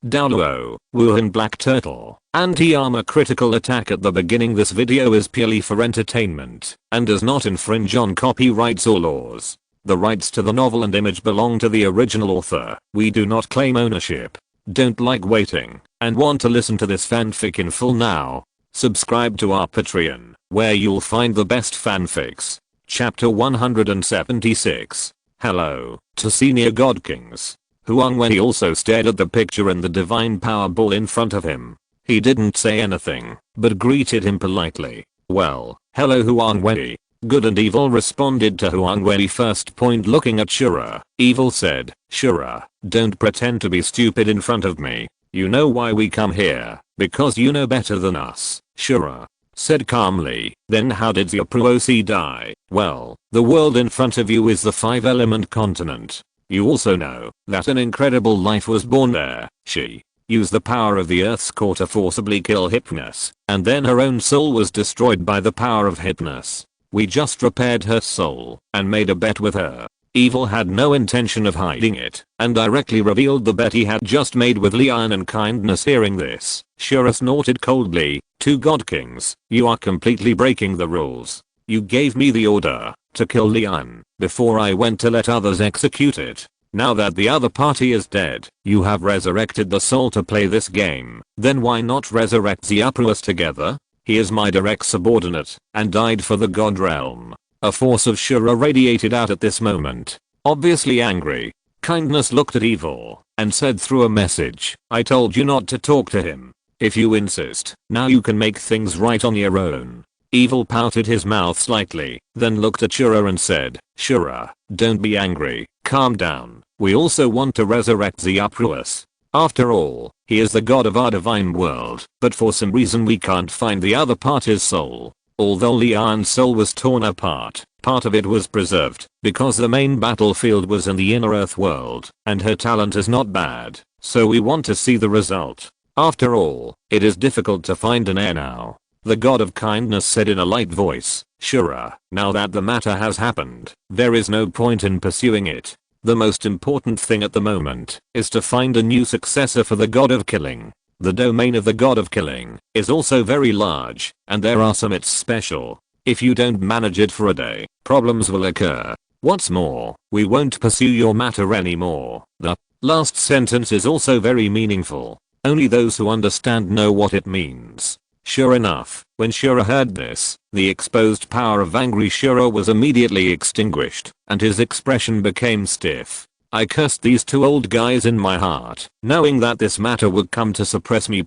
Douluo, Wuhan Black Turtle. Anti-armor critical attack at the beginning. This video is purely for entertainment and does not infringe on copyrights or laws. The rights to the novel and image belong to the original author. We do not claim ownership. Don't like waiting and want to listen to this fanfic in full now? Subscribe to our Patreon, where you'll find the best fanfics. Chapter 176. Hello to Senior God Kings. Huang Wei also stared at the picture and the divine power ball in front of him. He didn't say anything, but greeted him politely. Well, hello Huang Wei. Good and Evil responded to Huang Wei first. Looking at Shura, Evil said, Shura, don't pretend to be stupid in front of me. You know why we come here, because you know better than us, Shura said calmly. Then how did the Proc die? Well, the world in front of you is the 5-element continent. You also know that an incredible life was born there. She used the power of the Earth's core to forcibly kill Hypnos, and then her own soul was destroyed by the power of Hypnos. We just repaired her soul and made a bet with her. Evil had no intention of hiding it and directly revealed the bet he had just made with Lian and Kindness. Hearing this, Shura snorted coldly. Two God Kings, you are completely breaking the rules. You gave me the order to kill Lian before I went to let others execute it. Now that the other party is dead, you have resurrected the soul to play this game. Then why not resurrect the Uproas together? He is my direct subordinate and died for the God realm. A force of Shura radiated out at this moment. Obviously angry, Kindness looked at Evil and said through a message, I told you not to talk to him. If you insist, now you can make things right on your own. Evil pouted his mouth slightly, then looked at Shura and said, Shura, don't be angry, calm down. We also want to resurrect the Uproas. After all, he is the god of our divine world, but for some reason we can't find the other party's soul. Although Lian's soul was torn apart, part of it was preserved, because the main battlefield was in the inner earth world, and her talent is not bad, so we want to see the result. After all, it is difficult to find an heir now. The god of kindness said in a light voice, Shura, now that the matter has happened, there is no point in pursuing it. The most important thing at the moment is to find a new successor for the god of killing. The domain of the god of killing is also very large, and there are some it's special. If you don't manage it for a day, problems will occur. What's more, we won't pursue your matter anymore. The last sentence is also very meaningful. Only those who understand know what it means. Sure enough, when Shura heard this, the exposed power of angry Shura was immediately extinguished, and his expression became stiff. I cursed these two old guys in my heart, knowing that this matter would come to suppress me.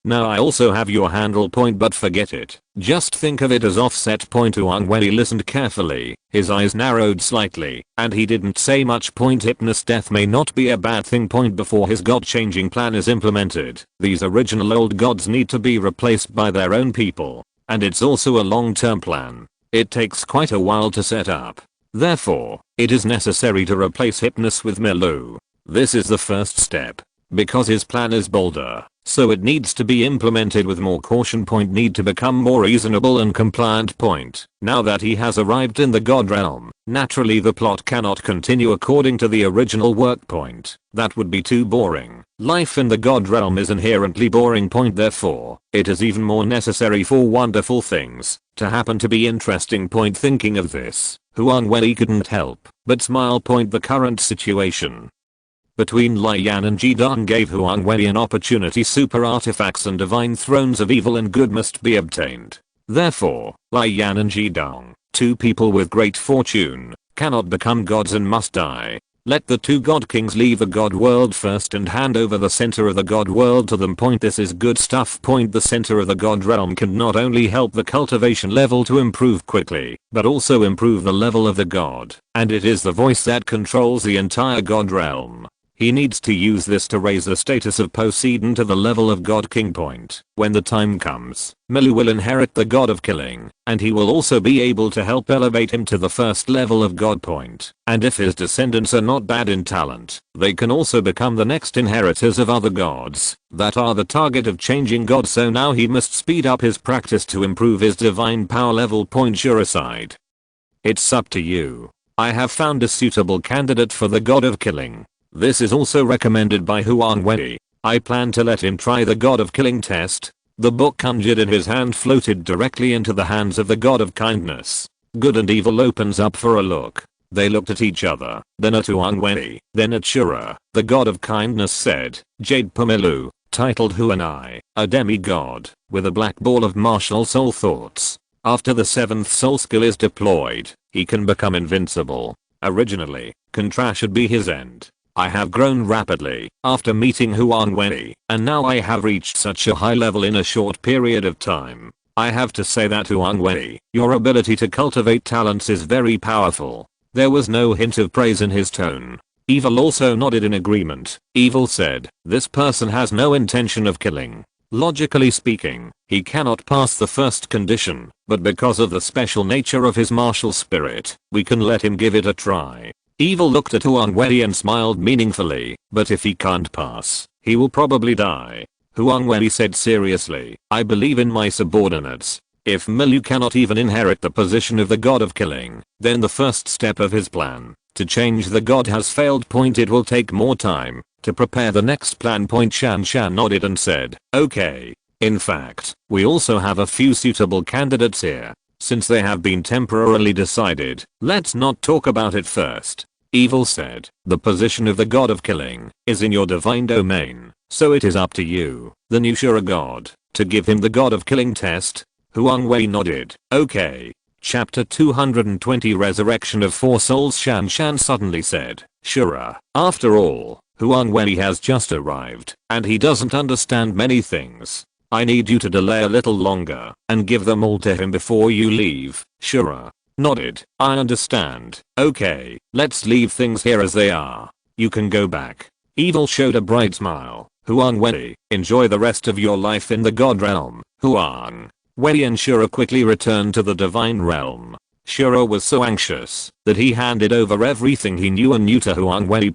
Now I also have your handle. But forget it. Just think of it as offset. Huang Wei listened carefully, his eyes narrowed slightly, and he didn't say much. Hypnos death may not be a bad thing. Before his god-changing plan is implemented, these original old gods need to be replaced by their own people, and it's also a long-term plan. It takes quite a while to set up. Therefore, it is necessary to replace Hypnos with Milu. This is the first step, because his plan is bolder, so it needs to be implemented with more caution. Need to become more reasonable and compliant. Now that he has arrived in the god realm, naturally the plot cannot continue according to the original work. That would be too boring. Life in the god realm is inherently boring. Therefore, it is even more necessary for wonderful things to happen to be interesting. Thinking of this, Huang Wei couldn't help but smile. The current situation between Lian and Jidong gave Huang Wei an opportunity. Super artifacts and divine thrones of evil and good must be obtained. Therefore, Lian and Jidong, two people with great fortune, cannot become gods and must die. Let the two god kings leave the god world first and hand over the center of the god world to them. This is good stuff. The center of the god realm can not only help the cultivation level to improve quickly, but also improve the level of the god, and it is the voice that controls the entire god realm. He needs to use this to raise the status of Poseidon to the level of God King. When the time comes, Milu will inherit the god of killing, and he will also be able to help elevate him to the first level of god. And if his descendants are not bad in talent, they can also become the next inheritors of other gods that are the target of changing god. So now he must speed up his practice to improve his divine power level. Shura sighed. It's up to you. I have found a suitable candidate for the god of killing. This is also recommended by Huang Wei. I plan to let him try the god of killing test. The book conjured in his hand floated directly into the hands of the god of kindness. Good and evil opens up for a look. They looked at each other, then at Huang Wei, then at Shura. The god of kindness said, Jade Pumelu, titled Huan, a demigod, with a black ball of martial soul thoughts. After the 7th soul skill is deployed, he can become invincible. Originally, Contra should be his end. I have grown rapidly after meeting Huang Wei, and now I have reached such a high level in a short period of time. I have to say that Huang Wei, your ability to cultivate talents is very powerful. There was no hint of praise in his tone. Evil also nodded in agreement. Evil said, this person has no intention of killing. Logically speaking, he cannot pass the first condition, but because of the special nature of his martial spirit, we can let him give it a try. Evil looked at Huang Wei and smiled meaningfully, but if he can't pass, he will probably die. Huang Wei said seriously, I believe in my subordinates. If Milu cannot even inherit the position of the god of killing, then the first step of his plan, to change the god has failed. It will take more time to prepare the next plan. Shan nodded and said, okay. In fact, we also have a few suitable candidates here. Since they have been temporarily decided, let's not talk about it first. Evil said, the position of the god of killing is in your divine domain, so it is up to you, the new Shura god, to give him the god of killing test. Huang Wei nodded, okay. Chapter 220 Resurrection of Four Souls. Shan suddenly said, Shura, after all, Huang Wei has just arrived, and he doesn't understand many things. I need you to delay a little longer and give them all to him before you leave. Shura nodded, I understand. Okay, let's leave things here as they are. You can go back. Evil showed a bright smile. Huang Wei, enjoy the rest of your life in the god realm. Huang Wei and Shura quickly returned to the divine realm. Shura was so anxious that he handed over everything he knew and knew to Huang Wei.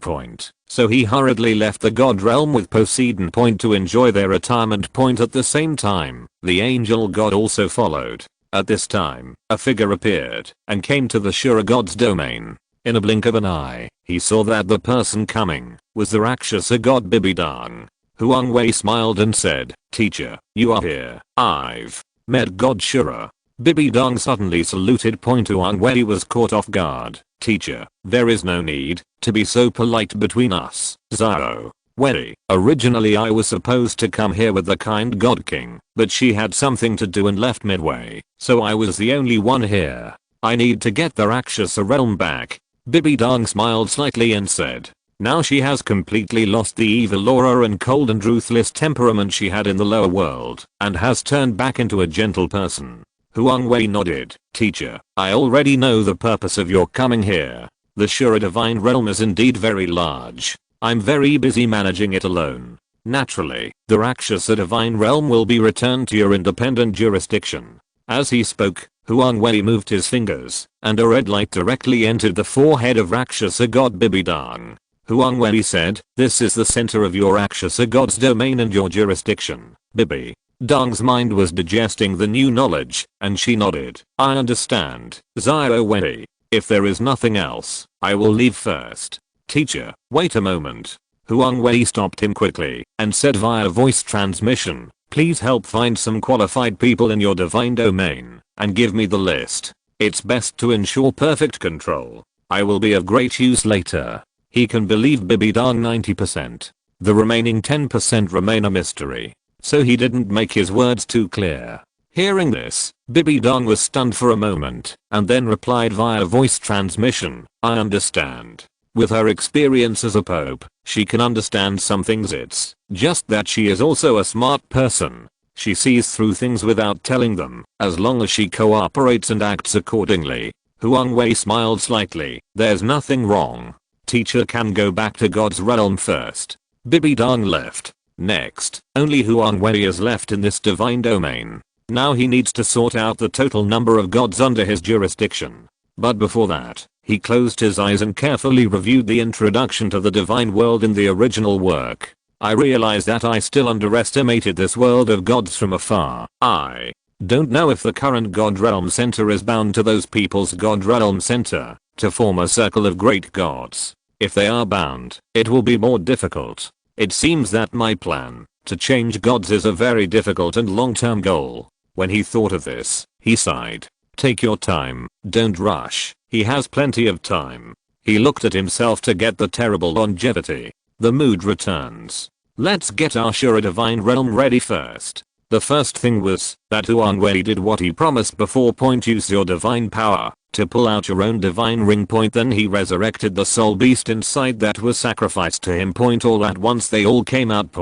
So he hurriedly left the god realm with Poseidon to enjoy their retirement. At the same time, the angel god also followed. At this time, a figure appeared and came to the Shura god's domain. In a blink of an eye, he saw that the person coming was the Rakshasa god Bibi Dong. Huang Wei smiled and said, teacher, you are here. I've met God Shura. Bibi Dong suddenly saluted. Huang Wei was caught off guard. Teacher, there is no need to be so polite between us. Zhao Wei, originally I was supposed to come here with the kind god king, but she had something to do and left midway, so I was the only one here. I need to get the Rakshasa realm back. Bibi Dong smiled slightly and said, now she has completely lost the evil aura and cold and ruthless temperament she had in the lower world, and has turned back into a gentle person. Huang Wei nodded, teacher, I already know the purpose of your coming here. The Shura divine realm is indeed very large. I'm very busy managing it alone. Naturally, the Rakshasa divine realm will be returned to your independent jurisdiction. As he spoke, Huang Wei moved his fingers, and a red light directly entered the forehead of Rakshasa god Bibi Dong. Huang Wei said, this is the center of your Rakshasa god's domain and your jurisdiction. Bibi Dong's mind was digesting the new knowledge, and she nodded. I understand. Zhao Wei. If there is nothing else, I will leave first. Teacher, wait a moment. Huang Wei stopped him quickly and said via voice transmission, please help find some qualified people in your divine domain and give me the list. It's best to ensure perfect control. I will be of great use later. He can believe Bibi Dong 90%. The remaining 10% remain a mystery. So he didn't make his words too clear. Hearing this, Bibi Dong was stunned for a moment and then replied via voice transmission, I understand. With her experience as a pope, she can understand some things. It's just that she is also a smart person. She sees through things without telling them, as long as she cooperates and acts accordingly. Huang Wei smiled slightly. There's nothing wrong. Teacher can go back to God's realm first. Bibi Dong left. Next, only Huang Wei is left in this divine domain. Now he needs to sort out the total number of gods under his jurisdiction. But before that, he closed his eyes and carefully reviewed the introduction to the divine world in the original work. I realized that I still underestimated this world of gods from afar. I don't know if the current god realm center is bound to those people's god realm center to form a circle of great gods. If they are bound, it will be more difficult. It seems that my plan to change gods is a very difficult and long-term goal. When he thought of this, he sighed. Take your time, don't rush, he has plenty of time. He looked at himself to get the terrible longevity. The mood returns. Let's get our Shura Divine Realm ready first. The first thing was that Huang Wei did what he promised before. Use your divine power to pull out your own divine ring. Then he resurrected the soul beast inside that was sacrificed to him. All at once they all came out.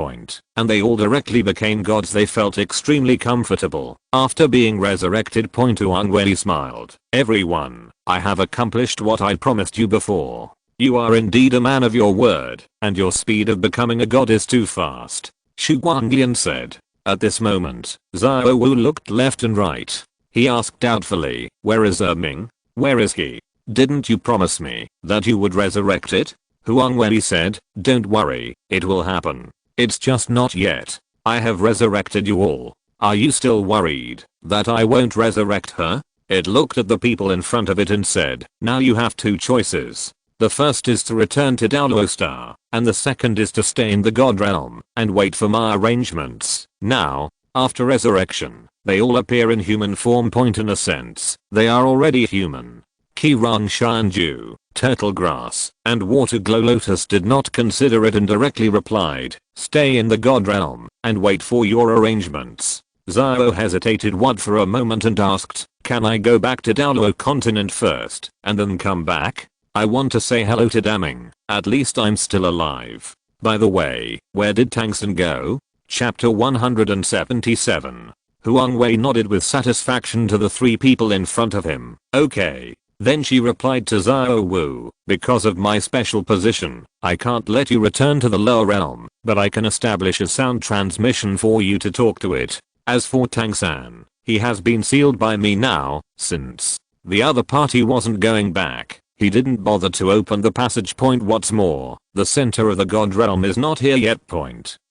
And they all directly became gods. They felt extremely comfortable after being resurrected. Huang Wei smiled. Everyone, I have accomplished what I promised you before. You are indeed a man of your word, and your speed of becoming a god is too fast, Shu Guanglian said. At this moment, Xiao Wu looked left and right. He asked doubtfully, where is Ming? Where is he? Didn't you promise me that you would resurrect it? Huang Wei said, don't worry, it will happen. It's just not yet. I have resurrected you all. Are you still worried that I won't resurrect her? It looked at the people in front of it and said, now you have two choices. The first is to return to Douluo Star, and the second is to stay in the God Realm and wait for my arrangements. Now, after resurrection, they all appear in human form. In a sense, they are already human. Qirang Shanju, Turtle Grass, and Water Glow Lotus did not consider it and directly replied, stay in the God Realm and wait for your arrangements. Xiao hesitated for a moment and asked, can I go back to Douluo continent first and then come back? I want to say hello to Daming, at least I'm still alive. By the way, where did Tang Xin go? Chapter 177. Huang Wei nodded with satisfaction to the three people in front of him. Okay. Then she replied to Xiao Wu, because of my special position, I can't let you return to the lower realm, but I can establish a sound transmission for you to talk to it. As for Tang San, he has been sealed by me now, since the other party wasn't going back. He didn't bother to open the passage. What's more, the center of the God Realm is not here yet.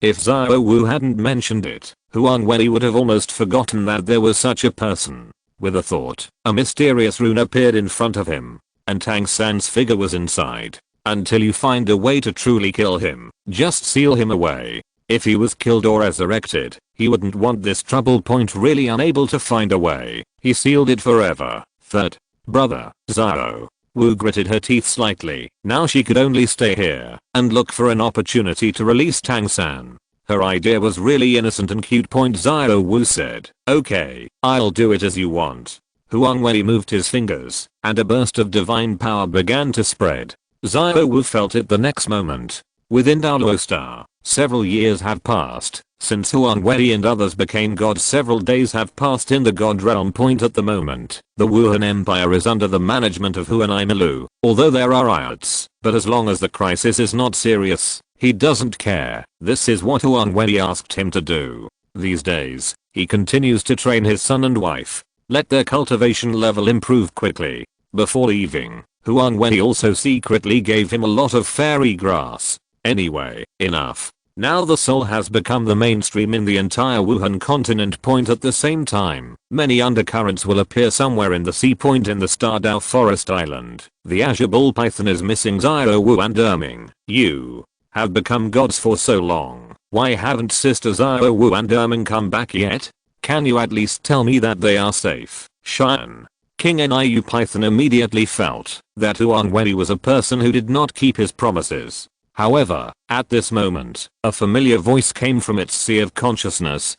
If Xiao Wu hadn't mentioned it, Huang Wei would have almost forgotten that there was such a person. With a thought, a mysterious rune appeared in front of him, and Tang San's figure was inside. Until you find a way to truly kill him, just seal him away. If he was killed or resurrected, he wouldn't want this trouble. Really unable to find a way, he sealed it forever. Third brother, Xiao Wu gritted her teeth slightly. Now she could only stay here and look for an opportunity to release Tang San. Her idea was really innocent and cute. Xiao Wu said, okay, I'll do it as you want. Huang Wei moved his fingers, and a burst of divine power began to spread. Xiao Wu felt it the next moment. Within Douluo Star, several years have passed since Huang Wei and others became gods. Several days have passed in the God Realm. At the moment, the Wuhan Empire is under the management of Huan Milu, although there are riots, but as long as the crisis is not serious, he doesn't care. This is what Huang Wei asked him to do. These days, he continues to train his son and wife. Let their cultivation level improve quickly. Before leaving, Huang Wei also secretly gave him a lot of fairy grass. Anyway, enough. Now the soul has become the mainstream in the entire Wuhan continent. At the same time, many undercurrents will appear somewhere in the sea. In the Stardao Forest Island, the Azure Bull Python is missing. Xiao Wu and Erming, you have become gods for so long. Why haven't Sister Xiao Wu and Erming come back yet? Can you at least tell me that they are safe? Shan. King Niu Python immediately felt that Huang Wei was a person who did not keep his promises. However, at this moment, a familiar voice came from its sea of consciousness.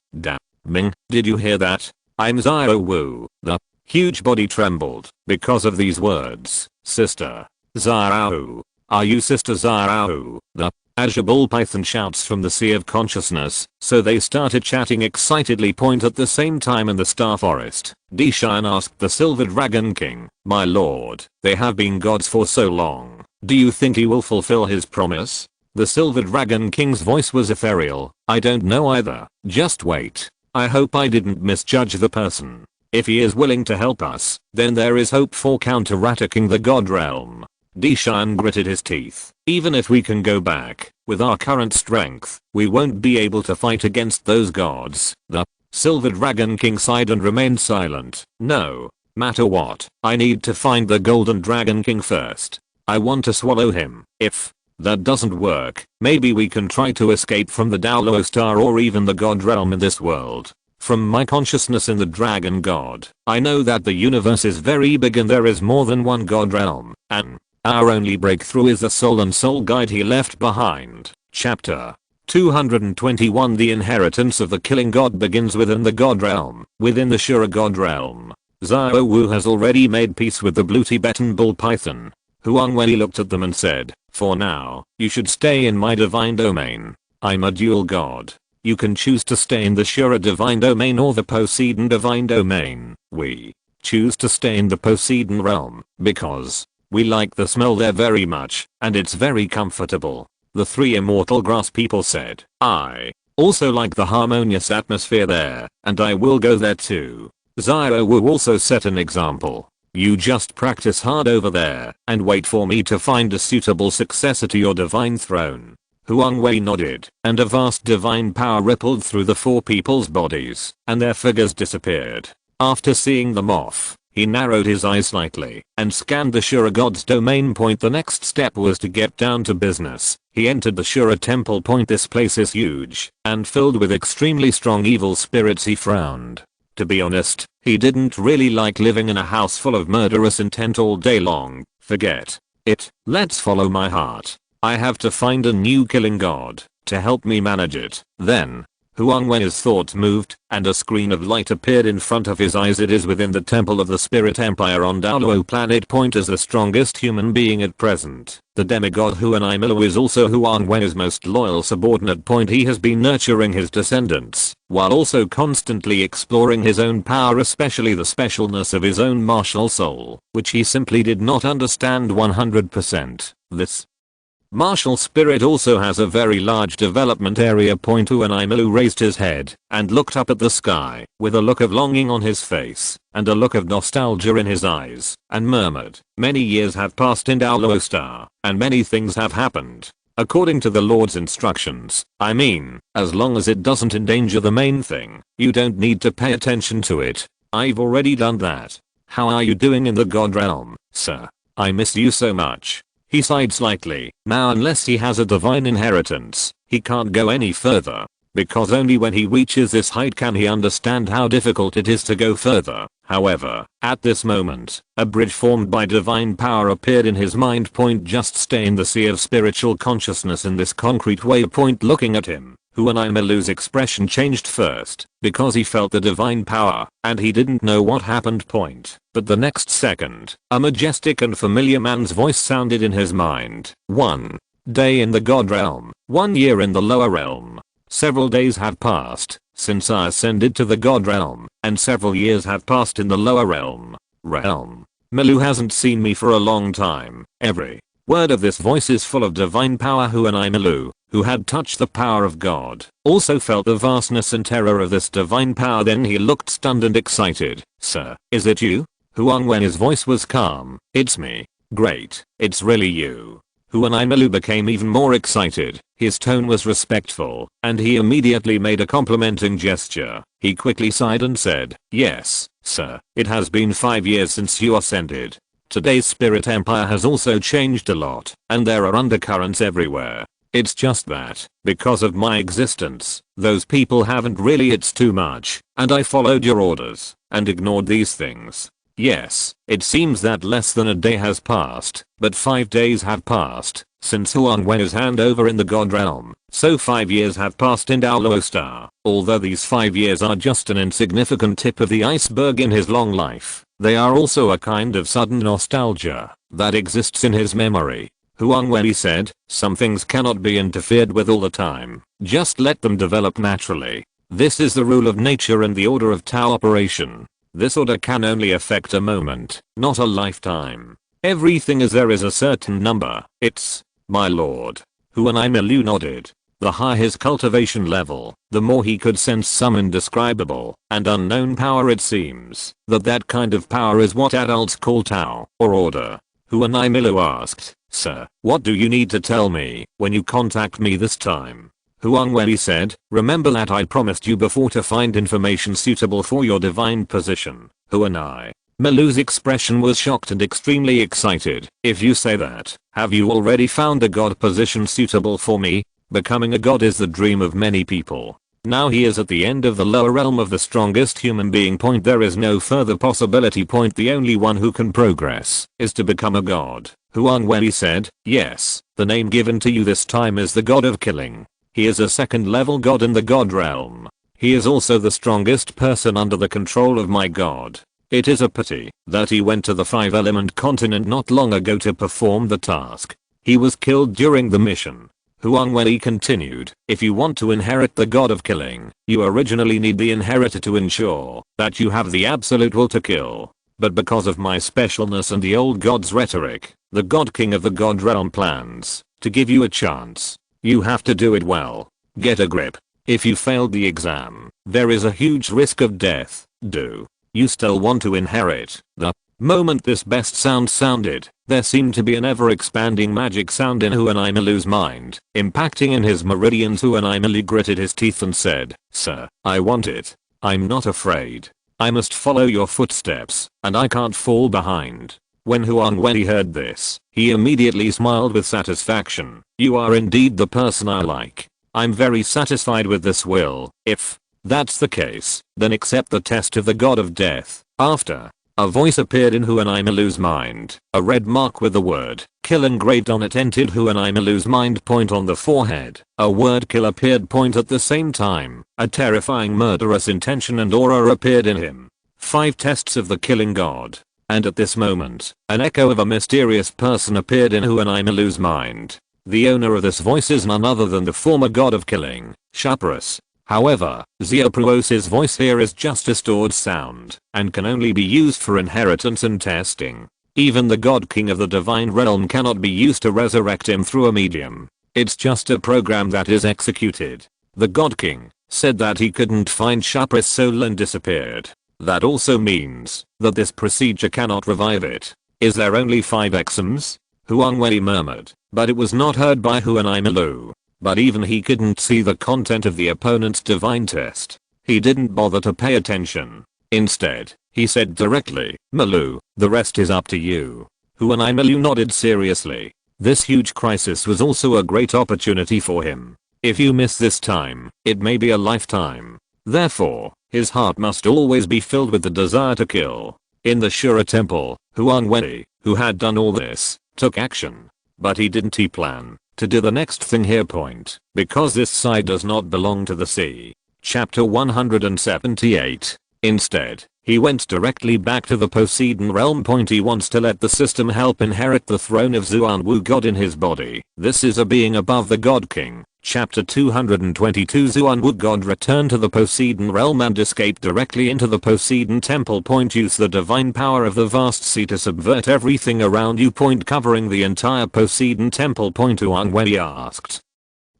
Ming, did you hear that? I'm Xiao Wu. The huge body trembled because of these words. Sister Xiao. Are you Sister Xiao? The Azure Bull Python shouts from the sea of consciousness, so they started chatting excitedly. At the same time in the Star Forest, Dishan asked the Silver Dragon King, my lord, they have been gods for so long. Do you think he will fulfill his promise? The Silver Dragon King's voice was ethereal. I don't know either. Just wait. I hope I didn't misjudge the person. If he is willing to help us, then there is hope for counterattacking the God Realm. Dishan gritted his teeth. Even if we can go back, with our current strength, we won't be able to fight against those gods. The Silver Dragon King sighed and remained silent. No matter what, I need to find the Golden Dragon King first. I want to swallow him. If that doesn't work. Maybe we can try to escape from the Douluo star or even the god realm in this world. From my consciousness in the dragon god, I know that the universe is very big and there is more than one god realm, and our only breakthrough is the soul and soul guide he left behind. Chapter 221. The inheritance of the killing god begins within the god realm. Within the Shura god realm, Xiao Wu has already made peace with the blue Tibetan bull python. Huang Wei looked at them and said, "For now, you should stay in my divine domain. I'm a dual god. You can choose to stay in the Shura divine domain or the Poseidon divine domain. We choose to stay in the Poseidon realm because we like the smell there very much, and it's very comfortable." The three immortal grass people said, "I also like the harmonious atmosphere there, and I will go there too." Xiao Wu also set an example. "You just practice hard over there and wait for me to find a suitable successor to your divine throne." Huang Wei nodded, and a vast divine power rippled through the four people's bodies, and their figures disappeared. After seeing them off, he narrowed his eyes slightly and scanned the Shura god's domain point. The next step was to get down to business. He entered the Shura temple point. This place is huge and filled with extremely strong evil spirits. He frowned. To be honest, he didn't really like living in a house full of murderous intent all day long. Forget it. Let's follow my heart. I have to find a new killing god to help me manage it. Then Huang Wei's thoughts moved, and a screen of light appeared in front of his eyes. It is within the temple of the Spirit Empire on Douluo planet. Point is the strongest human being at present. The demigod Huang Wei is also Huang Wei's most loyal subordinate. Point he has been nurturing his descendants, while also constantly exploring his own power, especially the specialness of his own martial soul, which he simply did not understand 100%. This martial spirit also has a very large development area. Huang Wei raised his head and looked up at the sky with a look of longing on his face and a look of nostalgia in his eyes, and murmured, "Many years have passed in Douluo Star, and many things have happened. According to the Lord's instructions, I mean, as long as it doesn't endanger the main thing, you don't need to pay attention to it. I've already done that. How are you doing in the God realm, sir? I miss you so much." He sighed slightly. Now unless he has a divine inheritance, he can't go any further, because only when he reaches this height can he understand how difficult it is to go further. However, at this moment, a bridge formed by divine power appeared in his mind. Just stay in the sea of spiritual consciousness in this concrete way. Looking at him, Huang Wei's expression changed first, because he felt the divine power, and he didn't know what happened. But the next second, a majestic and familiar man's voice sounded in his mind. 1 day in the God realm, 1 year in the lower realm. Several days have passed since I ascended to the God realm, and several years have passed in the lower realm. Milu hasn't seen me for a long time. Every word of this voice is full of divine power. Huang Wei, who had touched the power of God, also felt the vastness and terror of this divine power. Then he looked stunned and excited. "Sir, is it you?" Huang Wei's voice was calm. "It's me." "Great, it's really you." Huang Wei became even more excited. His tone was respectful, and he immediately made a complimenting gesture. He quickly sighed and said, "Yes, sir, it has been 5 years since you ascended. Today's Spirit Empire has also changed a lot, and there are undercurrents everywhere. It's just that, because of my existence, those people haven't really. It's too much, and I followed your orders, and ignored these things. Yes, it seems that less than a day has passed, but 5 days have passed since Huang Wei's handover in the God realm, so 5 years have passed in Douluo Star. Although these 5 years are just an insignificant tip of the iceberg in his long life, they are also a kind of sudden nostalgia that exists in his memory." Huang Wei said, "Some things cannot be interfered with all the time. Just let them develop naturally. This is the rule of nature and the order of Tao operation. This order can only affect a moment, not a lifetime. Everything as there is a certain number. It's, my lord." Huang Wei nodded. The higher his cultivation level, the more he could sense some indescribable and unknown power. It seems that kind of power is what adults call Tao, or order. Huang Wei asked, "Sir, what do you need to tell me when you contact me this time?" Huang Wei said, "Remember that I promised you before to find information suitable for your divine position." Huang Malu's expression was shocked and extremely excited. If you say that, have you already found a god position suitable for me? Becoming a god is the dream of many people. Now he is at the end of the lower realm of the strongest human being. There is no further possibility. The only one who can progress is to become a god. Huang Wei said, yes, the name given to you this time is the god of killing. He is a second level god in the god realm. He is also the strongest person under the control of my god. It is a pity that he went to the 5-element continent not long ago to perform the task. He was killed during the mission. Huang Wei continued, if you want to inherit the god of killing, you originally need the inheritor to ensure that you have the absolute will to kill. But because of my specialness and the old god's rhetoric, the god king of the god realm plans to give you a chance. You have to do it well. Get a grip. If you failed the exam, there is a huge risk of death. Do you still want to inherit? The moment this best sound sounded, there seemed to be an ever-expanding magic sound in Huang Wei's mind, impacting in his meridians. Huang Wei gritted his teeth and said, sir, I want it. I'm not afraid. I must follow your footsteps, and I can't fall behind. When Huang Wei heard this, he immediately smiled with satisfaction. You are indeed the person I like. I'm very satisfied with this will. If that's the case, then accept the test of the god of death. After a voice appeared in Huang Wei's mind. A red mark with the word kill engraved on it entered Huang Wei's mind. On the forehead, a word kill appeared. At the same time, a terrifying murderous intention and aura appeared in him. 5 tests of the killing god. And at this moment, an echo of a mysterious person appeared in Huang Wei's mind. The owner of this voice is none other than the former god of killing, Sharpras. However, Xiaopro's voice here is just a stored sound, and can only be used for inheritance and testing. Even the god king of the divine realm cannot be used to resurrect him through a medium. It's just a program that is executed. The god king said that he couldn't find Sharpras' soul and disappeared. That also means that this procedure cannot revive it. Is there only 5 exams? Huang Wei murmured, but it was not heard by Huang Wei. But even he couldn't see the content of the opponent's divine test. He didn't bother to pay attention. Instead, he said directly, Malu, the rest is up to you. Huang Wei nodded seriously. This huge crisis was also a great opportunity for him. If you miss this time, it may be a lifetime. Therefore, his heart must always be filled with the desire to kill. In the Shura temple, Huang Wei, who had done all this, took action. But he didn't plan to do the next thing here. Because this side does not belong to the sea. Chapter 178. Instead, he went directly back to the Poseidon realm. He wants to let the system help inherit the throne of Xuanwu god in his body. This is a being above the god king. Chapter 222. Xuanwu god returned to the Poseidon realm and escaped directly into the Poseidon temple. Use the divine power of the vast sea to subvert everything around you. Covering the entire Poseidon temple. Huang Wei asked.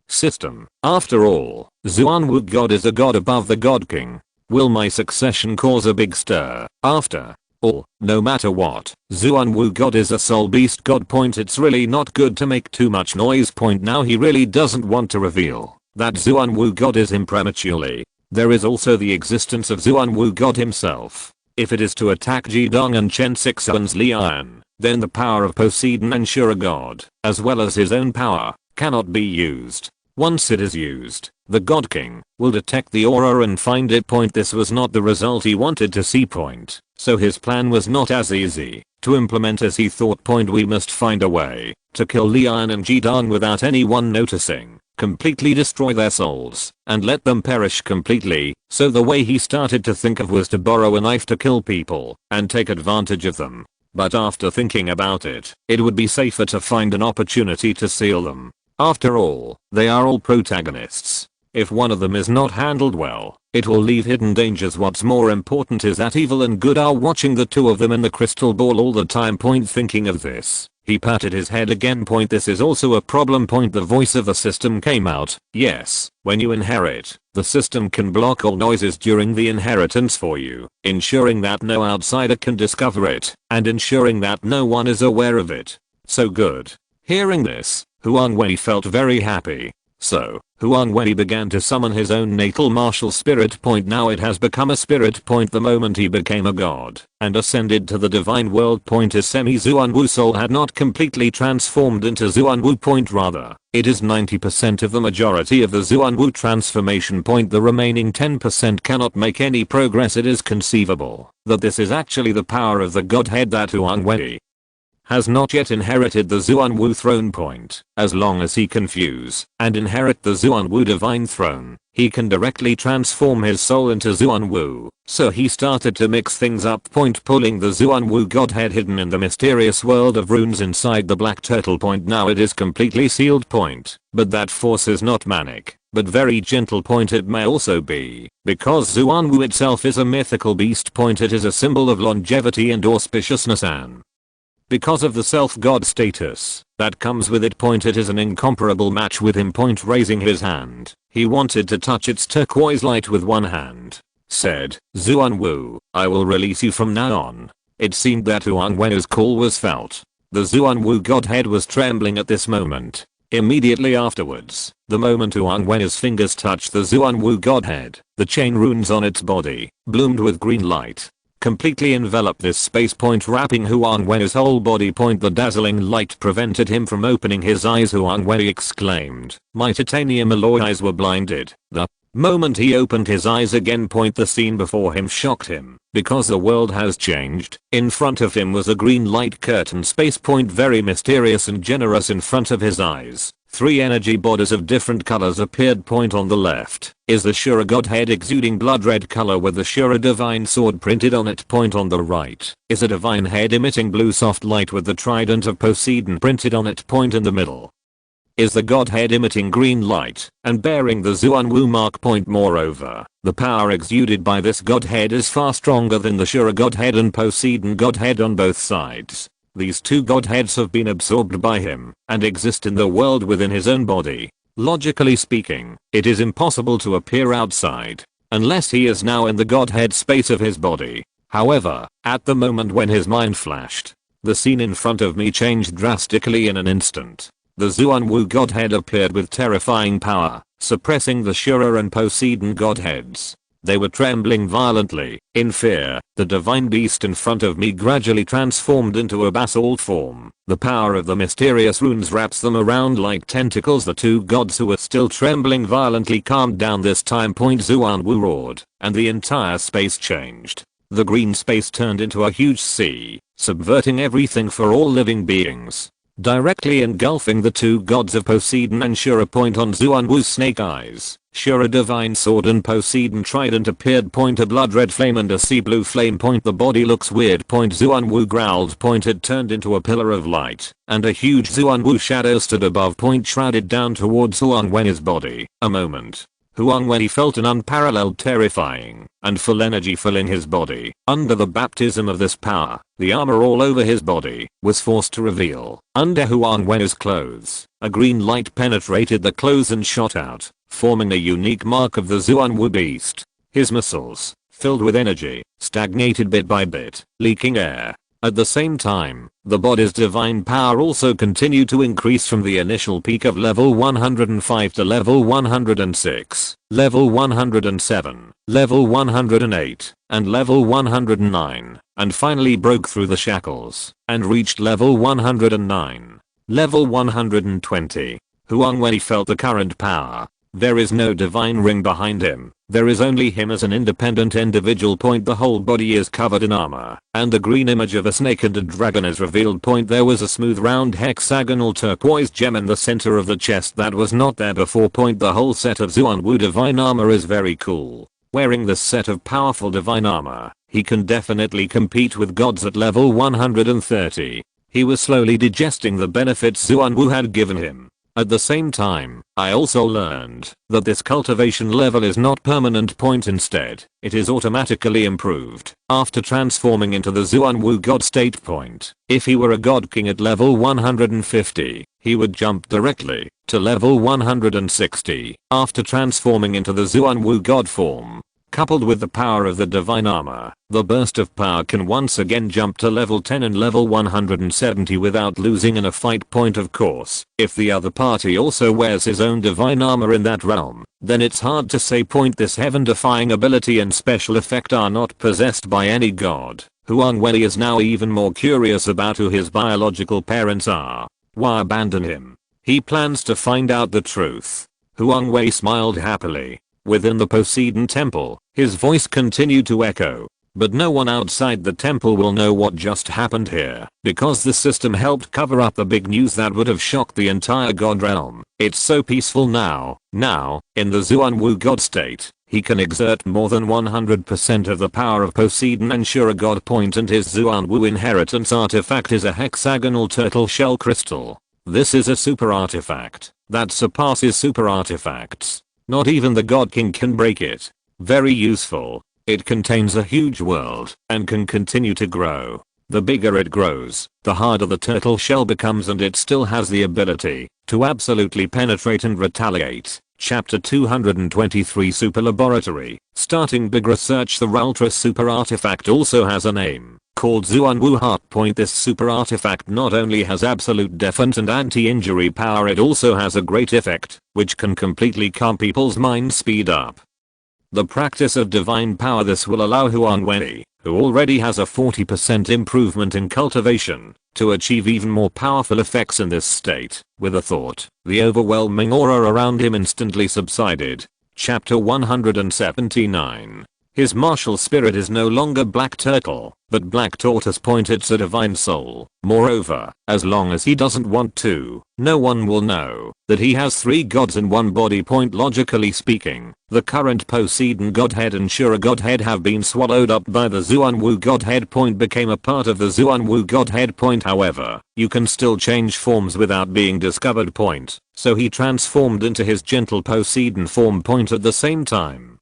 System. After all, Xuanwu god is a god above the god king. Will my succession cause a big stir? After all, no matter what, Xuanwu god is a soul beast god. It's really not good to make too much noise. Now he really doesn't want to reveal that Xuanwu god is him prematurely. There is also the existence of Xuanwu god himself. If it is to attack Bibi Dong and Chen Xin's Lian, then the power of Poseidon and Shura god, as well as his own power, cannot be used. Once it is used, the God King will detect the aura and find it. This was not the result he wanted to see. So his plan was not as easy to implement as he thought. We must find a way to kill Lian and Bibi Dong without anyone noticing, completely destroy their souls, and let them perish completely. So the way he started to think of was to borrow a knife to kill people and take advantage of them. But after thinking about it, it would be safer to find an opportunity to seal them. After all, they are all protagonists. If one of them is not handled well, it will leave hidden dangers. What's more important is that evil and good are watching the two of them in the crystal ball all the time. Thinking of this, he patted his head again. This is also a problem. The voice of the system came out. Yes, when you inherit, the system can block all noises during the inheritance for you, ensuring that no outsider can discover it, and ensuring that no one is aware of it. So good. Hearing this, Huang Wei felt very happy. So, Huang Wei began to summon his own natal martial spirit point. Now it has become a spirit point the moment he became a god and ascended to the divine world point. His semi-Zuanwu soul had not completely transformed into Zuanwu point, rather, it is 90% of the majority of the Zuanwu transformation point. The remaining 10% cannot make any progress. It is conceivable that this is actually the power of the godhead, that Huang Wei has not yet inherited the Zuanwu throne point. As long as he can fuse and inherit the Zuanwu divine throne, he can directly transform his soul into Zuanwu. So he started to mix things up point, pulling the Zuanwu godhead hidden in the mysterious world of runes inside the black turtle point. Now it is completely sealed point, but that force is not manic, but very gentle point. It may also be because Zuanwu itself is a mythical beast point. It is a symbol of longevity and auspiciousness, and because of the self-god status that comes with it point, it is an incomparable match with him point. Raising his hand, he wanted to touch its turquoise light with one hand. Said, Zuanwu, I will release you from now on. It seemed that Huang Wei's call was felt. The Zuanwu godhead was trembling at this moment. Immediately afterwards, the moment Huang Wei's fingers touched the Zuanwu godhead, the chain runes on its body bloomed with green light, completely enveloped this space point, wrapping Huang Wei's whole body point. The dazzling light prevented him from opening his eyes. Huang Wei exclaimed, my titanium alloy eyes were blinded. The moment he opened his eyes again point, the scene before him shocked him, because the world has changed. In front of him was a green light curtain space point, very mysterious and generous. In front of his eyes, 3 energy bodies of different colors appeared point. On the left is the Shura godhead exuding blood red color with the Shura divine sword printed on it point. On the right is a divine head emitting blue soft light with the trident of Poseidon printed on it point. In the middle is the godhead emitting green light and bearing the Zuanwu mark point. Moreover, the power exuded by this godhead is far stronger than the Shura godhead and Poseidon godhead on both sides. These two godheads have been absorbed by him and exist in the world within his own body. Logically speaking, it is impossible to appear outside unless he is now in the godhead space of his body. However, at the moment when his mind flashed, the scene in front of me changed drastically in an instant. The Zuanwu godhead appeared with terrifying power, suppressing the Shura and Poseidon godheads. They were trembling violently, in fear. The divine beast in front of me gradually transformed into a basalt form. The power of the mysterious runes wraps them around like tentacles. The two gods who were still trembling violently calmed down this time point. Zuanwu roared, and the entire space changed. The green space turned into a huge sea, subverting everything for all living beings, directly engulfing the two gods of Poseidon and Shura point. On Zuanwu's snake eyes, Shura divine sword and Poseidon trident appeared point. A blood red flame and a sea blue flame point. The body looks weird point. Zuanwu growled point. It turned into a pillar of light, and a huge Zuanwu shadow stood above point, shrouded down towards Huang Wei's body. A moment, Huang Wei felt an unparalleled terrifying and full energy filling his body. Under the baptism of this power, the armor all over his body was forced to reveal. Under Huang Wei's clothes, a green light penetrated the clothes and shot out, forming a unique mark of the Zuanwu beast. His muscles, filled with energy, stagnated bit by bit, leaking air. At the same time, the body's divine power also continued to increase from the initial peak of level 105 to level 106, level 107, level 108, and level 109, and finally broke through the shackles and reached level 109, level 120. Huang Wei felt the current power. There is no divine ring behind him. There is only him as an independent individual point. The whole body is covered in armor, and the green image of a snake and a dragon is revealed point. There was a smooth round hexagonal turquoise gem in the center of the chest that was not there before point. The whole set of Zuanwu divine armor is very cool. Wearing this set of powerful divine armor, he can definitely compete with gods at level 130. He was slowly digesting the benefits Zuanwu had given him. At the same time, I also learned that this cultivation level is not permanent point. Instead, it is automatically improved after transforming into the Zuanwu god state point. If he were a god king at level 150, he would jump directly to level 160 after transforming into the Zuanwu god form. Coupled with the power of the divine armor, the burst of power can once again jump to level 10 and level 170 without losing in a fight point. Of course, if the other party also wears his own divine armor in that realm, then it's hard to say. This heaven-defying ability and special effect are not possessed by any god. Huang Wei is now even more curious about who his biological parents are. Why abandon him? He plans to find out the truth. Huang Wei smiled happily. Within the Poseidon temple, his voice continued to echo. But no one outside the temple will know what just happened here, because the system helped cover up the big news that would have shocked the entire god realm. It's so peaceful now. Now, in the Xuanwu god state, he can exert more than 100% of the power of Poseidon and ensure a god point, and his Xuanwu inheritance artifact is a hexagonal turtle shell crystal. This is a super artifact that surpasses super artifacts. Not even the God King can break it. Very useful. It contains a huge world and can continue to grow. The bigger it grows, the harder the turtle shell becomes, and it still has the ability to absolutely penetrate and retaliate. Chapter 223 Super Laboratory. Starting big research. The Ultra Super Artifact also has a name, called Xuanwu Heart Point. This super artifact not only has absolute defense and anti-injury power, it also has a great effect, which can completely calm people's minds, speed up the practice of divine power. This will allow Huang Wei, who already has a 40% improvement in cultivation, to achieve even more powerful effects in this state. With a thought, the overwhelming aura around him instantly subsided. Chapter 179. His martial spirit is no longer Black Turtle, but Black Tortoise Point. It's a divine soul. Moreover, as long as he doesn't want to, no one will know that he has 3 gods in one body. Point. Logically speaking, the current Poseidon Godhead and Shura Godhead have been swallowed up by the Xuanwu Godhead. Point became a part of the Xuanwu Godhead. Point. However, you can still change forms without being discovered. Point. So he transformed into his gentle Poseidon form. Point. At the same time,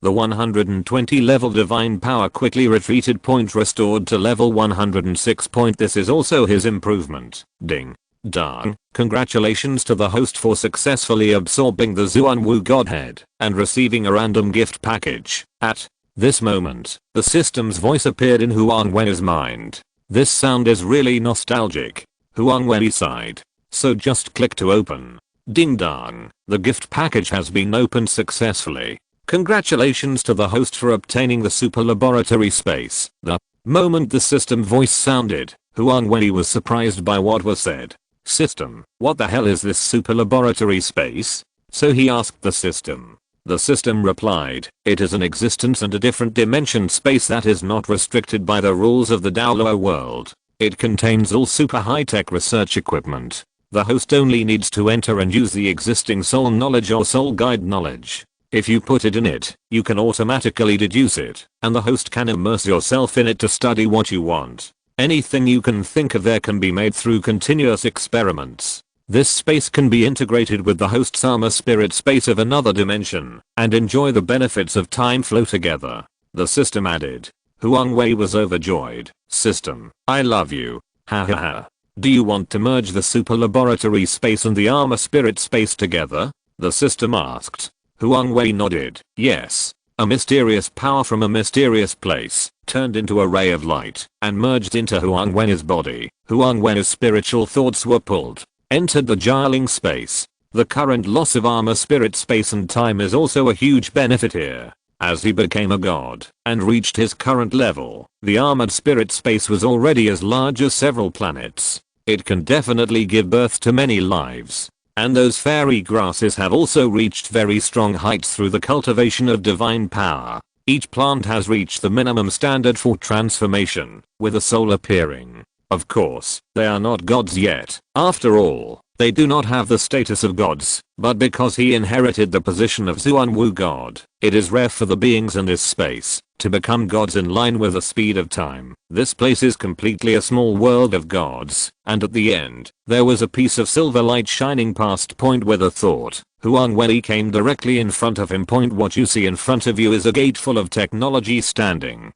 the 120 level divine power quickly retreated. Point. Restored to level 106. Point. This is also his improvement. Ding dong. Congratulations to the host for successfully absorbing the Xuanwu Godhead and receiving a random gift package. At this moment, the system's voice appeared in Huang Wei's mind. This sound is really nostalgic. Huang Wei sighed. So just click to open. Ding dong. The gift package has been opened successfully. Congratulations to the host for obtaining the super laboratory space. The moment the system voice sounded, Huang Wei was surprised by what was said. System, what the hell is this super laboratory space? So he asked the system. The system replied, it is an existence and a different dimension space that is not restricted by the rules of the Douluo world. It contains all super high-tech research equipment. The host only needs to enter and use the existing soul knowledge or soul guide knowledge. If you put it in it, you can automatically deduce it, and the host can immerse yourself in it to study what you want. Anything you can think of there can be made through continuous experiments. This space can be integrated with the host's armor spirit space of another dimension, and enjoy the benefits of time flow together. The system added. Huang Wei was overjoyed. System, I love you. Ha ha ha. Do you want to merge the super laboratory space and the armor spirit space together? The system asked. Huang Wei nodded. Yes. A mysterious power from a mysterious place turned into a ray of light and merged into Huang Wei's body. Huang Wei's spiritual thoughts were pulled, entered the Jialing space. The current loss of armor spirit space and time is also a huge benefit here. As he became a god and reached his current level, the armored spirit space was already as large as several planets. It can definitely give birth to many lives. And those fairy grasses have also reached very strong heights through the cultivation of divine power. Each plant has reached the minimum standard for transformation, with a soul appearing. Of course, they are not gods yet. After all, they do not have the status of gods, but because he inherited the position of Xuanwu god, it is rare for the beings in this space to become gods in line with the speed of time. This place is completely a small world of gods, and at the end, there was a piece of silver light shining past. Point with a thought. Huang Wei came directly in front of him. Point. What you see in front of you is a gate full of technology standing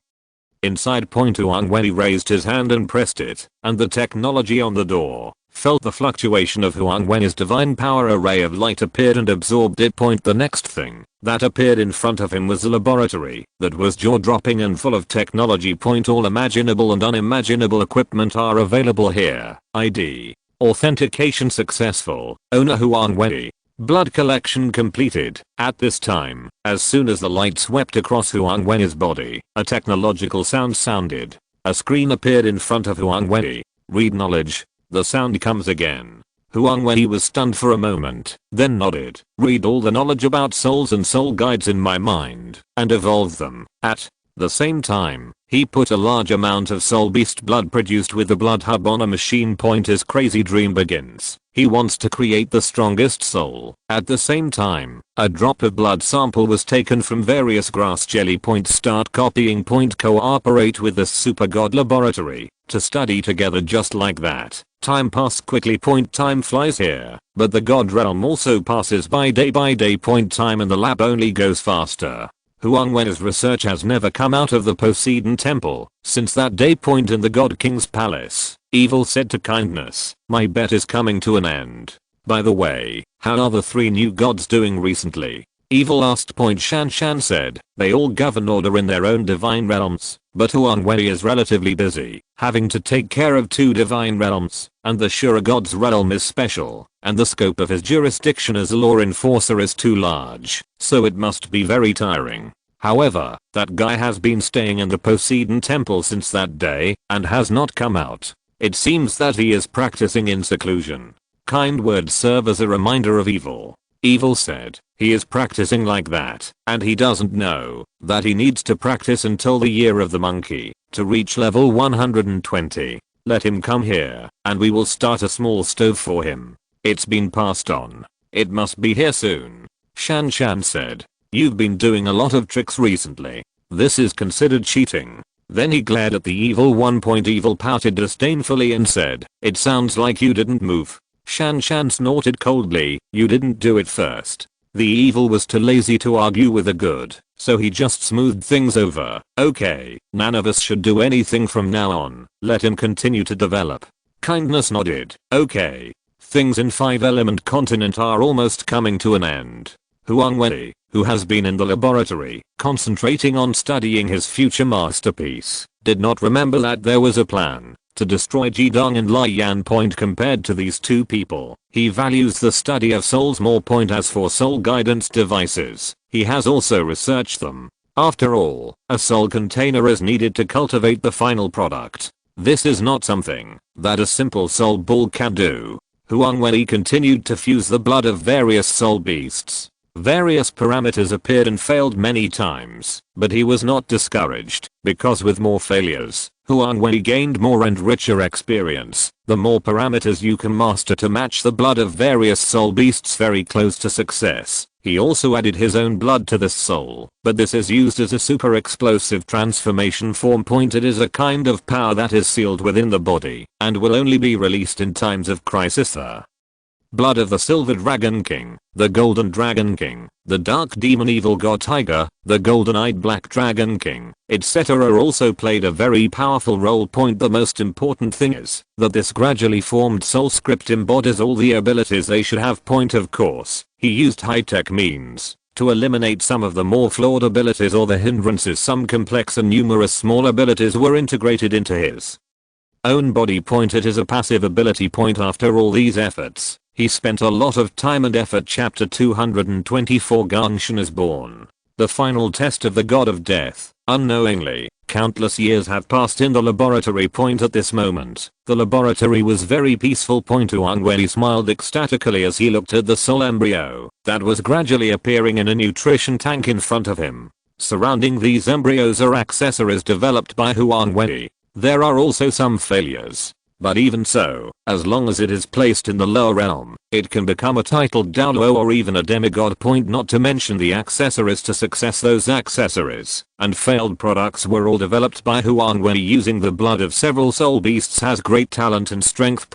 inside. Point. Huang Wei raised his hand and pressed it, and the technology on the door felt the fluctuation of Huang Wei's divine power. A ray of light appeared and absorbed it. The next thing that appeared in front of him was a laboratory that was jaw-dropping and full of technology. All imaginable and unimaginable equipment are available here. ID. Authentication successful. Owner Huang Wei. Blood collection completed. At this time, as soon as the light swept across Huang Wei's body, a technological sound sounded. A screen appeared in front of Huang Wei. Read knowledge. The sound comes again. Huang Wei was stunned for a moment, then nodded. Read all the knowledge about souls and soul guides in my mind, and evolve them. At the same time, he put a large amount of soul beast blood produced with the blood hub on a machine. His crazy dream begins. He wants to create the strongest soul. At the same time, a drop of blood sample was taken from various grass jelly. Start copying. Cooperate with the super god laboratory to study together just like that. Time passed quickly. Time flies here, but the god realm also passes by day. Time in the lab only goes faster. Huang Wei's research has never come out of the Poseidon temple since that day. In the god king's palace, Evil said to Kindness, my bet is coming to an end. By the way, how are the 3 new gods doing recently? Evil asked. Shan Shan said, they all govern order in their own divine realms, but Huang Wei is relatively busy, having to take care of 2 divine realms, and the Shura god's realm is special, and the scope of his jurisdiction as a law enforcer is too large, so it must be very tiring. However, that guy has been staying in the Poseidon temple since that day, and has not come out. It seems that he is practicing in seclusion. Kind words serve as a reminder of Evil. Evil said, he is practicing like that, and he doesn't know that he needs to practice until the year of the monkey to reach level 120. Let him come here, and we will start a small stove for him. It's been passed on. It must be here soon. Shan Shan said, you've been doing a lot of tricks recently. This is considered cheating. Then he glared at the evil one. Evil pouted disdainfully and said, it sounds like you didn't move. Shan Shan snorted coldly, you didn't do it first. The evil was too lazy to argue with the good, so he just smoothed things over. Okay, none of us should do anything from now on. Let him continue to develop. Kindness nodded. Okay. Things in 5-element continent are almost coming to an end. Huang Wei, who has been in the laboratory, concentrating on studying his future masterpiece, did not remember that there was a plan to destroy Jidong and Lian. Compared to these 2 people, he values the study of souls more. As for soul guidance devices, he has also researched them. After all, a soul container is needed to cultivate the final product. This is not something that a simple soul ball can do. Huang Wei continued to fuse the blood of various soul beasts. Various parameters appeared and failed many times, but he was not discouraged, because with more failures, Huang Wei gained more and richer experience. The more parameters you can master to match the blood of various soul beasts very close to success. He also added his own blood to this soul, but this is used as a super explosive transformation form. It is a kind of power that is sealed within the body, and will only be released in times of crisis. The blood of the Silver Dragon King, the Golden Dragon King, the Dark Demon Evil God Tiger, the Golden-Eyed Black Dragon King, etc. also played a very powerful role. The most important thing is that this gradually formed soul script embodies all the abilities they should have. Of course, he used high-tech means to eliminate some of the more flawed abilities or the hindrances. Some complex and numerous small abilities were integrated into his own body. It is a passive ability. After all these efforts, he spent a lot of time and effort. Chapter 224 Gangshan is born. The final test of the god of death. Unknowingly, countless years have passed in the laboratory. At this moment, the laboratory was very peaceful. Huang Wei smiled ecstatically as he looked at the soul embryo that was gradually appearing in a nutrition tank in front of him. Surrounding these embryos are accessories developed by Huang Wei. There are also some failures. But even so, as long as it is placed in the lower realm, it can become a titled Douluo or even a demigod. Not to mention the accessories to success. Those accessories and failed products were all developed by Huang Wei using the blood of several soul beasts. Has great talent and strength.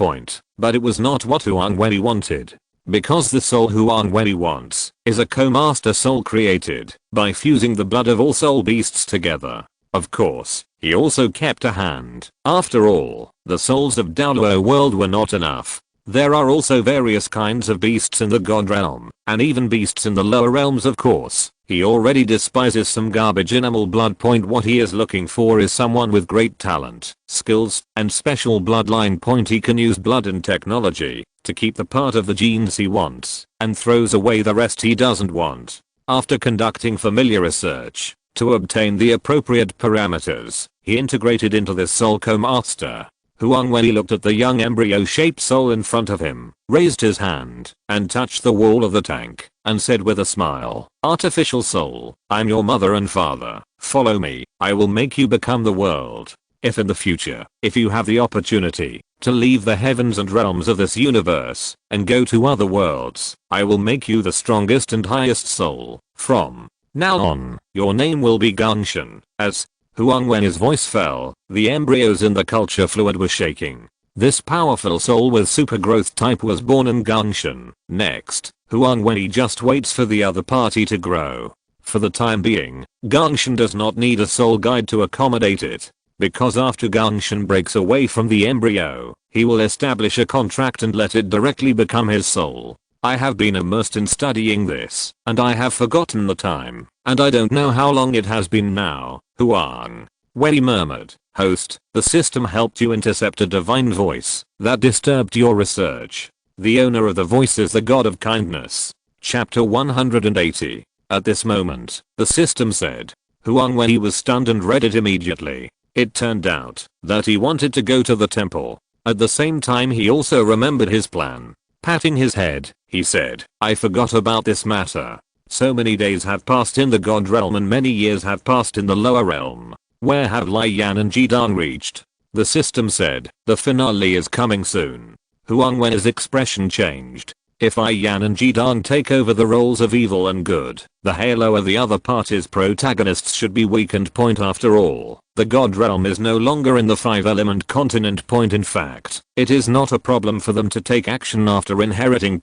But it was not what Huang Wei wanted. Because the soul Huang Wei wants is a co-master soul created by fusing the blood of all soul beasts together. Of course, he also kept a hand. After all, the souls of Douluo world were not enough. There are also various kinds of beasts in the god realm, and even beasts in the lower realms of course. He already despises some garbage animal blood. What he is looking for is someone with great talent, skills, and special bloodline. He can use blood and technology to keep the part of the genes he wants, and throws away the rest he doesn't want. After conducting familiar research to obtain the appropriate parameters, he integrated into this soul co-master. Huang Wei looked at the young embryo-shaped soul in front of him, raised his hand, and touched the wall of the tank, and said with a smile, "Artificial soul, I'm your mother and father. Follow me, I will make you become the world. If in the future, if you have the opportunity to leave the heavens and realms of this universe, and go to other worlds, I will make you the strongest and highest soul. From now on, your name will be Gangshan." As Huang Wei's voice fell, the embryos in the culture fluid were shaking. This powerful soul with super growth type was born in Gangshan. Next, Huang Wei just waits for the other party to grow. For the time being, Gangshan does not need a soul guide to accommodate it. Because after Gangshan breaks away from the embryo, he will establish a contract and let it directly become his soul. I have been immersed in studying this, and I have forgotten the time, and I don't know how long it has been now. Huang Wei murmured, "Host, the system helped you intercept a divine voice that disturbed your research. The owner of the voice is the god of kindness." Chapter 180. At this moment, the system said. Huang Wei was stunned and read it immediately. It turned out that he wanted to go to the temple. At the same time he also remembered his plan. Patting his head, he said, "I forgot about this matter. So many days have passed in the god realm and many years have passed in the lower realm. Where have Lai Yan and Jidong reached?" The system said, "The finale is coming soon." Huang Wen's expression changed. If Lai Yan and Jidong take over the roles of evil and good, the halo of the other party's protagonists should be weakened. After all, the god realm is no longer in the 5-element continent. In fact, it is not a problem for them to take action after inheriting.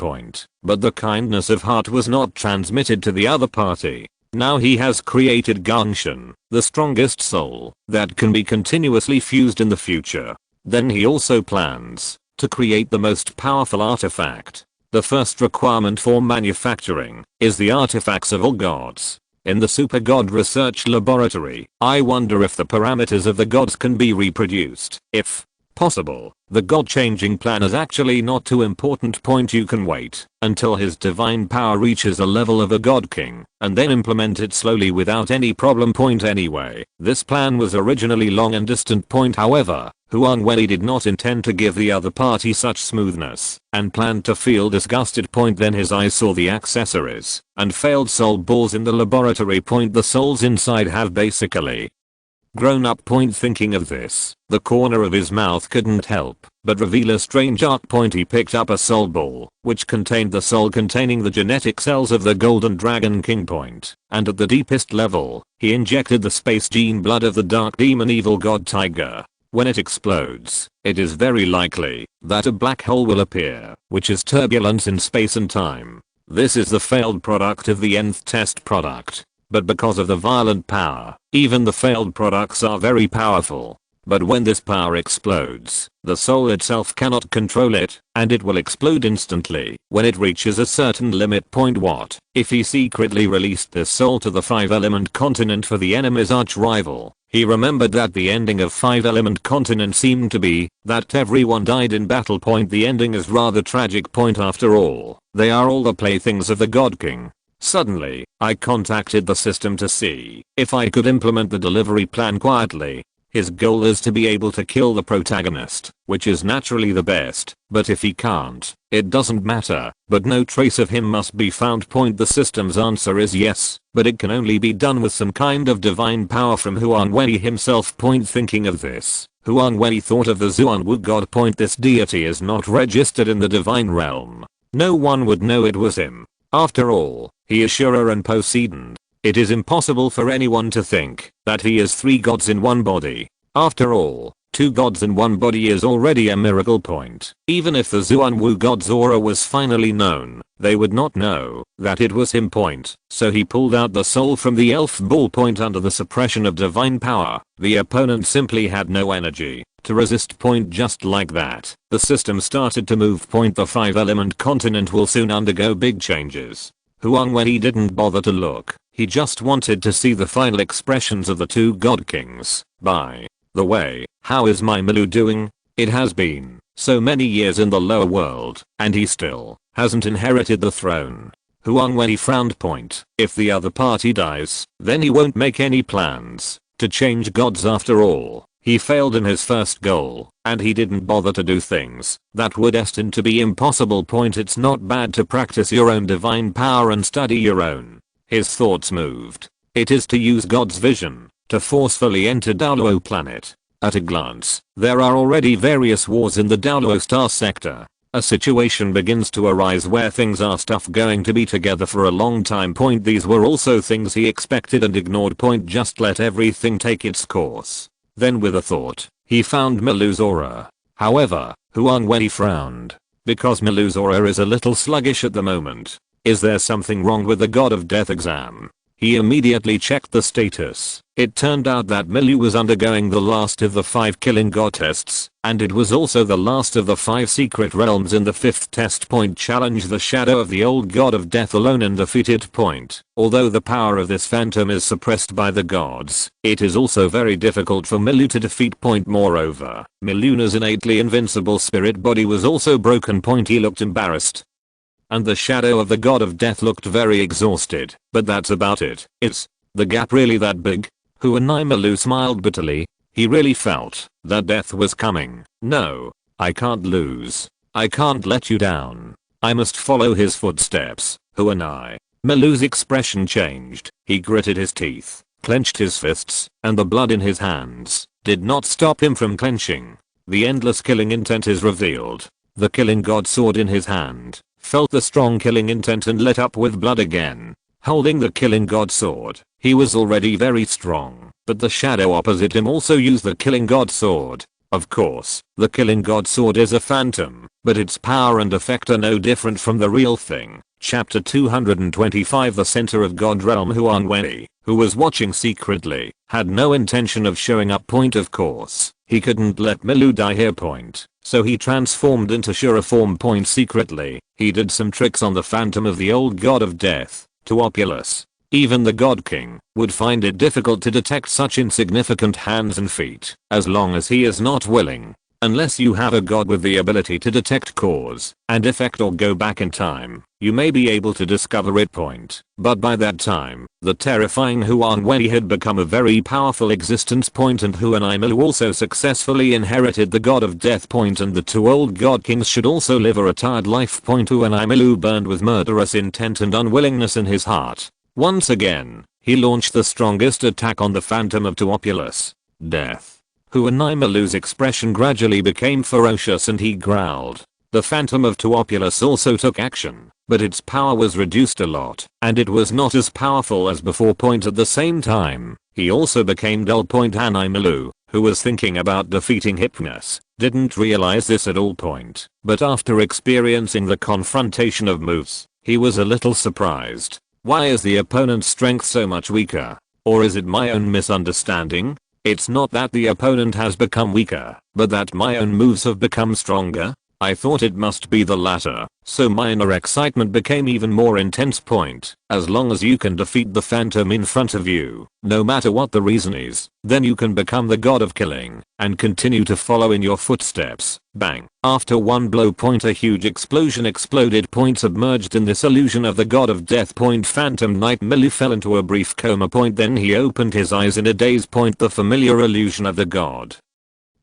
But the kindness of heart was not transmitted to the other party. Now he has created Gangshan, the strongest soul that can be continuously fused in the future. Then he also plans to create the most powerful artifact. The first requirement for manufacturing is the artifacts of all gods. In the Super God Research Laboratory, I wonder if the parameters of the gods can be reproduced. If possible, the god-changing plan is actually not too important. You can wait until his divine power reaches a level of a god king, and then implement it slowly without any problem. Anyway, this plan was originally long and distant. However, Huang Wei did not intend to give the other party such smoothness, and planned to feel disgusted. Then his eyes saw the accessories and failed soul balls in the laboratory. The souls inside have basically grown up. Thinking of this, the corner of his mouth couldn't help but reveal a strange arc. He picked up a soul ball, which contained the soul containing the genetic cells of the Golden Dragon King. And at the deepest level, he injected the space gene blood of the Dark Demon Evil God Tiger. When it explodes, it is very likely that a black hole will appear, which is turbulence in space and time. This is the failed product of the nth test product. But because of the violent power, even the failed products are very powerful. But when this power explodes, the soul itself cannot control it, and it will explode instantly when it reaches a certain limit. What if he secretly released this soul to the 5-element continent for the enemy's arch-rival? He remembered that the ending of 5-element continent seemed to be that everyone died in battle. The ending is rather tragic. After all, they are all the playthings of the God King. Suddenly, I contacted the system to see if I could implement the delivery plan quietly. His goal is to be able to kill the protagonist, which is naturally the best, but if he can't, it doesn't matter, but no trace of him must be found. The system's answer is yes, but it can only be done with some kind of divine power from Huang Wei himself. Thinking of this, Huang Wei thought of the Zuanwu god. This deity is not registered in the divine realm. No one would know it was him. After all, he is Shura and Poseidon. It is impossible for anyone to think that he is 3 gods in one body. After all, 2 gods in one body is already a miracle. Even if the Zuanwu god's aura was finally known, they would not know that it was him. So he pulled out the soul from the elf ball. Under the suppression of divine power, the opponent simply had no energy. to resist point just like that. The system started to move point. The 5-element continent will soon undergo big changes. Huang Wei didn't bother to look. He just wanted to see the final expressions of the two god kings. By the way, how is my Milu doing? It has been so many years in the lower world, and he still hasn't inherited the throne. Huang Wei frowned point. If the other party dies, then he won't make any plans to change gods after all. He failed in his first goal, and he didn't bother to do things that were destined to be impossible. Point. It's not bad to practice your own divine power and study your own. His thoughts moved. It is to use God's vision to forcefully enter Douluo planet. At a glance, there are already various wars in the Douluo star sector. A situation begins to arise where things are stuff going to be together for a long time. Point. These were also things he expected and ignored. Point. Just let everything take its course. Then with a thought, he found Milu's aura. However, Huang Wei frowned, because Milu's aura is a little sluggish at the moment. Is there something wrong with the God of Death exam? He immediately checked the status. It turned out that Milu was undergoing the last of the 5 killing god tests, and it was also the last of the 5 secret realms in the 5th test. Point. Challenge the shadow of the old god of death alone and defeat it. Point. Although the power of this phantom is suppressed by the gods, it is also very difficult for Milu to defeat. Point. Moreover, Milu's innately invincible spirit body was also broken. Point. He looked embarrassed, and the shadow of the god of death looked very exhausted. But that's about it. Is the gap really that big? Milu smiled bitterly. He really felt that death was coming. No, I can't lose. I can't let you down. I must follow his footsteps. Milu's expression changed. He gritted his teeth, clenched his fists, and the blood in his hands did not stop him from clenching. The endless killing intent is revealed. The killing god sword in his hand felt the strong killing intent and lit up with blood again. Holding the killing god sword, he was already very strong, but the shadow opposite him also used the killing god sword. Of course, the killing god sword is a phantom, but its power and effect are no different from the real thing. Chapter 225. The center of God realm. Huang Wei, who was watching secretly, had no intention of showing up. Point. Of course, he couldn't let Milu die here. Point. So he transformed into Shura form. Point. Secretly, he did some tricks on the phantom of the old god of death. To Opulus, even the God King would find it difficult to detect such insignificant hands and feet, as long as he is not willing. Unless you have a god with the ability to detect cause and effect or go back in time, you may be able to discover it. Point. But by that time, the terrifying Huang Wei had become a very powerful existence. Point. And Milu also successfully inherited the god of death. Point. And the two old god kings should also live a retired life. Point. Milu burned with murderous intent and unwillingness in his heart. Once again, he launched the strongest attack on the phantom of Tuopulus. Death. Milu's expression gradually became ferocious and he growled. The phantom of Tuopulus also took action, but its power was reduced a lot, and it was not as powerful as before. Point. At the same time, he also became dull. Point. Milu, who was thinking about defeating Hypnos, didn't realize this at all. Point. But after experiencing the confrontation of moves, he was a little surprised. Why is the opponent's strength so much weaker? Or is it my own misunderstanding? It's not that the opponent has become weaker, but that my own moves have become stronger. I thought it must be the latter, so my inner excitement became even more intense. Point. As long as you can defeat the phantom in front of you, no matter what the reason is, then you can become the god of killing and continue to follow in your footsteps. Bang. After one blow. Point. A huge explosion exploded. Point. Submerged in this illusion of the god of death. Point. Phantom Knight Milu fell into a brief coma. Point. Then he opened his eyes in a daze. Point. The familiar illusion of the god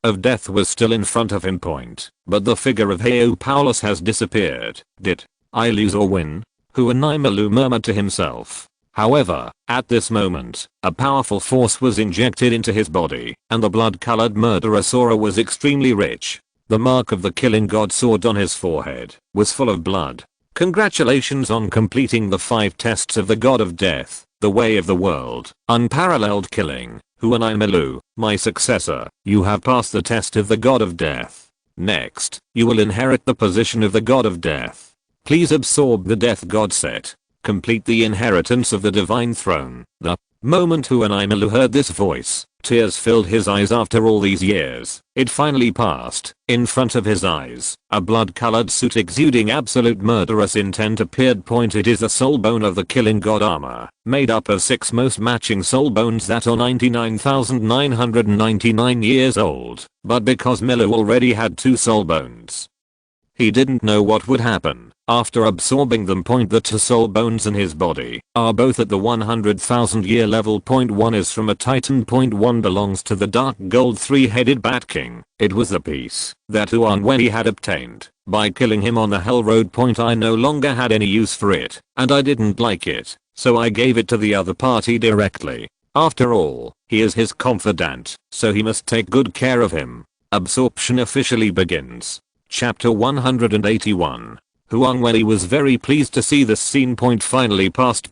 of death was still in front of him. Point. But the figure of Paulus has disappeared. Did I lose or win? Milu murmured to himself. However, at this moment, a powerful force was injected into his body, and the blood-colored murderous aura was extremely rich. The mark of the killing god sword on his forehead was full of blood. Congratulations on completing the 5 tests of the god of death, the way of the world, unparalleled killing. Milu, my successor, you have passed the test of the god of death. Next, you will inherit the position of the god of death. Please absorb the death god set. Complete the inheritance of the divine throne. The moment Milu heard this voice, Tears filled his eyes after all these years. It finally passed. In front of his eyes, a blood-colored suit exuding absolute murderous intent appeared. It is the soul bone of the killing god armor, made up of 6 most matching soul bones that are 99,999 years old. But because Miller already had 2 soul bones, he didn't know what would happen after absorbing them. The 2 soul bones in his body are both at the 100,000 year level. One is from a titan. One belongs to the dark gold 3-headed bat king. It was the piece that Huang Wei had obtained by killing him on the Hell Road. I no longer had any use for it, and I didn't like it, so I gave it to the other party directly. After all, he is his confidant, so he must take good care of him. Absorption officially begins. Chapter 181. Huang Wei was very pleased to see this scene. Finally passed.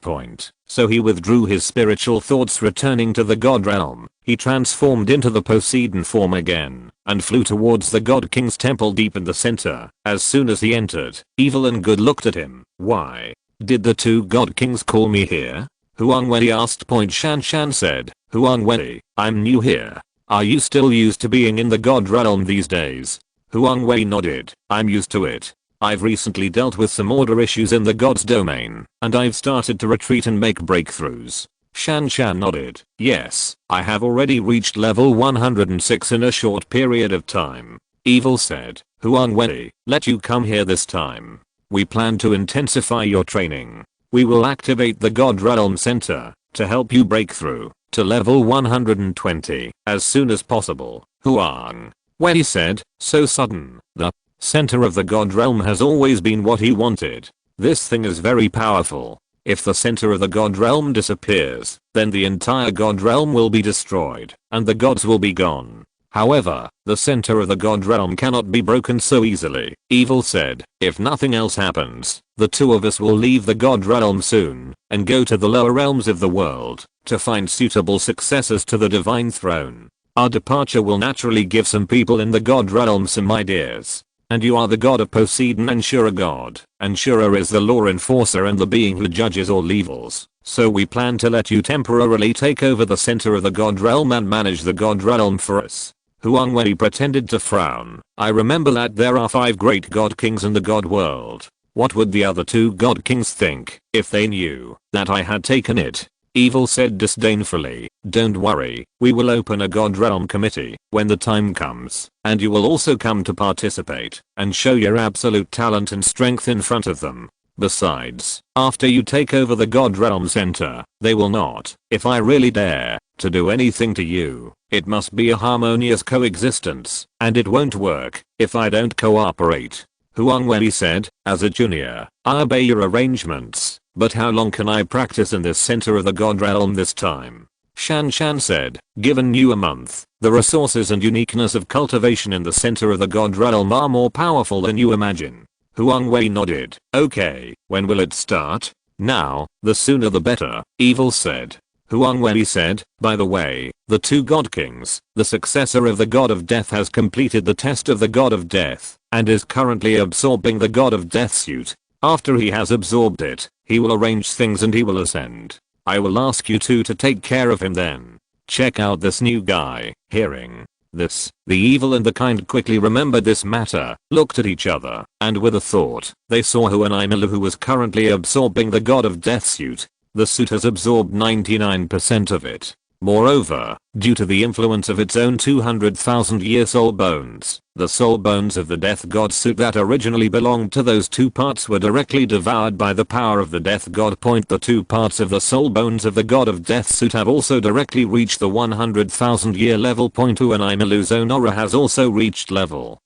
So he withdrew his spiritual thoughts, returning to the god realm. He transformed into the Poseidon form again and flew towards the god king's temple deep in the center. As soon as he entered, Evil and Good looked at him. Why did the 2 god kings call me here? Huang Wei asked. Shan Shan said, Huang Wei, I'm new here. Are you still used to being in the god realm these days? Huang Wei nodded. I'm used to it. I've recently dealt with some order issues in the god's domain, and I've started to retreat and make breakthroughs. Shan Shan nodded. Yes, I have already reached level 106 in a short period of time. Evil said, Huang Wei, let you come here this time. We plan to intensify your training. We will activate the god realm center to help you break through to level 120 as soon as possible. Huang Wei said, so sudden. The center of the god realm has always been what he wanted. This thing is very powerful. If the center of the god realm disappears, then the entire god realm will be destroyed, and the gods will be gone. However, the center of the god realm cannot be broken so easily. Evil said, if nothing else happens, the 2 of us will leave the god realm soon and go to the lower realms of the world to find suitable successors to the divine throne. Our departure will naturally give some people in the god realm some ideas. And you are the god of Poseidon, Anshura god. Anshura is the law enforcer and the being who judges all evils. So we plan to let you temporarily take over the center of the god realm and manage the god realm for us. Huang Wei pretended to frown. I remember that there are 5 great god kings in the god world. What would the other 2 god kings think if they knew that I had taken it? Evil said disdainfully, don't worry, we will open a god realm committee when the time comes, and you will also come to participate and show your absolute talent and strength in front of them. Besides, after you take over the god realm center, they will not, if I really dare, to do anything to you. It must be a harmonious coexistence, and it won't work if I don't cooperate. Huang Wei said, as a junior, I obey your arrangements. But how long can I practice in this center of the god realm this time? Shan Shan said, given you a month, the resources and uniqueness of cultivation in the center of the god realm are more powerful than you imagine. Huang Wei nodded. Okay, when will it start? Now, the sooner the better, Evil said. Huang Wei said, by the way, the 2 god kings, the successor of the god of death has completed the test of the god of death, and is currently absorbing the god of death suit. After he has absorbed it, he will arrange things and he will ascend. I will ask you 2 to take care of him then. Check out this new guy. Hearing this, the evil and the kind quickly remembered this matter, looked at each other, and with a thought, they saw Huang Wei who was currently absorbing the god of death suit. The suit has absorbed 99% of it. Moreover, due to the influence of its own 200,000 year soul bones, the soul bones of the death god suit that originally belonged to those 2 parts were directly devoured by the power of the death god. The 2 parts of the soul bones of the god of death suit have also directly reached the 100,000 year level. Huang Wei's own aura has also reached level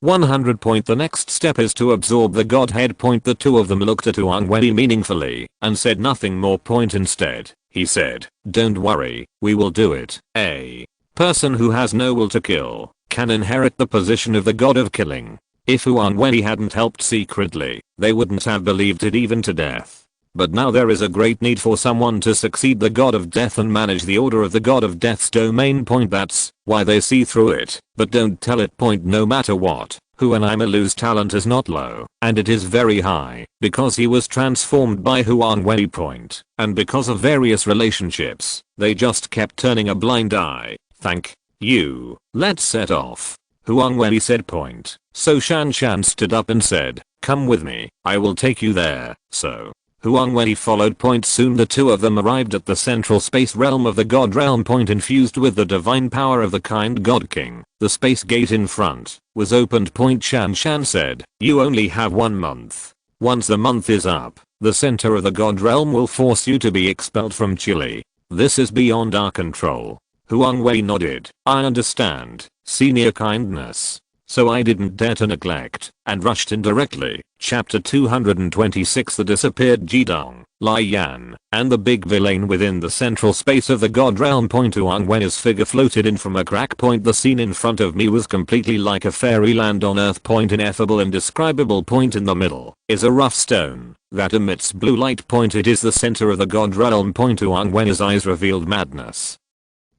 100. The next step is to absorb the godhead. The 2 of them looked at Huang Wei meaningfully and said nothing more. Instead, he said, don't worry, we will do it. A person who has no will to kill can inherit the position of the god of killing. If Huang Wei hadn't helped secretly, they wouldn't have believed it even to death. But now there is a great need for someone to succeed the god of death and manage the order of the god of death's domain. That's why they see through it, but don't tell it. No matter what, Huang Wei's talent is not low, and it is very high, because he was transformed by Huang Wei. And because of various relationships, They just kept turning a blind eye. Thank you. Let's set off. Huang Wei said point. So Chen Xin stood up and said, come with me, I will take you there. So Huang Wei followed point. Soon the two of them arrived at the central space realm of the God realm point, infused with the divine power of the kind God King. The space gate in front was opened. Point Chen Xin said, you only have 1 month. Once the month is up, the center of the God realm will force you to be expelled from Chile. This is beyond our control. Huang Wei nodded. I understand, senior kindness. So I didn't dare to neglect, and rushed in directly. Chapter 226. The disappeared Bibi Dong, Lai Yan, and the big villain within the central space of the God realm point. Huang Wei's figure floated in from a crack point. The scene in front of me was completely like a fairyland on earth. Point ineffable, indescribable. Point in the middle is a rough stone that emits blue light. Point it is the center of the God realm. Point Huang Wei's eyes revealed madness.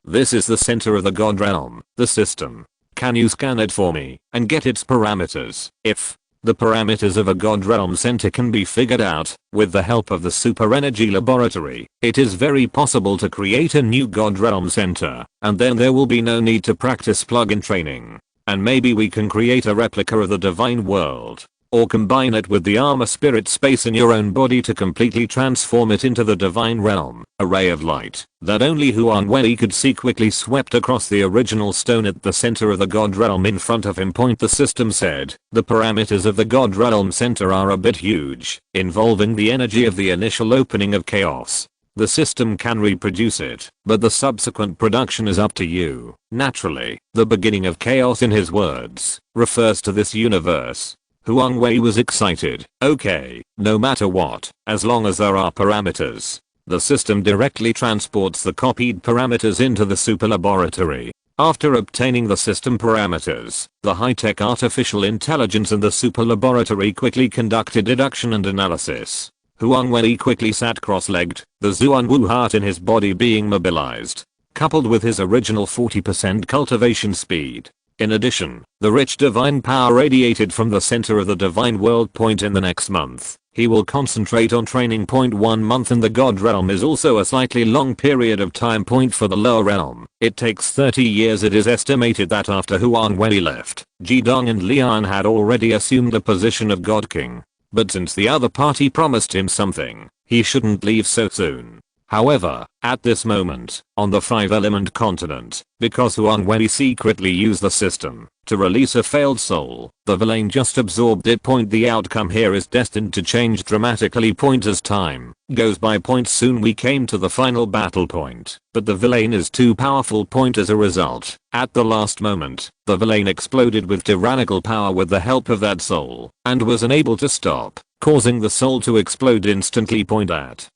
This is the center of the God realm, the system. Can you scan it for me and get its parameters? If the parameters of a God realm center can be figured out with the help of the super energy laboratory, it is very possible to create a new God realm center, and then there will be no need to practice plug-in training. And maybe we can create a replica of the divine world, or combine it with the armor spirit space in your own body to completely transform it into the divine realm. A ray of light that only Huang Wei could see quickly swept across the original stone at the center of the God realm in front of him. Point the system said, the parameters of the God realm center are a bit huge, involving the energy of the initial opening of chaos. The system can reproduce it, but the subsequent production is up to you. Naturally, the beginning of chaos, in his words, refers to this universe. Huang Wei was excited. Okay, no matter what, as long as there are parameters. The system directly transports the copied parameters into the super laboratory. After obtaining the system parameters, the high-tech artificial intelligence in the super laboratory quickly conducted deduction and analysis. Huang Wei quickly sat cross-legged, the Zuanwu heart in his body being mobilized, coupled with his original 40% cultivation speed. In addition, the rich divine power radiated from the center of the divine world. Point in the next month, he will concentrate on training. Point 1 month in the God realm is also a slightly long period of time. Point for the lower realm, it takes 30 years. It is estimated that after Huang Wei left, Bibi Dong and Lian had already assumed the position of God King. But since the other party promised him something, he shouldn't leave so soon. However, at this moment, on the 5-element continent, because Huang Wei secretly used the system to release a failed soul, the villain just absorbed it. Point the outcome here is destined to change dramatically. Point as time goes by. Point soon we came to the final battle point, but the villain is too powerful. Point as a result, at the last moment, the villain exploded with tyrannical power with the help of that soul, and was unable to stop, causing the soul to explode instantly. Point at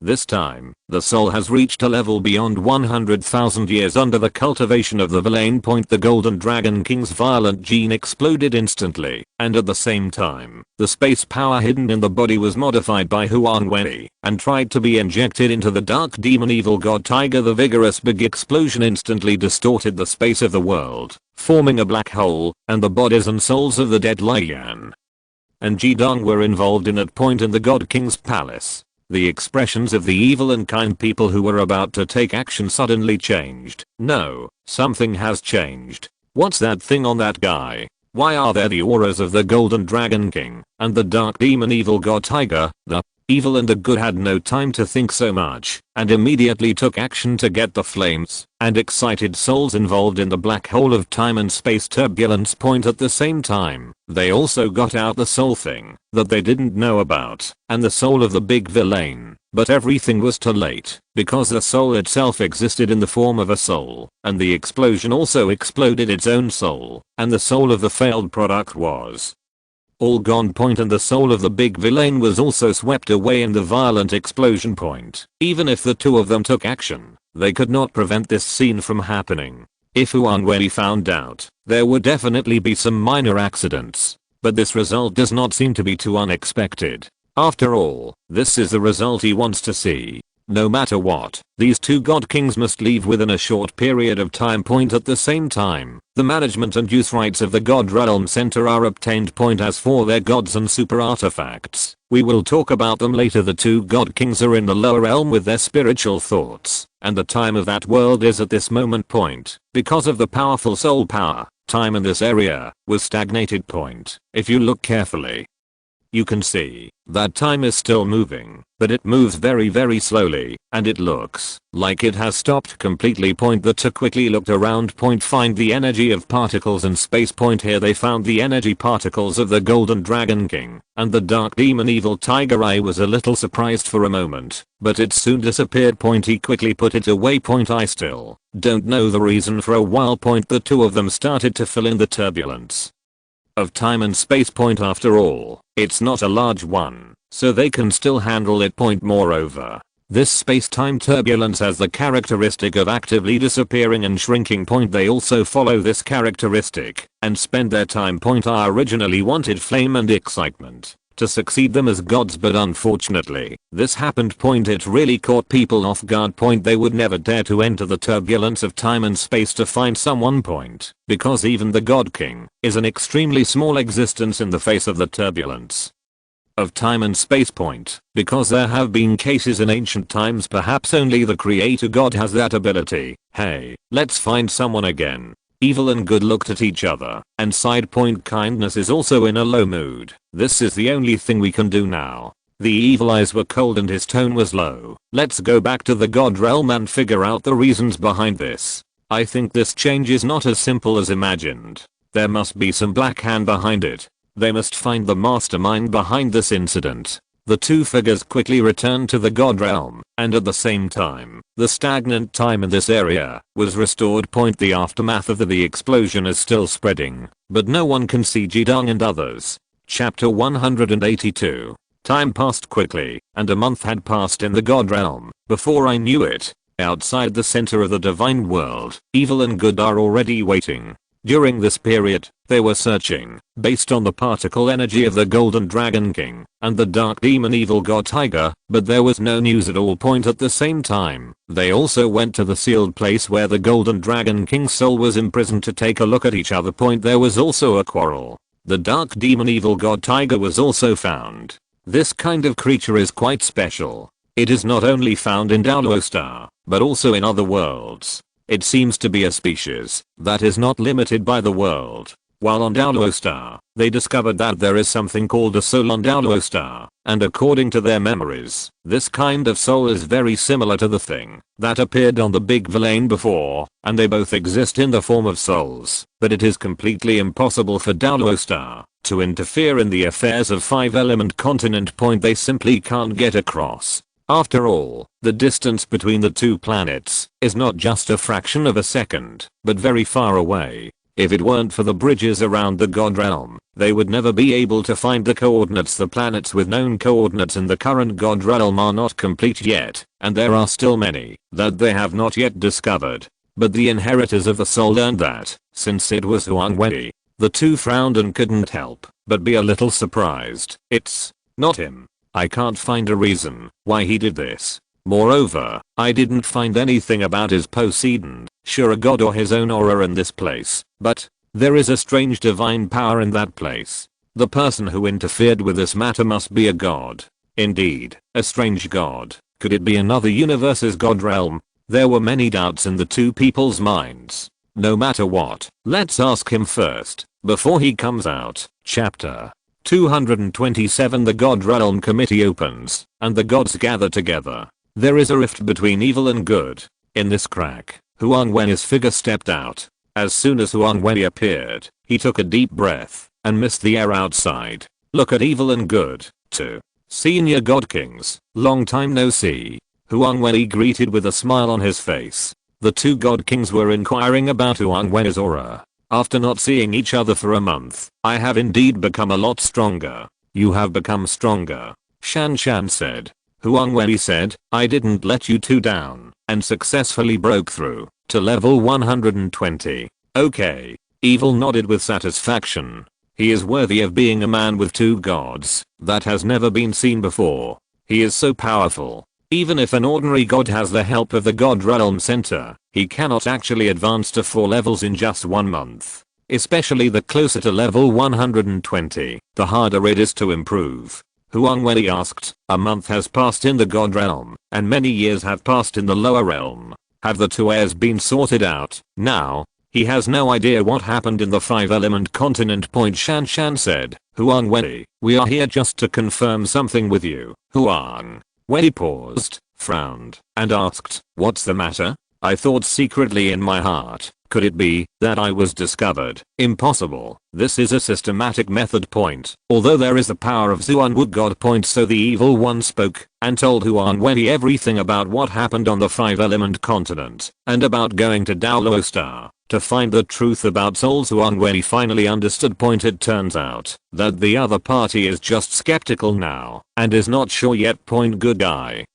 this time, the soul has reached a level beyond 100,000 years under the cultivation of the villain. Point the Golden Dragon King's violent gene exploded instantly, and at the same time, the space power hidden in the body was modified by Huang Wei, and tried to be injected into the dark demon evil god tiger. The vigorous big explosion instantly distorted the space of the world, forming a black hole, and the bodies and souls of the dead Lian and Bibi Dong were involved in it. Point in the God King's palace, the expressions of the evil and kind people who were about to take action suddenly changed. No, something has changed. What's that thing on that guy? Why are there the auras of the Golden Dragon King and the Dark Demon Evil God Tiger? The evil and the good had no time to think so much, and immediately took action to get the flames and excited souls involved in the black hole of time and space turbulence. Point at the same time, they also got out the soul thing that they didn't know about, and the soul of the big villain. But everything was too late, because the soul itself existed in the form of a soul, and the explosion also exploded its own soul, and the soul of the failed product was all gone. Point and the soul of the big villain was also swept away in the violent explosion. Point. Even if the two of them took action, they could not prevent this scene from happening. If Huang Wei found out, there would definitely be some minor accidents, but this result does not seem to be too unexpected. After all, this is the result he wants to see. No matter what, these two god kings must leave within a short period of time. At the same time, the management and use rights of the god realm center are obtained. As for their gods and super artifacts, we will talk about them later. The two god kings are in the lower realm with their spiritual thoughts, and the time of that world is at this moment. Because of the powerful soul power, time in this area was stagnated. If you look carefully, you can see that time is still moving, but it moves very slowly, and it looks like it has stopped completely. The two quickly looked around. Find the energy of particles in space. Here they found the energy particles of the Golden Dragon King and the Dark Demon Evil Tiger. I was a little surprised for a moment, but it soon disappeared. He quickly put it away. I still don't know the reason for a while. The two of them started to fill in the turbulence of time and space. After all, it's not a large one, so they can still handle it. Moreover, this space-time turbulence has the characteristic of actively disappearing and shrinking. They also follow this characteristic and spend their time. I originally wanted flame and excitement to succeed them as gods, but unfortunately, this happened. It really caught people off guard. They would never dare to enter the turbulence of time and space to find someone. Because even the God King is an extremely small existence in the face of the turbulence of time and space. Because there have been cases in ancient times. Perhaps only the creator god has that ability. Hey, let's find someone again. Evil and good looked at each other and sighed. Kindness is also in a low mood. This is the only thing we can do now. The evil eyes were cold and his tone was low. Let's go back to the god realm and figure out the reasons behind this. I think this change is not as simple as imagined. There must be some black hand behind it. They must find the mastermind behind this incident. The two figures quickly returned to the god realm, and at the same time, the stagnant time in this area was restored. The aftermath of the explosion is still spreading, but no one can see Bibi Dong and others. Chapter 182. Time passed quickly, and a month had passed in the god realm. Before I knew it, outside the center of the divine world, evil and good are already waiting. During this period, they were searching, based on the particle energy of the Golden Dragon King and the Dark Demon Evil God Tiger, but there was no news at all. At the same time, they also went to the sealed place where the Golden Dragon King's soul was imprisoned to take a look at each other. There was also a quarrel. The Dark Demon Evil God Tiger was also found. This kind of creature is quite special. It is not only found in Douluo Star, but also in other worlds. It seems to be a species that is not limited by the world. While on Douluo Star, they discovered that there is something called a soul on Douluo Star, and according to their memories, this kind of soul is very similar to the thing that appeared on the Big Villain before, and they both exist in the form of souls, but it is completely impossible for Douluo Star to interfere in the affairs of 5-element continent. They simply can't get across. After all, the distance between the two planets is not just a fraction of a second, but very far away. If it weren't for the bridges around the God Realm, they would never be able to find the coordinates. The planets with known coordinates in the current God Realm are not complete yet, and there are still many that they have not yet discovered. But the inheritors of the soul learned that, since it was Huang Wei, the two frowned and couldn't help but be a little surprised. It's not him. I can't find a reason why he did this. Moreover, I didn't find anything about his Poseidon, sure a god or his own aura in this place, but there is a strange divine power in that place. The person who interfered with this matter must be a god. Indeed, a strange god. Could it be another universe's god realm? There were many doubts in the two people's minds. No matter what, let's ask him first, before he comes out. Chapter 227. The God Realm Committee opens, and the gods gather together. There is a rift between evil and good. In this crack, Huang Wei's figure stepped out. As soon as Huang Wei appeared, he took a deep breath and missed the air outside. Look at evil and good, too. Senior God Kings, long time no see. Huang Wei greeted with a smile on his face. The two God Kings were inquiring about Huang Wei's aura. After not seeing each other for a month, I have indeed become a lot stronger. You have become stronger, Chen Xin said. Huang Wei said, I didn't let you two down, and successfully broke through to level 120. Okay. Evil nodded with satisfaction. He is worthy of being a man with two gods that has never been seen before. He is so powerful. Even if an ordinary god has the help of the God Realm Center, he cannot actually advance to 4 levels in just 1 month. Especially the closer to level 120, the harder it is to improve. Huang Wei asked, a month has passed in the God Realm, and many years have passed in the lower realm. Have the two heirs been sorted out now? He has no idea what happened in the 5-element continent. Chen Xin said. Huang Wei, we are here just to confirm something with you. Huang Wei paused, frowned, and asked, what's the matter? I thought secretly in my heart, could it be that I was discovered? Impossible. This is a systematic method. Although there is the power of Zuan God. So the evil one spoke and told Huang Wei everything about what happened on the 5-element continent and about going to Douluo Star to find the truth about souls. Huang Wei finally understood. It turns out that the other party is just skeptical now and is not sure yet. Good guy.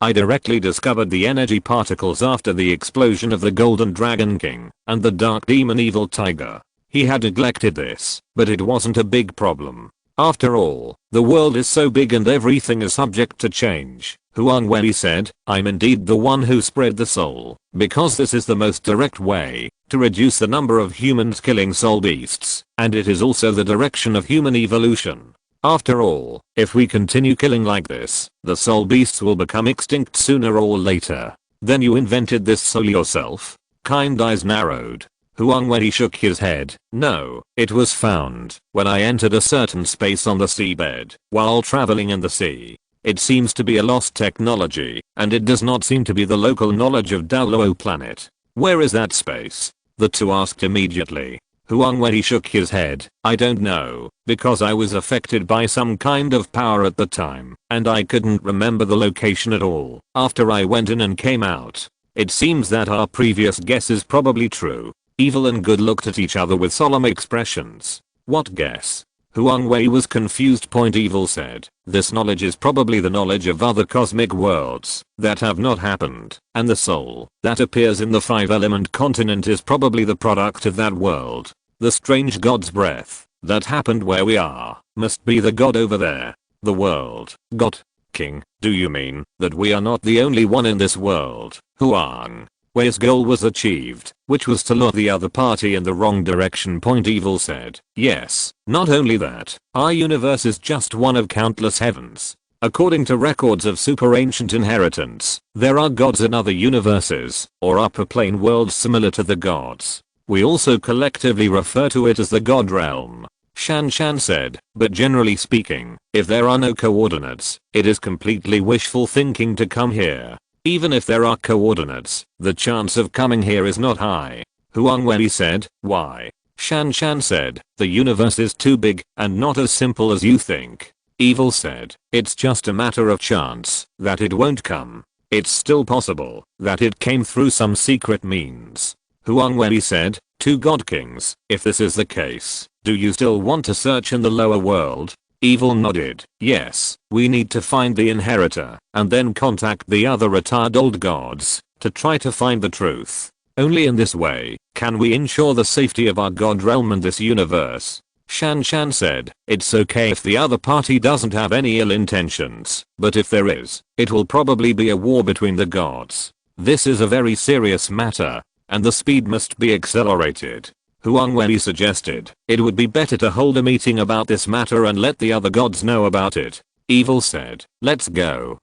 I directly discovered the energy particles after the explosion of the Golden Dragon King and the Dark Demon Evil Tiger. He had neglected this, but it wasn't a big problem. After all, the world is so big and everything is subject to change. Huang Wei said, I'm indeed the one who spread the soul, because this is the most direct way to reduce the number of humans killing soul beasts, and it is also the direction of human evolution. After all, if we continue killing like this, the soul beasts will become extinct sooner or later. Then you invented this soul yourself? Kind eyes narrowed. Huang Wei shook his head. No, it was found when I entered a certain space on the seabed while traveling in the sea. It seems to be a lost technology, and it does not seem to be the local knowledge of Douluo planet. Where is that space? The two asked immediately. Huang Wei shook his head. I don't know, because I was affected by some kind of power at the time, and I couldn't remember the location at all after I went in and came out. It seems that our previous guess is probably true. Evil and good looked at each other with solemn expressions. What guess? Huang Wei was confused. Evil said, this knowledge is probably the knowledge of other cosmic worlds that have not happened, and the soul that appears in the 5-element continent is probably the product of that world. The strange god's breath that happened where we are must be the god over there. The world god king. Do you mean that we are not the only one in this world? Huang Wei's goal was achieved, which was to lure the other party in the wrong direction. Evil said, yes, not only that, our universe is just one of countless heavens. According to records of super ancient inheritance, there are gods in other universes or upper plane worlds similar to the gods. We also collectively refer to it as the God Realm. Chen Xin said, but generally speaking, if there are no coordinates, it is completely wishful thinking to come here. Even if there are coordinates, the chance of coming here is not high. Huang Wei said, why? Chen Xin said, the universe is too big and not as simple as you think. Evil said, it's just a matter of chance that it won't come. It's still possible that it came through some secret means. Huang Wei said, two god kings, if this is the case, do you still want to search in the lower world? Evil nodded. Yes, we need to find the inheritor and then contact the other retired old gods to try to find the truth. Only in this way can we ensure the safety of our god realm and this universe. Chen Xin said, it's okay if the other party doesn't have any ill intentions, but if there is, it will probably be a war between the gods. This is a very serious matter, and the speed must be accelerated. Huang Wei suggested it would be better to hold a meeting about this matter and let the other gods know about it. Evil said, let's go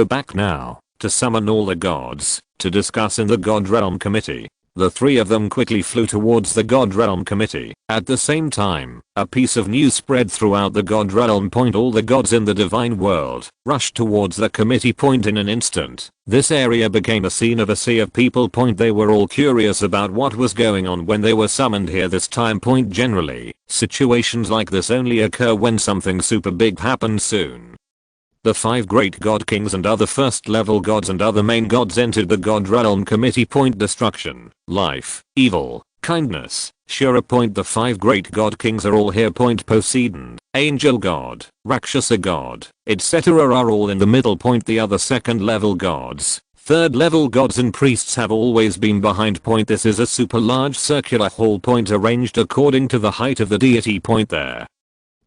back now to summon all the gods to discuss in the God Realm Committee. The three of them quickly flew towards the God Realm Committee. At the same time, a piece of news spread throughout the God Realm. All the gods in the divine world rushed towards the committee. In an instant, this area became a scene of a sea of people. They were all curious about what was going on when they were summoned here this time. Generally, situations like this only occur when something super big happens soon. The 5 great god kings and other first level gods and other main gods entered the God Realm Committee. Destruction, life, evil, kindness, Shura. The 5 great god kings are all here. Poseidon, angel god, Rakshasa god, etc. are all in the middle. The other second level gods, third level gods and priests have always been behind. This is a super large circular hall. Arranged according to the height of the deity. There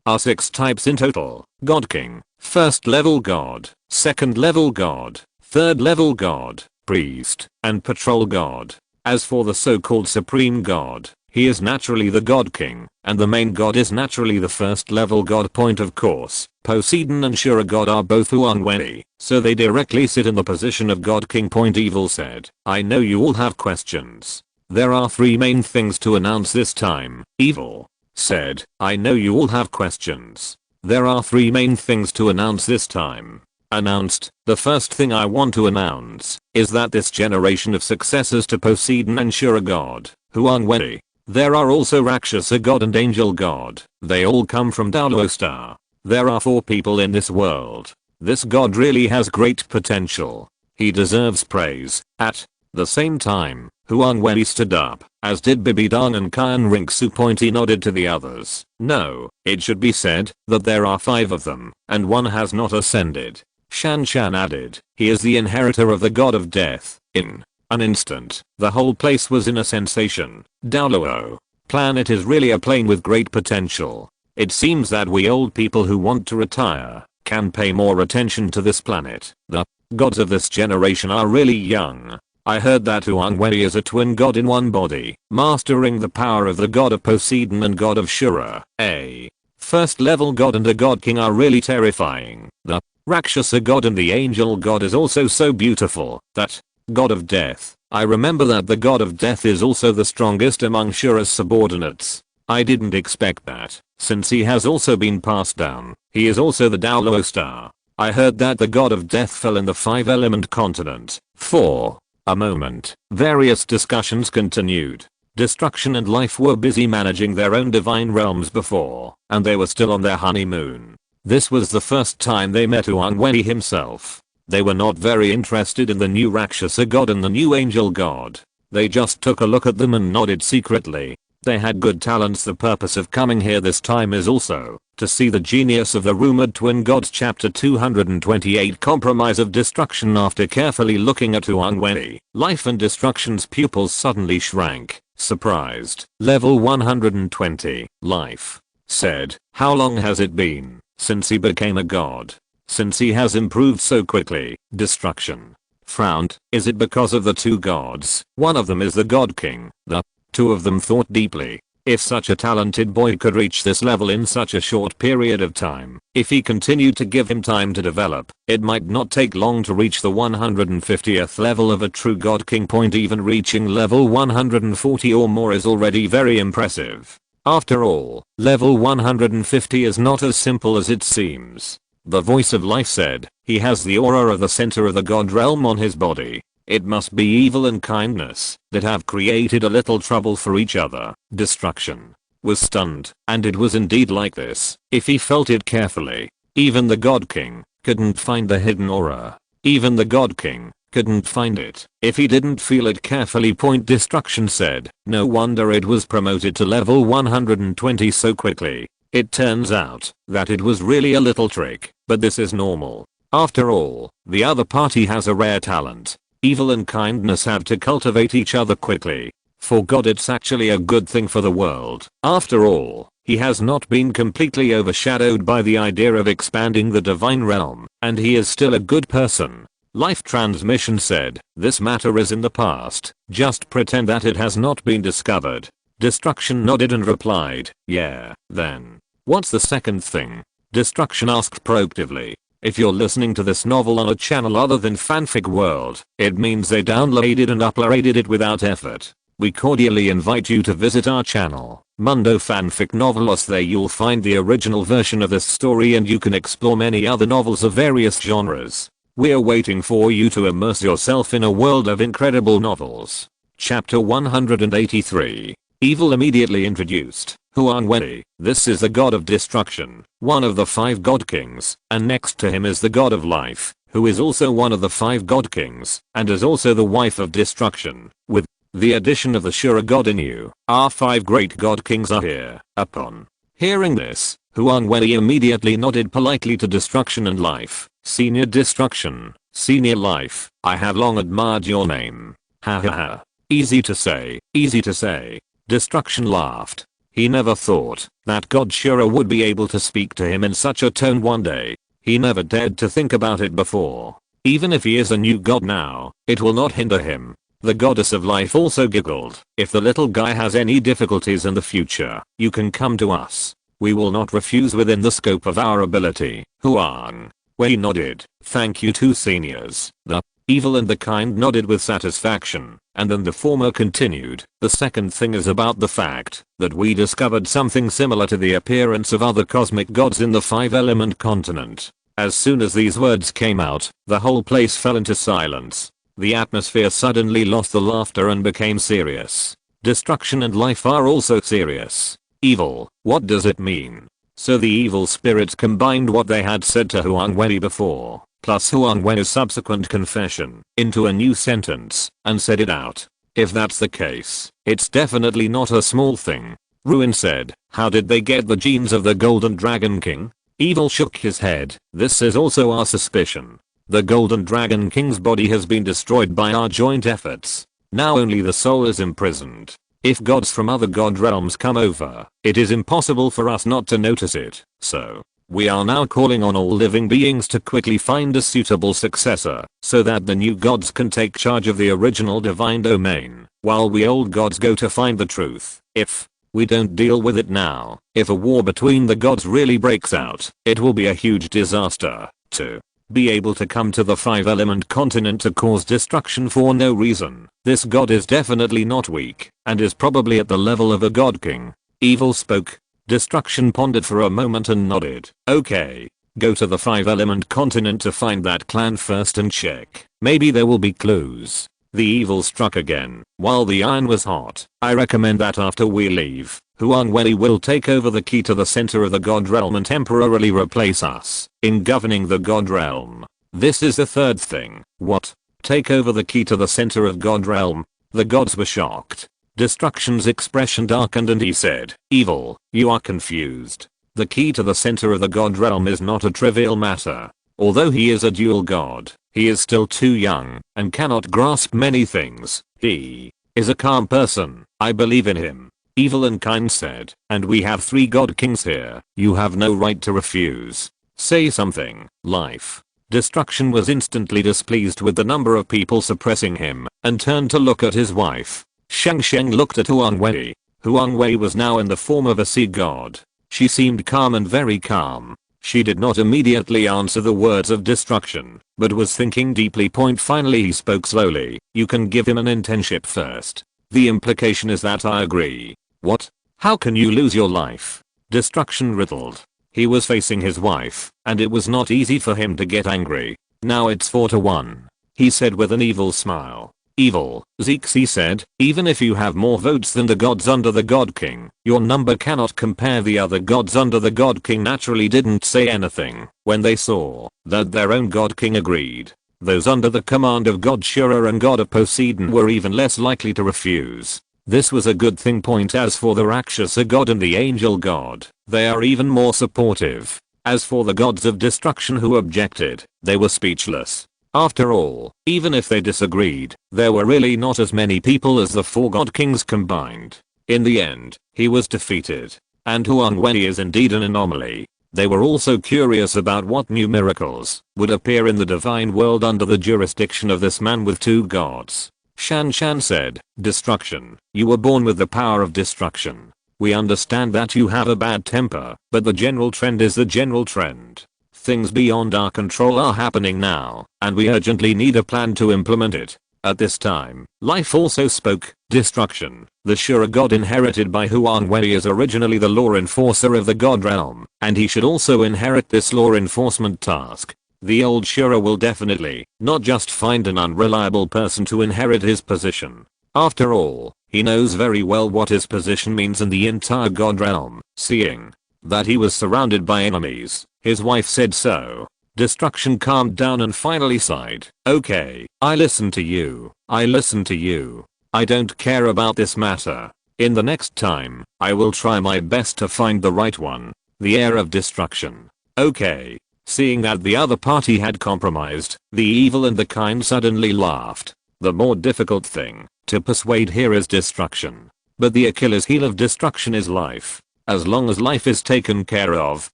are 6 types in total. God King, first level god, second level god, third level god, priest, and patrol god. As for the so-called supreme god, he is naturally the God King, and the main god is naturally the first level god. Point of course, Poseidon and Shura god are both Huang Wei, so they directly sit in the position of God King. Point Evil said, I know you all have questions. There are 3 main things to announce this time. Evil said, I know you all have questions. There are 3 main things to announce this time. Announced, the first thing I want to announce is that this generation of successors to Poseidon and Shura god, Huang Wei, there are also Rakshasa god and Angel god. They all come from Douluo star. There are 4 people in this world. This god really has great potential. He deserves praise. At the same time, Huang Wei stood up, as did Bibi Dong and Kian Rinksu. He nodded to the others. No, it should be said that there are 5 of them, and 1 has not ascended. Shan Shan added, he is the inheritor of the god of death. In an instant, the whole place was in a sensation. Douluo planet is really a plane with great potential. It seems that we old people who want to retire can pay more attention to this planet. The gods of this generation are really young. I heard that Huang Wei is a twin god in one body, mastering the power of the god of Poseidon and god of Shura. A first level god and a god king are really terrifying. The Rakshasa god and the angel god is also so beautiful. That god of death, I remember that the god of death is also the strongest among Shura's subordinates. I didn't expect that, since he has also been passed down. He is also the Douluo star. I heard that the god of death fell in the 5-element continent. For a moment, various discussions continued. Destruction and Life were busy managing their own divine realms before, and they were still on their honeymoon. This was the first time they met Huang Wei himself. They were not very interested in the new Rakshasa god and the new angel god. They just took a look at them and nodded secretly. They had good talents. The purpose of coming here this time is also to see the genius of the rumored twin gods. Chapter 228 Compromise of Destruction. After carefully looking at Huang Wei, Life and Destruction's pupils suddenly shrank, surprised. Level 120, Life said, how long has it been since he became a god? Since he has improved so quickly. Destruction frowned. Is it because of the 2 gods? One of them is the God King. The 2 of them thought deeply. If such a talented boy could reach this level in such a short period of time, if he continued to give him time to develop, it might not take long to reach the 150th level of a true God King. Even reaching level 140 or more is already very impressive. After all, level 150 is not as simple as it seems. The voice of Life said, he has the aura of the center of the god realm on his body. It must be evil and kindness that have created a little trouble for each other. Destruction was stunned, and it was indeed like this. If he felt it carefully, even the God King couldn't find the hidden aura. Even the God King couldn't find it if he didn't feel it carefully. Destruction said, no wonder it was promoted to level 120 so quickly. It turns out that it was really a little trick, but this is normal. After all, the other party has a rare talent. Evil and kindness have to cultivate each other quickly. For God, it's actually a good thing for the world. After all, he has not been completely overshadowed by the idea of expanding the divine realm, and he is still a good person. Life Transmission said, this matter is in the past. Just pretend that it has not been discovered. Destruction nodded and replied, yeah, then. What's the second thing? Destruction asked proactively. If you're listening to this novel on a channel other than Fanfic World, it means they downloaded and uploaded it without effort. We cordially invite you to visit our channel, Mundo Fanfic Novelos. There you'll find the original version of this story and you can explore many other novels of various genres. We're waiting for you to immerse yourself in a world of incredible novels. Chapter 183. Evil immediately introduced. Huang Wei, this is the god of destruction, one of the 5 god kings, and next to him is the god of life, who is also one of the 5 god kings, and is also the wife of destruction. With the addition of the Shura god in you, our 5 great god kings are here. Upon hearing this, Huang Wei immediately nodded politely to destruction and life. Senior destruction, senior life, I have long admired your name. Ha ha ha. Easy to say, easy to say. Destruction laughed. He never thought that God Shura would be able to speak to him in such a tone one day. He never dared to think about it before. Even if he is a new god now, it will not hinder him. The goddess of life also giggled. If the little guy has any difficulties in the future, you can come to us. We will not refuse within the scope of our ability. Huang Wei nodded. Thank you two seniors. The evil and the kind nodded with satisfaction, and then the former continued. The second thing is about the fact that we discovered something similar to the appearance of other cosmic gods in the 5-element continent. As soon as these words came out, the whole place fell into silence. The atmosphere suddenly lost the laughter and became serious. Destruction and life are also serious. Evil, what does it mean? So the evil spirits combined what they had said to Huang Wei before, plus Huang Wei's subsequent confession, into a new sentence, and said it out. If that's the case, it's definitely not a small thing. Ruin said, how did they get the genes of the Golden Dragon King? Evil shook his head. This is also our suspicion. The Golden Dragon King's body has been destroyed by our joint efforts. Now only the soul is imprisoned. If gods from other god realms come over, it is impossible for us not to notice it. So, we are now calling on all living beings to quickly find a suitable successor, so that the new gods can take charge of the original divine domain, while we old gods go to find the truth. If we don't deal with it now, if a war between the gods really breaks out, it will be a huge disaster. To be able to come to the 5-element continent to cause destruction for no reason. This god is definitely not weak, and is probably at the level of a god king. Evil spoke. Destruction pondered for a moment and nodded. Okay. Go to the 5-element continent to find that clan first and check. Maybe there will be clues. The evil struck again. While the iron was hot, I recommend that after we leave, Huang Wei will take over the key to the center of the god realm and temporarily replace us in governing the god realm. This is the third thing. What? Take over the key to the center of god realm? The gods were shocked. Destruction's expression darkened and he said, Evil, you are confused. The key to the center of the god realm is not a trivial matter. Although he is a dual god, he is still too young and cannot grasp many things. He is a calm person. I believe in him. Evil and kind said, and we have 3 god kings here. You have no right to refuse. Say something. Life. Destruction was instantly displeased with the number of people suppressing him and turned to look at his wife. Shang looked at Huang Wei. Huang Wei was now in the form of a sea god. She seemed calm and very calm. She did not immediately answer the words of destruction, but was thinking deeply. Finally he spoke slowly. You can give him an internship first. The implication is that I agree. What? How can you lose your life? Destruction riddled. He was facing his wife, and it was not easy for him to get angry. Now it's 4-1. He said with an evil smile. Evil, Zixi said, even if you have more votes than the gods under the God King, your number cannot compare. The other gods under the God King naturally didn't say anything when they saw that their own God King agreed. Those under the command of God Shura and God of Poseidon were even less likely to refuse. This was a good thing. As for the Rakshasa god and the angel god, they are even more supportive. As for the gods of destruction who objected, they were speechless. After all, even if they disagreed, there were really not as many people as the 4 god kings combined. In the end, he was defeated. And Huang Wei is indeed an anomaly. They were also curious about what new miracles would appear in the divine world under the jurisdiction of this man with 2 gods. Shan said, Destruction. You were born with the power of destruction. We understand that you have a bad temper, but the general trend is the general trend. Things beyond our control are happening now, and we urgently need a plan to implement it. At this time, life also spoke. Destruction. The Shura god inherited by Huang Wei is originally the law enforcer of the god realm, and he should also inherit this law enforcement task. The old Shura will definitely not just find an unreliable person to inherit his position. After all, he knows very well what his position means in the entire god realm. Seeing that he was surrounded by enemies, his wife said so. Destruction calmed down and finally sighed. Okay, I listen to you. I listen to you. I don't care about this matter. In the next time, I will try my best to find the right one. The heir of destruction. Okay. Seeing that the other party had compromised, the evil and the kind suddenly laughed. The more difficult thing to persuade here is destruction. but the Achilles heel of destruction is life. As long as life is taken care of,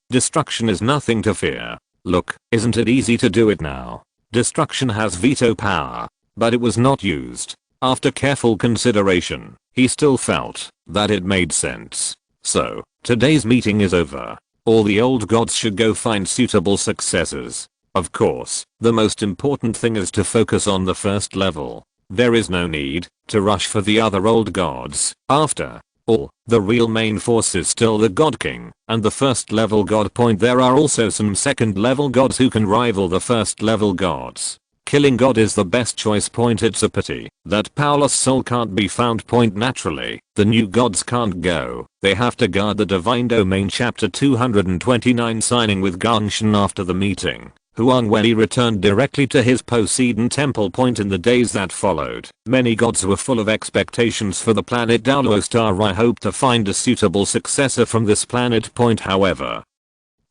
destruction is nothing to fear. Look, isn't it easy to do it now? Destruction has veto power, but it was not used. After careful consideration, he still felt that it made sense. So, today's meeting is over. All the old gods should go find suitable successors. Of course, the most important thing is to focus on the first level. There is no need to rush for the other old gods. After all, the real main force is still the God King and the first level god point. There are also some second level gods who can rival the first level gods. Killing God is the best choice point. It's a pity that powerless soul can't be found point. Naturally, the new gods can't go. They have to guard the divine domain. Chapter 229. Signing with Gangshan. After the meeting, Huang Wei returned directly to his Poseidon temple point. In the days that followed, many gods were full of expectations for the planet Douluo star. I hope to find a suitable successor from this planet point. However,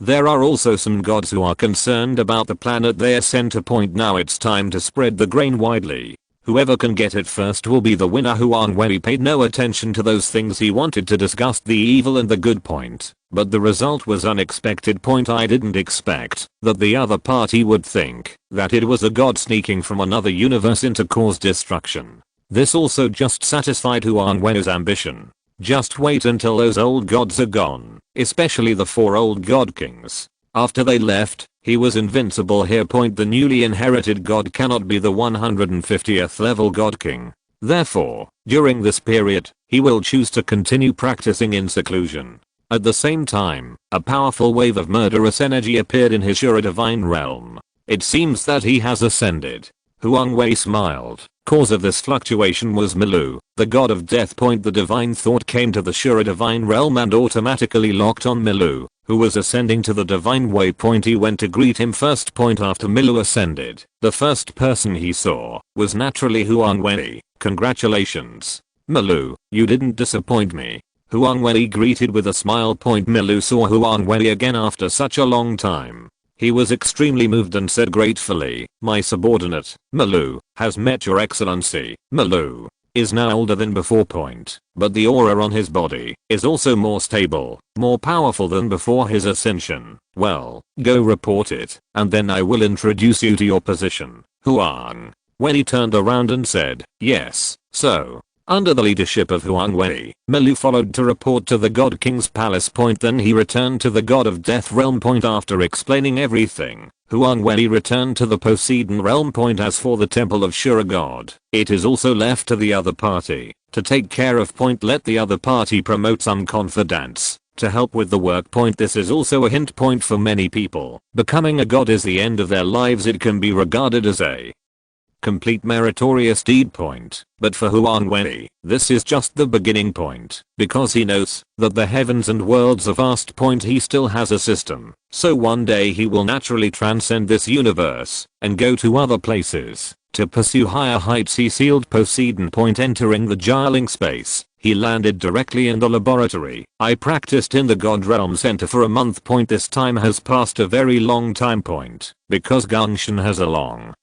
there are also some gods who are concerned about the planet their center point. Now it's time to spread the grain widely. Whoever can get it first will be the winner. Huang Wei paid no attention to those things. He wanted to discuss the evil and the good point, but the result was unexpected point. I didn't expect that the other party would think that it was a god sneaking from another universe in to cause destruction. This also just satisfied Huang Wei's ambition. Just wait until those old gods are gone, especially the 4 old god kings. After they left, he was invincible here. Point. The newly inherited god cannot be the 150th level god king. Therefore, during this period, he will choose to continue practicing in seclusion. At the same time, a powerful wave of murderous energy appeared in his Shura divine realm. It seems that he has ascended. Huang Wei smiled. Cause of this fluctuation was Milu, the god of death. Point. The divine thought came to the Shura divine realm and automatically locked on Milu, who was ascending to the divine way. Point. He went to greet him first. Point. After Milu ascended, the first person he saw was naturally Huang Wei. Congratulations, Milu, you didn't disappoint me. Huang Wei greeted with a smile. Point. Milu saw Huang Wei again after such a long time. He was extremely moved and said gratefully, my subordinate, Milu, has met your excellency. Milu is now older than before. Point. But the aura on his body is also more stable, more powerful than before his ascension. Well, go report it, and then I will introduce you to your position. Huang Wei turned around and said, yes, so. Under the leadership of Huang Wei, Milu followed to report to the God King's palace. Point. Then he returned to the God of Death realm. Point. After explaining everything, Huang Wei returned to the Poseidon realm. Point. As for the temple of Shura God, it is also left to the other party to take care of. Point. Let the other party promote some confidants to help with the work. Point. This is also a hint. Point. For many people, becoming a god is the end of their lives. It can be regarded as a complete meritorious deed. Point. But for Huang Wei, this is just the beginning. Point. Because he knows that the heavens and worlds are vast. Point. He still has a system, so one day he will naturally transcend this universe and go to other places to pursue higher heights. He sealed Poseidon. Point. Entering the Jiling space, he landed directly in the laboratory. I practiced in the God Realm Center for a month. Point. This time has passed a very long time. Point. Because Gangshan has a long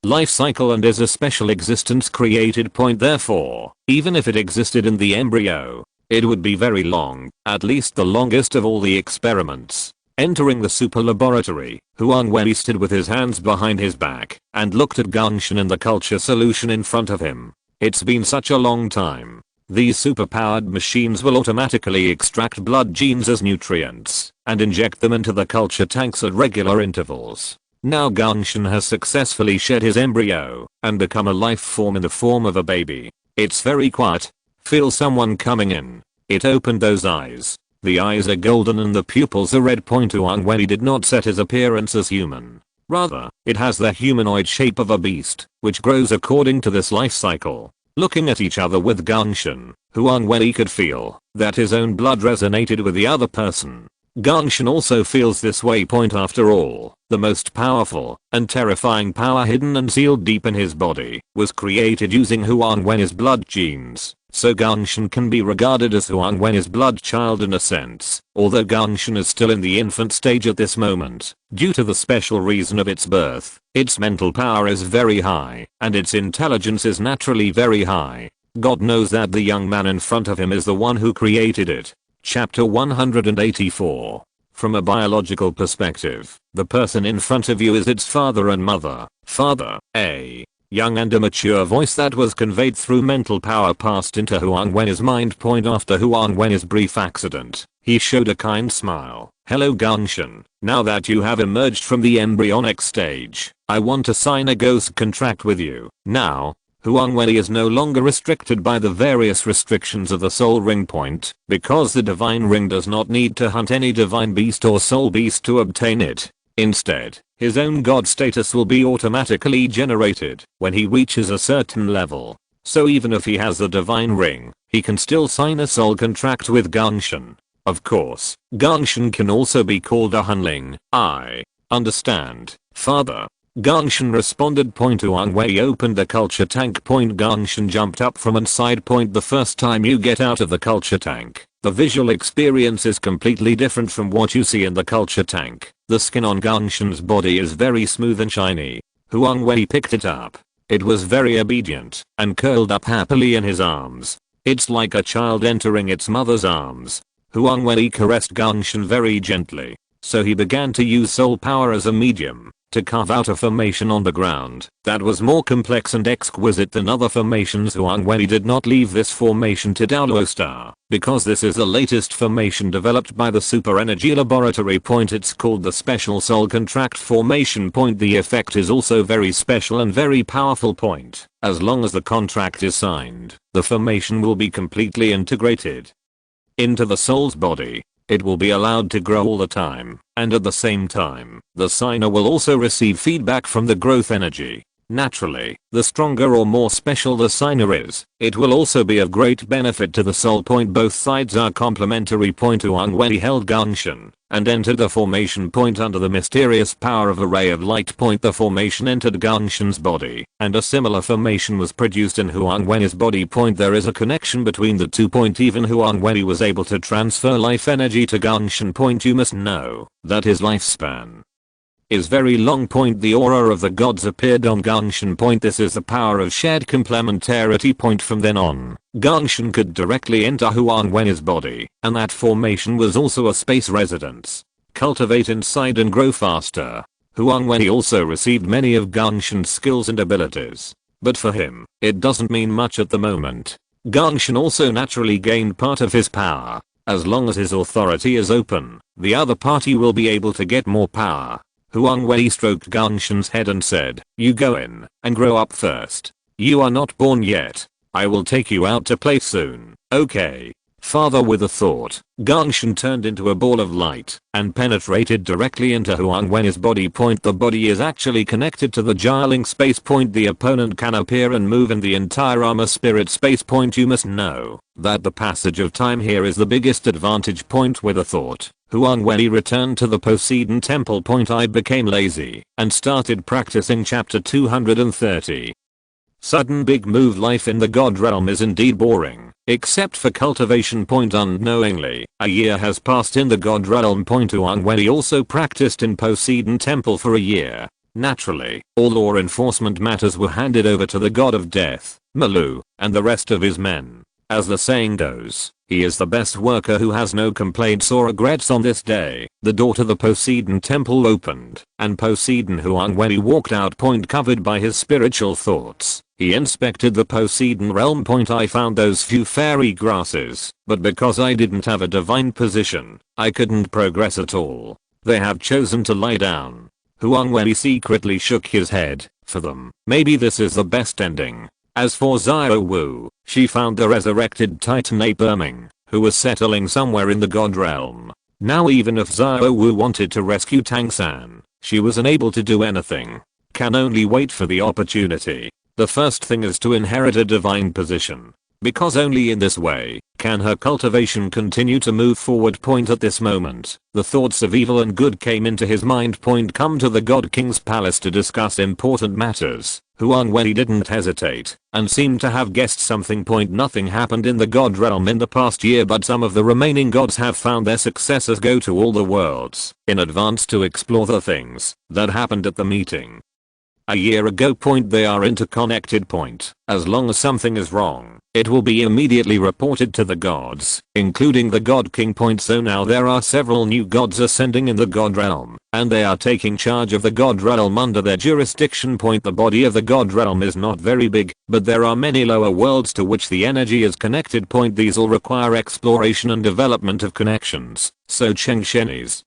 life cycle and is a special existence created. Point. Therefore, even if it existed in the embryo, it would be very long, at least the longest of all the experiments. Entering the super laboratory, Huang Wei stood with his hands behind his back and looked at Gangshan and the culture solution in front of him. It's been such a long time. These superpowered machines will automatically extract blood genes as nutrients and inject them into the culture tanks at regular intervals. Now Gangshan has successfully shed his embryo and become a life form in the form of a baby. It's very quiet. Feel someone coming in. It opened those eyes. The eyes are golden and the pupils are red. Point. Huang Wei did not set his appearance as human. Rather, it has the humanoid shape of a beast, which grows according to this life cycle. Looking at each other with Gangshan, Huang Wei could feel that his own blood resonated with the other person. Gangshan also feels this way. Point. After all, the most powerful and terrifying power hidden and sealed deep in his body was created using Huang Wei's blood genes. So Gangshan can be regarded as Huang Wei's blood child in a sense, although Gangshan is still in the infant stage at this moment. Due to the special reason of its birth, its mental power is very high, and its intelligence is naturally very high. God knows that the young man in front of him is the one who created it. Chapter 184. From a biological perspective, the person in front of you is its father and mother. Father, a young and immature voice that was conveyed through mental power passed into Huang Wei's mind point after Huang Wei's brief accident. He showed a kind smile. Hello Gangshan, now that you have emerged from the embryonic stage, I want to sign a ghost contract with you. Now, Huang Wei is no longer restricted by the various restrictions of the soul ring point, because the divine ring does not need to hunt any divine beast or soul beast to obtain it. Instead, his own god status will be automatically generated when he reaches a certain level. So even if he has the divine ring, he can still sign a soul contract with Gangshan. Of course, Gangshan can also be called a Hunling. I understand, father. Gangshan responded. Huang Wei opened the culture tank. Gangshan jumped up from inside. The first time you get out of the culture tank, the visual experience is completely different from what you see in the culture tank. The skin on Gangshan's body is very smooth and shiny. Huang Wei picked it up. It was very obedient and curled up happily in his arms. It's like a child entering its mother's arms. Huang Wei caressed Gangshan very gently, so he began to use soul power as a medium to carve out a formation on the ground that was more complex and exquisite than other formations. Huang Wei did not leave this formation to Douluo Star, because this is the latest formation developed by the Super Energy Laboratory. It's called the Special Soul Contract Formation. The effect is also very special and very powerful. As long as the contract is signed, the formation will be completely integrated into the soul's body. It will be allowed to grow all the time, and at the same time, the signer will also receive feedback from the growth energy. Naturally, the stronger or more special the signer is, it will also be of great benefit to the soul. Both sides are complementary. Huang Wei held Gangshan and entered the formation under the mysterious power of a ray of light. The formation entered Gangshan's body, and a similar formation was produced in Huang Wei's body. There is a connection between the two. Even Huang Wei was able to transfer life energy to Gangshan. You must know that his lifespan is very long. The aura of the gods appeared on Gangshan. This is the power of shared complementarity. From then on, Gangshan could directly enter Huang Wei's body, and that formation was also a space residence. Cultivate inside and grow faster. Huang Wei also received many of Gangshan's skills and abilities, but for him, it doesn't mean much at the moment. Gangshan also naturally gained part of his power. As long as his authority is open, the other party will be able to get more power. Huang Wei stroked Gangshan's head and said, "You go in and grow up first. You are not born yet. I will take you out to play soon, okay?" Father. With a thought, Gangshan turned into a ball of light and penetrated directly into Huang Wei's body. The body is actually connected to the Jialing space. The opponent can appear and move in the entire armor spirit space. You must know that the passage of time here is the biggest advantage. With a thought, Huang Wei returned to the Poseidon Temple. I became lazy and started practicing. Chapter 230. Sudden big move. Life in the god realm is indeed boring, except for cultivation. Unknowingly, a year has passed in the god realm. Huang Wei also practiced in Poseidon Temple for a year. Naturally, all law enforcement matters were handed over to the god of death, Malu, and the rest of his men. As the saying goes, he is the best worker who has no complaints or regrets. On this day, the door to the Poseidon Temple opened, and Poseidon Huang Wei walked out. Covered by his spiritual thoughts, he inspected the Poseidon realm. I found those few fairy grasses, but because I didn't have a divine position, I couldn't progress at all. They have chosen to lie down. Huang Wei secretly shook his head. For them, maybe this is the best ending. As for Xiao Wu, she found the resurrected Titan ape Erming, who was settling somewhere in the god realm. Now even if Xiao Wu wanted to rescue Tang San, she was unable to do anything. Can only wait for the opportunity. The first thing is to inherit a divine position, because only in this way can her cultivation continue to move forward. At this moment, the thoughts of evil and good came into his mind. Come to the God King's palace to discuss important matters. Huang Wei didn't hesitate and seemed to have guessed something. Nothing happened in the god realm in the past year, but some of the remaining gods have found their successors go to all the worlds in advance to explore the things that happened at the meeting. A year ago. They are interconnected. As long as something is wrong, it will be immediately reported to the gods, including the God King. So now there are several new gods ascending in the God realm, and they are taking charge of the God realm under their jurisdiction. The body of the God realm is not very big, but there are many lower worlds to which the energy is connected. These all require exploration and development of connections, so Chen Xin is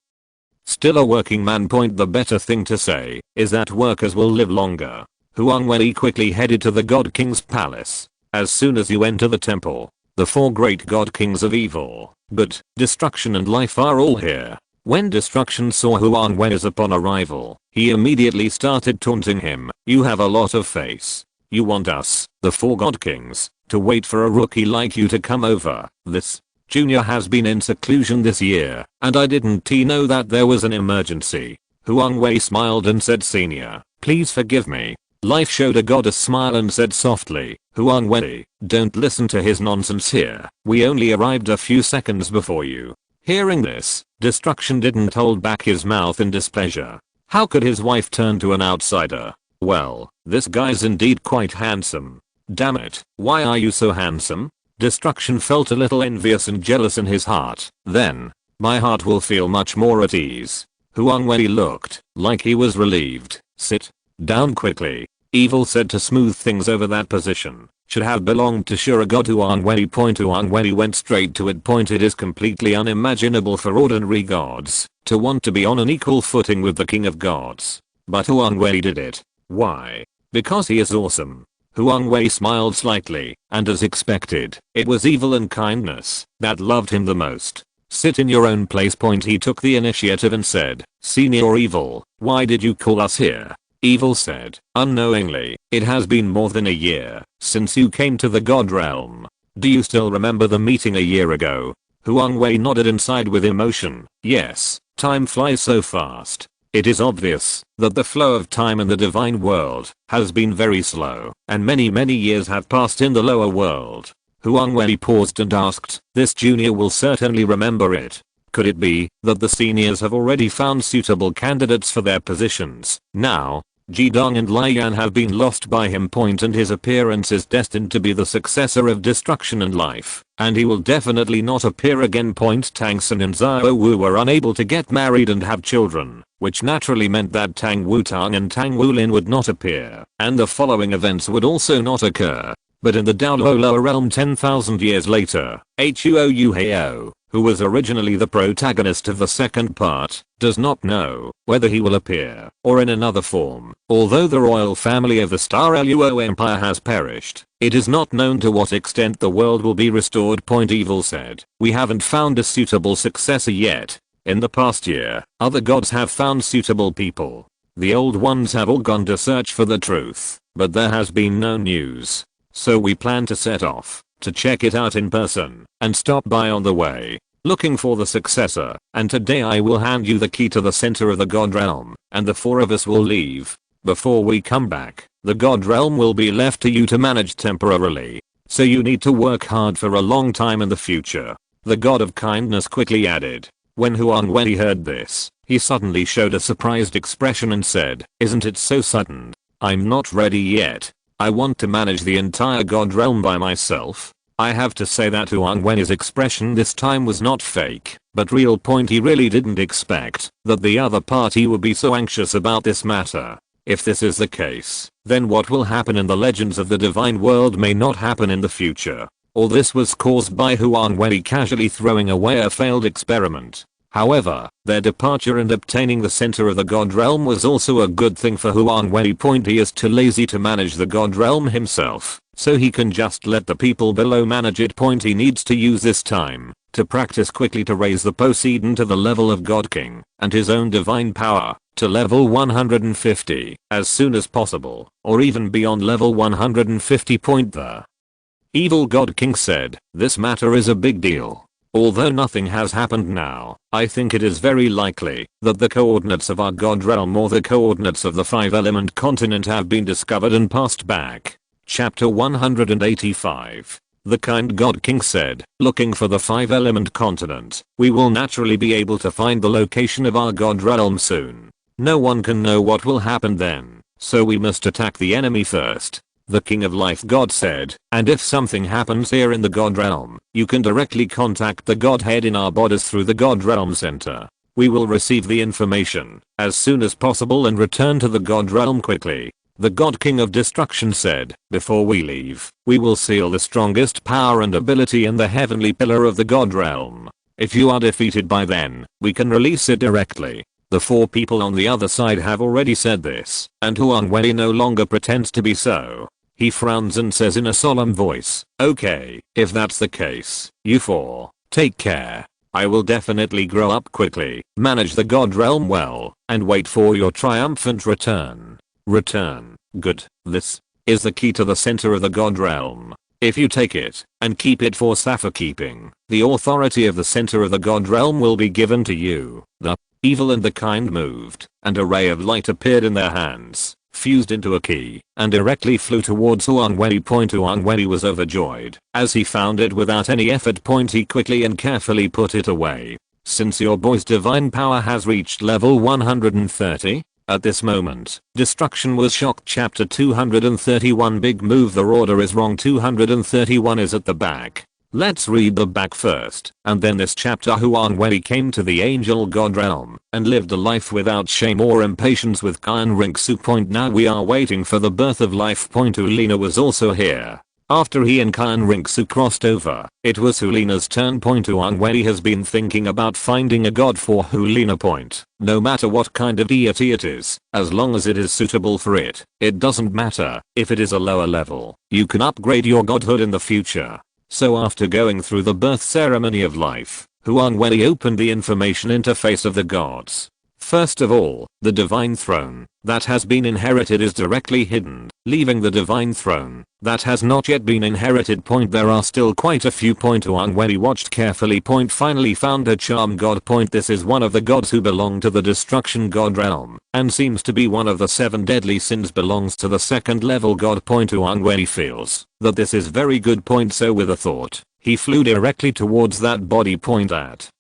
still a working man. The better thing to say is that workers will live longer. Huang Wei quickly headed to the God King's palace. As soon as you enter the temple, the 4 great God Kings of evil, good, destruction and life are all here. When Destruction saw Huang Wei upon arrival, he immediately started taunting him. You have a lot of face. You want us, the 4 God Kings, to wait for a rookie like you to come over. This junior has been in seclusion this year, and I didn't know that there was an emergency. Huang Wei smiled and said, Senior, please forgive me. Life showed a goddess smile and said softly, Huang Wei, don't listen to his nonsense here. We only arrived a few seconds before you. Hearing this, Destruction didn't hold back his mouth in displeasure. How could his wife turn to an outsider? Well, this guy's indeed quite handsome. Damn it, why are you so handsome? Destruction felt a little envious and jealous in his heart. Then, my heart will feel much more at ease. Huang Wei looked like he was relieved. Sit down quickly. Evil said to smooth things over. That position should have belonged to sure god Huang Wei. Huang Wei went straight to it. It is completely unimaginable for ordinary gods to want to be on an equal footing with the king of gods. But Huang Wei did it. Why? Because he is awesome. Huang Wei smiled slightly, and as expected, it was evil and kindness that loved him the most. Sit in your own place. He took the initiative and said, Senior Evil, why did you call us here? Evil said, unknowingly, it has been more than a year since you came to the God realm. Do you still remember the meeting a year ago? Huang Wei nodded and sighed with emotion. Yes, time flies so fast. It is obvious that the flow of time in the divine world has been very slow, and many years have passed in the lower world. Huang Wei paused and asked, this junior will certainly remember it. Could it be that the seniors have already found suitable candidates for their positions? Now, Jidong and Lian have been lost by him. And his appearance is destined to be the successor of Destruction and Life, and he will definitely not appear again. Tang Xin and Zhao Wu were unable to get married and have children, which naturally meant that Tang Wutang and Tang Wulin would not appear, and the following events would also not occur. But in the Douluo lower realm 10,000 years later, Huo Hao, who was originally the protagonist of the second part, does not know whether he will appear or in another form. Although the royal family of the Star Luo Empire has perished, it is not known to what extent the world will be restored. Evil said, we haven't found a suitable successor yet. In the past year, other gods have found suitable people. The old ones have all gone to search for the truth, but there has been no news. So we plan to set off to check it out in person and stop by on the way, looking for the successor. And today I will hand you the key to the center of the God realm, and the 4 of us will leave. Before we come back, the God realm will be left to you to manage temporarily. So you need to work hard for a long time in the future. The god of kindness quickly added. When Huang Wei heard this, he suddenly showed a surprised expression and said, isn't it so sudden? I'm not ready yet. I want to manage the entire God realm by myself. I have to say that Huang Wei's expression this time was not fake, but real. He really didn't expect that the other party would be so anxious about this matter. If this is the case, then what will happen in the legends of the divine world may not happen in the future. All this was caused by Huang Wei casually throwing away a failed experiment. However, their departure and obtaining the center of the God realm was also a good thing for Huang Wei. He is too lazy to manage the God realm himself, so he can just let the people below manage it. He needs to use this time to practice quickly to raise the Poseidon to the level of God King and his own divine power to level 150 as soon as possible, or even beyond level 150. The evil God King said, this matter is a big deal. Although nothing has happened now, I think it is very likely that the coordinates of our God realm or the coordinates of the 5-element continent have been discovered and passed back. Chapter 185. The kind God King said, looking for the 5-element continent, we will naturally be able to find the location of our God realm soon. No one can know what will happen then, so we must attack the enemy first. The King of Life God said, and if something happens here in the God Realm, you can directly contact the Godhead in our bodies through the God Realm Center. We will receive the information as soon as possible and return to the God Realm quickly. The God King of Destruction said, before we leave, we will seal the strongest power and ability in the heavenly pillar of the God Realm. If you are defeated by then, we can release it directly. The 4 people on the other side have already said this, and Huang Wei no longer pretends to be so. He frowns and says in a solemn voice, okay, if that's the case, you 4, take care. I will definitely grow up quickly, manage the God Realm well, and wait for your triumphant return. Return. Good. This is the key to the center of the God Realm. If you take it and keep it for safekeeping, the authority of the center of the God Realm will be given to you. The evil and the kind moved, and a ray of light appeared in their hands, fused into a key, and directly flew towards Huang Wei. Huang Wei was overjoyed as he found it without any effort. He quickly and carefully put it away. Since your boy's divine power has reached level 130, at this moment, destruction was shocked. Chapter 231 Big move. The order is wrong. 231 is at the back. Let's read the back first, and then this chapter. Huang Wei came to the angel God realm and lived a life without shame or impatience with Qian Rinxu. Now we are waiting for the birth of life. Hulina was also here. After he and Qian Rinxu crossed over, it was Hulina's turn. Huang Wei has been thinking about finding a god for Hulina. No matter what kind of deity it is, as long as it is suitable for it, it doesn't matter if it is a lower level. You can upgrade your godhood in the future. So after going through the birth ceremony of life, Huang Wei opened the information interface of the gods. First of all, the divine throne that has been inherited is directly hidden, leaving the divine throne that has not yet been inherited. There are still quite a few. Huang Wei watched carefully. Finally found a charm god. This is one of the gods who belong to the destruction god realm and seems to be one of the 7 deadly sins. Belongs to the 2nd level god. Huang Wei feels that this is very good. So with a thought, he flew directly towards that body. At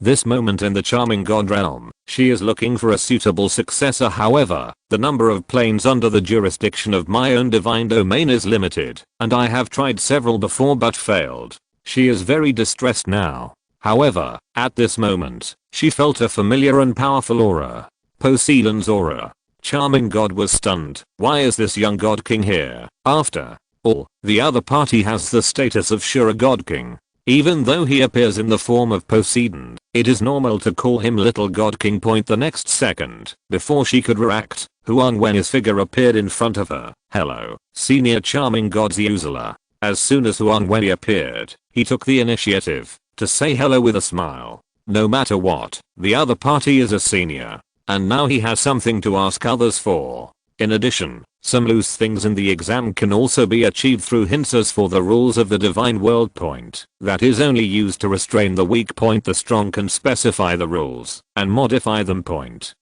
this moment in the charming god realm, she is looking for a suitable successor. However, the number of planes under the jurisdiction of my own divine domain is limited, and I have tried several before but failed. She is very distressed now. However, at this moment, she felt a familiar and powerful aura. Poseidon's aura. Charming god was stunned. Why is this young god king here? After all, the other party has the status of sure god king. Even though he appears in the form of Poseidon, it is normal to call him little god king. The next second, before she could react, Huang Wei's figure appeared in front of her. Hello, senior charming god Zuzula. As soon as Huang Wei appeared, he took the initiative to say hello with a smile. No matter what, the other party is a senior, and now he has something to ask others for. In addition, some loose things in the exam can also be achieved through hints. As for the rules of the divine world, that is only used to restrain the weak. The strong can specify the rules and modify them.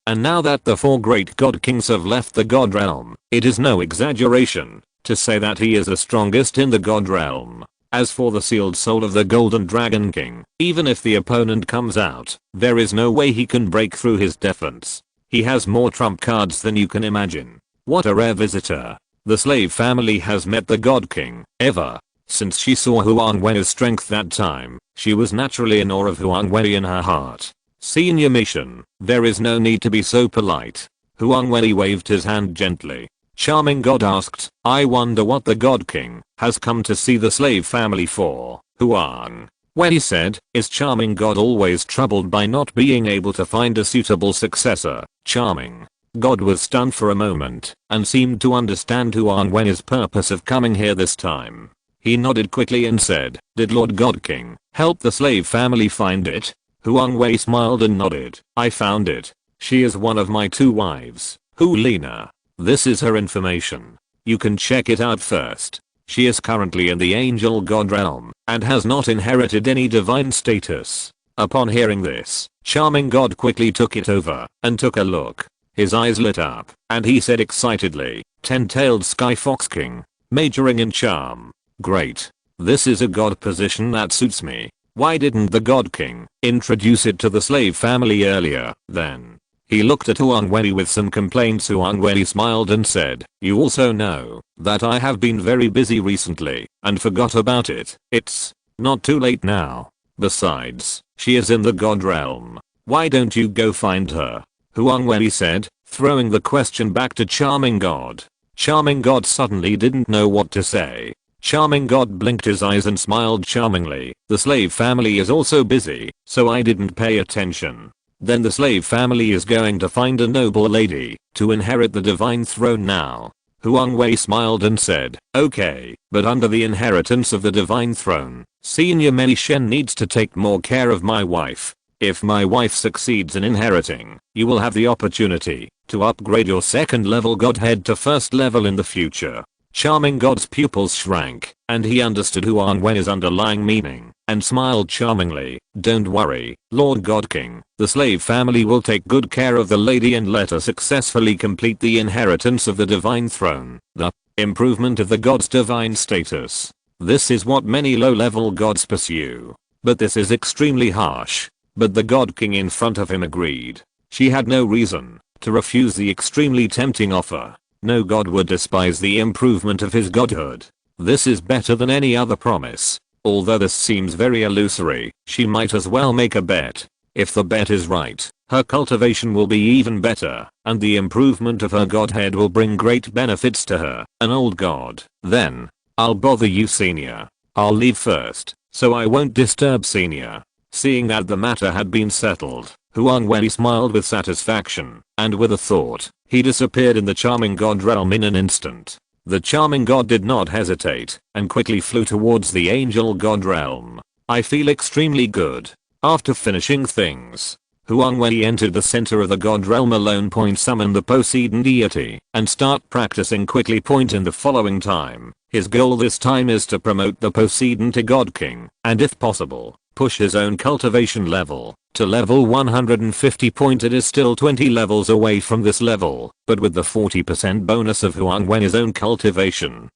And now that the 4 great god kings have left the god realm, it is no exaggeration to say that he is the strongest in the god realm. As for the sealed soul of the golden dragon king, even if the opponent comes out, there is no way he can break through his defense. He has more trump cards than you can imagine. What a rare visitor. The slave family has met the god king. Ever since she saw Huang Wei's strength that time, she was naturally in awe of Huang Wei in her heart. Senior mission, there is no need to be so polite. Huang Wei waved his hand gently. Charming god asked, I wonder what the god king has come to see the slave family for. Huang Wei said, is charming god always troubled by not being able to find a suitable successor? Charming god was stunned for a moment and seemed to understand Huang Wei's purpose of coming here this time. He nodded quickly and said, did Lord God King help the slave family find it? Huang Wei smiled and nodded. I found it. She is one of my 2 wives. Hulina. This is her information. You can check it out first. She is currently in the angel god realm and has not inherited any divine status. Upon hearing this, charming god quickly took it over and took a look. His eyes lit up, and he said excitedly, 10-tailed Sky Fox King, majoring in charm. Great. This is a god position that suits me. Why didn't the god king introduce it to the slave family earlier, then? He looked at Huang Wei with some complaints. Huang Wei smiled and said, "You also know that I have been very busy recently and forgot about it. It's not too late now. Besides, she is in the God realm. Why don't you go find her?" Huang Wei said, throwing the question back to Charming God. Charming God suddenly didn't know what to say. Charming God blinked his eyes and smiled charmingly. "The slave family is also busy, so I didn't pay attention." "Then the slave family is going to find a noble lady to inherit the divine throne now." Huang Wei smiled and said, "Okay, but under the inheritance of the divine throne, Senior Mei Shen needs to take more care of my wife. If my wife succeeds in inheriting, you will have the opportunity to upgrade your second level godhead to first level in the future." Charming God's pupils shrank, and he understood Huang Wei's underlying meaning, and smiled charmingly. "Don't worry, Lord God King. The slave family will take good care of the lady and let her successfully complete the inheritance of the divine throne, the improvement of the god's divine status. This is what many low-level gods pursue. But this is extremely harsh." But the God King in front of him agreed. She had no reason to refuse the extremely tempting offer. No god would despise the improvement of his godhood. This is better than any other promise. Although this seems very illusory, she might as well make a bet. If the bet is right, her cultivation will be even better, and the improvement of her godhead will bring great benefits to her, an old god. "Then, I'll bother you, Senior. I'll leave first, so I won't disturb Senior." Seeing that the matter had been settled, Huang Wei smiled with satisfaction, and with a thought, he disappeared in the Charming God realm in an instant. The Charming God did not hesitate, and quickly flew towards the Angel God realm. "I feel extremely good." After finishing things, Huang Wei entered the center of the God realm alone. Summon the Poseidon deity, and start practicing quickly. In the following time, his goal this time is to promote the Poseidon to God King, and if possible, push his own cultivation level to level 150. It is still 20 levels away from this level, but with the 40% bonus of Huang Wei's own cultivation.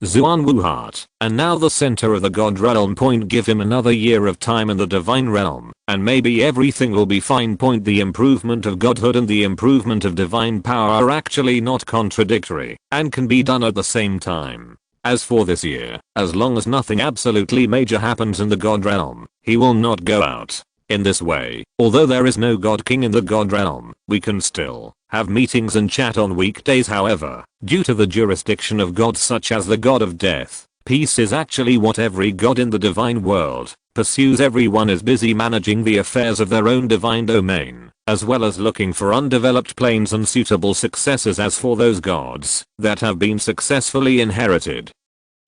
Xuan Wu Heart, and now the center of the God realm. Give him another year of time in the divine realm, and maybe everything will be fine. The improvement of godhood and the improvement of divine power are actually not contradictory, and can be done at the same time. As for this year, as long as nothing absolutely major happens in the God realm, he will not go out. In this way, although there is no God King in the God realm, we can still have meetings and chat on weekdays. However, due to the jurisdiction of gods such as the God of Death, peace is actually what every god in the divine world pursues. Everyone is busy managing the affairs of their own divine domain, as well as looking for undeveloped planes and suitable successors as for those gods that have been successfully inherited.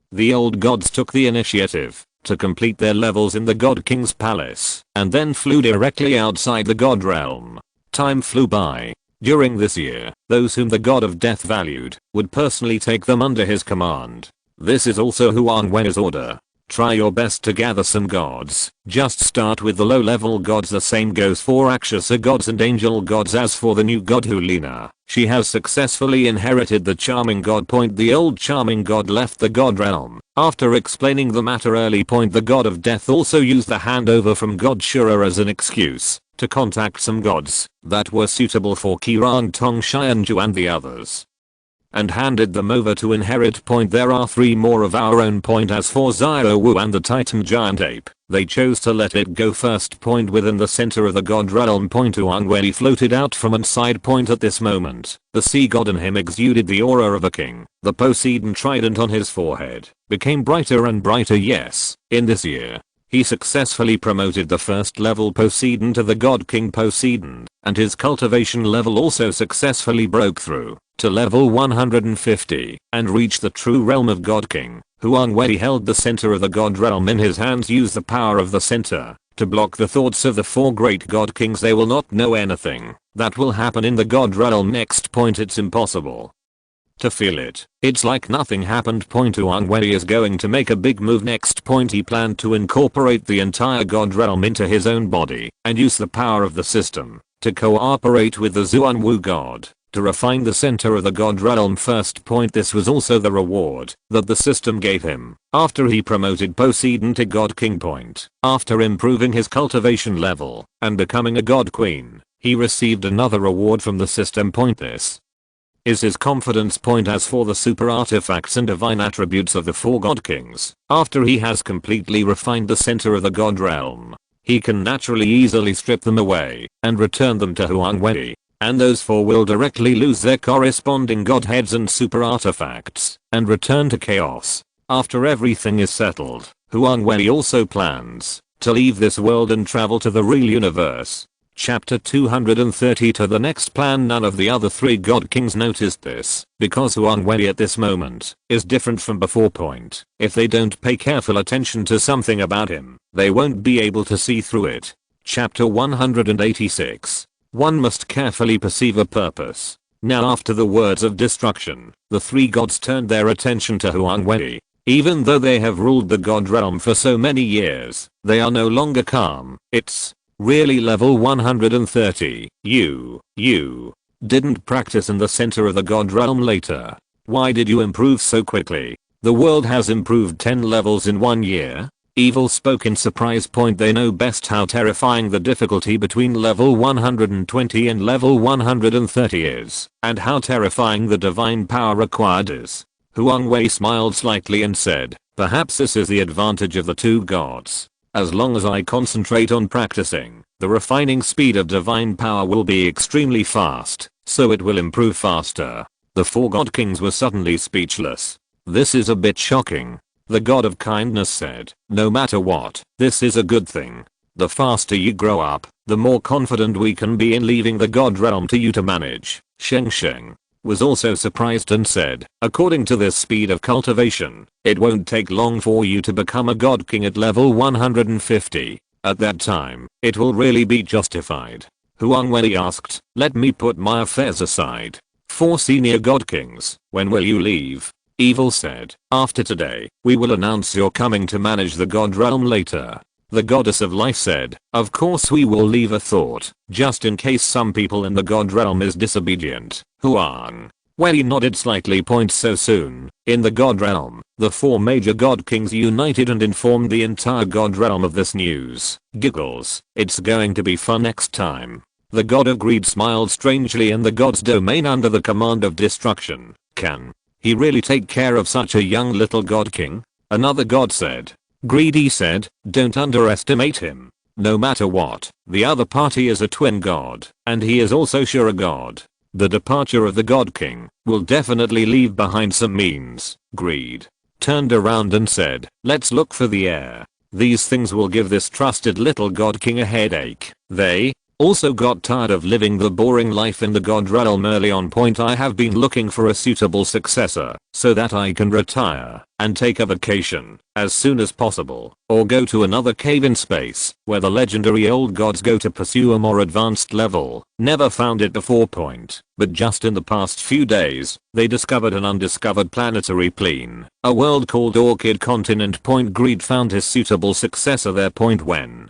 The old gods took the initiative to complete their levels in the God King's palace, and then flew directly outside the God realm. Time flew by. During this year, those whom the God of Death valued would personally take them under his command. This is also Huang Wei's order. Try your best to gather some gods. Just start with the low-level gods. The same goes for Akshasa gods and angel gods. As for the new god Hulina, she has successfully inherited the Charming God. The old Charming God left the God realm. After explaining the matter early. The God of Death also used the handover from God Shura as an excuse to contact some gods that were suitable for Qirang Tong Xianju and the others, and handed them over to inherit. There are 3 more of our own. As for Xiao Wu and the Titan Giant Ape, they chose to let it go first. Within the center of the God realm. Huang Wei floated out from inside. At this moment, the sea god in him exuded the aura of a king. The Poseidon trident on his forehead became brighter and brighter. Yes, in this year, he successfully promoted the first level Poseidon to the God King Poseidon, and his cultivation level also successfully broke through to level 150 and reached the true realm of God King. Huang Wei held the center of the God realm in his hands. Used the power of the center to block the thoughts of the 4 great God Kings. They will not know anything that will happen in the God realm next. It's impossible to feel it. It's like nothing happened. Huang Wei is going to make a big move next. He planned to incorporate the entire God realm into his own body and use the power of the system to cooperate with the Xuan Wu God to refine the center of the God realm. First. This was also the reward that the system gave him after he promoted Poseidon to God King. After improving his cultivation level and becoming a God Queen, he received another reward from the system point. This is his confidence point. As for the super artifacts and divine attributes of the 4 god kings, after he has completely refined the center of the god realm, he can naturally easily strip them away and return them to Huang Wei, and those 4 will directly lose their corresponding godheads and super artifacts and return to chaos. After everything is settled, Huang Wei also plans to leave this world and travel to the real universe. Chapter 230. To the next plan. None of the other 3 god kings noticed this, because Huang Wei at this moment is different from before. Point. If they don't pay careful attention to something about him, they won't be able to see through it. Chapter 186. One must carefully perceive a purpose. Now after the words of destruction, the 3 gods turned their attention to Huang Wei. Even though they have ruled the god realm for so many years, they are no longer calm. It's really level 130. You didn't practice in the center of the god realm later. Why did you improve so quickly? The world has improved 10 levels in 1 year. Evil spoke in surprise. Point. They know best how terrifying the difficulty between level 120 and level 130 is, and how terrifying the divine power required is. Huang Wei smiled slightly and said, perhaps this is the advantage of the 2 gods. As long as I concentrate on practicing, the refining speed of divine power will be extremely fast, so it will improve faster. The 4 god kings were suddenly speechless. This is a bit shocking. The god of kindness said, no matter what, this is a good thing. The faster you grow up, the more confident we can be in leaving the god realm to you to manage. Chen Xin was also surprised and said, according to this speed of cultivation, it won't take long for you to become a god king at level 150. At that time, it will really be justified. Huang Wei asked, let me put my affairs aside. 4 senior god kings, when will you leave? Evil said, after today, we will announce you're coming to manage the god realm later. The goddess of life said, of course we will leave a thought, just in case some people in the god realm is disobedient. Huang Wei nodded slightly. Point. So soon, in the god realm, the 4 major god kings united and informed the entire god realm of this news. Giggles. It's going to be fun next time. The god of greed smiled strangely. In the god's domain under the command of destruction, can he really take care of such a young little god king? Another god said. Greedy said, don't underestimate him. No matter what, the other party is a twin god, and he is also sure a god. The departure of the god king will definitely leave behind some means. Greed turned around and said, let's look for the heir. These things will give this trusted little god king a headache. They also got tired of living the boring life in the god realm early on. Point. I have been looking for a suitable successor so that I can retire and take a vacation as soon as possible, or go to another cave in space where the legendary old gods go to pursue a more advanced level. Never found it before. Point. But just in the past few days, they discovered an undiscovered planetary plane, a world called Orchid Continent. Point. Greed found his suitable successor there. Point. When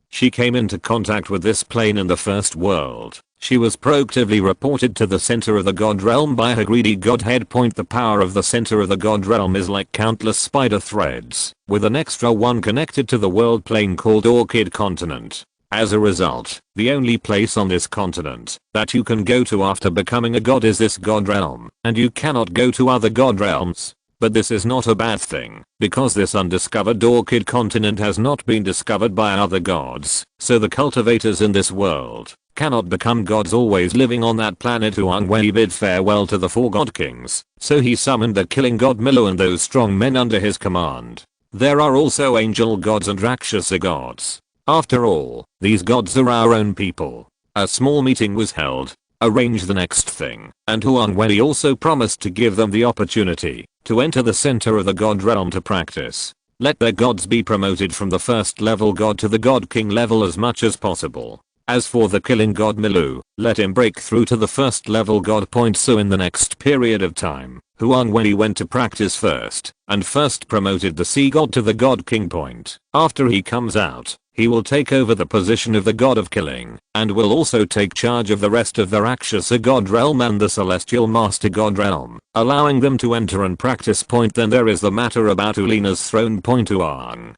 she came into contact with this plane in the first world, she was proactively reported to the center of the god realm by her greedy godhead. Point. The power of the center of the god realm is like countless spider threads, with an extra one connected to the world plane called Orchid Continent. As a result, the only place on this continent that you can go to after becoming a god is this god realm, and you cannot go to other god realms. But this is not a bad thing, because this undiscovered Orchid Continent has not been discovered by other gods, so the cultivators in this world cannot become gods always living on that planet. Huang Wei bid farewell to the 4 god kings, so he summoned the killing god Milu and those strong men under his command. There are also angel gods and Rakshasa gods. After all, these gods are our own people. A small meeting was held, arrange the next thing, and Huang Wei also promised to give them the opportunity to enter the center of the god realm to practice. Let their gods be promoted from the first level god to the god king level as much as possible. As for the killing god Milu, let him break through to the first level god. Point. So in the next period of time, Huang Wei went to practice first, and first promoted the sea god to the god king. Point. After he comes out, he will take over the position of the god of killing, and will also take charge of the rest of the Rakshasa god realm and the celestial master god realm, allowing them to enter and practice. Point. Then there is the matter about Ulina's throne. Point. Huang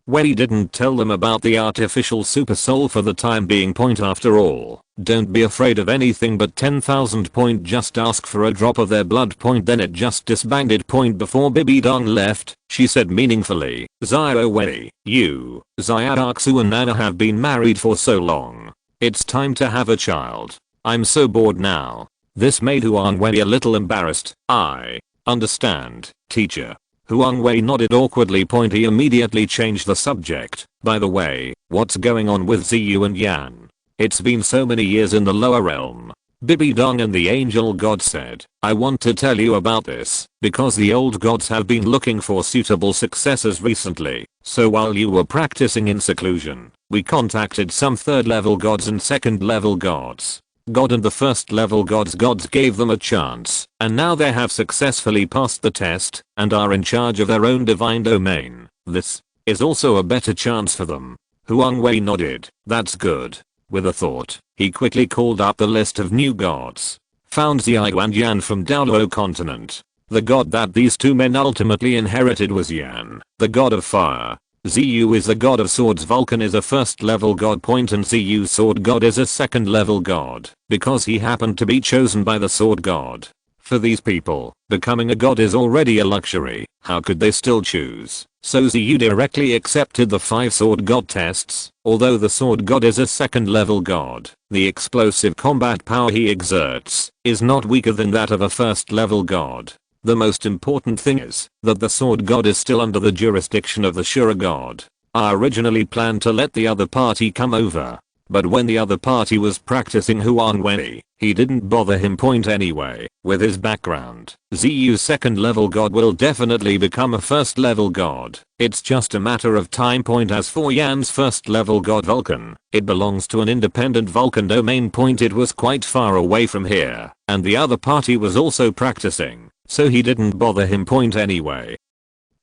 Wei didn't tell them about the artificial super soul for the time being. Point. After all, Don't be afraid of anything but 10,000 point. Just ask for a drop of their blood point. Then it just disbanded point. Before Bibi Dong left, she said meaningfully, Xiao Wei, you, Xiaoxu and Nana have been married for so long. It's time to have a child. I'm so bored now. This made Huang Wei a little embarrassed. I understand, teacher. Huang Wei nodded awkwardly. He immediately changed the subject. By the way, what's going on with Ziyu and Yan? It's been so many years in the lower realm. Bibi Dong and the angel god said, I want to tell you about this, because the old gods have been looking for suitable successors recently, so while you were practicing in seclusion, we contacted some 3rd level gods and 2nd level gods. God and the 1st level gods gave them a chance, and now they have successfully passed the test, and are in charge of their own divine domain. This is also a better chance for them. Huang Wei nodded. That's good. With a thought, he quickly called up the list of new gods. Found Xiao and Yan from Douluo continent. The god that these two men ultimately inherited was Yan, the god of fire. Ziyu is the god of swords. Vulcan is a 1st level god point and Ziyu sword god is a 2nd level god, because he happened to be chosen by the sword god. For these people, becoming a god is already a luxury. How could they still choose? So Ziyu directly accepted the 5 sword god tests. Although the sword god is a 2nd level god, the explosive combat power he exerts is not weaker than that of a 1st level god. The most important thing is that the sword god is still under the jurisdiction of the Shura god. I originally planned to let the other party come over, but when the other party was practicing Huang Wei, he didn't bother him point anyway. With his background, Ziyu's 2nd level god will definitely become a 1st level god. It's just a matter of time. As for Yan's 1st level god Vulcan, it belongs to an independent Vulcan domain. It was quite far away from here, and the other party was also practicing, so he didn't bother him point anyway.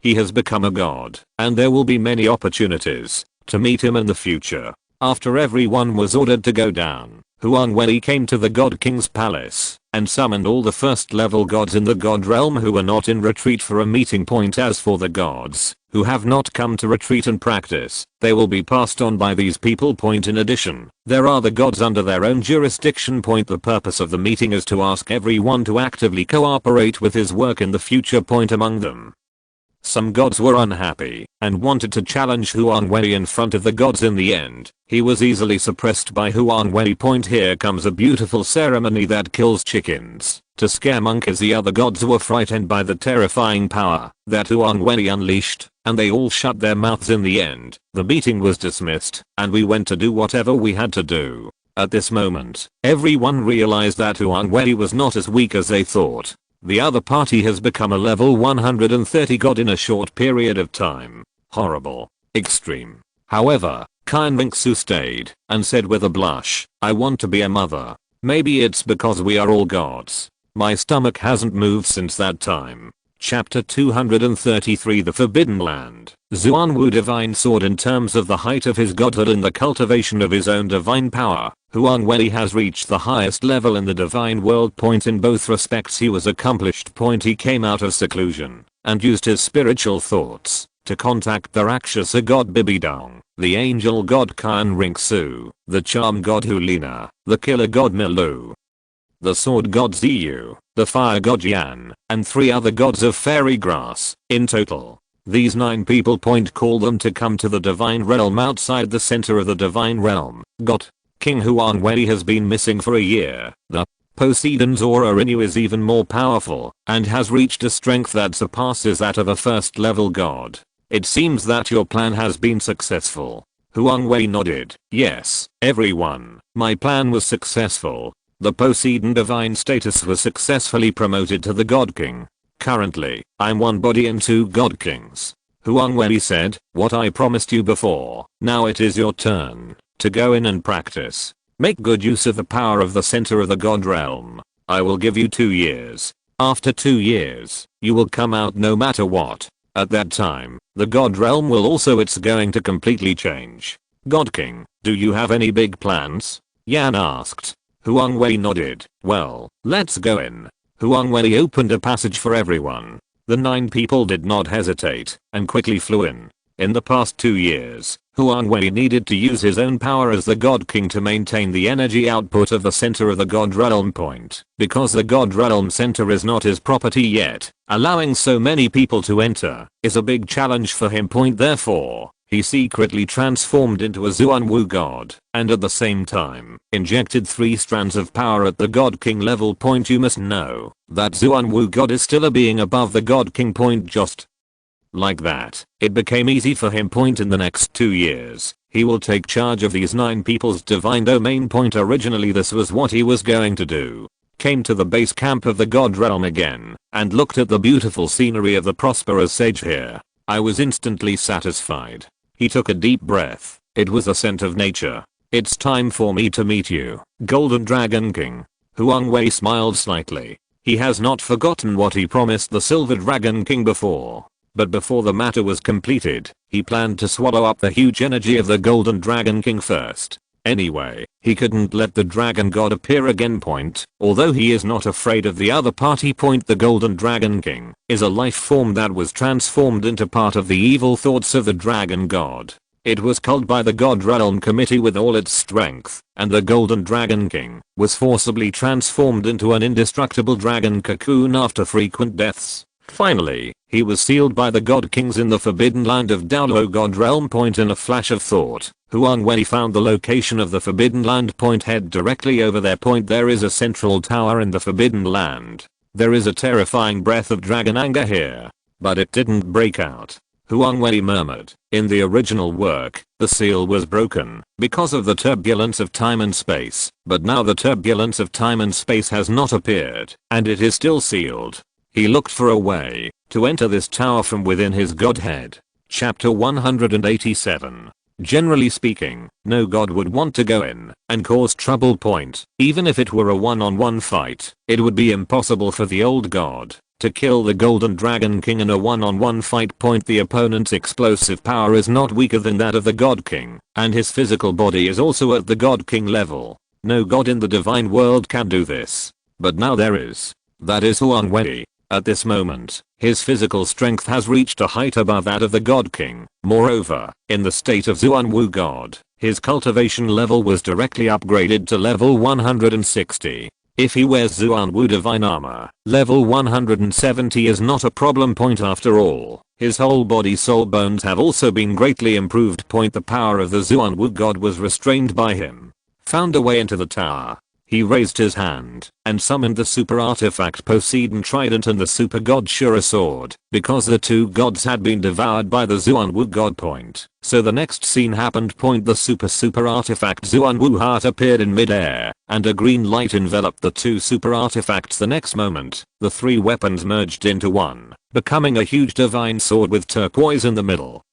He has become a god, and there will be many opportunities to meet him in the future. After everyone was ordered to go down, Huang Wei came to the God King's palace and summoned all the 1st level gods in the god realm who were not in retreat for a meeting. As for the gods who have not come to retreat and practice, they will be passed on by these people. In addition, there are the gods under their own jurisdiction. The purpose of the meeting is to ask everyone to actively cooperate with his work in the future. Among them, some gods were unhappy and wanted to challenge Huang Wei in front of the gods. In the end, he was easily suppressed by Huang Wei. Here comes a beautiful ceremony that kills chickens to scare monkeys. The other gods were frightened by the terrifying power that Huang Wei unleashed, and they all shut their mouths. In the end, the meeting was dismissed, and we went to do whatever we had to do. At this moment, everyone realized that Huang Wei was not as weak as they thought. The other party has become a level 130 god in a short period of time. Horrible. Extreme. However, Kain Rinxu stayed and said with a blush, I want to be a mother. Maybe it's because we are all gods. My stomach hasn't moved since that time. Chapter 233 The Forbidden Land. Xuanwu Divine Sword. In terms of the height of his godhood and the cultivation of his own divine power, Huang Wei has reached the highest level in the divine world. In both respects he was accomplished. He came out of seclusion and used his spiritual thoughts to contact the Rakshasa god Bibi Dong, the angel god Kain Rinxu, the charm god Hulina, the killer god Milu, the sword god Ziyu, the fire god Yan, and 3 other gods of fairy grass. In total, these 9 people. Call them to come to the divine realm outside the center of the divine realm. God King Huang Wei has been missing for a year. The Poseidon's aura in you is even more powerful and has reached a strength that surpasses that of a 1st level god. It seems that your plan has been successful. Huang Wei nodded. Yes, everyone, my plan was successful. The Poseidon divine status was successfully promoted to the God King. Currently, I'm 1 body and 2 God Kings. Huang Wei said, what I promised you before. Now it is your turn to go in and practice. Make good use of the power of the center of the God realm. I will give you 2 years. After 2 years, you will come out no matter what. At that time, the God realm will also it's going to completely change. God King, do you have any big plans? Yan asked. Huang Wei nodded. Well, let's go in. Huang Wei opened a passage for everyone. The 9 people did not hesitate and quickly flew in. In the past 2 years, Huang Wei needed to use his own power as the God King to maintain the energy output of the center of the God Realm point, because the God Realm center is not his property yet. Allowing so many people to enter is a big challenge for him. Therefore, he secretly transformed into a Zuanwu god, and at the same time, injected 3 strands of power at the God King level. You must know that Zuanwu god is still a being above the God King. Just like that, it became easy for him. In the next 2 years, he will take charge of these 9 people's divine domain. Originally this was what he was going to do. Came to the base camp of the God Realm again, and looked at the beautiful scenery of the prosperous sage here. I was instantly satisfied. He took a deep breath. It was the scent of nature. It's time for me to meet you, Golden Dragon King. Huang Wei smiled slightly. He has not forgotten what he promised the Silver Dragon King before. But before the matter was completed, he planned to swallow up the huge energy of the Golden Dragon King first. Anyway, he couldn't let the Dragon God appear again. Although he is not afraid of the other party. The Golden Dragon King is a life form that was transformed into part of the evil thoughts of the Dragon God. It was culled by the God Realm Committee with all its strength, and the Golden Dragon King was forcibly transformed into an indestructible dragon cocoon after frequent deaths. Finally, he was sealed by the God Kings in the forbidden land of Douluo God Realm. In a flash of thought, Huang Wei found the location of the forbidden land. Head directly over there. There is a central tower in the forbidden land. There is a terrifying breath of dragon anger here, but it didn't break out. Huang Wei murmured. In the original work, the seal was broken because of the turbulence of time and space, but now the turbulence of time and space has not appeared, and it is still sealed. He looked for a way to enter this tower from within his godhead. Chapter 187. Generally speaking, no god would want to go in and cause trouble. Even if it were a one-on-one fight, it would be impossible for the old god to kill the Golden Dragon King in a one-on-one fight. The opponent's explosive power is not weaker than that of the God King, and his physical body is also at the God King level. No god in the divine world can do this. But now there is. That is Huang Wei. At this moment, his physical strength has reached a height above that of the God King. Moreover, in the state of Zuanwu God, his cultivation level was directly upgraded to level 160. If he wears Zuanwu divine armor, level 170 is not a problem. After all, his whole body soul bones have also been greatly improved. The power of the Zuanwu God was restrained by him. Found a way into the tower. He raised his hand and summoned the super artifact Poseidon Trident and the super god Shura sword, because the 2 gods had been devoured by the Zuanwu god. So the next scene happened. The super artifact Zuanwu heart appeared in midair, and a green light enveloped the 2 super artifacts. The next moment, the 3 weapons merged into one, becoming a huge divine sword with turquoise in the middle.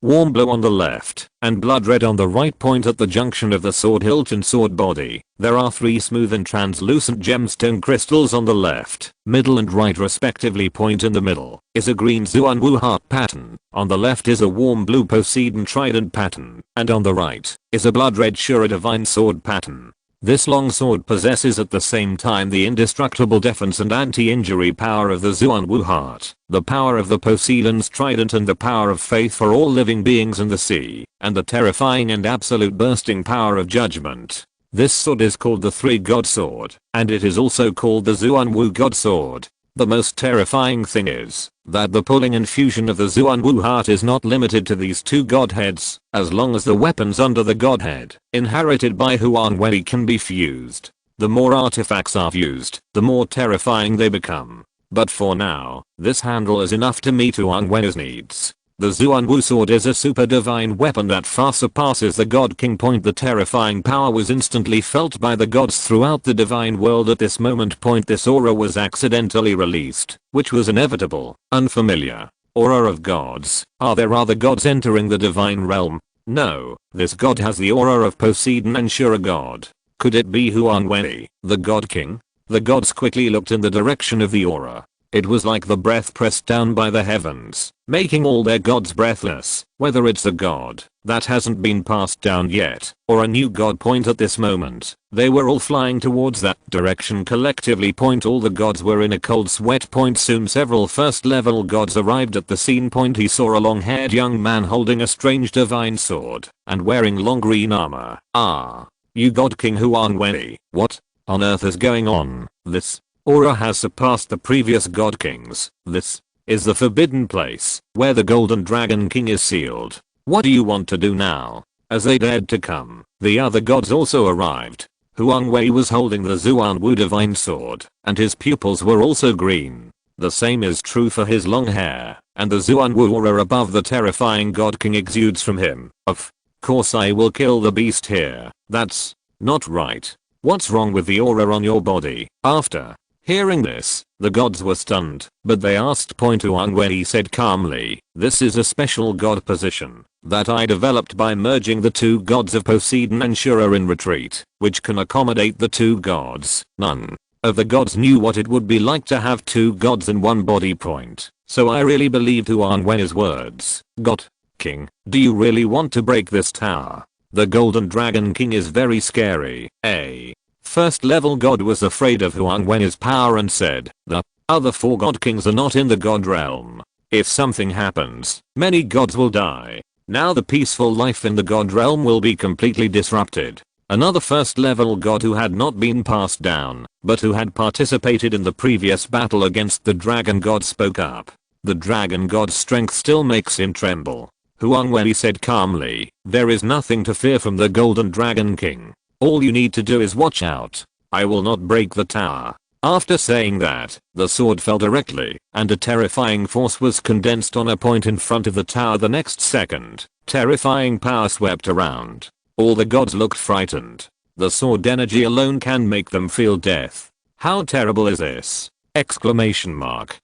Warm blue on the left, and blood red on the right. At the junction of the sword hilt and sword body, there are 3 smooth and translucent gemstone crystals on the left, middle and right respectively. In the middle is a green Zuanwu heart pattern, on the left is a warm blue Poseidon Trident pattern, and on the right is a blood red Shura divine sword pattern. This long sword possesses at the same time the indestructible defense and anti-injury power of the Zuanwu heart, the power of the Poseidon's trident and the power of faith for all living beings in the sea, and the terrifying and absolute bursting power of judgment. This sword is called the 3-God Sword, and it is also called the Zuanwu God Sword. The most terrifying thing is that the pulling and fusion of the Zuanwu heart is not limited to these 2 godheads, as long as the weapons under the godhead, inherited by Huang Wei, can be fused. The more artifacts are fused, the more terrifying they become. But for now, this handle is enough to meet Huang Wei's needs. The Zuanwu sword is a super divine weapon that far surpasses the God King. The terrifying power was instantly felt by the gods throughout the divine world at this moment. This aura was accidentally released, which was inevitable. Unfamiliar aura of gods. Are there other gods entering the divine realm? No, this god has the aura of Poseidon and Shura god. Could it be Huang Wei, the God King? The gods quickly looked in the direction of the aura. It was like the breath pressed down by the heavens, making all their gods breathless, whether it's a god that hasn't been passed down yet, or a new god point at this moment. They were all flying towards that direction collectively. All the gods were in a cold sweat. Soon several first level gods arrived at the scene. He saw a long-haired young man holding a strange divine sword and wearing long green armor. Ah, you God King Huang Wei, what on earth is going on? This aura has surpassed the previous god kings. This is the forbidden place where the Golden Dragon King is sealed. What do you want to do now? As they dared to come, the other gods also arrived. Huang Wei was holding the Zuanwu divine sword, and his pupils were also green. The same is true for his long hair, and the Zuanwu aura above the terrifying god king exudes from him. Of course I will kill the beast here. That's not right. What's wrong with the aura on your body? After hearing this, the gods were stunned, but they asked Huang Wei. He said calmly, this is a special god position that I developed by merging the two gods of Poseidon and Shura in retreat, which can accommodate the two gods. None of the gods knew what it would be like to have two gods in one body point, so I really believed Huang Wei's words. God King, do you really want to break this tower? The Golden Dragon King is very scary. A first level god was afraid of Huang Wei's power and said, the other four god kings are not in the god realm. If something happens, many gods will die. Now the peaceful life in the god realm will be completely disrupted. Another first level god who had not been passed down, but who had participated in the previous battle against the dragon god spoke up. The dragon god's strength still makes him tremble. Huang Wei said calmly, there is nothing to fear from the Golden Dragon King. All you need to do is watch out. I will not break the tower. After saying that, the sword fell directly, and a terrifying force was condensed on a point in front of the tower. The next second, terrifying power swept around. All the gods looked frightened. The sword energy alone can make them feel death. How terrible is this? Exclamation mark.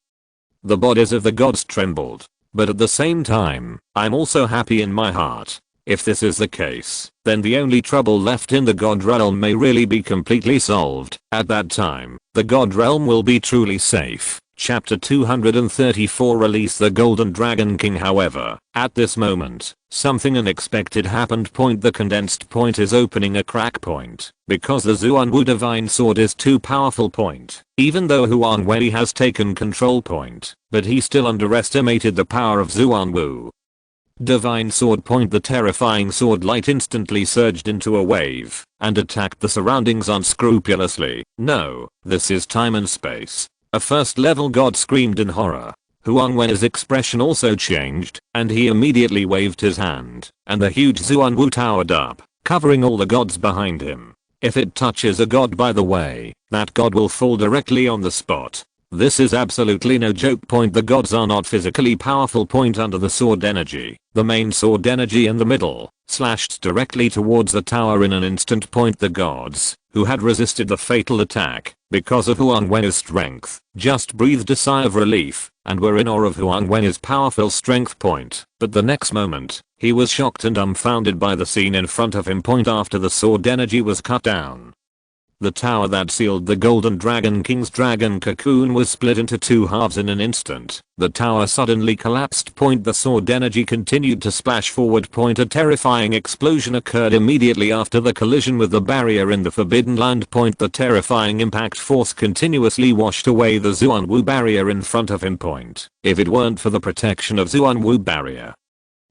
The bodies of the gods trembled. But at the same time, I'm also happy in my heart. If this is the case, then the only trouble left in the god realm may really be completely solved. At that time, the god realm will be truly safe. Chapter 234 Release the Golden Dragon King. However, at this moment, something unexpected happened. The condensed point is opening a crack point, because the Zuanwu divine sword is too powerful. Even though Huang Wei has taken control point, but he still underestimated the power of Zuanwu divine sword. The terrifying sword light instantly surged into a wave and attacked the surroundings unscrupulously. No, this is time and space. A first level god screamed in horror. Huang Wei's expression also changed, and he immediately waved his hand, and the huge Zuanwu towered up, covering all the gods behind him. If it touches a god, by the way, that god will fall directly on the spot. This is absolutely no joke. The gods are not physically powerful. Under the sword energy, the main sword energy in the middle, slashed directly towards the tower in an instant. The gods, who had resisted the fatal attack because of Huang Wei's strength, just breathed a sigh of relief and were in awe of Huang Wei's powerful strength. But the next moment, he was shocked and dumbfounded by the scene in front of him. After the sword energy was cut down, the tower that sealed the Golden Dragon King's dragon cocoon was split into two halves in an instant. The tower suddenly collapsed. The sword energy continued to splash forward. A terrifying explosion occurred immediately after the collision with the barrier in the Forbidden Land. The terrifying impact force continuously washed away the Zuanwu barrier in front of him. If it weren't for the protection of Zuanwu barrier,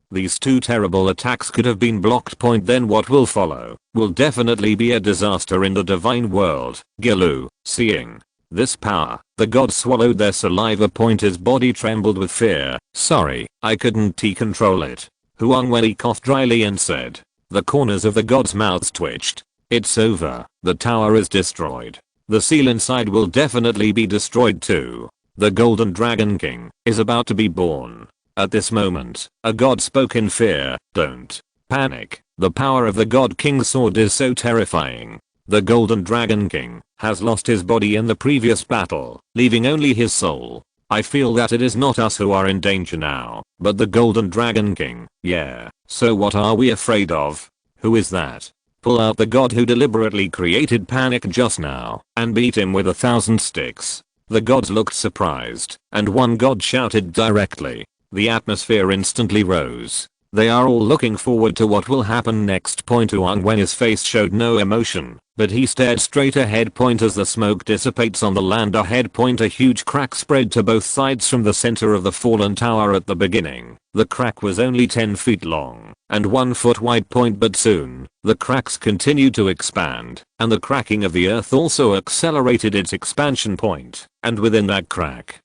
these two terrible attacks could have been blocked. Then what will follow will definitely be a disaster in the divine world. Gilu, seeing this power, the gods swallowed their saliva. His body trembled with fear. Sorry, I couldn't control it. Huang Wei coughed dryly and said. The corners of the gods' mouths twitched. It's over. The tower is destroyed. The seal inside will definitely be destroyed too. The Golden Dragon King is about to be born. At this moment, a god spoke in fear. Don't panic. The power of the God King's sword is so terrifying. The Golden Dragon King has lost his body in the previous battle, leaving only his soul. I feel that it is not us who are in danger now, but the Golden Dragon King. Yeah, so what are we afraid of? Who is that? Pull out the god who deliberately created panic just now and beat him with 1,000 sticks. The gods looked surprised, and one god shouted directly. The atmosphere instantly rose. They are all looking forward to what will happen next. Huang Wei's face showed no emotion, but he stared straight ahead. As the smoke dissipates on the land ahead. A huge crack spread to both sides from the center of the fallen tower at the beginning. The crack was only 10 feet long and 1 foot wide. But soon, the cracks continued to expand, and the cracking of the earth also accelerated its expansion point, and within that crack,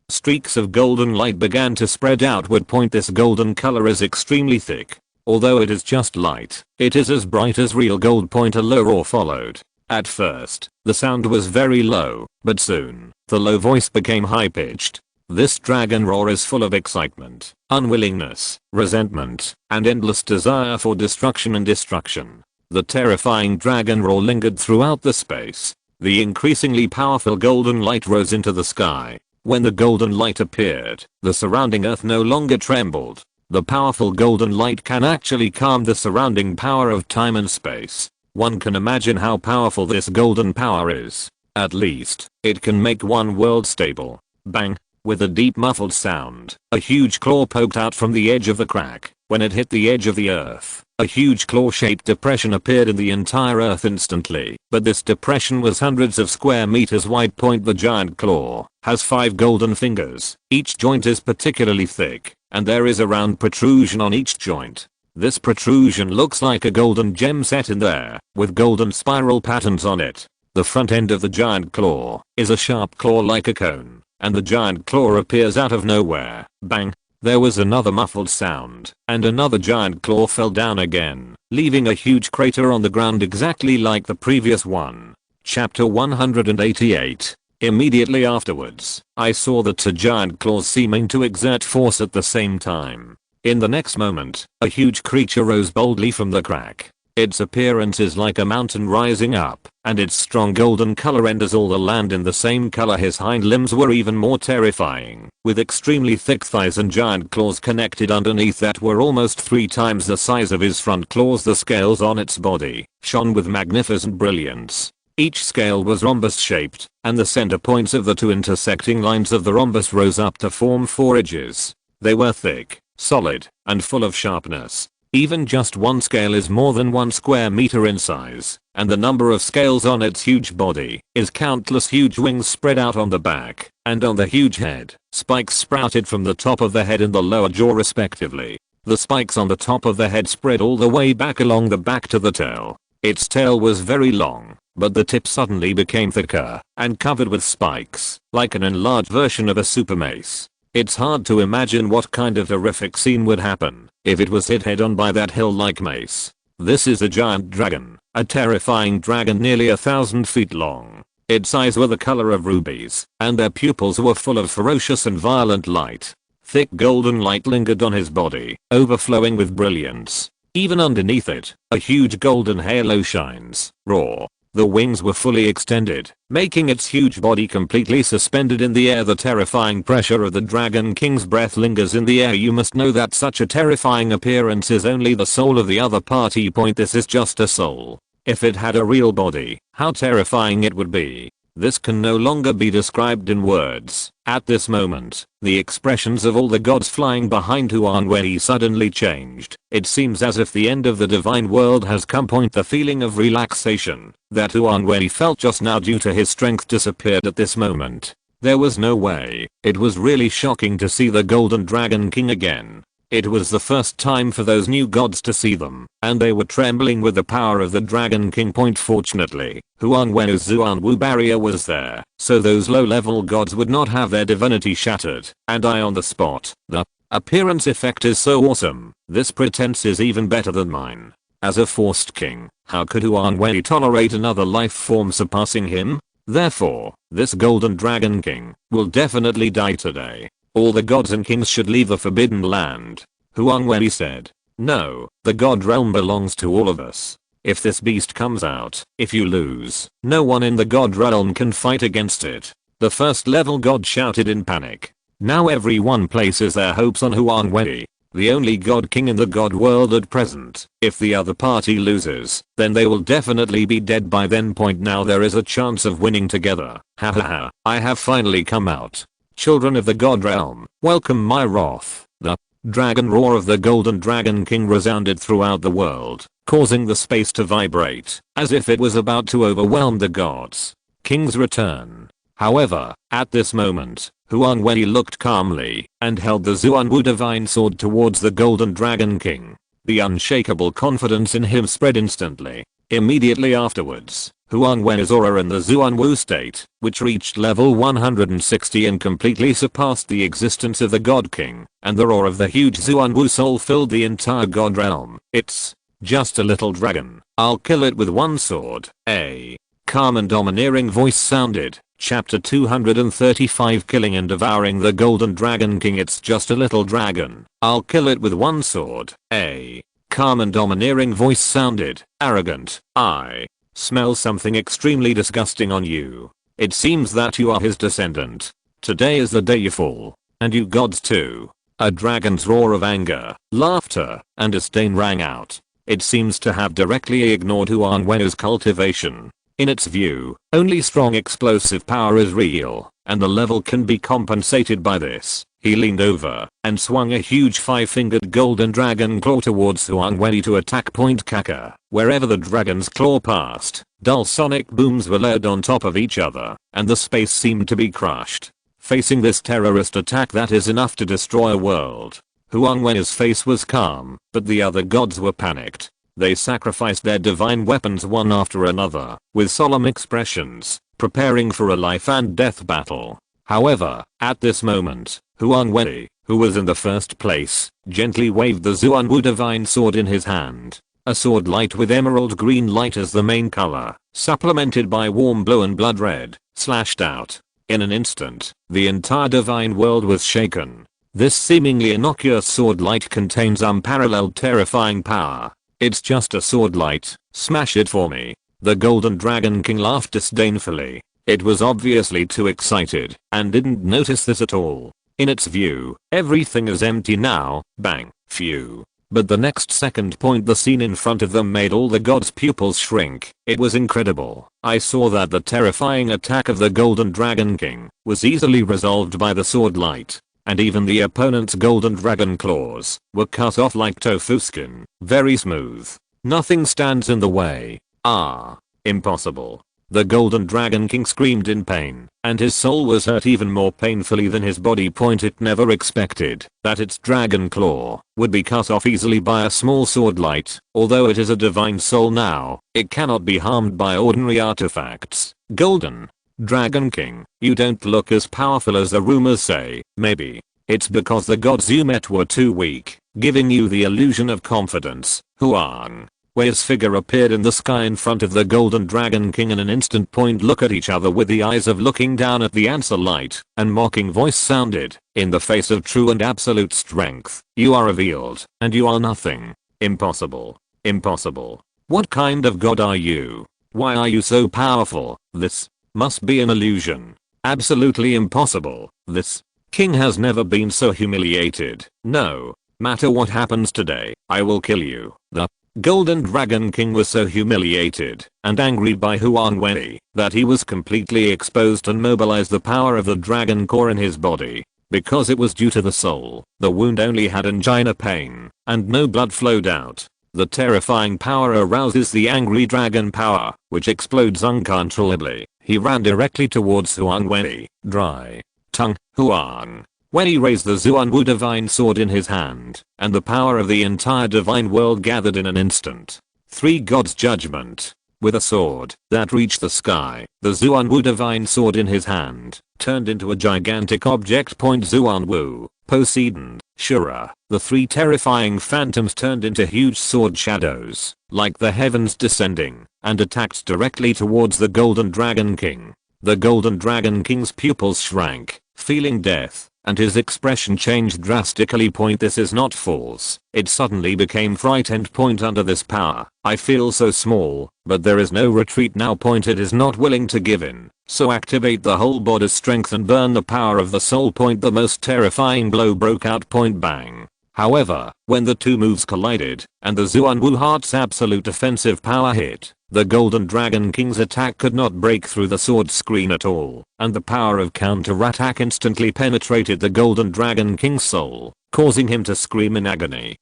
streaks of golden light began to spread outward. This golden color is extremely thick. Although it is just light, it is as bright as real gold. A low roar followed. At first, the sound was very low, but soon, the low voice became high-pitched. This dragon roar is full of excitement, unwillingness, resentment, and endless desire for destruction and destruction. The terrifying dragon roar lingered throughout the space. The increasingly powerful golden light rose into the sky. When the golden light appeared, the surrounding earth no longer trembled. The powerful golden light can actually calm the surrounding power of time and space. One can imagine how powerful this golden power is. At least, it can make one world stable. Bang! With a deep muffled sound, a huge claw poked out from the edge of the crack. When it hit the edge of the earth, a huge claw-shaped depression appeared in the entire earth instantly. But this depression was hundreds of square meters wide. The giant claw has 5 golden fingers. Each joint is particularly thick, and there is a round protrusion on each joint. This protrusion looks like a golden gem set in there, with golden spiral patterns on it. The front end of the giant claw is a sharp claw like a cone, and the giant claw appears out of nowhere. Bang! There was another muffled sound, and another giant claw fell down again, leaving a huge crater on the ground exactly like the previous one. Chapter 188. Immediately afterwards, I saw the 2 giant claws seeming to exert force at the same time. In the next moment, a huge creature rose boldly from the crack. Its appearance is like a mountain rising up, and its strong golden color renders all the land in the same color. His hind limbs were even more terrifying, with extremely thick thighs and giant claws connected underneath that were almost 3 times the size of his front claws. The scales on its body shone with magnificent brilliance. Each scale was rhombus shaped, and the center points of the 2 intersecting lines of the rhombus rose up to form 4 edges. They were thick, solid, and full of sharpness. Even just one scale is more than 1 square meter in size, and the number of scales on its huge body is countless. Huge wings spread out on the back, and on the huge head, spikes sprouted from the top of the head and the lower jaw respectively. The spikes on the top of the head spread all the way back along the back to the tail. Its tail was very long, but the tip suddenly became thicker and covered with spikes, like an enlarged version of a super mace. It's hard to imagine what kind of horrific scene would happen if it was hit head on by that hill-like mace. This is a giant dragon, a terrifying dragon nearly 1,000 feet long. Its eyes were the color of rubies, and their pupils were full of ferocious and violent light. Thick golden light lingered on his body, overflowing with brilliance. Even underneath it, a huge golden halo shines. Raw. The wings were fully extended, making its huge body completely suspended in the air. The terrifying pressure of the Dragon King's breath lingers in the air. You must know that such a terrifying appearance is only the soul of the other party. This is just a soul. If it had a real body, how terrifying it would be. This can no longer be described in words. At this moment, the expressions of all the gods flying behind Huang Wei suddenly changed. It seems as if the end of the divine world has come. The feeling of relaxation that Huang Wei felt just now due to his strength disappeared at this moment. There was no way. It was really shocking to see the Golden Dragon King again. It was the first time for those new gods to see them, and they were trembling with the power of the Dragon King. Fortunately, Huang Wei's Zuanwu barrier was there, so those low-level gods would not have their divinity shattered, and I on the spot. The appearance effect is so awesome. This pretense is even better than mine. As a forced king, how could Huang Wei tolerate another life form surpassing him? Therefore, this Golden Dragon King will definitely die today. All the gods and kings should leave the Forbidden Land. Huang Wei said. No, the god realm belongs to all of us. If this beast comes out, if you lose, no one in the god realm can fight against it. The first level god shouted in panic. Now everyone places their hopes on Huang Wei. the only god king in the god world at present. If the other party loses, then they will definitely be dead by then. Now there is a chance of winning together. Hahaha, I have finally come out. Children of the god realm, welcome my wrath. The dragon roar of the golden dragon king resounded throughout the world, causing the space to vibrate, as if it was about to overwhelm the gods. King's return. However, at this moment, Huang Wei looked calmly and held the Zuanwu divine sword towards the golden dragon king. The unshakable confidence in him spread instantly. Immediately afterwards, Huang Wei's aura in the Zuanwu state, which reached level 160 and completely surpassed the existence of the god king, and the roar of the huge Zuanwu soul filled the entire god realm. It's just a little dragon. I'll kill it with one sword. A calm and domineering voice sounded. Chapter 235, Killing and Devouring the Golden Dragon King. It's just a little dragon. I'll kill it with one sword. A calm and domineering voice sounded. Arrogant. I smell something extremely disgusting on you. It seems that you are his descendant. Today is the day you fall. And you gods too. A dragon's roar of anger, laughter, and disdain rang out. It seems to have directly ignored Huang Wei's cultivation. In its view, only strong explosive power is real, and the level can be compensated by this. He leaned over and swung a huge 5-fingered golden dragon claw towards Huang Wei to attack. Kaka. Wherever the dragon's claw passed, dull sonic booms were layered on top of each other, and the space seemed to be crushed. Facing this terrorist attack that is enough to destroy a world, Huang Wei's face was calm, but the other gods were panicked. They sacrificed their divine weapons one after another, with solemn expressions, preparing for a life and death battle. However, at this moment, Huang Wei, who was in the first place, gently waved the Zuanwu divine sword in his hand. A sword light with emerald green light as the main color, supplemented by warm blue and blood red, slashed out. In an instant, the entire divine world was shaken. This seemingly innocuous sword light contains unparalleled terrifying power. It's just a sword light, smash it for me. The golden dragon king laughed disdainfully. It was obviously too excited and didn't notice this at all. In its view, everything is empty now. Bang. Phew. But the next second, the scene in front of them made all the gods' pupils shrink. It was incredible. I saw that the terrifying attack of the golden dragon king was easily resolved by the sword light. And even the opponent's golden dragon claws were cut off like tofu skin. Very smooth. Nothing stands in the way. Ah. Impossible. The golden dragon king screamed in pain, and his soul was hurt even more painfully than his body. It never expected that its dragon claw would be cut off easily by a small sword light. Although it is a divine soul now, it cannot be harmed by ordinary artifacts. Golden Dragon King, you don't look as powerful as the rumors say. Maybe it's because the gods you met were too weak, giving you the illusion of confidence. Huang Wei's figure appeared in the sky in front of the golden dragon king in an instant. Look at each other with the eyes of looking down at the answer light, and mocking voice sounded. In the face of true and absolute strength, you are revealed, and you are nothing. Impossible. Impossible. What kind of god are you? Why are you so powerful? This must be an illusion. Absolutely impossible. This king has never been so humiliated. No matter what happens today, I will kill you. The golden dragon king was so humiliated and angry by Huang Wei that he was completely exposed and mobilized the power of the dragon core in his body. Because it was due to the soul, the wound only had angina pain, and no blood flowed out. The terrifying power arouses the angry dragon power, which explodes uncontrollably. He ran directly towards Huang Wei. Dry tongue. Huang Wei raised the Zuanwu divine sword in his hand, and the power of the entire divine world gathered in an instant. 3 gods' judgment. With a sword that reached the sky, the Zuanwu divine sword in his hand turned into a gigantic object. Zuanwu, Poseidon, Shura, the 3 terrifying phantoms turned into huge sword shadows, like the heavens descending, and attacked directly towards the golden dragon king. The golden dragon king's pupils shrank, feeling death, and his expression changed drastically. This is not false. It suddenly became frightened. Under this power, I feel so small, but there is no retreat now. It is not willing to give in, so activate the whole body's strength and burn the power of the soul. The most terrifying blow broke out. Bang. However, when the two moves collided, and the Xuanwu Heart's absolute offensive power hit, the Golden Dragon King's attack could not break through the sword screen at all, and the power of counter-attack instantly penetrated the Golden Dragon King's soul, causing him to scream in agony.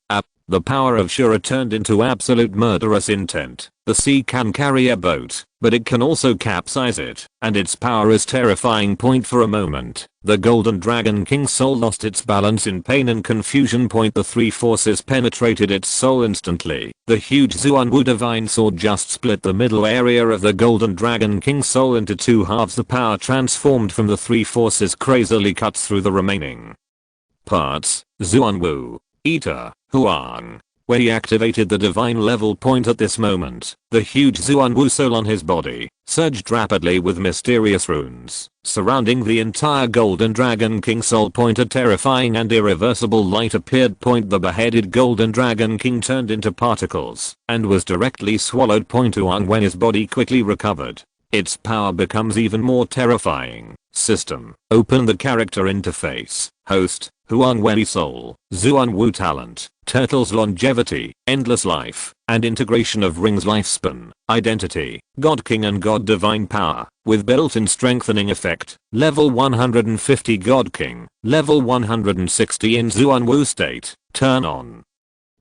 The power of Shura turned into absolute murderous intent. The sea can carry a boat, but it can also capsize it, and its power is terrifying. For a moment, the Golden Dragon King's soul lost its balance in pain and confusion. The three forces penetrated its soul instantly. The huge Xuanwu Divine Sword just split the middle area of the Golden Dragon King's soul into two halves. The power transformed from the three forces crazily cuts through the remaining parts. Xuanwu, Eta, Huang Wei activated the divine level point at this moment. The huge Xuanwu soul on his body surged rapidly with mysterious runes surrounding the entire Golden Dragon King soul. A terrifying and irreversible light appeared. The beheaded Golden Dragon King turned into particles and was directly swallowed. Huang Wei's body quickly recovered. Its power becomes even more terrifying. System. Open the character interface. Host. Huang Wei soul. Xuanwu talent. Turtle's longevity, endless life, and integration of rings lifespan. Identity. God King and God Divine power, with built-in strengthening effect. Level 150 God King. Level 160 in Xuanwu state. Turn on.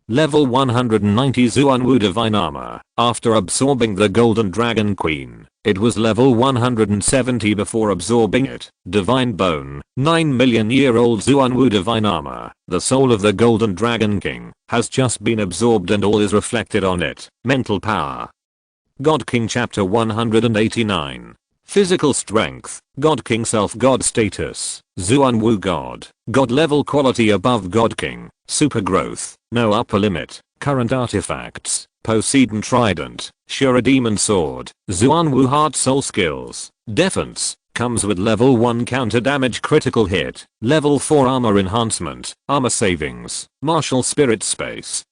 Level 190 Xuanwu Divine Armor. After absorbing the Golden Dragon Queen, it was level 170 before absorbing it. Divine Bone. 9 million year old Xuanwu Divine Armor. The soul of the Golden Dragon King has just been absorbed and all is reflected on it. Mental power. God King Chapter 189. Physical strength. God King self-God status. Xuanwu God. God level quality above God King. Super growth. No upper limit. Current artifacts. Poseidon Trident. Shura Demon Sword. Xuanwu Heart Soul skills. Defense. Comes with level 1 counter damage critical hit. Level 4 armor enhancement. Armor savings. Martial spirit space.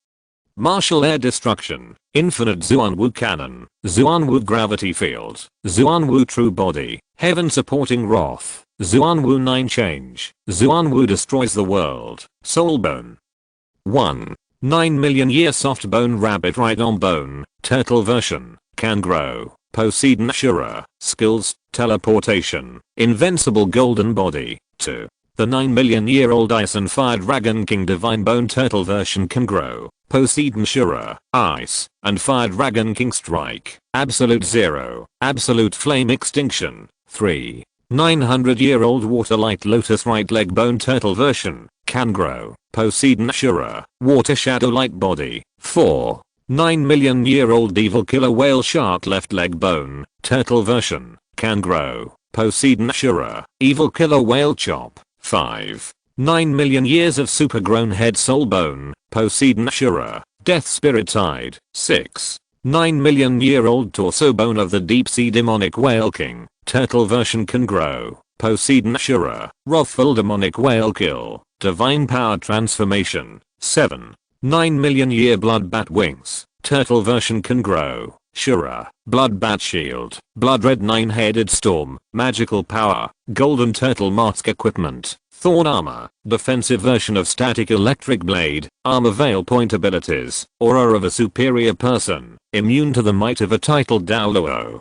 Martial air destruction. Infinite Xuanwu cannon. Xuanwu gravity field. Xuanwu true body. Heaven supporting wrath. Xuanwu 9 change. Xuanwu destroys the world. Soul bone. 1. 9 million year soft bone rabbit rhino bone. Turtle version. Can grow. Poseidon Shura. Skills. Teleportation. Invincible golden body. 2. The 9 million year old ice and fire dragon king divine bone turtle version can grow. Poseidon Shura. Ice and fire dragon king strike. Absolute zero. Absolute flame extinction. 3. 900 year old water light lotus right leg bone turtle version. Can grow. Poseidon Shura. Water shadow light body. 4. 9 million year old evil killer whale shark left leg bone. Turtle version. Can grow. Poseidon Shura. Evil killer whale chop. 5. 9 million years of super grown head soul bone. Poseidon Shura. Death spirit tide. 6. 9 million year old torso bone of the deep sea demonic whale king. Turtle version can grow. Poseidon Shura. Wrathful demonic whale kill. Divine power transformation. 7. 9 million year blood bat wings. Turtle version can grow. Shura. Blood bat shield. Blood red 9-headed storm. Magical power. Golden turtle mask equipment. Thorn armor. Defensive version of static electric blade. Armor veil point abilities. Aura of a superior person. Immune to the might of a titled Douluo.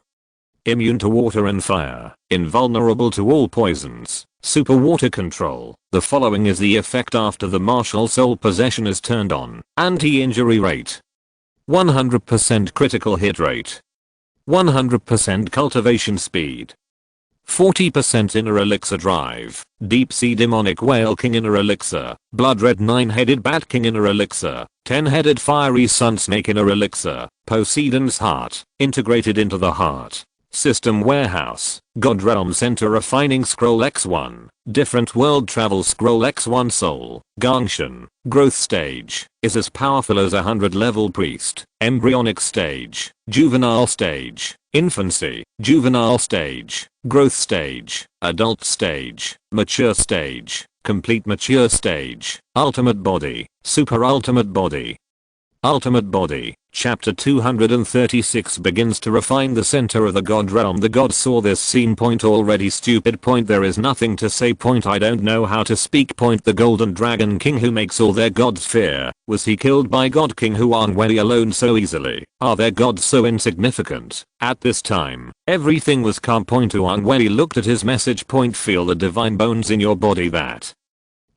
Immune to water and fire. Invulnerable to all poisons. Super water control. The following is the effect after the martial soul possession is turned on. Anti-injury rate. 100% critical hit rate. 100% cultivation speed. 40% inner elixir drive. Deep sea demonic whale king inner elixir. Blood red 9-headed bat king inner elixir. 10-headed fiery sun snake inner elixir. Poseidon's heart. Integrated into the heart. System warehouse. God realm center refining scroll x1. Different world travel scroll x1 soul. Gangshan. Growth stage. Is as powerful as 100 level priest. Embryonic stage. Juvenile stage. Infancy. Juvenile stage. Growth stage. Adult stage. Mature stage. Complete mature stage. Ultimate body. Super ultimate body. Ultimate body. Chapter 236 begins to refine the center of the god realm. The gods saw this scene. Already stupid. There is nothing to say. I don't know how to speak. The golden dragon king who makes all their gods fear. Was he killed by God King Huang Wei alone so easily? Are their gods so insignificant? At this time, everything was calm. Huang Wei looked at his message. Feel the divine bones in your body. That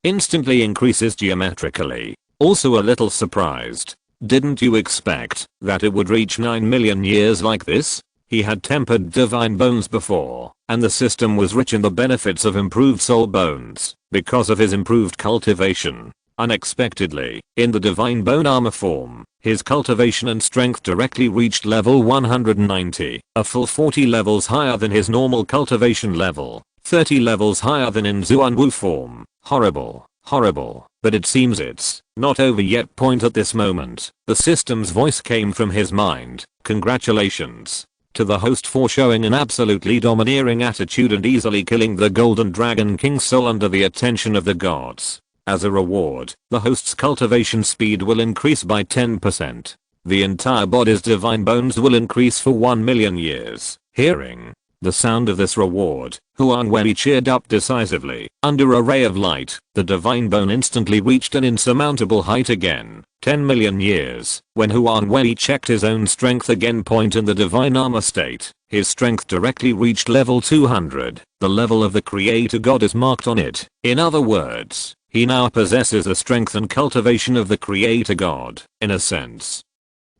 instantly increases geometrically. Also a little surprised. Didn't you expect that it would reach 9 million years like this? He had tempered divine bones before, and the system was rich in the benefits of improved soul bones, because of his improved cultivation. Unexpectedly, in the divine bone armor form, his cultivation and strength directly reached level 190, a full 40 levels higher than his normal cultivation level, 30 levels higher than in Xuanwu form. Horrible. Horrible, but it seems it's not over yet. At this moment, the system's voice came from his mind. Congratulations to the host for showing an absolutely domineering attitude and easily killing the golden dragon king's soul under the attention of the gods. As a reward, the host's cultivation speed will increase by 10%. The entire body's divine bones will increase for 1 million years. Hearing the sound of this reward, Huang Wei cheered up decisively. Under a ray of light, the divine bone instantly reached an insurmountable height again. 10 million years. When Huang Wei checked his own strength again. In the divine armor state, his strength directly reached level 200. The level of the creator god is marked on it. In other words, he now possesses the strength and cultivation of the creator god, in a sense.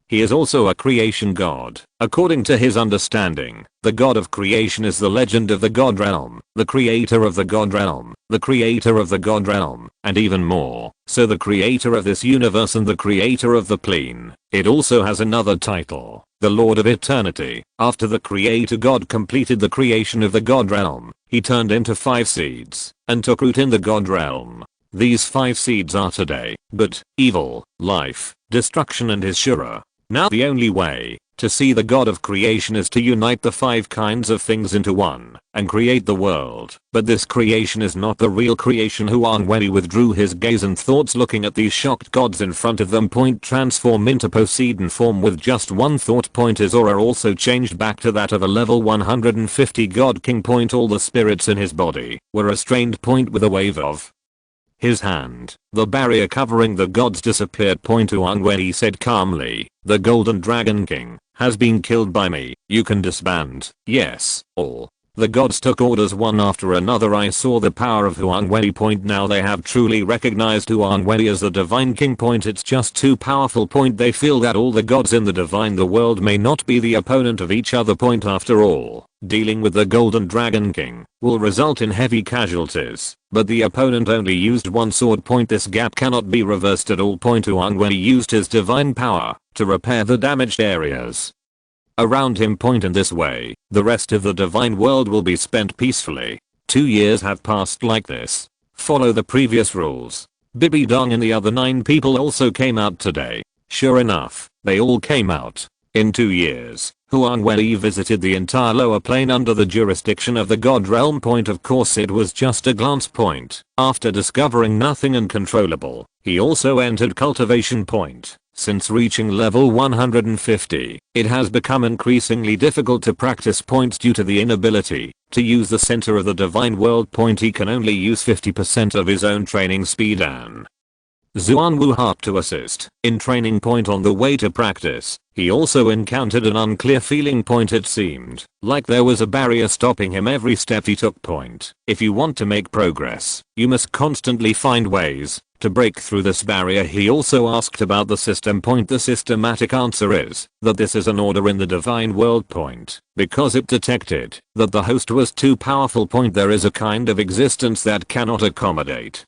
He is also a creation god. According to his understanding, the god of creation is the legend of the god realm, the creator of the god realm, the creator of the god realm, and even more, so the creator of this universe and the creator of the plane. It also has another title, the Lord of Eternity. After the creator god completed the creation of the god realm, he turned into 5 seeds, and took root in the god realm. These 5 seeds are today, good, evil, life, destruction and Hishura. Now the only way to see the god of creation is to unite the 5 kinds of things into one and create the world. But this creation is not the real creation. Huang Wei withdrew his gaze and thoughts looking at these shocked gods in front of them. Transform into Poseidon form with just one thought. His aura also changed back to that of a level 150 god king. All the spirits in his body were restrained. With a wave of his hand, the barrier covering the gods disappeared. Huang Wei said calmly, the golden dragon king has been killed by me. You can disband. Yes, all. The gods took orders one after another. I saw the power of Huang Wei. Now they have truly recognized Huang Wei as the divine king. It's just too powerful. They feel that all the gods in the divine the world may not be the opponent of each other. After all, dealing with the golden dragon king will result in heavy casualties, but the opponent only used one sword. This gap cannot be reversed at all. Huang Wei used his divine power to repair the damaged areas around him. In this way, the rest of the divine world will be spent peacefully. 2 years have passed like this. Follow the previous rules. Bibi Dong and the other 9 people also came out today. Sure enough, they all came out. In 2 years, Huang Wei visited the entire lower plane under the jurisdiction of the god realm. Of course it was just a glance. After discovering nothing uncontrollable, he also entered cultivation. Since reaching level 150, it has become increasingly difficult to practice. Due to the inability to use the center of the divine world. He can only use 50% of his own training speed and Xuanwu harped to assist in training. On the way to practice, he also encountered an unclear feeling. It seemed like there was a barrier stopping him every step he took. If you want to make progress, you must constantly find ways to break through this barrier. He also asked about the system. The systematic answer is that this is an order in the divine world. Because it detected that the host was too powerful. There is a kind of existence that cannot accommodate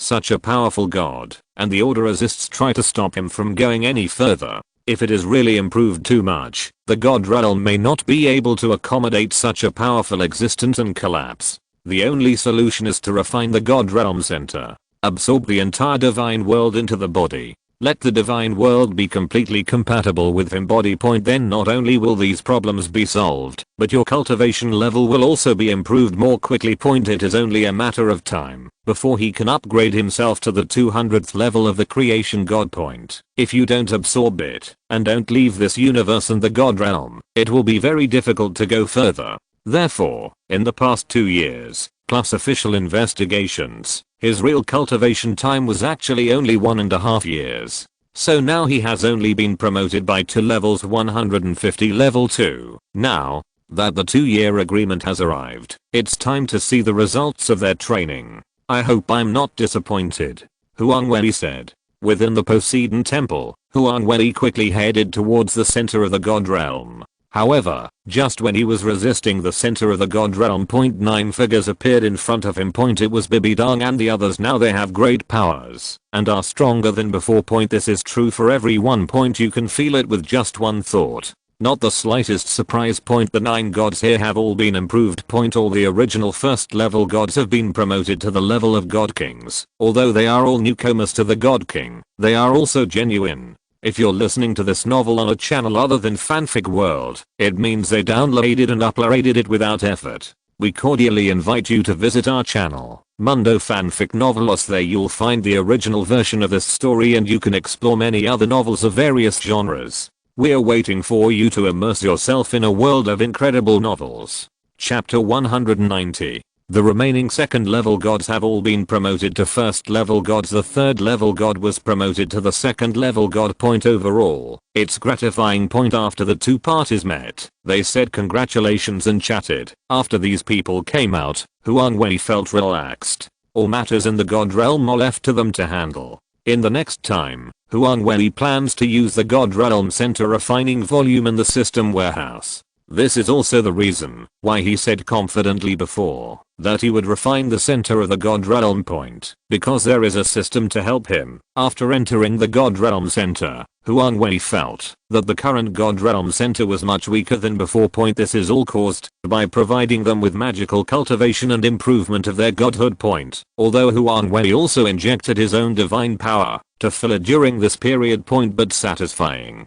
such a powerful god, and the order resists try to stop him from going any further. If it is really improved too much, the god realm may not be able to accommodate such a powerful existence and collapse. The only solution is to refine the god realm center, absorb the entire divine world into the body, Let the divine world be completely compatible with him. Body point. Then not only will these problems be solved, but your cultivation level will also be improved more quickly. Point. It is only a matter of time before he can upgrade himself to the 200th level of the creation god point. If you don't absorb it and don't leave this universe and the god realm, it will be very difficult to go further. Therefore, in the past 2 years, plus official investigations, his real cultivation time was actually only 1.5 years. So now he has only been promoted by 2 levels, 150 level 2. Now that the 2-year agreement has arrived, it's time to see the results of their training. I hope I'm not disappointed, Huang Wei said. Within the Poseidon Temple, Huang Wei quickly headed towards the center of the god realm. However, just when he was resisting the center of the god realm, 9 figures appeared in front of him. It was Bibi Dong and the others. Now they have great powers and are stronger than before. This is true for everyone. You can feel it with just one thought. Not the slightest surprise. The 9 gods here have all been improved. All the original first level gods have been promoted to the level of god kings. Although they are all newcomers to the god king, they are also genuine. If you're listening to this novel on a channel other than Fanfic World, it means they downloaded and uploaded it without effort. We cordially invite you to visit our channel, Mundo Fanfic Novelos. There you'll find the original version of this story and you can explore many other novels of various genres. We're waiting for you to immerse yourself in a world of incredible novels. Chapter 190. The remaining second level gods have all been promoted to first level gods. The third level god was promoted to the second level god. Overall, it's gratifying. After the 2 parties met, they said congratulations and chatted. After these people came out, Huang Wei felt relaxed. All matters in the god realm are left to them to handle. In the next time, Huang Wei plans to use the god realm center refining volume in the system warehouse. This is also the reason why he said confidently before that he would refine the center of the god realm point, because there is a system to help him. After entering the god realm center, Huang Wei felt that the current god realm center was much weaker than before. This is all caused by providing them with magical cultivation and improvement of their godhood point, although Huang Wei also injected his own divine power to fill it during this period. But satisfying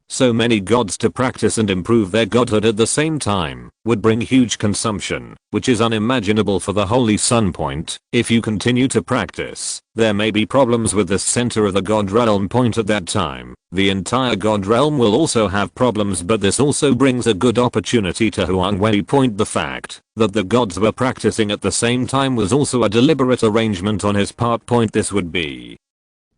so many gods to practice and improve their godhood at the same time would bring huge consumption, which is unimaginable for the Holy Sun point. If you continue to practice, there may be problems with this center of the god realm point at that time. The entire god realm will also have problems, but this also brings a good opportunity to Huang Wei. The fact that the gods were practicing at the same time was also a deliberate arrangement on his part. This would be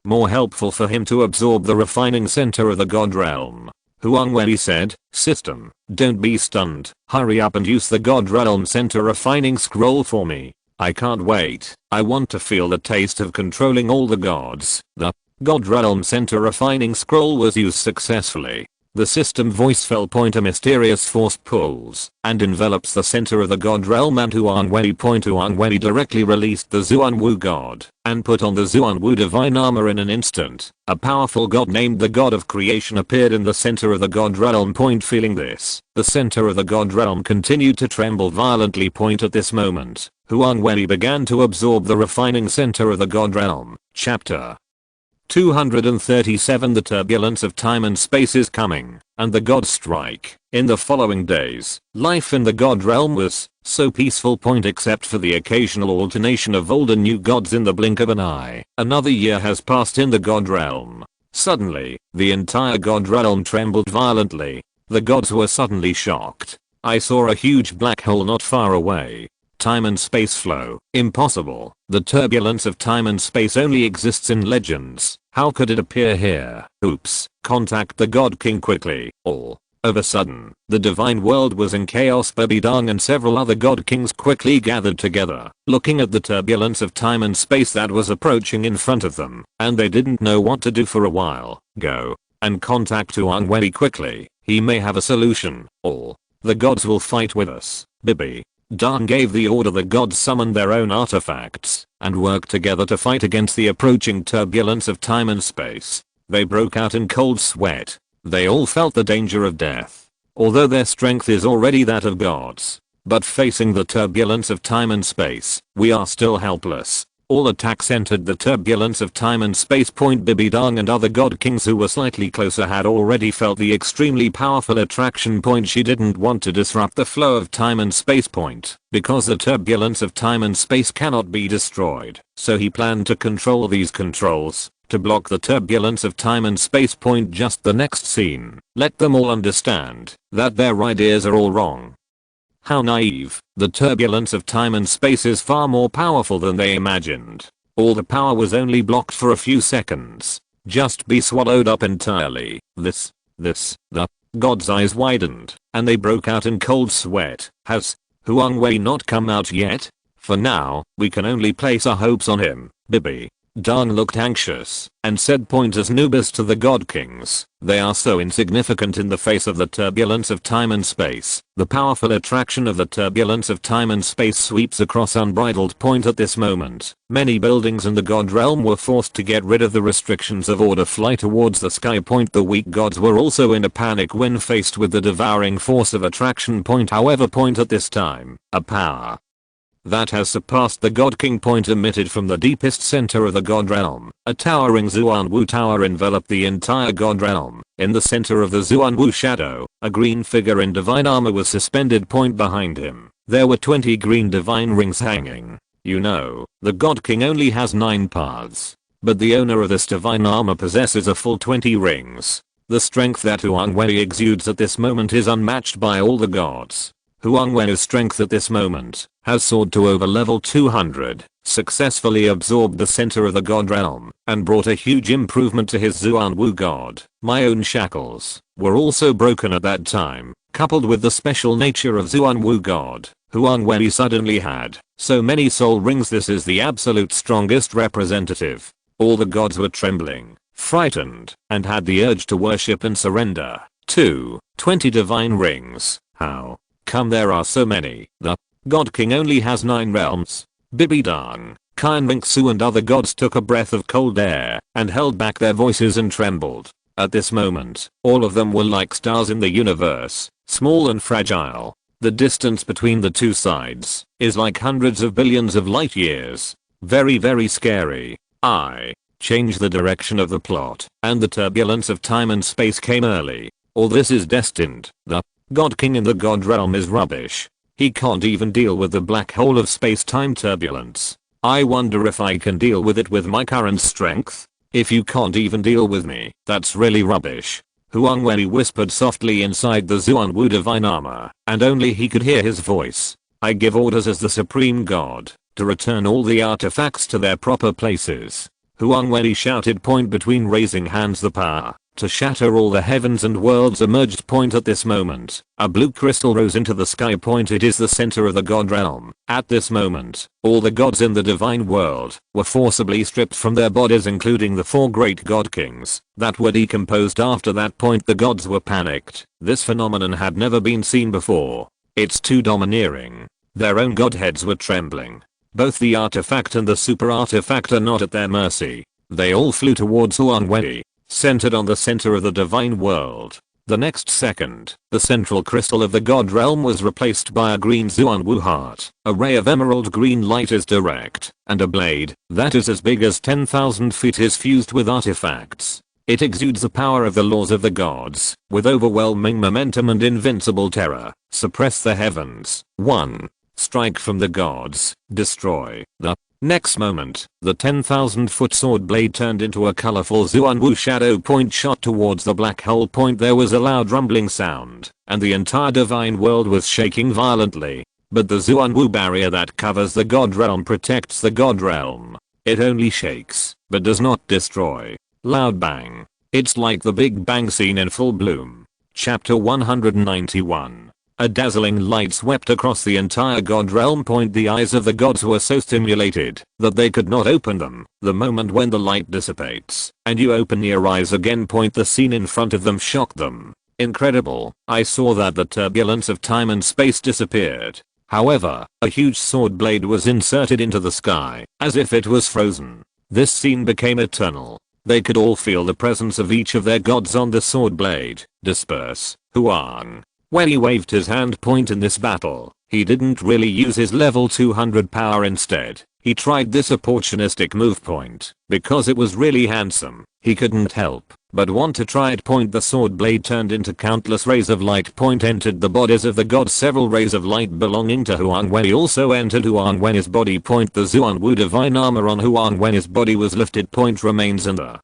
more helpful for him to absorb the refining center of the god realm. Huang Wei said, "System, don't be stunned. Hurry up and use the god realm center refining scroll for me. I can't wait. I want to feel the taste of controlling all the gods." The god realm center refining scroll was used successfully. The system voice fell. A mysterious force pulls and envelops the center of the god realm and Huang Wei. Huang Wei directly released the Zuanwu god and put on the Zuanwu divine armor in an instant. A powerful god named the god of creation appeared in the center of the god realm. Feeling this, the center of the god realm continued to tremble violently. At this moment, Huang Wei began to absorb the refining center of the god realm. Chapter 237. The turbulence of time and space is coming, and the gods strike. In the following days, life in the god realm was so peaceful. Except for the occasional alternation of old and new gods in the blink of an eye. Another year has passed in the god realm. Suddenly, the entire god realm trembled violently. The gods were suddenly shocked. I saw a huge black hole not far away. Time and space flow. Impossible. The turbulence of time and space only exists in legends. How could it appear here? Oops. Contact the God King quickly. All of a sudden, the divine world was in chaos. Bibi Dong and several other God Kings quickly gathered together, looking at the turbulence of time and space that was approaching in front of them, and they didn't know what to do for a while. Go and contact Huang Wei quickly. He may have a solution. All the gods will fight with us. Bibi Dong gave the order. The gods summoned their own artifacts and worked together to fight against the approaching turbulence of time and space. They broke out in cold sweat. They all felt the danger of death. Although their strength is already that of gods, but facing the turbulence of time and space, we are still helpless. All attacks entered the turbulence of time and space. Bibi Dong and other god kings who were slightly closer had already felt the extremely powerful attraction. She didn't want to disrupt the flow of time and space. Because the turbulence of time and space cannot be destroyed, so he planned to control these controls to block the turbulence of time and space. Just the next scene, let them all understand that their ideas are all wrong. How naive. The turbulence of time and space is far more powerful than they imagined. All the power was only blocked for a few seconds. Just be swallowed up entirely. The god's eyes widened, and they broke out in cold sweat. Has Huang Wei not come out yet? For now, we can only place our hopes on him. Bibi Dong looked anxious and said, as noobs to the god kings. They are so insignificant in the face of the turbulence of time and space. The powerful attraction of the turbulence of time and space sweeps across unbridled. At this moment, many buildings in the god realm were forced to get rid of the restrictions of order, fly towards the sky. The weak gods were also in a panic when faced with the devouring force of attraction. However, at this time, a power that has surpassed the God King. Emitted from the deepest center of the God realm. A towering Xuanwu tower enveloped the entire God realm. In the center of the Xuanwu shadow, a green figure in divine armor was suspended. Behind him, there were 20 green divine rings hanging. You know, the God King only has 9 paths, but the owner of this divine armor possesses a full 20 rings. The strength that Huang Wei exudes at this moment is unmatched by all the gods. Huang Wei's strength at this moment has soared to over level 200, successfully absorbed the center of the god realm, and brought a huge improvement to his Xuanwu god. My own shackles were also broken at that time, coupled with the special nature of Xuanwu god. Huang Wei suddenly had so many soul rings. This is the absolute strongest representative. All the gods were trembling, frightened, and had the urge to worship and surrender. 20 divine rings. How come there are so many? The God King only has 9 realms. Bibi Dong, Su and other gods took a breath of cold air and held back their voices and trembled. At this moment, all of them were like stars in the universe, small and fragile. The distance between the two sides is like hundreds of billions of light years. Very, very scary. I changed the direction of the plot, and the turbulence of time and space came early. All this is destined. The God King in the God realm is rubbish. He can't even deal with the black hole of space-time turbulence. I wonder if I can deal with it with my current strength. If you can't even deal with me, that's really rubbish. Huang Wei whispered softly inside the Xuanwu divine armor, and only he could hear his voice. I give orders as the supreme god to return all the artifacts to their proper places. Huang Wei shouted. Between raising hands, the power to shatter all the heavens and worlds emerged. At this moment, a blue crystal rose into the sky. It is the center of the god realm. At this moment, all the gods in the divine world were forcibly stripped from their bodies, including the 4 great god kings that were decomposed. After that point, the gods were panicked. This phenomenon had never been seen before. It's too domineering. Their own godheads were trembling. Both the artifact and the super artifact are not at their mercy. They all flew towards Huang Wei, centered on the center of the divine world. The next second, the central crystal of the god realm was replaced by a green Xuanwu heart. A ray of emerald green light is direct, and a blade that is as big as 10,000 feet is fused with artifacts. It exudes the power of the laws of the gods, with overwhelming momentum and invincible terror. Suppress the heavens. 1. Strike from the gods. Destroy. The next moment, the 10,000-foot sword blade turned into a colorful Xuanwu shadow. Shot towards the black hole. There was a loud rumbling sound, and the entire divine world was shaking violently. But the Xuanwu barrier that covers the god realm protects the god realm. It only shakes, but does not destroy. Loud bang. It's like the Big Bang scene in full bloom. Chapter 191. A dazzling light swept across the entire god realm. The eyes of the gods were so stimulated that they could not open them. The moment when the light dissipates and you open your eyes again. The scene in front of them shocked them. Incredible. I saw that the turbulence of time and space disappeared. However, a huge sword blade was inserted into the sky, as if it was frozen. This scene became eternal. They could all feel the presence of each of their gods on the sword blade. Disperse. Huang Wei waved his hand point in this battle. He didn't really use his level 200 power instead. He tried this opportunistic move point because it was really handsome. He couldn't help but want to try it point. The sword blade turned into countless rays of light point entered the bodies of the gods. Several rays of light belonging to Huang Wei also entered Huang Wei's body point. The Xuanwu divine armor on Huang Wei's body was lifted point remains in the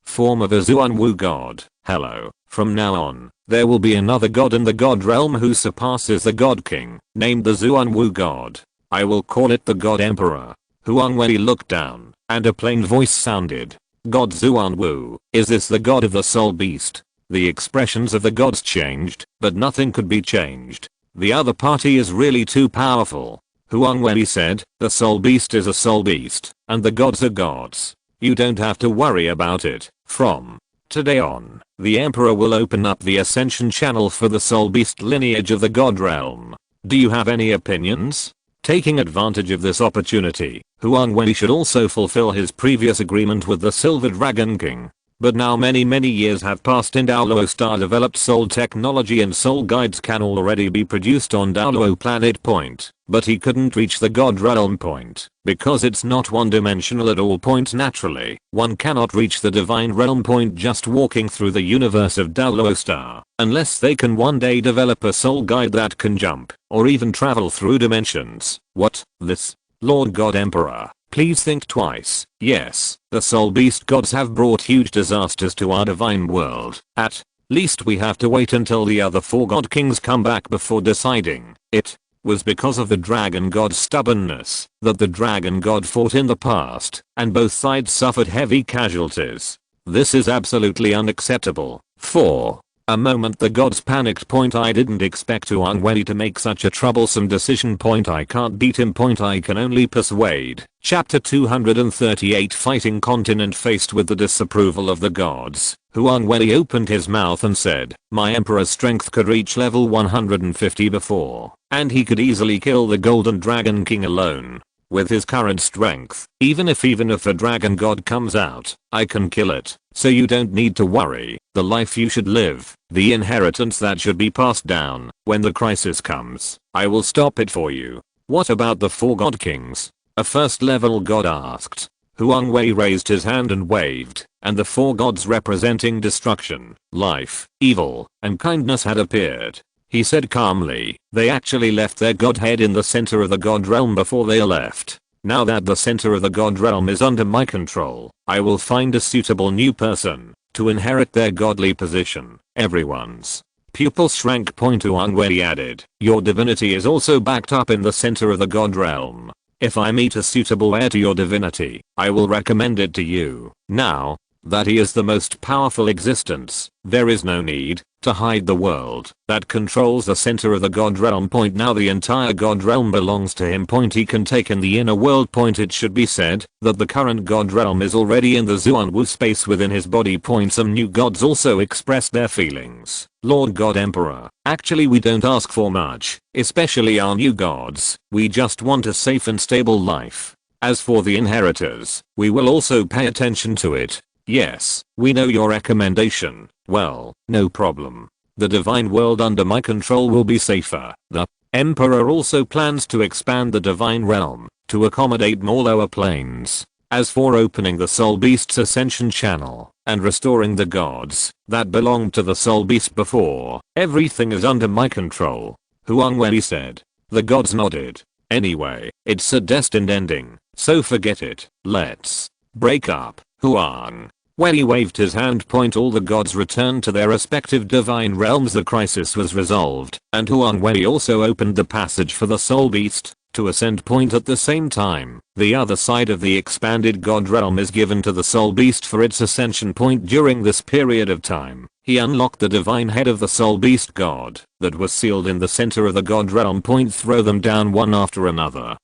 form of a Xuanwu god. Hello. From now on, there will be another god in the god realm who surpasses the god king, named the Xuanwu god. I will call it the god emperor. Huang Wei looked down, and a plain voice sounded. God Xuanwu, is this the god of the soul beast? The expressions of the gods changed, but nothing could be changed. The other party is really too powerful. Huang Wei said, the soul beast is a soul beast, and the gods are gods. You don't have to worry about it. From today on, the emperor will open up the ascension channel for the soul beast lineage of the god realm. Do you have any opinions? Taking advantage of this opportunity, Huang Wei should also fulfill his previous agreement with the Silver Dragon King. But now many years have passed and Douluo Star developed soul technology and soul guides can already be produced on Douluo planet point. But he couldn't reach the god realm point because it's not one-dimensional at all point. Naturally, one cannot reach the divine realm point just walking through the universe of Douluo Star unless they can one day develop a soul guide that can jump or even travel through dimensions. What? This? Lord God Emperor, please think twice. Yes, the soul beast gods have brought huge disasters to our divine world. At least we have to wait until the other 4 god kings come back before deciding. It was because of the dragon god's stubbornness that the dragon god fought in the past, and both sides suffered heavy casualties. This is absolutely unacceptable. For a moment the gods panicked point. I didn't expect Huang Wei to make such a troublesome decision point. I can't beat him point. I can only persuade. Chapter 238 Fighting Continent. Faced with the disapproval of the gods, Huang Wei opened his mouth and said, my emperor's strength could reach level 150 before, and he could easily kill the Golden Dragon King alone. With his current strength, even if a dragon god comes out, I can kill it. So you don't need to worry. The life you should live, the inheritance that should be passed down, when the crisis comes, I will stop it for you. What about the 4 god kings? A first level god asked. Huang Wei raised his hand and waved, and the 4 gods representing destruction, life, evil, and kindness had appeared. He said calmly, they actually left their godhead in the center of the god realm before they left. Now that the center of the god realm is under my control, I will find a suitable new person to inherit their godly position. Everyone's pupils shrank. Huang Wei added, your divinity is also backed up in the center of the god realm. If I meet a suitable heir to your divinity, I will recommend it to you. Now that he is the most powerful existence, there is no need to hide the world that controls the center of the god realm point. Now the entire god realm belongs to him point. He can take in the inner world point. It should be said that the current god realm is already in the Xuanwu space within his body point. Some new gods also expressed their feelings. Lord God Emperor, actually we don't ask for much, especially our new gods. We just want a safe and stable life. As for the inheritors, we will also pay attention to it. Yes, we know your recommendation. Well, no problem. The divine world under my control will be safer. The emperor also plans to expand the divine realm to accommodate more lower planes. As for opening the soul beast's ascension channel and restoring the gods that belonged to the soul beast before, everything is under my control. Huang Wei said. The gods nodded. Anyway, it's a destined ending, so forget it. Let's break up. Huang Wei waved his hand point. All the gods returned to their respective divine realms. The crisis was resolved, and Huang Wei also opened the passage for the soul beast to ascend point. At the same time, the other side of the expanded god realm is given to the soul beast for its ascension point. During this period of time, he unlocked the divine head of the soul beast god that was sealed in the center of the god realm point. Throw them down one after another,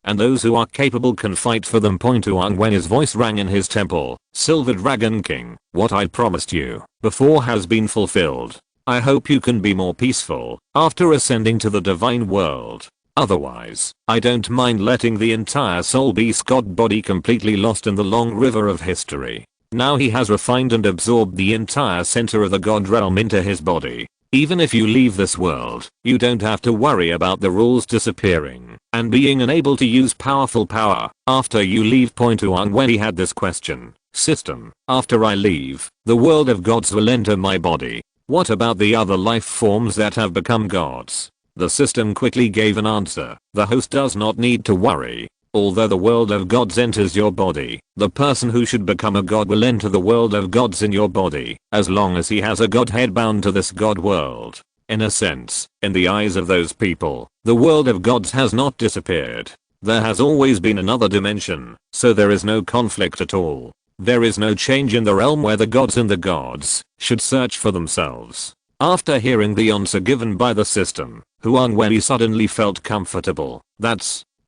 and those who are capable can fight for them. Huang Wei's voice rang in his temple. Silver Dragon King, what I promised you before has been fulfilled. I hope you can be more peaceful after ascending to the divine world. Otherwise, I don't mind letting the entire soul beast god body completely lost in the long river of history. Now he has refined and absorbed the entire center of the god realm into his body. Even if you leave this world, you don't have to worry about the rules disappearing and being unable to use powerful power after you leave. Huang Wei had this question. System, after I leave, the world of gods will enter my body. What about the other life forms that have become gods? The system quickly gave an answer. The host does not need to worry. Although the world of gods enters your body, the person who should become a god will enter the world of gods in your body, as long as he has a godhead bound to this god world. In a sense, in the eyes of those people, the world of gods has not disappeared. There has always been another dimension, so there is no conflict at all. There is no change in the realm where the gods and the gods should search for themselves. After hearing the answer given by the system, Huang Wei suddenly felt comfortable.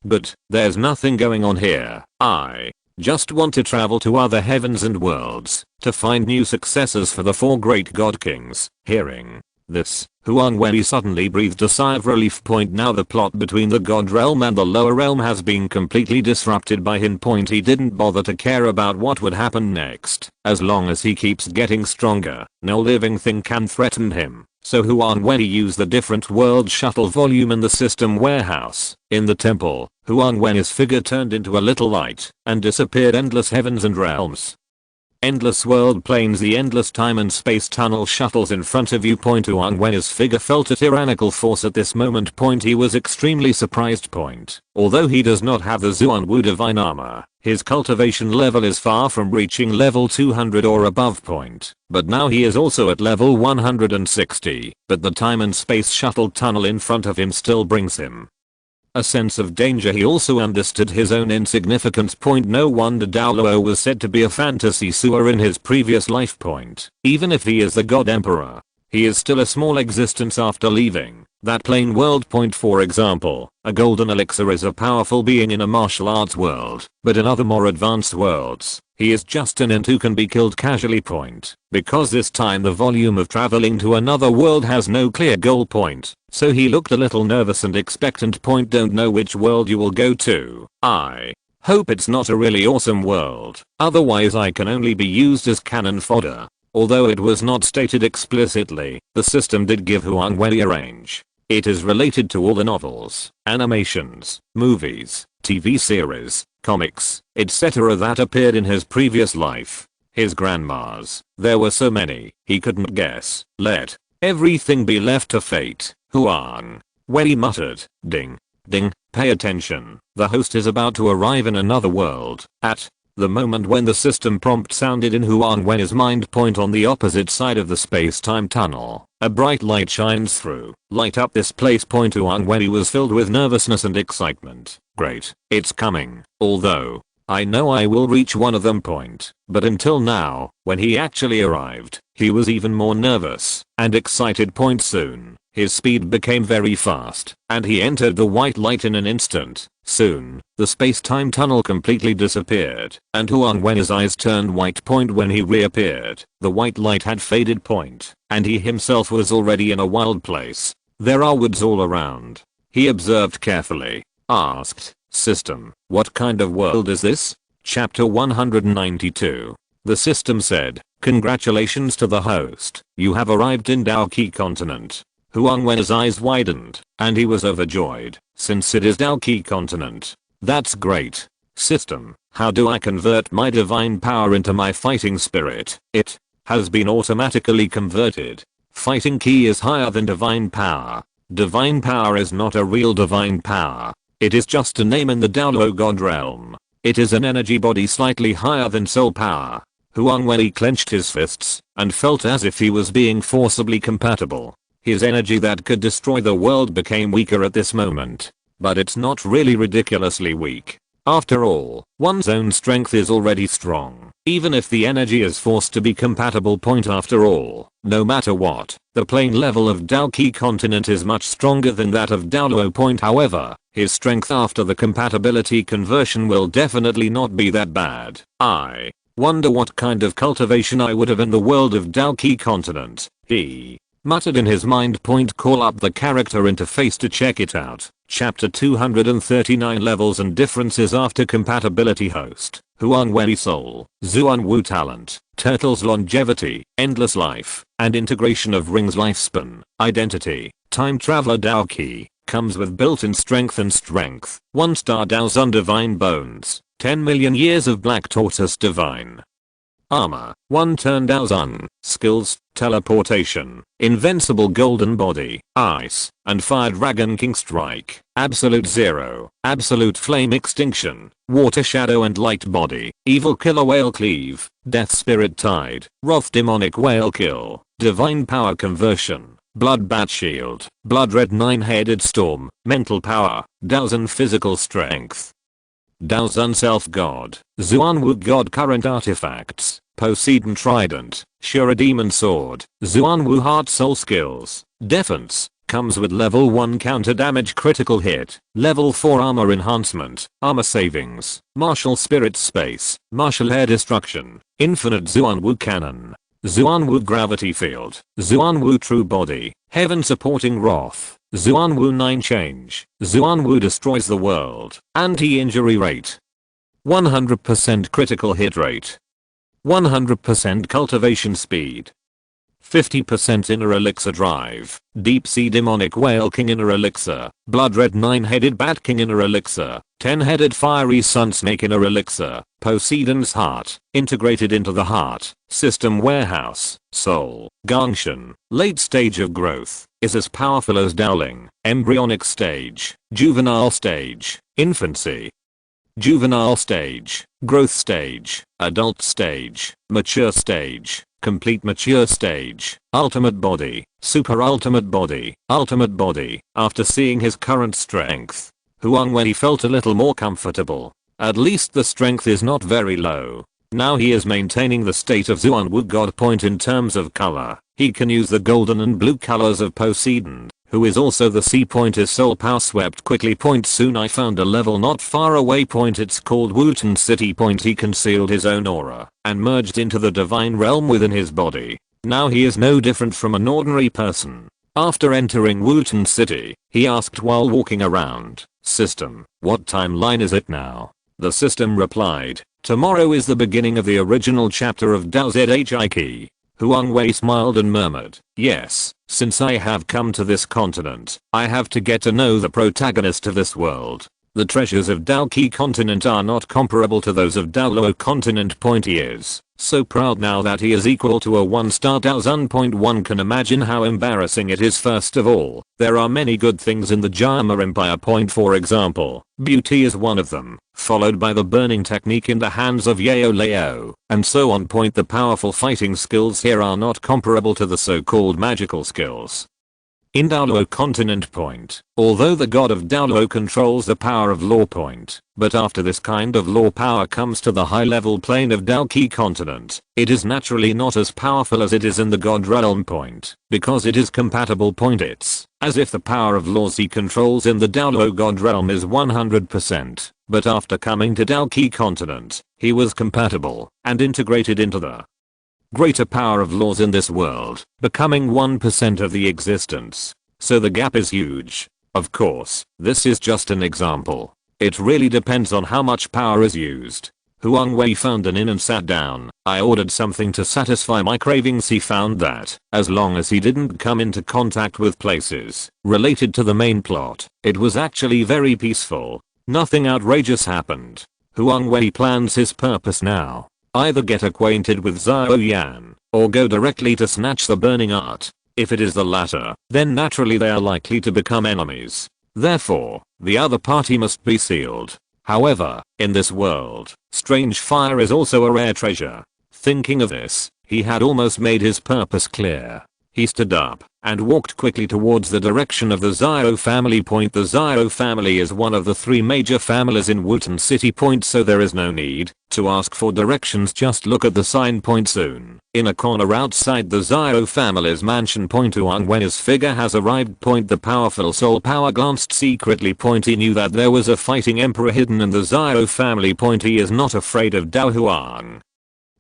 But there's nothing going on here. I just want to travel to other heavens and worlds to find new successors for the 4 great god kings. Hearing this, Huang Wei suddenly breathed a sigh of relief. Now the plot between the god realm and the lower realm has been completely disrupted by him. He didn't bother to care about what would happen next. As long as he keeps getting stronger, no living thing can threaten him. So Huang Wei used the different world shuttle volume in the system warehouse. In the temple, Huang Wei's figure turned into a little light and disappeared. Endless heavens and realms. Endless world planes. The endless time and space tunnel shuttles in front of you. Huang Wei's figure felt a tyrannical force at this moment. He was extremely surprised. Although he does not have the Zuan Wu divine armor, his cultivation level is far from reaching level 200 or above. But now he is also at level 160, but the time and space shuttle tunnel in front of him still brings him a sense of danger. He also understood his own insignificance. No wonder Douluo was said to be a fantasy sewer in his previous life. Even if he is the god emperor, he is still a small existence after leaving that plane world. For example, a golden elixir is a powerful being in a martial arts world, but in other more advanced worlds, he is just an int who can be killed casually. Because this time the volume of traveling to another world has no clear goal. So he looked a little nervous and expectant. Don't know which world you will go to. I hope it's not a really awesome world, otherwise I can only be used as cannon fodder. Although it was not stated explicitly, the system did give Huang Wei a range. It is related to all the novels, animations, movies, TV series, comics, etc. that appeared in his previous life. His grandmas. There were so many, he couldn't guess. Let everything be left to fate. Huang Wei muttered. Ding. Ding. Pay attention. The host is about to arrive in another world. At the moment when the system prompt sounded in Huang Wei's mind. On the opposite side of the space-time tunnel, a bright light shines through. Light up this place. Huang Wei was filled with nervousness and excitement. Great, it's coming. Although I know I will reach one of them. But until now, when he actually arrived, he was even more nervous and excited. Soon, his speed became very fast, and he entered the white light in an instant. Soon, the space-time tunnel completely disappeared, and Huang Wei's eyes turned white. When he reappeared, the white light had faded. And he himself was already in a wild place. There are woods all around. He observed carefully. Asked, System, what kind of world is this? Chapter 192. The system said, congratulations to the host, you have arrived in Daoqi continent. Huang Wei's eyes widened, and he was overjoyed, since it is Daoqi continent. That's great. System, how do I convert my divine power into my fighting spirit? It has been automatically converted. Fighting ki is higher than divine power. Divine power is not a real divine power. It is just a name in the Douluo god realm. It is an energy body slightly higher than soul power. Huang Wei clenched his fists and felt as if he was being forcibly compatible. His energy that could destroy the world became weaker at this moment. But it's not really ridiculously weak. After all, one's own strength is already strong, even if the energy is forced to be compatible. After all, no matter what, the plane level of Daoqi continent is much stronger than that of Douluo. However, his strength after the compatibility conversion will definitely not be that bad. I wonder what kind of cultivation I would have in the world of Daoqi continent. He muttered in his mind. Call up the character interface to check it out. Chapter 239 Levels and Differences After Compatibility. Host, Huang Wei Soul, Zuan Wu Talent, Turtle's Longevity, Endless Life, and Integration of Ring's Lifespan. Identity, time traveler Dao Qi, comes with built-in strength and strength. 1-star Dao Zun divine bones, 10 million years of black tortoise divine. Armor, 1 turn Dao Zun, skills, teleportation, invincible golden body, ice, and fire dragon king strike, absolute zero, absolute flame extinction, water shadow and light body, evil killer whale cleave, death spirit tide, wrath demonic whale kill, divine power conversion, blood bat shield, blood red 9-headed storm, mental power, Dao Zun physical strength. Dao Zun self god, Xuanwu god current artifacts, Poseidon trident, Shura demon sword, Xuanwu heart soul skills, defense, comes with level 1 counter damage critical hit, level 4 armor enhancement, armor savings, martial spirit space, martial air destruction, infinite Xuanwu cannon, Xuanwu gravity field, Xuanwu true body, heaven supporting wrath, Xuanwu 9 change, Xuanwu destroys the world, anti-injury rate, 100% critical hit rate, 100% cultivation speed, 50% inner elixir drive, deep sea demonic whale king inner elixir, blood red 9-headed bat king inner elixir, 10-headed fiery sun snake inner elixir, Poseidon's heart, integrated into the heart, system warehouse, soul, Gangshan, late stage of growth, is as powerful as Dowling, embryonic stage, juvenile stage, infancy, juvenile stage, growth stage, adult stage, mature stage, complete mature stage, ultimate body, super ultimate body, ultimate body. After seeing his current strength, Huang Wei felt a little more comfortable. At least the strength is not very low. Now he is maintaining the state of Xuanwu God point in terms of color. He can use the golden and blue colors of Poseidon, who is also the sea point. His soul power swept quickly point. Soon I found a level not far away point. It's called Wotan City point. He concealed his own aura and merged into the divine realm within his body. Now he is no different from an ordinary person. After entering Wotan City, he asked while walking around, "System, what timeline is it now?" The system replied, "Tomorrow is the beginning of the original chapter of Dao Zhik." Huang Wei smiled and murmured, "Yes, since I have come to this continent, I have to get to know the protagonist of this world. The treasures of Dao Qi continent are not comparable to those of Douluo continent. He is so proud now that he is equal to a 1-star Dao Zun. One can imagine how embarrassing it is. First of all, there are many good things in the Jama Empire. For example, beauty is one of them, followed by the burning technique in the hands of Yao Leo, and so on. The powerful fighting skills here are not comparable to the so-called magical skills in Douluo continent. Although the god of Douluo controls the power of law. But after this kind of law power comes to the high level plane of Dao Qi continent, it is naturally not as powerful as it is in the god realm. Because it is compatible. It's as if the power of laws he controls in the Douluo god realm is 100%, but after coming to Dao Qi continent, he was compatible and integrated into the greater power of laws in this world, becoming 1% of the existence. So the gap is huge. Of course, this is just an example. It really depends on how much power is used. Huang Wei found an inn and sat down. I ordered something to satisfy my cravings. He found that, as long as he didn't come into contact with places related to the main plot, it was actually very peaceful. Nothing outrageous happened. Huang Wei plans his purpose now. Either get acquainted with Xiao Yan, or go directly to snatch the burning art. If it is the latter, then naturally they are likely to become enemies. Therefore, the other party must be sealed. However, in this world, strange fire is also a rare treasure. Thinking of this, he had almost made his purpose clear. He stood up and walked quickly towards the direction of the Xiao family. The Xiao family is one of the 3 major families in Wotan City. So there is no need to ask for directions. Just look at the sign. Soon, in a corner outside the Xiao family's mansion. Huang Wei's figure has arrived. The powerful soul power glanced secretly. He knew that there was a fighting emperor hidden in the Xiao family. He is not afraid of Dao Huang.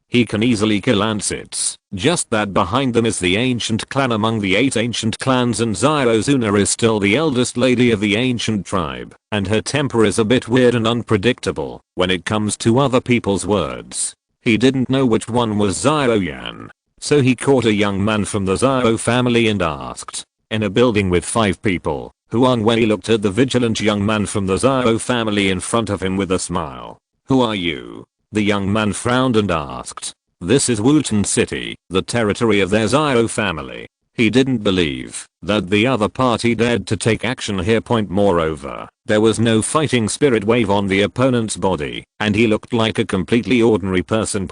He can easily kill Ansits. Just that behind them is the ancient clan among the 8 ancient clans, and Xiaozuna is still the eldest lady of the ancient tribe, and her temper is a bit weird and unpredictable when it comes to other people's words. He didn't know which one was Xiao Yan, so he caught a young man from the Xiao family and asked, In a building with 5 people, Huang Wei looked at the vigilant young man from the Zhao family in front of him with a smile. Who are you? The young man frowned and asked. This is Wutan City, the territory of their Zhao family. He didn't believe that the other party dared to take action here. Moreover, there was no fighting spirit wave on the opponent's body, and he looked like a completely ordinary person.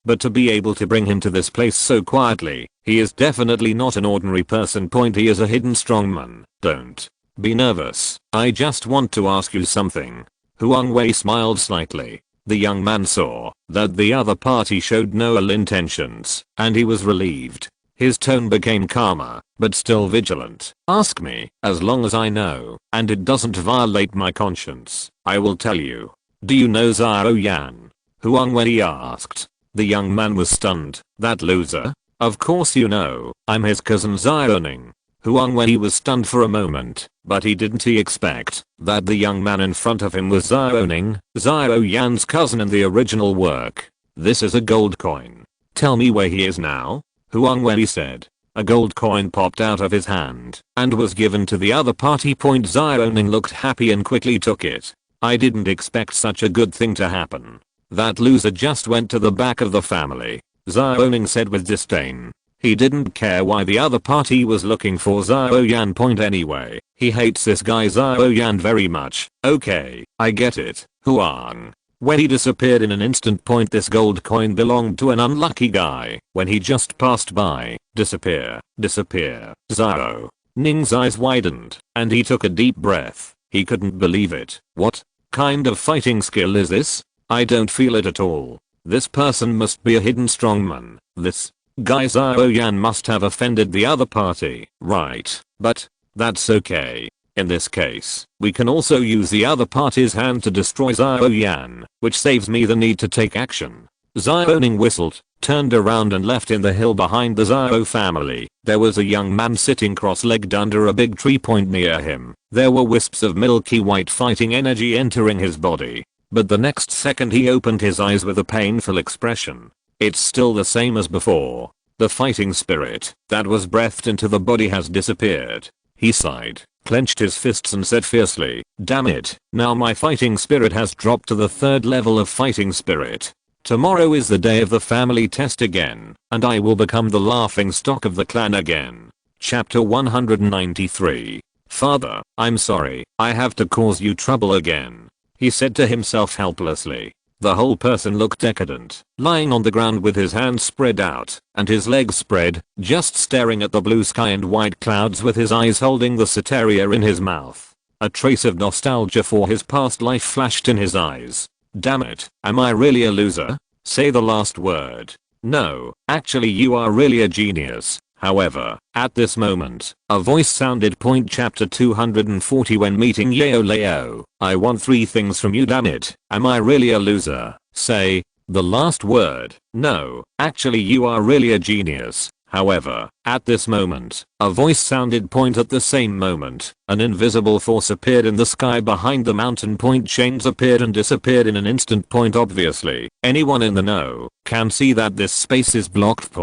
But to be able to bring him to this place so quietly, he is definitely not an ordinary person. He is a hidden strongman. Don't be nervous. I just want to ask you something. Huang Wei smiled slightly. The young man saw that the other party showed no ill intentions, and he was relieved. His tone became calmer, but still vigilant. Ask me, as long as I know, and it doesn't violate my conscience, I will tell you. Do you know Zhao Yan? Huang Wei asked. The young man was stunned. That loser? Of course you know, I'm his cousin Zhao Ning. Huang Wei was stunned for a moment, but he didn't expect that the young man in front of him was Zhao Ning, Zhao Yan's cousin in the original work. This is a gold coin. Tell me where he is now? Huang Wei said. A gold coin popped out of his hand and was given to the other party. Zhao Ning looked happy and quickly took it. I didn't expect such a good thing to happen. That loser just went to the back of the family, Zhao Ning said with disdain. He didn't care why the other party was looking for Zhao Yan. Anyway, he hates this guy Zhao Yan very much. Okay, I get it. Huang Wei disappeared in an instant. This gold coin belonged to an unlucky guy when he just passed by. Disappear, disappear. Zhao Ning's eyes widened, and he took a deep breath. He couldn't believe it. What kind of fighting skill is this? I don't feel it at all. This person must be a hidden strongman. This guy Zhao Yan must have offended the other party, right? But that's okay. In this case, we can also use the other party's hand to destroy Zhao Yan, which saves me the need to take action. Zhao Ning whistled, turned around and left. In the hill behind the Zhao family, there was a young man sitting cross-legged under a big tree. Near him, there were wisps of milky white fighting energy entering his body. But the next second he opened his eyes with a painful expression. It's still the same as before. The fighting spirit that was breathed into the body has disappeared. He sighed, clenched his fists and said fiercely, damn it, now my fighting spirit has dropped to the 3rd level of fighting spirit. Tomorrow is the day of the family test again, and I will become the laughing stock of the clan again. Chapter 193. Father, I'm sorry, I have to cause you trouble again, he said to himself helplessly. The whole person looked decadent, lying on the ground with his hands spread out and his legs spread, just staring at the blue sky and white clouds with his eyes holding the Soteria in his mouth. A trace of nostalgia for his past life flashed in his eyes. Damn it, am I really a loser? Say the last word. No, actually you are really a genius. However, at this moment, a voice sounded. Chapter 240. When meeting Yao Leo, I want 3 things from you. Damn it, am I really a loser? Say the last word. No, actually you are really a genius. However, at this moment, a voice sounded. At the same moment, an invisible force appeared in the sky behind the mountain. Chains appeared and disappeared in an instant. Obviously, anyone in the know can see that this space is blocked.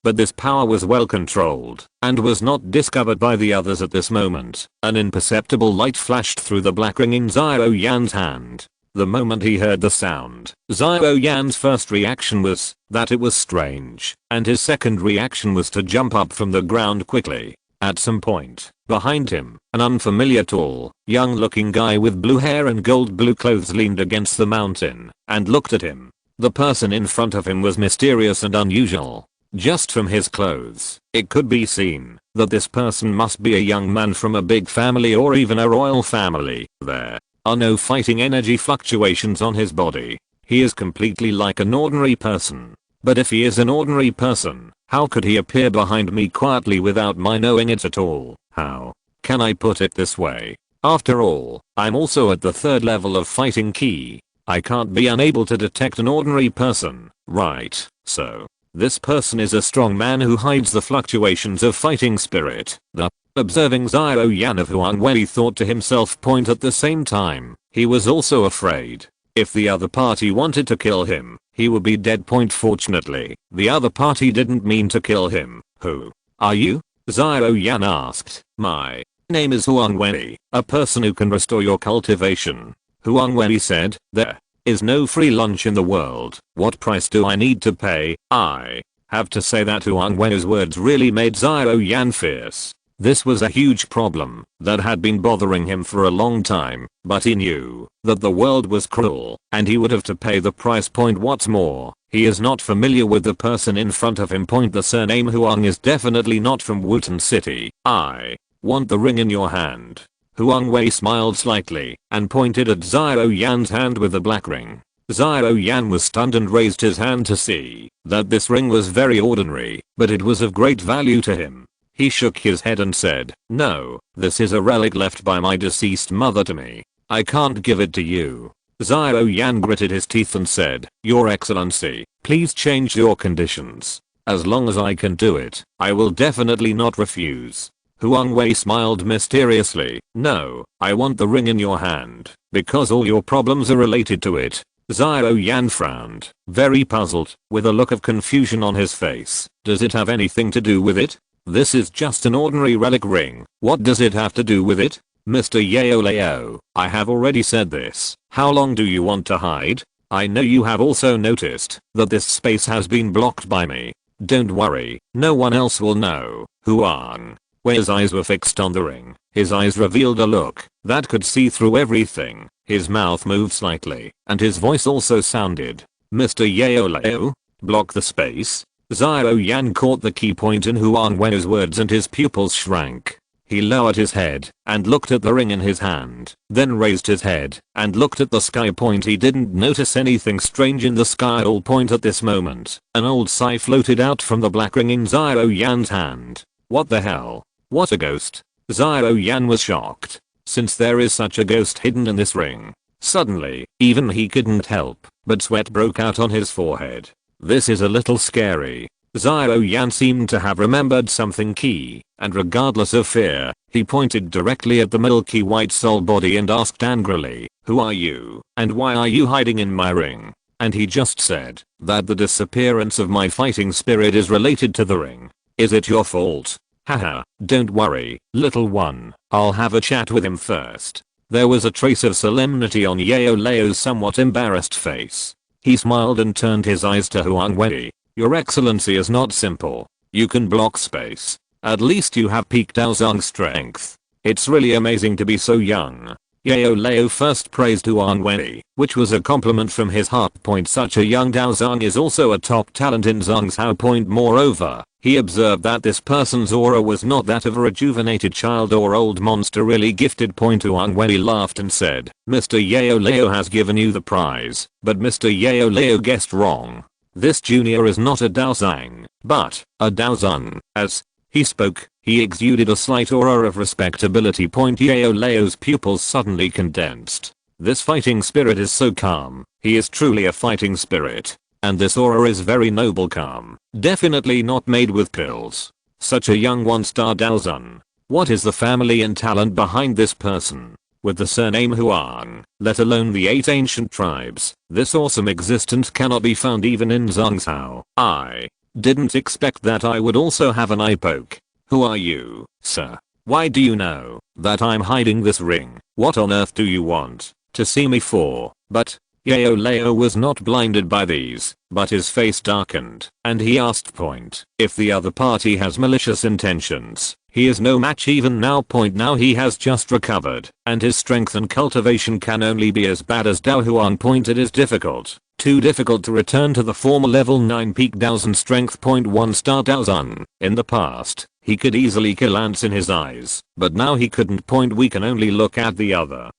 But this power was well controlled and was not discovered by the others at this moment. An imperceptible light flashed through the black ring in Zhao Yan's hand. The moment he heard the sound, Zhao Yan's first reaction was that it was strange, and his second reaction was to jump up from the ground quickly. At some point, behind him, an unfamiliar tall, young-looking guy with blue hair and gold blue clothes leaned against the mountain and looked at him. The person in front of him was mysterious and unusual. Just from his clothes, it could be seen that this person must be a young man from a big family or even a royal family. There are no fighting energy fluctuations on his body. He is completely like an ordinary person. But if he is an ordinary person, how could he appear behind me quietly without my knowing it at all? How can I put it this way? After all, I'm also at the 3rd level of fighting ki. I can't be unable to detect an ordinary person, right? So, this person is a strong man who hides the fluctuations of fighting spirit. Observing Zhao Yan of Huang Wei thought to himself. At the same time, he was also afraid. If the other party wanted to kill him, he would be dead. Fortunately, the other party didn't mean to kill him. Who are you? Xiao Yan asked. My name is Huang Wei, a person who can restore your cultivation. Huang Wei said, there is no free lunch in the world. What price do I need to pay? I have to say that Huang Wei's words really made Xiao Yan fierce. This was a huge problem that had been bothering him for a long time, but he knew that the world was cruel and he would have to pay the price. What's more, he is not familiar with the person in front of him. The surname Huang is definitely not from Wutan City. I want the ring in your hand. Huang Wei smiled slightly and pointed at Xiao Yan's hand with the black ring. Xiao Yan was stunned and raised his hand to see that this ring was very ordinary, but it was of great value to him. He shook his head and said, no, this is a relic left by my deceased mother to me. I can't give it to you. Xiao Yan gritted his teeth and said, Your Excellency, please change your conditions. As long as I can do it, I will definitely not refuse. Huang Wei smiled mysteriously. No, I want the ring in your hand, because all your problems are related to it. Xiao Yan frowned, very puzzled, with a look of confusion on his face. Does it have anything to do with it? This is just an ordinary relic ring. What does it have to do with it? Mr. Yao Lao, I have already said this. How long do you want to hide? I know you have also noticed that this space has been blocked by me. Don't worry, no one else will know. Huang Wei's eyes were fixed on the ring. His eyes revealed a look that could see through everything. His mouth moved slightly, and his voice also sounded. Mr. Yao Lao, block the space? Xiao Yan caught the key point in Huang Wei's words and his pupils shrank. He lowered his head and looked at the ring in his hand, then raised his head and looked at the sky. He didn't notice anything strange in the sky at this moment. An old sigh floated out from the black ring in Xiao Yan's hand. What the hell? What a ghost? Xiao Yan was shocked. Since there is such a ghost hidden in this ring. Suddenly, even he couldn't help but sweat broke out on his forehead. This is a little scary. Xiao Yan seemed to have remembered something key, and regardless of fear, he pointed directly at the milky white soul body and asked angrily, who are you, and why are you hiding in my ring? And he just said that the disappearance of my fighting spirit is related to the ring. Is it your fault? Haha, don't worry, little one, I'll have a chat with him first. There was a trace of solemnity on Yao Lao's somewhat embarrassed face. He smiled and turned his eyes to Huang Wei. Your Excellency is not simple. You can block space. At least you have peak Daozang strength. It's really amazing to be so young. Yao Lao first praised Huang Wei, which was a compliment from his heart. Such a young Daozang is also a top talent in Zhangzhou. Moreover, he observed that this person's aura was not that of a rejuvenated child or old monster really gifted. Huang Wei laughed and said, Mr. Yao Lao has given you the prize, but Mr. Yao Lao guessed wrong. This junior is not a Daozang, but a Daozun. As he spoke, he exuded a slight aura of respectability. Yao Lao's pupils suddenly condensed. This fighting spirit is so calm. He is truly a fighting spirit. And this aura is very noble calm. Definitely not made with pills. Such a young one-star Daozun. What is the family and talent behind this person? With the surname Huang, let alone the 8 ancient tribes, this awesome existence cannot be found even in Zhangzhou. I didn't expect that I would also have an eye poke. Who are you, sir? Why do you know that I'm hiding this ring? What on earth do you want to see me for? But Yao Lao was not blinded by these, but his face darkened, and he asked if the other party has malicious intentions. He is no match even now. Now he has just recovered, and his strength and cultivation can only be as bad as Dao Huan. It is difficult. Too difficult to return to the former level 9 peak Daozun strength. 1 star Daozun. In the past, he could easily kill ants in his eyes, but now he couldn't. We can only look at the other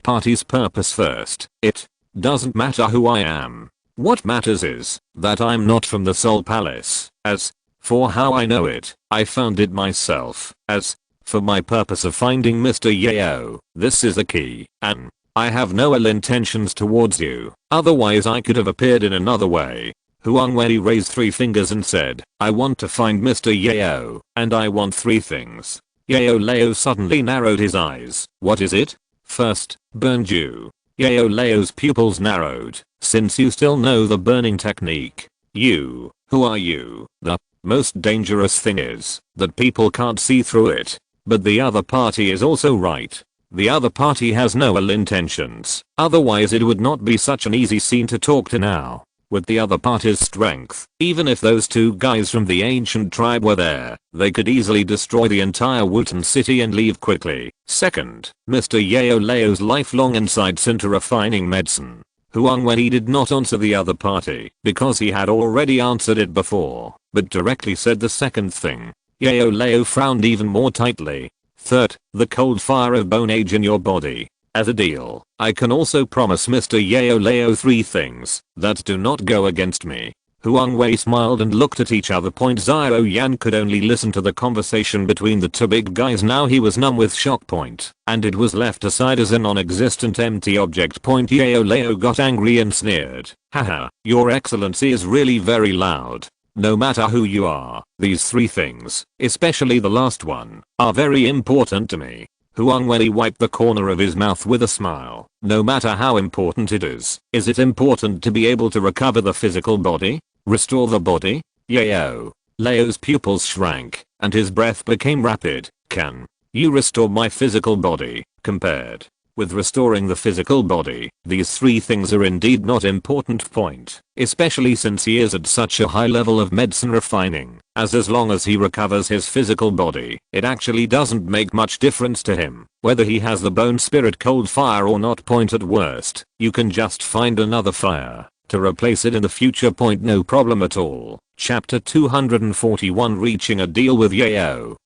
party's purpose first. It doesn't matter who I am. What matters is that I'm not from the Soul Palace. As for how I know it, I found it myself. As for my purpose of finding Mr. Yao, this is the key, and I have no ill intentions towards you. Otherwise I could have appeared in another way. Huang Wei raised 3 fingers and said, I want to find Mr. Yao, and I want 3 things. Yao Lao suddenly narrowed his eyes. What is it? First, burned you. Yao Lao's pupils narrowed. Since you still know the burning technique. You, who are you? The Most dangerous thing is that people can't see through it. But the other party is also right. The other party has no ill intentions, otherwise it would not be such an easy scene to talk to now. With the other party's strength, even if those two guys from the ancient tribe were there, they could easily destroy the entire Wutan city and leave quickly. Second, Mr. Yao Lao's lifelong insights into refining medicine. Huang Wei did not answer the other party because he had already answered it before, but directly said the second thing. Yao Lao frowned even more tightly. Third, the cold fire of bone age in your body. As a deal, I can also promise Mr. Yao Lao 3 things that do not go against me. Huang Wei smiled and looked at each other. Zhao Yan could only listen to the conversation between the two big guys. Now he was numb with shock, and it was left aside as a non-existent empty object. Yao Lao got angry and sneered. Haha, your excellency is really very loud. No matter who you are, these 3 things, especially the last one, are very important to me. Huang Wei wiped the corner of his mouth with a smile. No matter how important it is it important to be able to recover the physical body? Restore the body? Yao Lao's pupils shrank, and his breath became rapid. Can you restore my physical body? Compared with restoring the physical body, these 3 things are indeed not important. Especially since he is at such a high level of medicine refining, as long as he recovers his physical body, it actually doesn't make much difference to him whether he has the bone spirit cold fire or not. At worst, you can just find another fire to replace it in the future. No problem at all. Chapter 241 Reaching a deal with Yao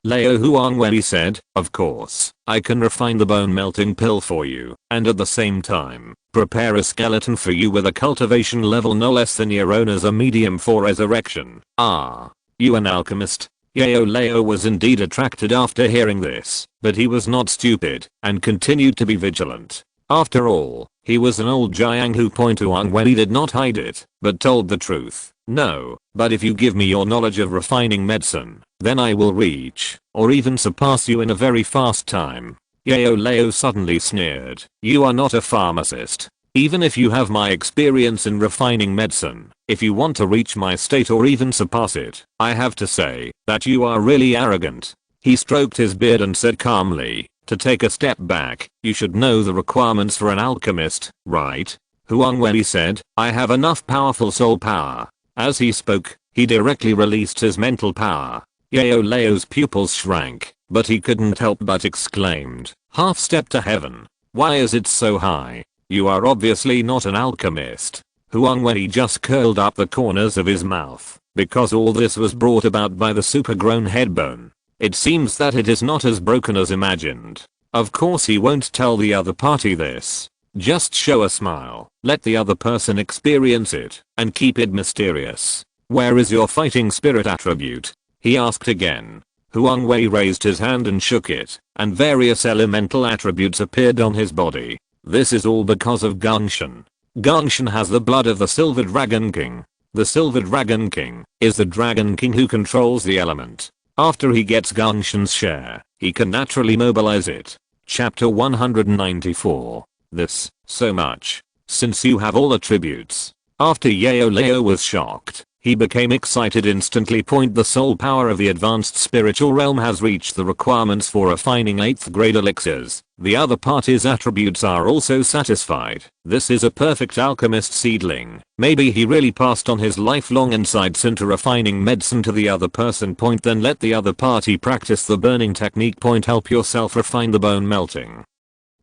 Lao. Huang Wei said, of course, I can refine the bone melting pill for you, and at the same time, prepare a skeleton for you with a cultivation level no less than your own as a medium for resurrection. Ah, you an alchemist? Yao Lao was indeed attracted after hearing this, but he was not stupid, and continued to be vigilant. After all, he was an old Jiang who. Huang Wei did not hide it, but told the truth. No, but if you give me your knowledge of refining medicine, then I will reach, or even surpass you in a very fast time. Yao Lao suddenly sneered. You are not a pharmacist. Even if you have my experience in refining medicine, if you want to reach my state or even surpass it, I have to say that you are really arrogant. He stroked his beard and said calmly, to take a step back, you should know the requirements for an alchemist, right? Huang Wei said, I have enough powerful soul power. As he spoke, he directly released his mental power. Yao Lao's pupils shrank, but he couldn't help but exclaimed, half step to heaven. Why is it so high? You are obviously not an alchemist. Huang Wei just curled up the corners of his mouth, because all this was brought about by the super-grown head bone. It seems that it is not as broken as imagined. Of course he won't tell the other party this. Just show a smile, let the other person experience it, and keep it mysterious. Where is your fighting spirit attribute? He asked again. Huang Wei raised his hand and shook it, and various elemental attributes appeared on his body. This is all because of Gangshan. Gangshan has the blood of the Silver Dragon King. The Silver Dragon King is the Dragon King who controls the element. After he gets Gangshan's share, he can naturally mobilize it. Chapter 194. This, so much. Since you have all attributes. After Yao Lao was shocked, he became excited instantly. The soul power of the advanced spiritual realm has reached the requirements for refining 8th grade elixirs. The other party's attributes are also satisfied. This is a perfect alchemist seedling. Maybe he really passed on his lifelong insights into refining medicine to the other person. Then let the other party practice the burning technique. Help yourself refine the bone melting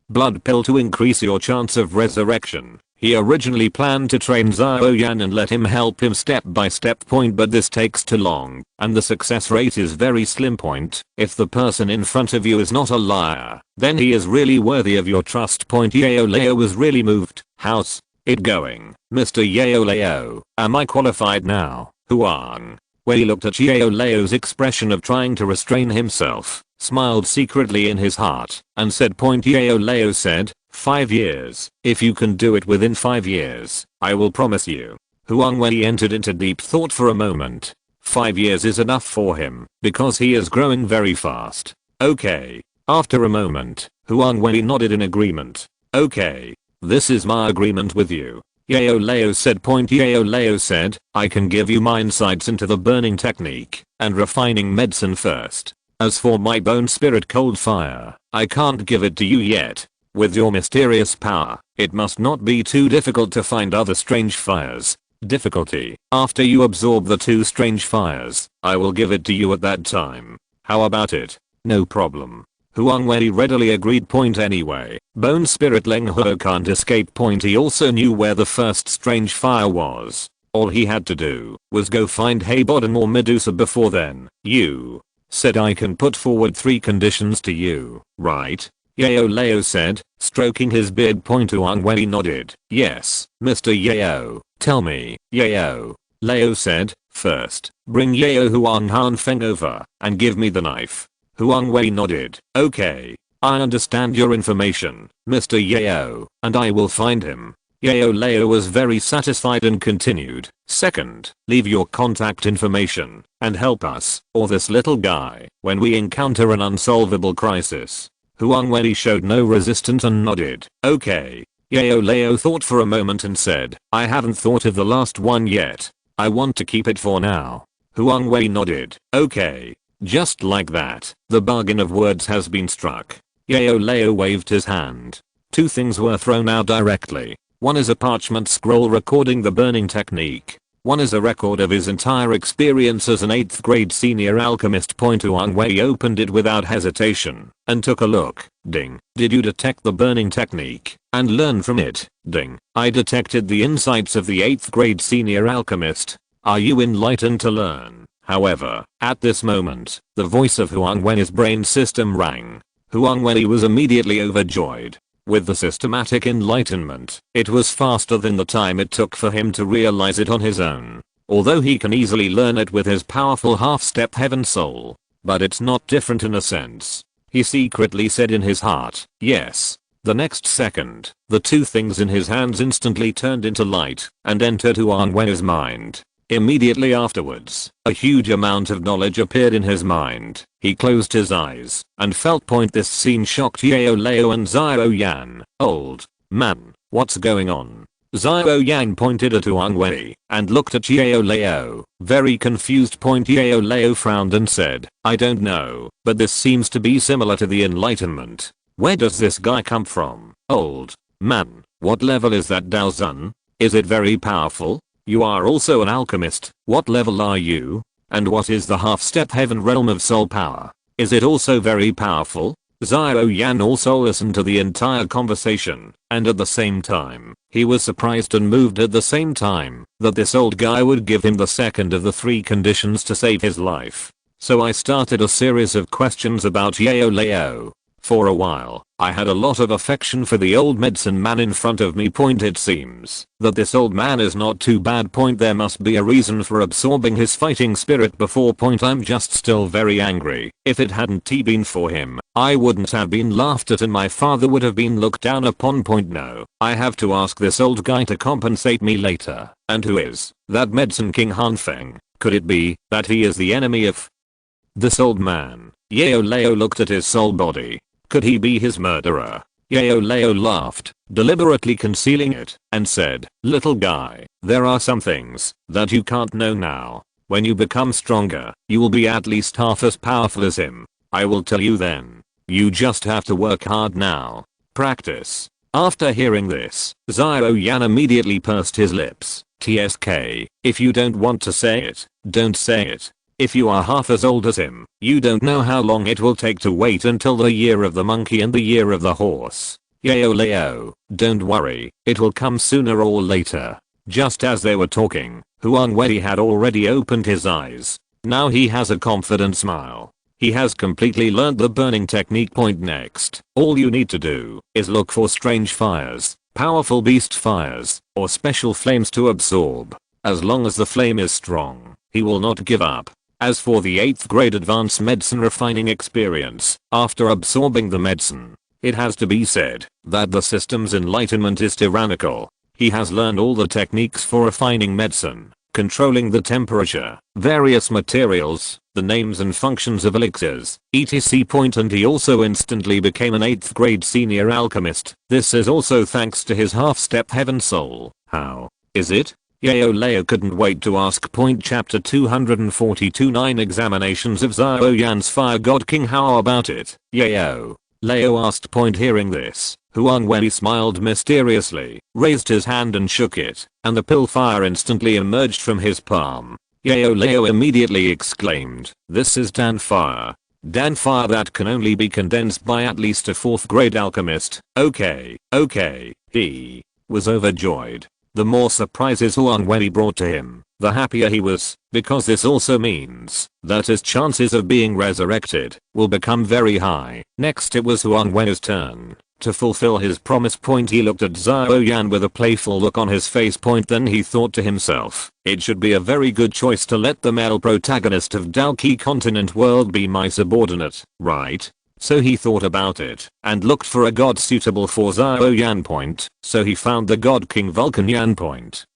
blood pill to increase your chance of resurrection. He originally planned to train Zhao Yan and let him help him step by step. But this takes too long, and the success rate is very slim. If the person in front of you is not a liar, then he is really worthy of your trust. Yao Lao was really moved. How's it going, Mr. Yao Lao? Am I qualified now? Huang Wei looked at Yao Lao's expression of trying to restrain himself, smiled secretly in his heart, and said. Yao Lao said, 5 years. If you can do it within 5 years, I will promise you. Huang Wei entered into deep thought for a moment. 5 years is enough for him, because he is growing very fast. Okay. After a moment, Huang Wei nodded in agreement. Okay. This is my agreement with you. Yao Leo said. Yao Leo said, I can give you my insights into the burning technique and refining medicine first. As for my bone spirit cold fire, I can't give it to you yet. With your mysterious power, it must not be too difficult to find other strange fires. Difficulty. After you absorb the 2 strange fires, I will give it to you at that time. How about it? No problem. Huang Wei readily agreed. Anyway, Bone Spirit Leng Ho can't escape. He also knew where the first strange fire was. All he had to do was go find Haybodon or Medusa before then. You said I can put forward 3 conditions to you, right? Yao Leo said, stroking his beard. Huang Wei nodded. Yes, Mr. Yao, tell me. Yao Leo said, first, bring Yao Huang Hanfeng over and give me the knife. Huang Wei nodded. Okay, I understand your information, Mr. Yao, and I will find him. Yao Leo was very satisfied and continued. Second, leave your contact information and help us or this little guy when we encounter an unsolvable crisis. Huang Wei showed no resistance and nodded. Okay. Yao Leo thought for a moment and said, I haven't thought of the last one yet. I want to keep it for now. Huang Wei nodded. Okay. Just like that, the bargain of words has been struck. Yao Leo waved his hand. 2 things were thrown out directly. One is a parchment scroll recording the burning technique. One is a record of his entire experience as an 8th grade senior alchemist. Huang Wei opened it without hesitation and took a look. Ding. Did you detect the burning technique and learn from it? Ding. I detected the insights of the 8th grade senior alchemist. Are you enlightened to learn? However, at this moment, the voice of Huang Wei's brain system rang. Huang Wei was immediately overjoyed. With the systematic enlightenment, it was faster than the time it took for him to realize it on his own. Although he can easily learn it with his powerful half-step heaven soul. But it's not different in a sense. He secretly said in his heart, yes. The next second, the 2 things in his hands instantly turned into light and entered Huang Wei's mind. Immediately afterwards, a huge amount of knowledge appeared in his mind. He closed his eyes and felt. This scene shocked Yao Leo and Xiao Yan. Old man, what's going on? Xiao Yan pointed at Huang Wei and looked at Yao Leo, very confused. Yao Leo frowned and said, I don't know, but this seems to be similar to the enlightenment. Where does this guy come from? Old man, what level is that Dao Zun? Is it very powerful? You are also an alchemist. What level are you? And what is the half-step heaven realm of soul power? Is it also very powerful? Xiao Yan also listened to the entire conversation, and at the same time, he was surprised and moved at the same time that this old guy would give him the second of the 3 conditions to save his life. So I started a series of questions about Yao Leo. For a while, I had a lot of affection for the old medicine man in front of me. It seems that this old man is not too bad. There must be a reason for absorbing his fighting spirit before. I'm just still very angry. If it hadn't been for him, I wouldn't have been laughed at and my father would have been looked down upon. No, I have to ask this old guy to compensate me later. And who is that medicine king Hanfeng? Could it be that he is the enemy of this old man? Yao Leo looked at his soul body. Could he be his murderer? Yao Leo laughed, deliberately concealing it, and said, little guy, there are some things that you can't know now. When you become stronger, you will be at least half as powerful as him. I will tell you then. You just have to work hard now. Practice. After hearing this, Xiao Yan immediately pursed his lips. TSK, if you don't want to say it, don't say it. If you are half as old as him, you don't know how long it will take to wait until the year of the monkey and the year of the horse. Yao Leo, don't worry, it will come sooner or later. Just as they were talking, Huang Wei had already opened his eyes. Now he has a confident smile. He has completely learned the burning technique. Next, all you need to do is look for strange fires, powerful beast fires, or special flames to absorb. As long as the flame is strong, he will not give up. As for the 8th grade advanced medicine refining experience, after absorbing the medicine, it has to be said that the system's enlightenment is tyrannical. He has learned all the techniques for refining medicine, controlling the temperature, various materials, the names and functions of elixirs, etc. And he also instantly became an 8th grade senior alchemist. This is also thanks to his half-step heaven soul. How is it? Yao Leo couldn't wait to ask. Chapter 242 9 Examinations of Xiao Yan's Fire God King. How about it, Yao? Leo asked. Hearing this, Huang Wei smiled mysteriously, raised his hand and shook it, and the pill fire instantly emerged from his palm. Yao Leo immediately exclaimed, "This is Dan fire. Dan fire that can only be condensed by at least a 4th grade alchemist. Okay. He was overjoyed. The more surprises Huang Wei brought to him, the happier he was, because this also means that his chances of being resurrected will become very high. Next it was Huang Wei's turn. To fulfill his promise. He looked at Xiao Yan with a playful look on his face. Then he thought to himself, it should be a very good choice to let the male protagonist of Daoqi Continent World be my subordinate, right? So he thought about it and looked for a god suitable for Xiao Yan. So he found the god king Vulcan Yan.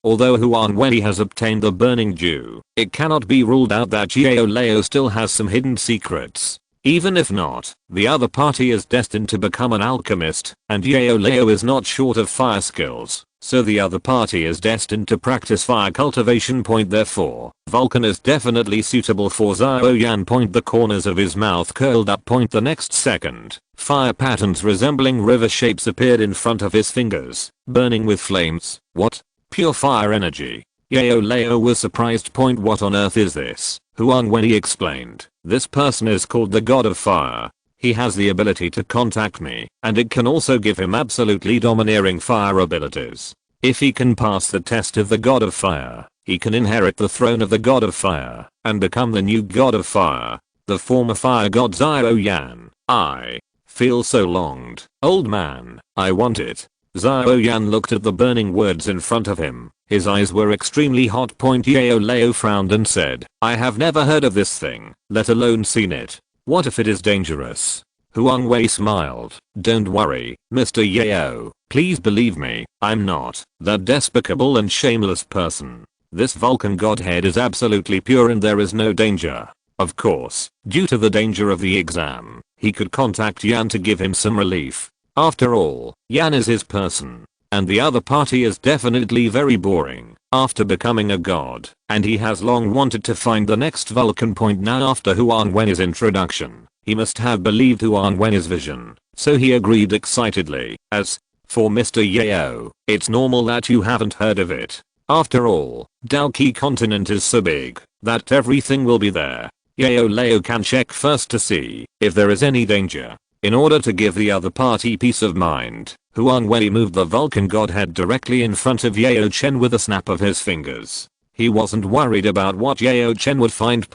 Although Huang Wei has obtained the burning dew, it cannot be ruled out that Yao Leo still has some hidden secrets. Even if not, the other party is destined to become an alchemist, and Yao Leo is not short of fire skills, so the other party is destined to practice fire cultivation. Therefore, Vulcan is definitely suitable for Xiao Yan. The corners of his mouth curled up. The next second, fire patterns resembling river shapes appeared in front of his fingers, burning with flames. What? Pure fire energy. Yao Leo was surprised. What on earth is this? Huang Wei explained. This person is called the God of Fire. He has the ability to contact me, and it can also give him absolutely domineering fire abilities. If he can pass the test of the God of Fire, he can inherit the throne of the God of Fire, and become the new God of Fire. The former fire god Xiao Yan. I feel so longed. Old man, I want it. Xiao Yan looked at the burning words in front of him. His eyes were extremely hot. Yao Leo frowned and said, I have never heard of this thing, let alone seen it. What if it is dangerous? Huang Wei smiled. Don't worry, Mr. Yao. Please believe me, I'm not that despicable and shameless person. This Vulcan godhead is absolutely pure and there is no danger. Of course, due to the danger of the exam, he could contact Yan to give him some relief. After all, Yan is his person, and the other party is definitely very boring after becoming a god, and he has long wanted to find the next Vulcan. Now after Huang Wen's introduction, he must have believed Huang Wen's vision, so he agreed excitedly. As for Mr. Yao, it's normal that you haven't heard of it. After all, Daoqi Continent is so big that everything will be there. Yao Leo can check first to see if there is any danger. In order to give the other party peace of mind, Huang Wei moved the Vulcan godhead directly in front of Yao Chen with a snap of his fingers. He wasn't worried about what Yao Chen would find.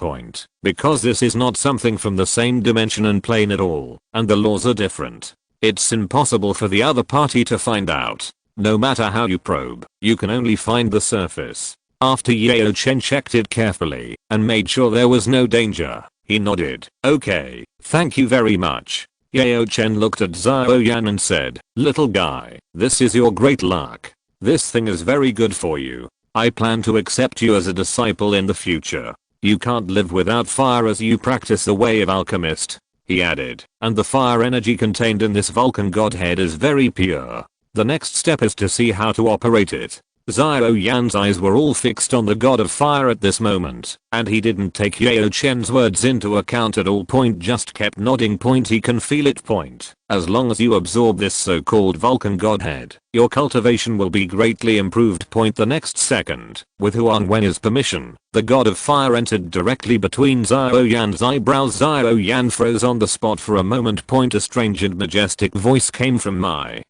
Because this is not something from the same dimension and plane at all, and the laws are different. It's impossible for the other party to find out. No matter how you probe, you can only find the surface. After Yao Chen checked it carefully and made sure there was no danger, he nodded. Okay, thank you very much. Yao Chen looked at Xiao Yan and said, little guy, this is your great luck. This thing is very good for you. I plan to accept you as a disciple in the future. You can't live without fire as you practice the way of alchemist, he added, and the fire energy contained in this Vulcan godhead is very pure. The next step is to see how to operate it. Xiao Yan's eyes were all fixed on the god of fire at this moment, and he didn't take Yao Chen's words into account at all. Just kept nodding. He can feel it. As long as you absorb this so-called Vulcan godhead, your cultivation will be greatly improved. The next second, with Huang Wen's permission, the god of fire entered directly between Xiao Yan's eyebrows. Xiao Yan froze on the spot for a moment. A strange and majestic voice came from my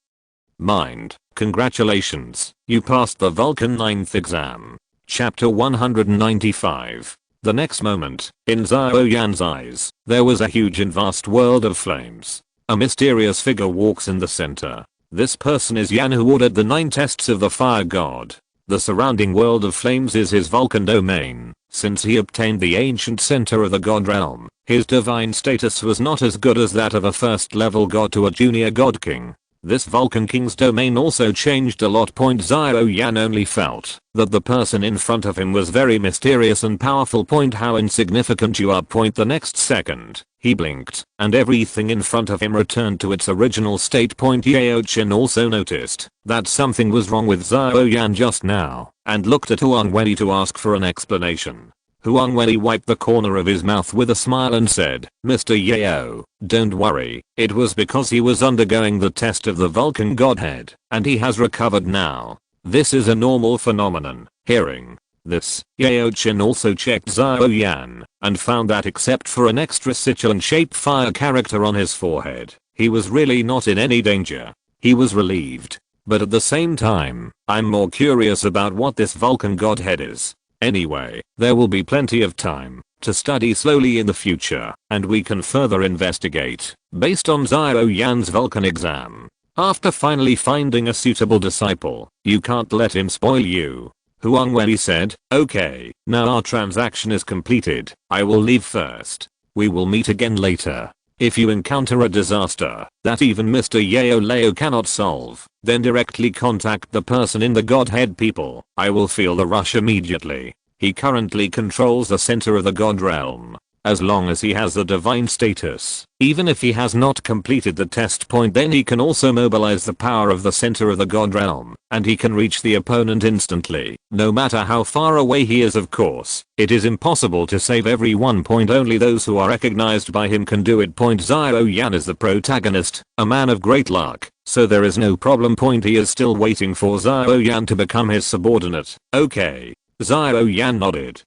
mind. Congratulations, you passed the Vulcan 9th exam. Chapter 195. The next moment, in Xiao Yan's eyes, there was a huge and vast world of flames. A mysterious figure walks in the center. This person is Yan, who ordered the 9 tests of the fire god. The surrounding world of flames is his Vulcan domain. Since he obtained the ancient center of the god realm, his divine status was not as good as that of a first level god to a junior god king. This Vulcan king's domain also changed a lot. Xiao Yan only felt that the person in front of him was very mysterious and powerful. How insignificant you are. The next second, He blinked, and everything in front of him returned to its original state. Yao Chen also noticed that something was wrong with Xiao Yan just now, and looked at Huang Wei to ask for an explanation. Huang Wei wiped the corner of his mouth with a smile and said, "Mr. Yao, don't worry, it was because he was undergoing the test of the Vulcan Godhead, and he has recovered now. This is a normal phenomenon." Hearing this, Yao Chen also checked Xiao Yan, and found that except for an extra Sichuan-shaped fire character on his forehead, he was really not in any danger. He was relieved. But at the same time, I'm more curious about what this Vulcan Godhead is. Anyway, there will be plenty of time to study slowly in the future, and we can further investigate, based on Xiao Yan's Vulcan exam. After finally finding a suitable disciple, you can't let him spoil you. Huang Wei said, "Okay, now our transaction is completed, I will leave first. We will meet again later. If you encounter a disaster that even Mr. Yao Lao cannot solve, then directly contact the person in the Godhead people. I will feel the rush immediately. He currently controls the center of the God realm. As long as he has the divine status, even if he has not completed the test point, then he can also mobilize the power of the center of the God realm, and he can reach the opponent instantly, no matter how far away he is. Of course, it is impossible to save everyone. Only those who are recognized by him can do it. Xiao Yan is the protagonist, a man of great luck, so there is no problem. He is still waiting for Xiao Yan to become his subordinate. Okay. Xiao Yan nodded.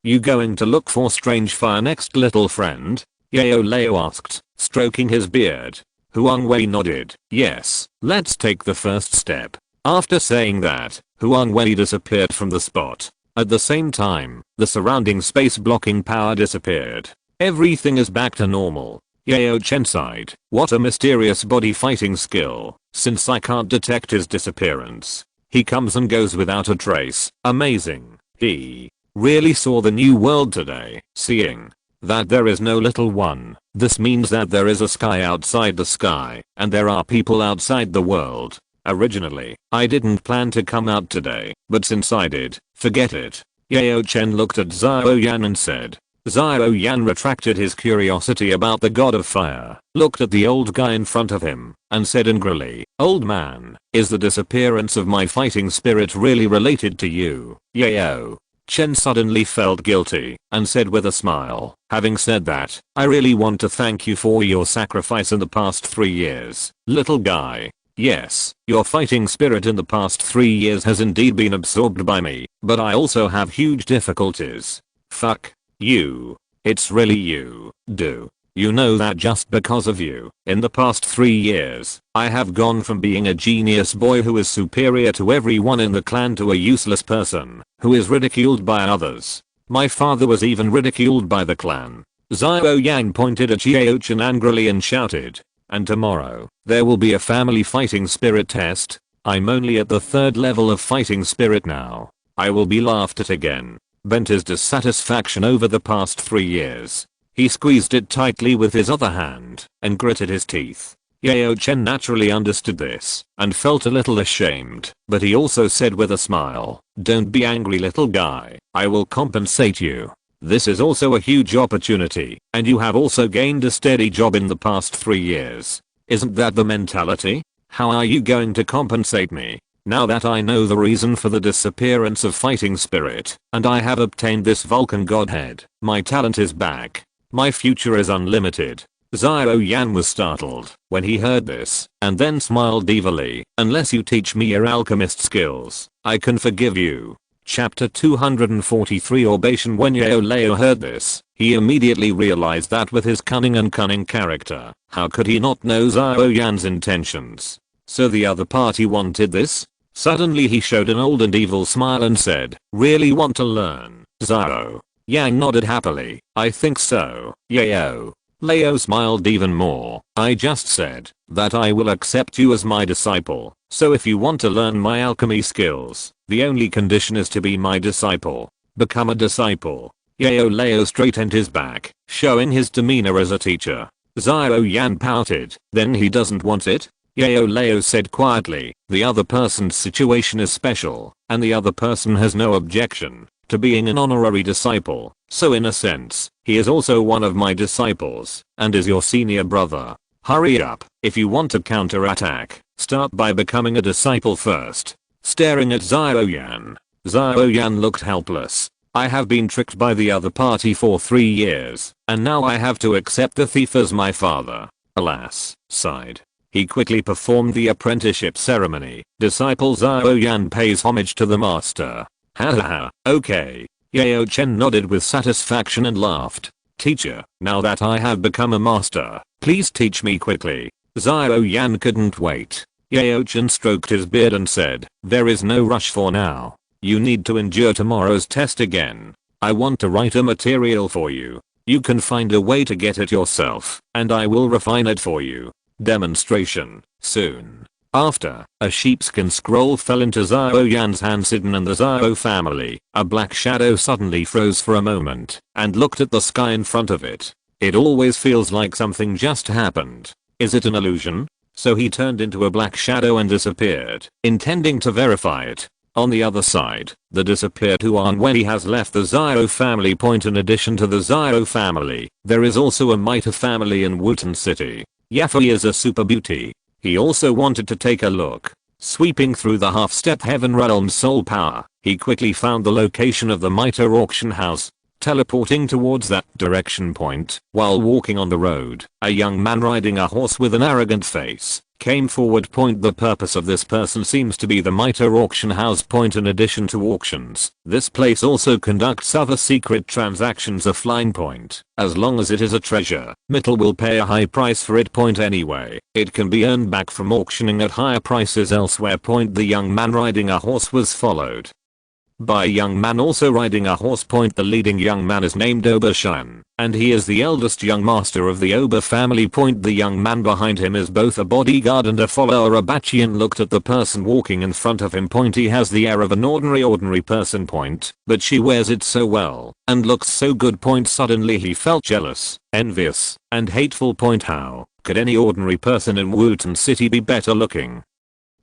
You going to look for strange fire next, little friend? Yao Lao asked, stroking his beard. Huang Wei nodded. Yes, let's take the first step. After saying that, Huang Wei disappeared from the spot. At the same time, the surrounding space blocking power disappeared. Everything is back to normal. Yao Chen sighed. What a mysterious body fighting skill, since I can't detect his disappearance. He comes and goes without a trace. Amazing. He really saw the new world today. Seeing that there is no little one, this means that there is a sky outside the sky, and there are people outside the world. Originally, I didn't plan to come out today, but since I did, forget it. Yao Chen looked at Xiao Yan and said. Xiao Yan retracted his curiosity about the god of fire, looked at the old guy in front of him, and said angrily, "Old man, is the disappearance of my fighting spirit really related to you?" Yao Chen suddenly felt guilty, and said with a smile, "Having said that, I really want to thank you for your sacrifice in the past 3 years, little guy. Yes, your fighting spirit in the past 3 years has indeed been absorbed by me, but I also have huge difficulties. Fuck you. It's really you. Do you know that just because of you, in the past 3 years, I have gone from being a genius boy who is superior to everyone in the clan to a useless person who is ridiculed by others. My father was even ridiculed by the clan." Xiao Yan pointed at Yao Chen angrily and shouted, "And tomorrow, there will be a family fighting spirit test. I'm only at the 3rd level of fighting spirit now. I will be laughed at again." Bent his dissatisfaction over the past 3 years. He squeezed it tightly with his other hand and gritted his teeth. Yao Chen naturally understood this and felt a little ashamed, but he also said with a smile, "Don't be angry, little guy. I will compensate you. This is also a huge opportunity, and you have also gained a steady job in the past 3 years. Isn't that the mentality? How are you going to compensate me? Now that I know the reason for the disappearance of fighting spirit, and I have obtained this Vulcan Godhead, my talent is back. My future is unlimited." Xiao Yan was startled when he heard this, and then smiled evilly. "Unless you teach me your alchemist skills, I can forgive you." Chapter 243 Orbation. When Yao Lao heard this, he immediately realized that with his cunning character, how could he not know Xiao Yan's intentions? So the other party wanted this? Suddenly he showed an old and evil smile and said, "Really want to learn, Xiao?" Yang nodded happily. "I think so, Yao." Lao smiled even more. "I just said that I will accept you as my disciple, so if you want to learn my alchemy skills, the only condition is to be my disciple. Become a disciple." Yao Lao straightened his back, showing his demeanor as a teacher. Xiao Yan pouted. "Then he doesn't want it?" Yao Lao said quietly, "The other person's situation is special, and the other person has no objection to being an honorary disciple, So in a sense, he is also one of my disciples, and is your senior brother. Hurry up, if you want to counterattack, start by becoming a disciple first. Staring at Xiao Yan. Xiao Yan looked helpless. I have been tricked by the other party for 3 years, and now I have to accept the thief as my father. Alas, sighed. He quickly performed the apprenticeship ceremony. Disciple Xiao Yan pays homage to the master. Hahaha, okay. Yao Chen nodded with satisfaction and laughed. Teacher, now that I have become a master, please teach me quickly. Xiao Yan couldn't wait. Yao Chen stroked his beard and said, there is no rush for now. You need to endure tomorrow's test again. I want to write a material for you. You can find a way to get it yourself, and I will refine it for you. Demonstration, soon. After, a sheepskin scroll fell into Xiao Yan's hands hidden in the Xiao family. A black shadow suddenly froze for a moment, and looked at the sky in front of it. It always feels like something just happened. Is it an illusion? So he turned into a black shadow and disappeared, intending to verify it. On the other side, the disappeared Huang Wei has left the Xiao family. In addition to the Xiao family, there is also a Mita family in Wutan City. Yafei is a super beauty. He also wanted to take a look. Sweeping through the half-step heaven realm's soul power, he quickly found the location of the Mita auction house. Teleporting towards that direction point, while walking on the road, a young man riding a horse with an arrogant face came forward. The purpose of this person seems to be the Mita auction house. In addition to auctions, this place also conducts other secret transactions offline. As long as it is a treasure, Mittel will pay a high price for it. Anyway, it can be earned back from auctioning at higher prices elsewhere. The young man riding a horse was followed by a young man also riding a horse. The leading young man is named Obershan, and he is the eldest young master of the Ober family. The young man behind him is both a bodyguard and a follower. Abachian looked at the person walking in front of him. He has the air of an ordinary person. But she wears it so well, and looks so good. Suddenly he felt jealous, envious, and hateful. How could any ordinary person in Wutan City be better looking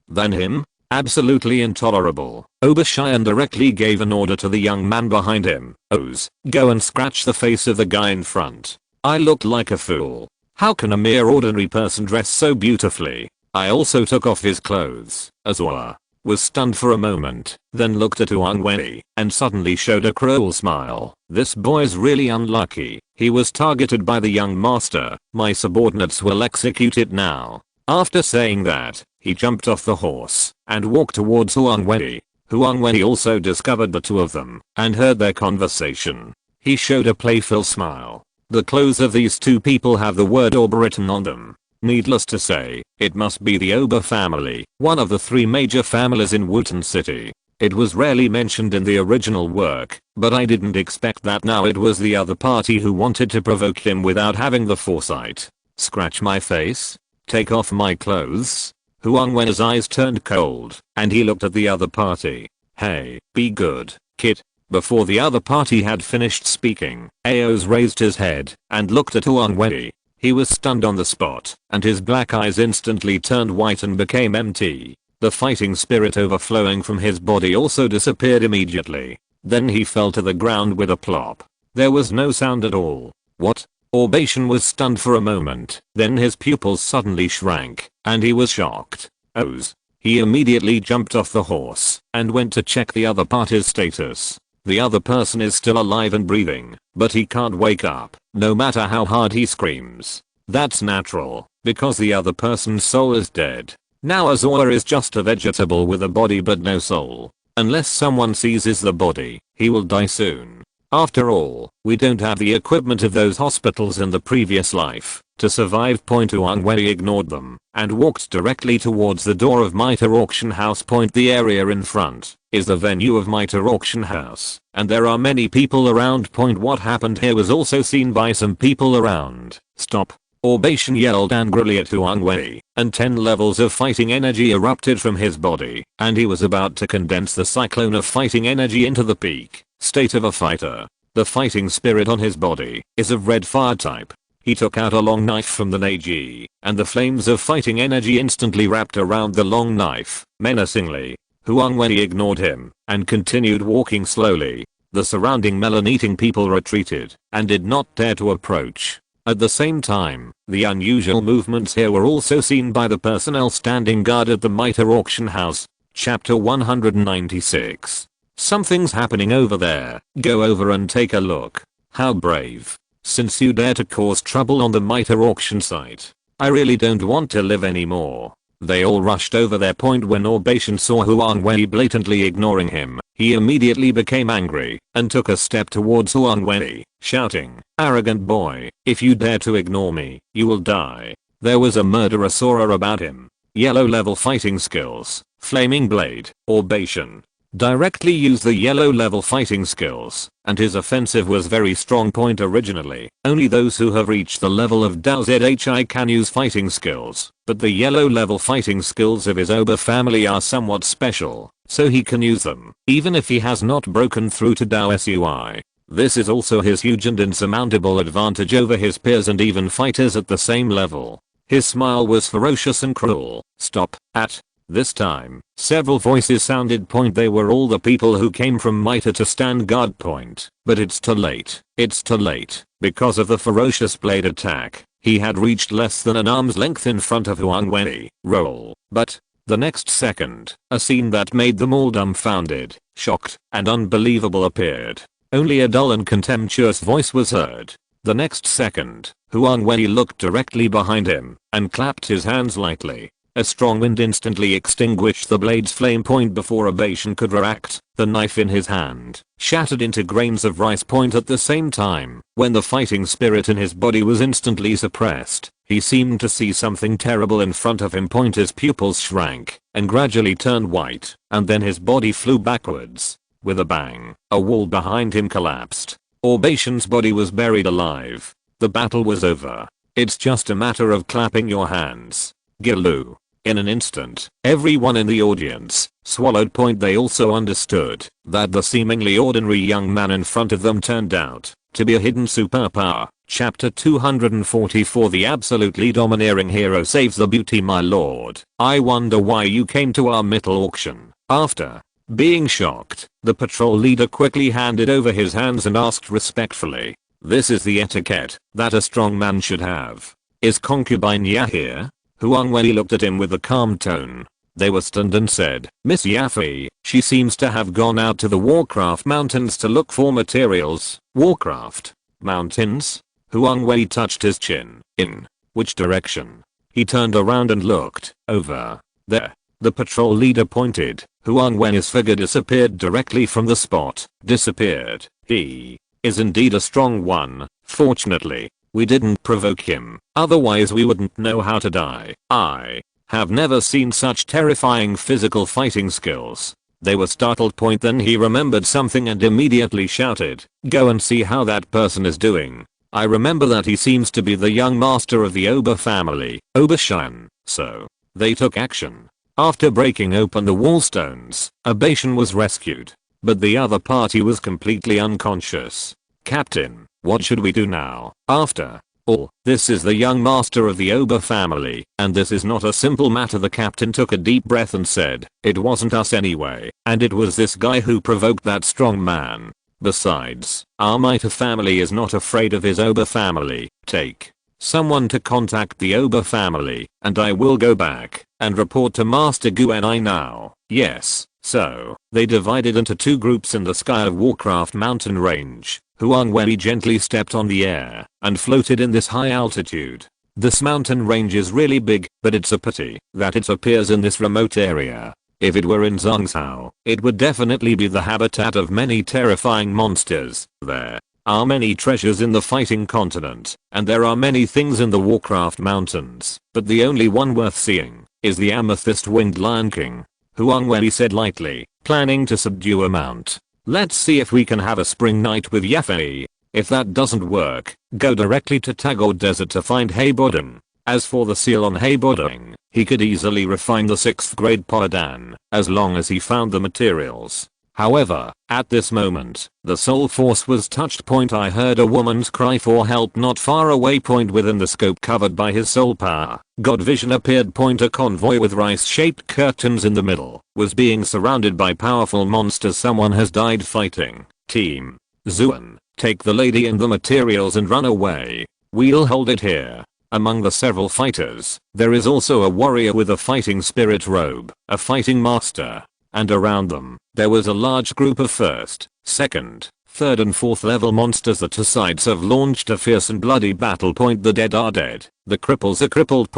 than him? Absolutely intolerable. Obershan directly gave an order to the young man behind him. Oz, go and scratch the face of the guy in front. I looked like a fool. How can a mere ordinary person dress so beautifully? I also took off his clothes. Azora was stunned for a moment, then looked at Huang Wei, and suddenly showed a cruel smile. This boy's really unlucky. He was targeted by the young master. My subordinates will execute it now. After saying that, he jumped off the horse and walked towards Huang Wei. Huang Wei also discovered the two of them and heard their conversation. He showed a playful smile. The clothes of these two people have the word Ober written on them. Needless to say, it must be the Ober family, one of the 3 major families in Wutan City. It was rarely mentioned in the original work, but I didn't expect that now it was the other party who wanted to provoke him without having the foresight. Scratch my face? Take off my clothes? Huang Wei's eyes turned cold, and he looked at the other party. Hey, be good, kid. Before the other party had finished speaking, Aoz raised his head and looked at Huang Wei. He was stunned on the spot, and his black eyes instantly turned white and became empty. The fighting spirit overflowing from his body also disappeared immediately. Then he fell to the ground with a plop. There was no sound at all. What? Orbation was stunned for a moment, then his pupils suddenly shrank, and he was shocked. Oz. He immediately jumped off the horse and went to check the other party's status. The other person is still alive and breathing, but he can't wake up, no matter how hard he screams. That's natural, because the other person's soul is dead. Now Azora is just a vegetable with a body but no soul. Unless someone seizes the body, he will die soon. After all, we don't have the equipment of those hospitals in the previous life to survive. Huang Wei ignored them and walked directly towards the door of Mita Auction House. The area in front is the venue of Mita Auction House, and there are many people around. What happened here was also seen by some people around. Stop. Orbation yelled angrily at Huang Wei, and 10 levels of fighting energy erupted from his body, and he was about to condense the cyclone of fighting energy into the peak state of a fighter. The fighting spirit on his body is of red fire type. He took out a long knife from the Neji, and the flames of fighting energy instantly wrapped around the long knife, menacingly. Huang Wei ignored him, and continued walking slowly. The surrounding melon-eating people retreated and did not dare to approach. At the same time, the unusual movements here were also seen by the personnel standing guard at the mitre auction house. Chapter 196. Something's happening over there. Go over and take a look. How brave. Since you dare to cause trouble on the mitre auction site. I really don't want to live anymore. They all rushed over their point when Orbation saw Huang Wei blatantly ignoring him. He immediately became angry and took a step towards Huang Wei, shouting, "Arrogant boy, if you dare to ignore me, you will die." There was a murderous aura about him. Yellow level fighting skills, flaming blade, Orbation. Directly used the yellow level fighting skills, and his offensive was very strong point originally. Only those who have reached the level of Dao Zhi can use fighting skills, but the yellow level fighting skills of his Oba family are somewhat special, so he can use them, even if he has not broken through to Dao Sui. This is also his huge and insurmountable advantage over his peers and even fighters at the same level. His smile was ferocious and cruel. Stop, at this time, several voices sounded point. They were all the people who came from Mitre to stand guard point. But it's too late. It's too late. Because of the ferocious blade attack, he had reached less than an arm's length in front of Huang Wei. Roll. But the next second, a scene that made them all dumbfounded, shocked, and unbelievable appeared. Only a dull and contemptuous voice was heard. The next second, Huang Wei looked directly behind him and clapped his hands lightly. A strong wind instantly extinguished the blade's flame point before Orbation could react. The knife in his hand shattered into grains of rice point at the same time. When the fighting spirit in his body was instantly suppressed, he seemed to see something terrible in front of him. His pupils shrank and gradually turned white, and then his body flew backwards. With a bang, a wall behind him collapsed. Orbation's body was buried alive. The battle was over. It's just a matter of clapping your hands. Gilu. In an instant, everyone in the audience swallowed point. They also understood that the seemingly ordinary young man in front of them turned out to be a hidden superpower. Chapter 244. The absolutely domineering hero saves the beauty. My lord, I wonder why you came to our metal auction. After being shocked, the patrol leader quickly handed over his hands and asked respectfully, "This is the etiquette that a strong man should have. Is concubine Ya here?" Huang Wei looked at him with a calm tone. They were stunned and said, "Miss Yafei, she seems to have gone out to the Warcraft Mountains to look for materials." Warcraft Mountains? Huang Wei touched his chin. In which direction? He turned around and looked. Over there. The patrol leader pointed. Huang Wei's figure disappeared directly from the spot. Disappeared. He is indeed a strong one. Fortunately, we didn't provoke him, otherwise we wouldn't know how to die. I have never seen such terrifying physical fighting skills. They were startled. Then he remembered something and immediately shouted, "Go and see how that person is doing. I remember that he seems to be the young master of the Oba family, Oba-shan." So, they took action. After breaking open the wallstones, Orbation was rescued. But the other party was completely unconscious. "Captain, what should we do now?" After all, this is the young master of the Oba family, and this is not a simple matter. The captain took a deep breath and said, "It wasn't us anyway, and it was this guy who provoked that strong man. Besides, our Mitre family is not afraid of his Oba family. Take someone to contact the Oba family, and I will go back and report to Master Guanai now." Yes. So, they divided into two groups in the sky of Warcraft Mountain Range. Huang Wei gently stepped on the air and floated in this high altitude. This mountain range is really big, but it's a pity that it appears in this remote area. If it were in Zhangzhou, it would definitely be the habitat of many terrifying monsters. There are many treasures in the fighting continent, and there are many things in the Warcraft Mountains, but the only one worth seeing is the amethyst-winged Lion King. Huang Wei said lightly, planning to subdue a mount. "Let's see if we can have a spring night with Yafei. If that doesn't work, go directly to Tagore Desert to find Heibodong." As for the seal on Heibodong, he could easily refine the 6th grade Podan, as long as he found the materials. However, at this moment, the soul force was touched. I heard a woman's cry for help not far away. Within the scope covered by his soul power, God vision appeared. A convoy with rice-shaped curtains in the middle was being surrounded by powerful monsters. Someone has died fighting. Team Zuan, take the lady and the materials and run away. We'll hold it here. Among the several fighters, there is also a warrior with a fighting spirit robe, a fighting master. And around them, there was a large group of first, second, third and fourth level monsters. The two sides have launched a fierce and bloody battle. The dead are dead, the cripples are crippled.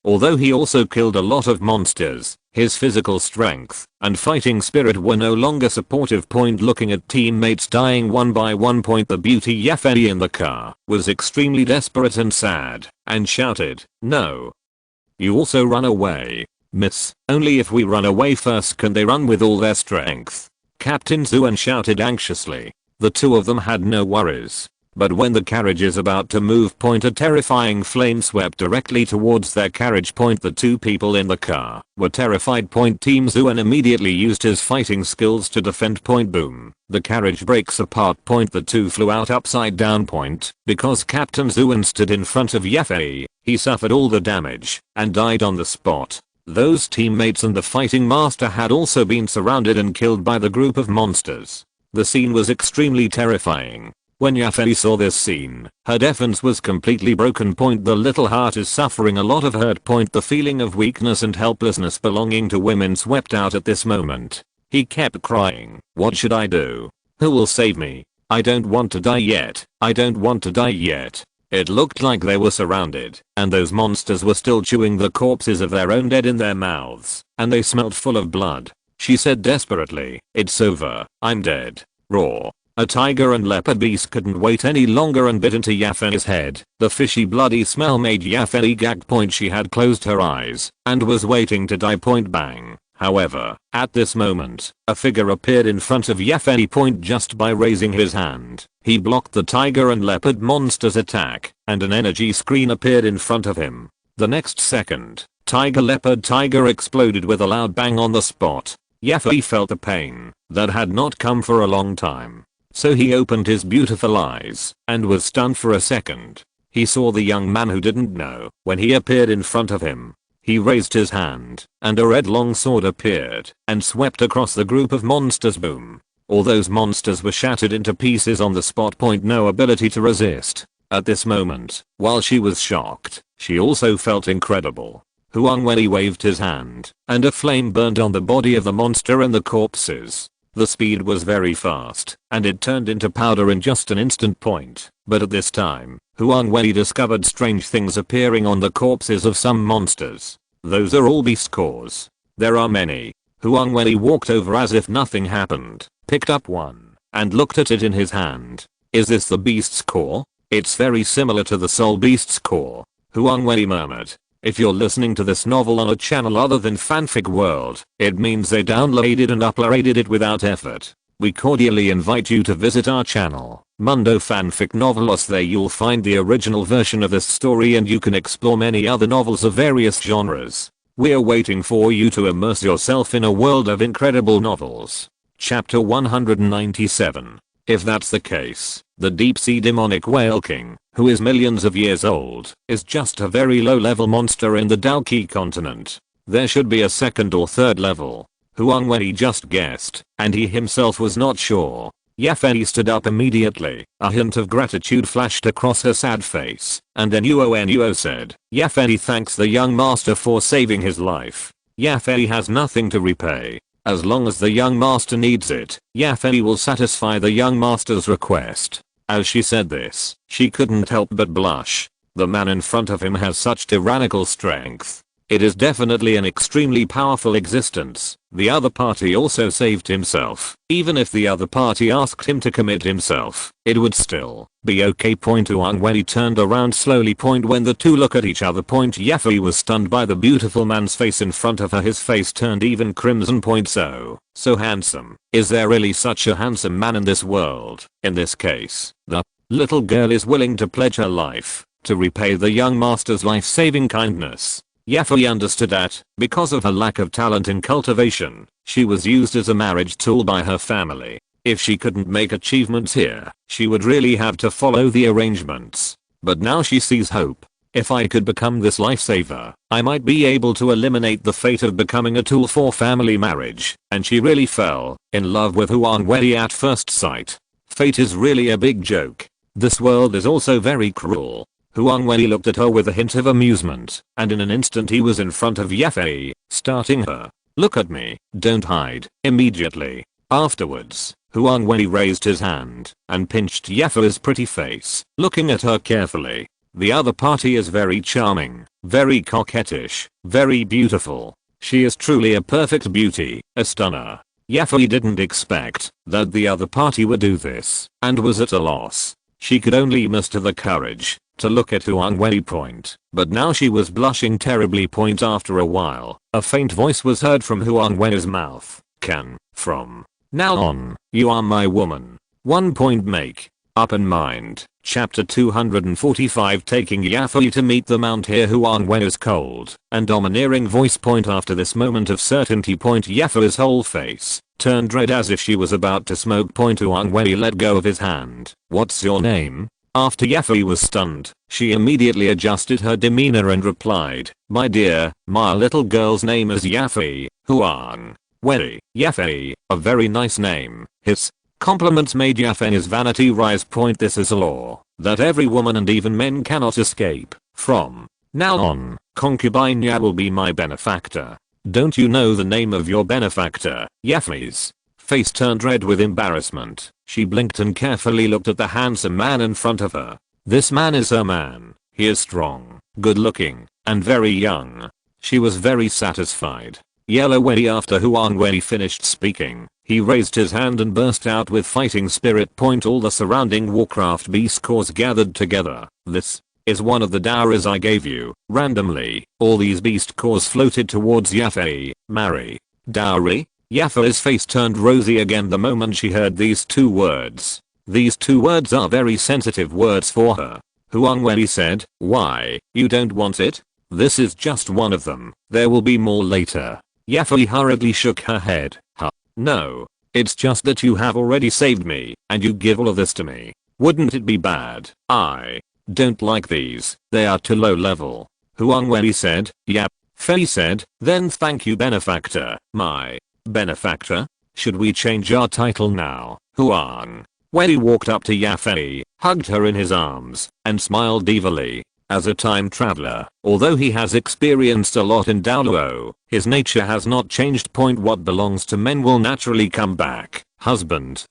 Although he also killed a lot of monsters, his physical strength and fighting spirit were no longer supportive. Looking at teammates dying one by one. The beauty Yafei in the car was extremely desperate and sad, and shouted, "No. You also run away. Miss, only if we run away first can they run with all their strength." Captain Zuan shouted anxiously. The two of them had no worries. But when the carriage is about to move, a terrifying flame swept directly towards their carriage. The two people in the car were terrified. Team Zuan immediately used his fighting skills to defend. Boom. The carriage breaks apart. The two flew out upside down. Because Captain Zuan stood in front of Yafei, he suffered all the damage and died on the spot. Those teammates and the fighting master had also been surrounded and killed by the group of monsters. The scene was extremely terrifying. When Yafei saw this scene, her defense was completely broken. The little heart is suffering a lot of hurt. The feeling of weakness and helplessness belonging to women swept out at this moment. He kept crying, "What should I do? Who will save me? I don't want to die yet. I don't want to die yet." It looked like they were surrounded, and those monsters were still chewing the corpses of their own dead in their mouths, and they smelled full of blood. She said desperately, "It's over, I'm dead." Roar. A tiger and leopard beast couldn't wait any longer and bit into Yafei's head. The fishy bloody smell made Yafei gag. She had closed her eyes and was waiting to die. Bang. However, at this moment, a figure appeared in front of Yafei. Just by raising his hand, he blocked the tiger and leopard monster's attack, and an energy screen appeared in front of him. The next second, tiger exploded with a loud bang on the spot. Yafei felt the pain that had not come for a long time. So he opened his beautiful eyes and was stunned for a second. He saw the young man who didn't know when he appeared in front of him. He raised his hand and a red long sword appeared and swept across the group of monsters. Boom. All those monsters were shattered into pieces on the spot. No ability to resist. At this moment, while she was shocked, she also felt incredible. Huang Wei waved his hand and a flame burned on the body of the monster and the corpses. The speed was very fast, and it turned into powder in just an instant. But at this time, Huang Wei discovered strange things appearing on the corpses of some monsters. Those are all beast cores. There are many. Huang Wei walked over as if nothing happened, picked up one, and looked at it in his hand. "Is this the beast's core? It's very similar to the soul beast's core," Huang Wei murmured. If you're listening to this novel on a channel other than Fanfic World, it means they downloaded and uploaded it without effort. We cordially invite you to visit our channel, Mundo Fanfic Novelos. There you'll find the original version of this story and you can explore many other novels of various genres. We're waiting for you to immerse yourself in a world of incredible novels. Chapter 197. If that's the case, the deep-sea demonic whale king, who is millions of years old, is just a very low-level monster in the Daoqi continent. There should be a second or third level. Huang Wei just guessed, and he himself was not sure. Yafei stood up immediately. A hint of gratitude flashed across her sad face, and then Nuo said, "Yafei thanks the young master for saving his life. Yafei has nothing to repay. As long as the young master needs it, Yafei will satisfy the young master's request." As she said this, she couldn't help but blush. The man in front of him has such tyrannical strength. It is definitely an extremely powerful existence. The other party also saved himself. Even if the other party asked him to commit himself, it would still be okay. Huang Wei turned around slowly. When the two look at each other. Yafei was stunned by the beautiful man's face in front of her. His face turned even crimson. So handsome. Is there really such a handsome man in this world? In this case, the little girl is willing to pledge her life to repay the young master's life-saving kindness. Yafei understood that, because of her lack of talent in cultivation, she was used as a marriage tool by her family. If she couldn't make achievements here, she would really have to follow the arrangements. But now she sees hope. If I could become this lifesaver, I might be able to eliminate the fate of becoming a tool for family marriage. And she really fell in love with Huang Wei at first sight. fate is really a big joke. This world is also very cruel. Huang Wei looked at her with a hint of amusement, and in an instant he was in front of Yafei, starting her. Look at me, don't hide, immediately. Afterwards, Huang Wei raised his hand and pinched Yafei's pretty face, looking at her carefully. The other party is very charming, very coquettish, very beautiful. She is truly a perfect beauty, a stunner. Yafei didn't expect that the other party would do this, and was at a loss. She could only muster the courage to look at Huang Wei point, but now she was blushing terribly. After a while, a faint voice was heard from Huang Wei's mouth. From now on, you are my woman. 1 point make up in mind. Chapter 245. Taking Yafei to meet the Mount. Here Huang Wei's cold and domineering voice. After this moment of certainty. Yafei's whole face turned red as if she was about to smoke. Huang Wei let go of his hand. What's your name? After Yafei was stunned, she immediately adjusted her demeanor and replied, my dear, my little girl's name is Yafei. Huang Wei. Yafei, a very nice name. His compliments made Yafei's vanity rise. This is a law that every woman and even men cannot escape. From now on, concubine Ya will be my benefactor. Don't you know the name of your benefactor? Yafei's face turned red with embarrassment. She blinked and carefully looked at the handsome man in front of her. This man is her man. He is strong, good looking, and very young. She was very satisfied. Yellow Wei. After Huang Wei finished speaking, he raised his hand and burst out with fighting spirit. All the surrounding Warcraft beast cores gathered together. This is one of the dowries I gave you. Randomly, all these beast cores floated towards Yafei. Marry. Dowry? Yafei's face turned rosy again the moment she heard these 2 words. These 2 words are very sensitive words for her. Huang Wei said, why, you don't want it? This is just one of them. There will be more later. Yafei hurriedly shook her head. No. It's just that you have already saved me, and you give all of this to me. Wouldn't it be bad? I don't like these. They are too low level. Huang Wei said. Yep. Fei said, then thank you benefactor. My benefactor? Should we change our title now? Huang Wei walked up to Yafei, hugged her in his arms, and smiled evilly. As a time traveler, although he has experienced a lot in Douluo, his nature has not changed. What belongs to men will naturally come back. Husband.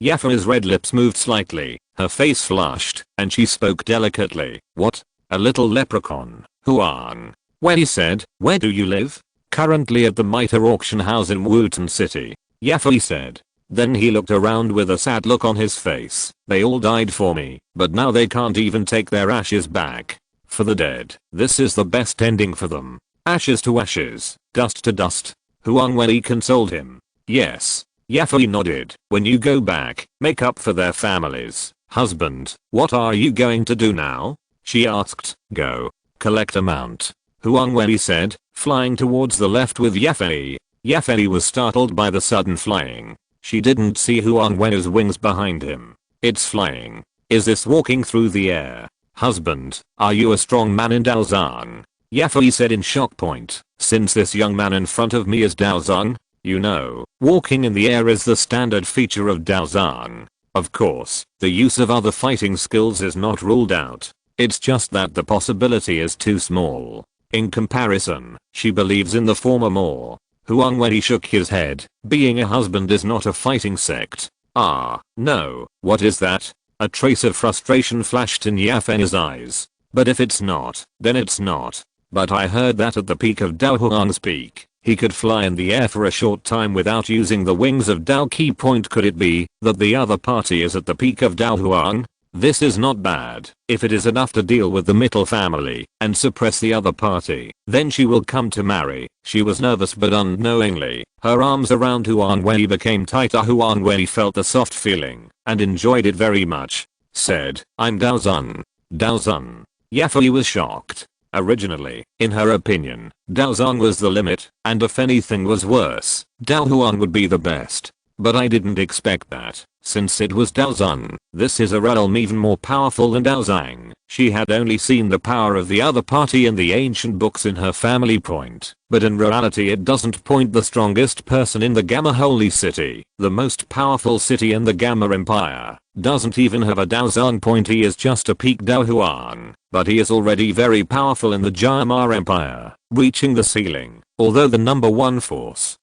Yafei's red lips moved slightly, her face flushed, and she spoke delicately. What? A little leprechaun. Huang Wei said, where do you live? Currently at the Mitre auction house in Wutan City. Yafei said. Then he looked around with a sad look on his face. They all died for me, but now they can't even take their ashes back. For the dead, this is the best ending for them. Ashes to ashes, dust to dust. Huang Wei consoled him. Yes. Yafei nodded. When you go back, make up for their families. Husband, what are you going to do now? She asked. Go. Collect a mount. Huang Wei said, flying towards the left with Yafei. Yafei was startled by the sudden flying. She didn't see Huang Wei's wings behind him. It's flying. Is this walking through the air? Husband, are you a strong man in Daozang? Yafei said in shock. Since this young man in front of me is Daozang, you know, walking in the air is the standard feature of Daozang. Of course, the use of other fighting skills is not ruled out. It's just that the possibility is too small. In comparison, she believes in the former more. Huang Wei shook his head. Being a husband is not a fighting sect. Ah, no. What is that? A trace of frustration flashed in Yafei's eyes. But if it's not, then it's not. But I heard that at the peak of Daohuang's peak, he could fly in the air for a short time without using the wings of Dao Qi. Could it be that the other party is at the peak of Daohuang? This is not bad. If it is enough to deal with the Mittel family and suppress the other party, then she will come to marry. She was nervous, but unknowingly, her arms around Huang Wei became tighter. Huang Wei felt the soft feeling and enjoyed it very much. Said, I'm Daozang. Daozang. Yafei was shocked. Originally, in her opinion, Daozang was the limit, and if anything was worse, Daohuang would be the best. But I didn't expect that, since it was Dao Zhang. This is a realm even more powerful than Dao Zhang. She had only seen the power of the other party in the ancient books in her family point, but in reality it doesn't point the strongest person in the Gamma Holy City, the most powerful city in the Gamma Empire, doesn't even have a Dao Zhang point. He is just a peak Dao Huang, but he is already very powerful in the Gamma Empire, reaching the ceiling, although the number one force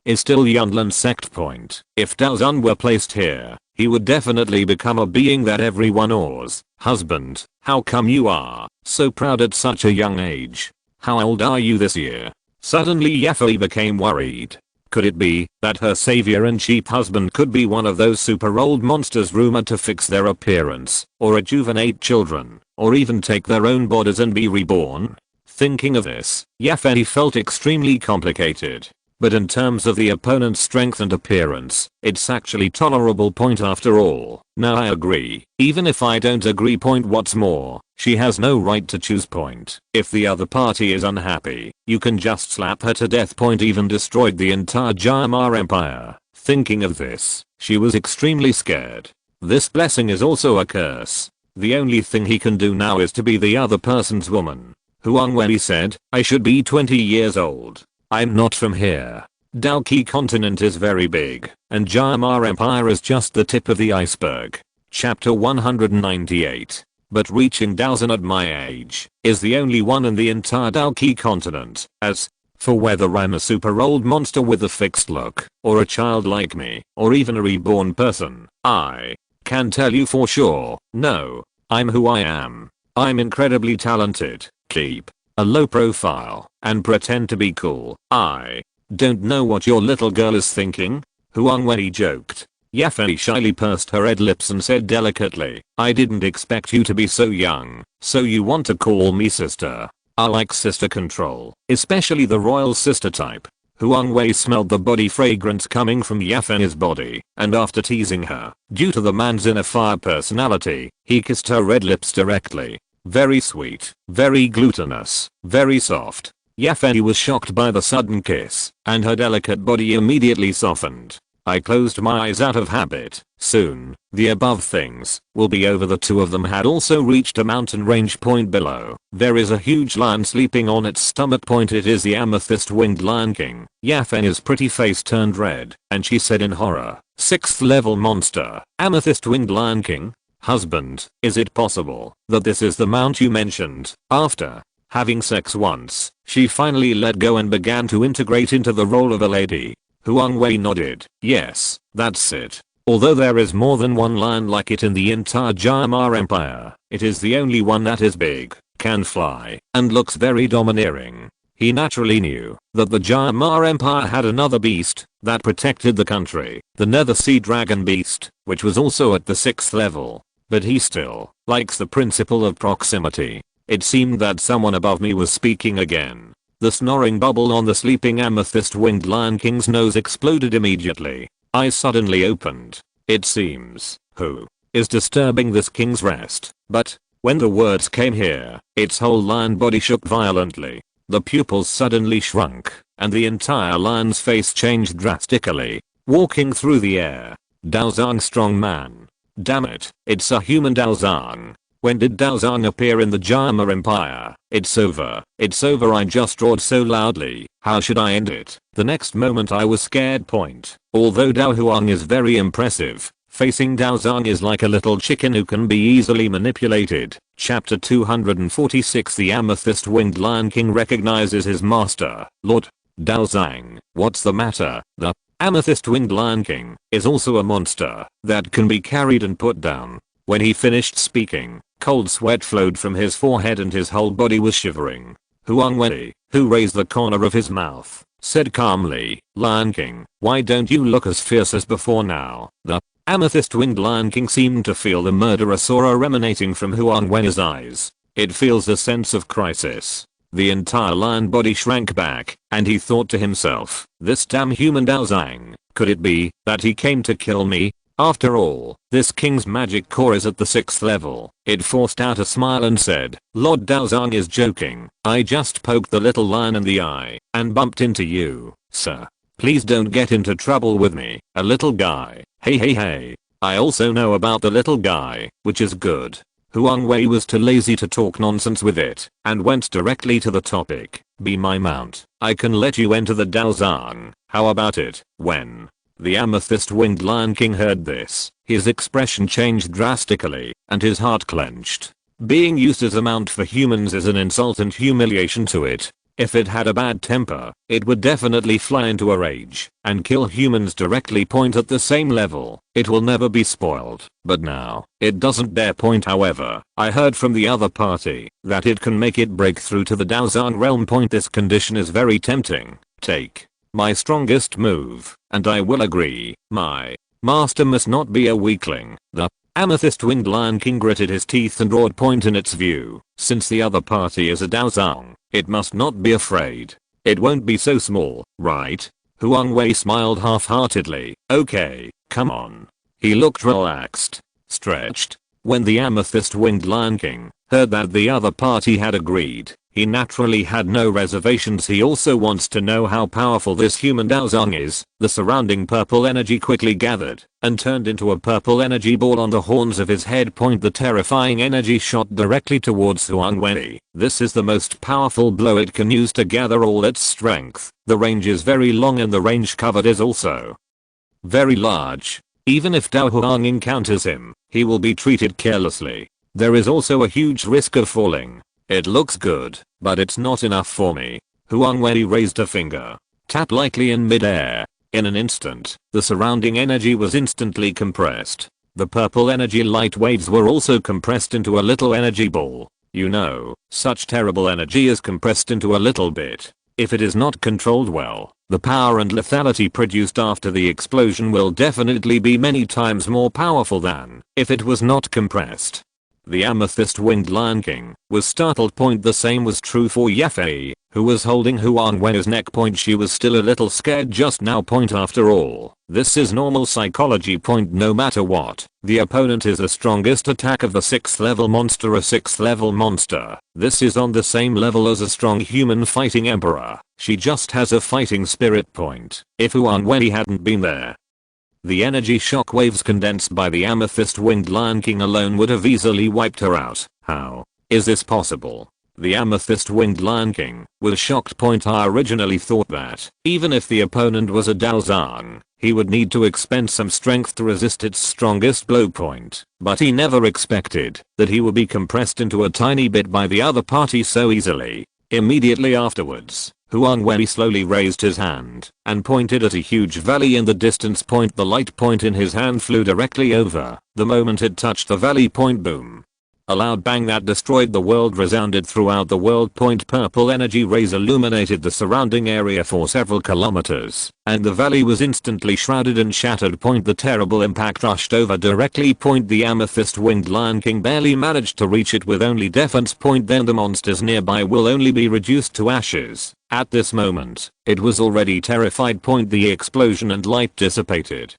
is still Yunlin sect point. If Dao Zhang were placed here, he would definitely become a being that everyone awes. Husband, how come you are so proud at such a young age? How old are you this year? Suddenly Yafei became worried. Could it be that her savior and cheap husband could be one of those super old monsters rumored to fix their appearance, or rejuvenate children, or even take their own bodies and be reborn? Thinking of this, Yafei felt extremely complicated. But in terms of the opponent's strength and appearance, it's actually tolerable point after all. Now I agree. Even if I don't agree point, what's more, she has no right to choose point. If the other party is unhappy, you can just slap her to death point. Even destroyed the entire Gamma Empire. Thinking of this, she was extremely scared. This blessing is also a curse. The only thing he can do now is to be the other person's woman. Huang Wei said, I should be 20 years old. I'm not from here. Daoqi continent is very big, and Gamma Empire is just the tip of the iceberg. Chapter 198. But reaching Daozan at my age is the only one in the entire Daoqi continent. As for whether I'm a super old monster with a fixed look, or a child like me, or even a reborn person, I can tell you for sure, no, I'm who I am. I'm incredibly talented. Keep a low profile and pretend to be cool. I don't know what your little girl is thinking, Huang Wei joked. Yafei shyly pursed her red lips and said delicately, I didn't expect you to be so young. So you want to call me sister? I like sister control, especially the royal sister type. Huang Wei smelled the body fragrance coming from Yafei's body, and after teasing her, due to the man's inner fire personality, he kissed her red lips directly. Very sweet, very glutinous, very soft. Yafei was shocked by the sudden kiss, and her delicate body immediately softened. I closed my eyes out of habit. Soon, the above things will be over. The two of them had also reached a mountain range point below. There is a huge lion sleeping on its stomach point. It is the amethyst winged lion king. Yafei's pretty face turned red, and she said in horror, 6th level monster, amethyst winged lion king? Husband, is it possible that this is the mount you mentioned? After having sex once, she finally let go and began to integrate into the role of a lady. Huang Wei nodded. Yes, that's it. Although there is more than one lion like it in the entire Gamma Empire, it is the only one that is big, can fly, and looks very domineering. He naturally knew that the Gamma Empire had another beast that protected the country, the Nether Sea Dragon beast, which was also at the 6th level. But he still likes the principle of proximity. It seemed that someone above me was speaking again. The snoring bubble on the sleeping amethyst winged lion king's nose exploded immediately. Eyes suddenly opened. It seems, who is disturbing this king's rest? But when the words came here, its whole lion body shook violently. The pupils suddenly shrunk, and the entire lion's face changed drastically, walking through the air. Dao Zhang strong man. Damn it, it's a human Dao Zhang. When did Dao Zhang appear in the Gamma Empire? It's over. It's over. I just roared so loudly. How should I end it? The next moment I was scared point. Although Dao Huang is very impressive, facing Dao Zhang is like a little chicken who can be easily manipulated. Chapter 246. The amethyst winged lion king recognizes his master, Lord Dao Zhang. What's the matter? The amethyst winged lion king is also a monster that can be carried and put down. When he finished speaking, cold sweat flowed from his forehead and his whole body was shivering. Huang Wei, who raised the corner of his mouth, said calmly, Lion King, why don't you look as fierce as before now? The amethyst winged lion king seemed to feel the murderous aura emanating from Huang Wei's eyes. It feels a sense of crisis. The entire lion body shrank back, and he thought to himself, this damn human Dao Zhang, could it be that he came to kill me? After all, this king's magic core is at the 6th level. It forced out a smile and said, Lord Dao Zhang is joking. I just poked the little lion in the eye and bumped into you, sir. Please don't get into trouble with me, a little guy. Hey. I also know about the little guy, which is good. Huang Wei was too lazy to talk nonsense with it, and went directly to the topic. Be my mount. I can let you enter the Daozang. How about it? When the amethyst-winged Lion King heard this, his expression changed drastically, and his heart clenched. Being used as a mount for humans is an insult and humiliation to it. If it had a bad temper, it would definitely fly into a rage and kill humans directly. Point at the same level, it will never be spoiled. But now, it doesn't dare point. However, I heard from the other party that it can make it break through to the Daozang realm. Point this condition is very tempting. Take my strongest move, and I will agree. My master must not be a weakling. The amethyst-winged Lion King gritted his teeth and roared. Point in its view, since the other party is a Daozang, it must not be afraid. It won't be so small, right? Huang Wei smiled half-heartedly. Okay, come on. He looked relaxed, stretched. When the amethyst-winged Lion King heard that the other party had agreed, he naturally had no reservations. He also wants to know how powerful this human Daozang is. The surrounding purple energy quickly gathered and turned into a purple energy ball on the horns of his head. Point the terrifying energy shot directly towards Huang Wei. This is the most powerful blow it can use to gather all its strength. The range is very long and the range covered is also very large. Even if Dao Huang encounters him, he will be treated carelessly. There is also a huge risk of falling. It looks good, but it's not enough for me. Huang Wei raised a finger, tapped lightly in midair. In an instant, the surrounding energy was instantly compressed. The purple energy light waves were also compressed into a little energy ball. You know, such terrible energy is compressed into a little bit. If it is not controlled well, the power and lethality produced after the explosion will definitely be many times more powerful than if it was not compressed. The amethyst-winged Lion King was startled. Point the same was true for Yafei, who was holding Huang Wei's neck. Point she was still a little scared just now. Point after all, this is normal psychology. Point no matter what, the opponent is the strongest attack of the 6th level monster. A 6th level monster. This is on the same level as a strong human fighting emperor. She just has a fighting spirit. Point if Huang Wei hadn't been there, the energy shockwaves condensed by the amethyst-winged Lion King alone would have easily wiped her out. How is this possible? The amethyst-winged Lion King was shocked. Point I originally thought that even if the opponent was a Daozang, he would need to expend some strength to resist its strongest blow. Point, but he never expected that he would be compressed into a tiny bit by the other party so easily. Immediately afterwards, Huang Wei slowly raised his hand and pointed at a huge valley in the distance. Point the light point in his hand flew directly over. The moment it touched the valley. Point boom. A loud bang that destroyed the world resounded throughout the world. Point purple energy rays illuminated the surrounding area for several kilometers, and the valley was instantly shrouded and shattered. Point the terrible impact rushed over directly. Point the amethyst-winged Lion King barely managed to reach it with only defense. Point then the monsters nearby will only be reduced to ashes. At this moment, it was already terrified. Point the explosion and light dissipated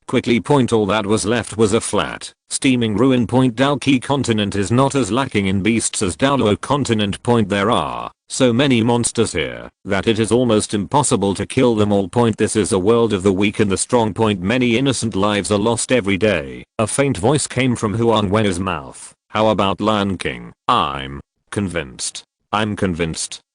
quickly. Point all that was left was a flat, steaming ruin. Point Daoqi continent is not as lacking in beasts as Douluo continent. Point there are so many monsters here that it is almost impossible to kill them all. Point this is a world of the weak and the strong. Point many innocent lives are lost every day. A faint voice came from Huang Wei's mouth. How about Lion King? I'm convinced.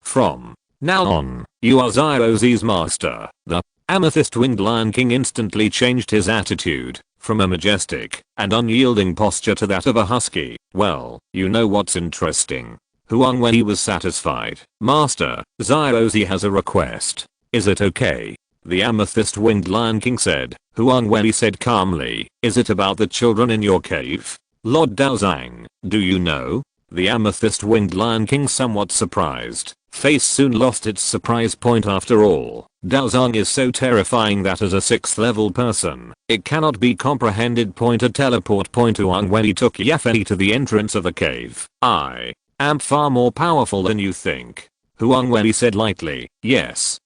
From now on, you are Xiaozi's master. The amethyst-winged Lion King instantly changed his attitude from a majestic and unyielding posture to that of a husky. Well, you know what's interesting? Huang Wei was satisfied. Master, Xiaozi has a request. Is it okay? The amethyst-winged Lion King said. Huang Wei said calmly, is it about the children in your cave? Lord Daozang, do you know? The amethyst-winged Lion King, somewhat surprised face, soon lost its surprise. Point after all, Daozang is so terrifying that as a 6th level person, it cannot be comprehended. Point a teleport. Point Huang Wei took Yafei to the entrance of the cave. I am far more powerful than you think. Huang Wei said lightly. Yes,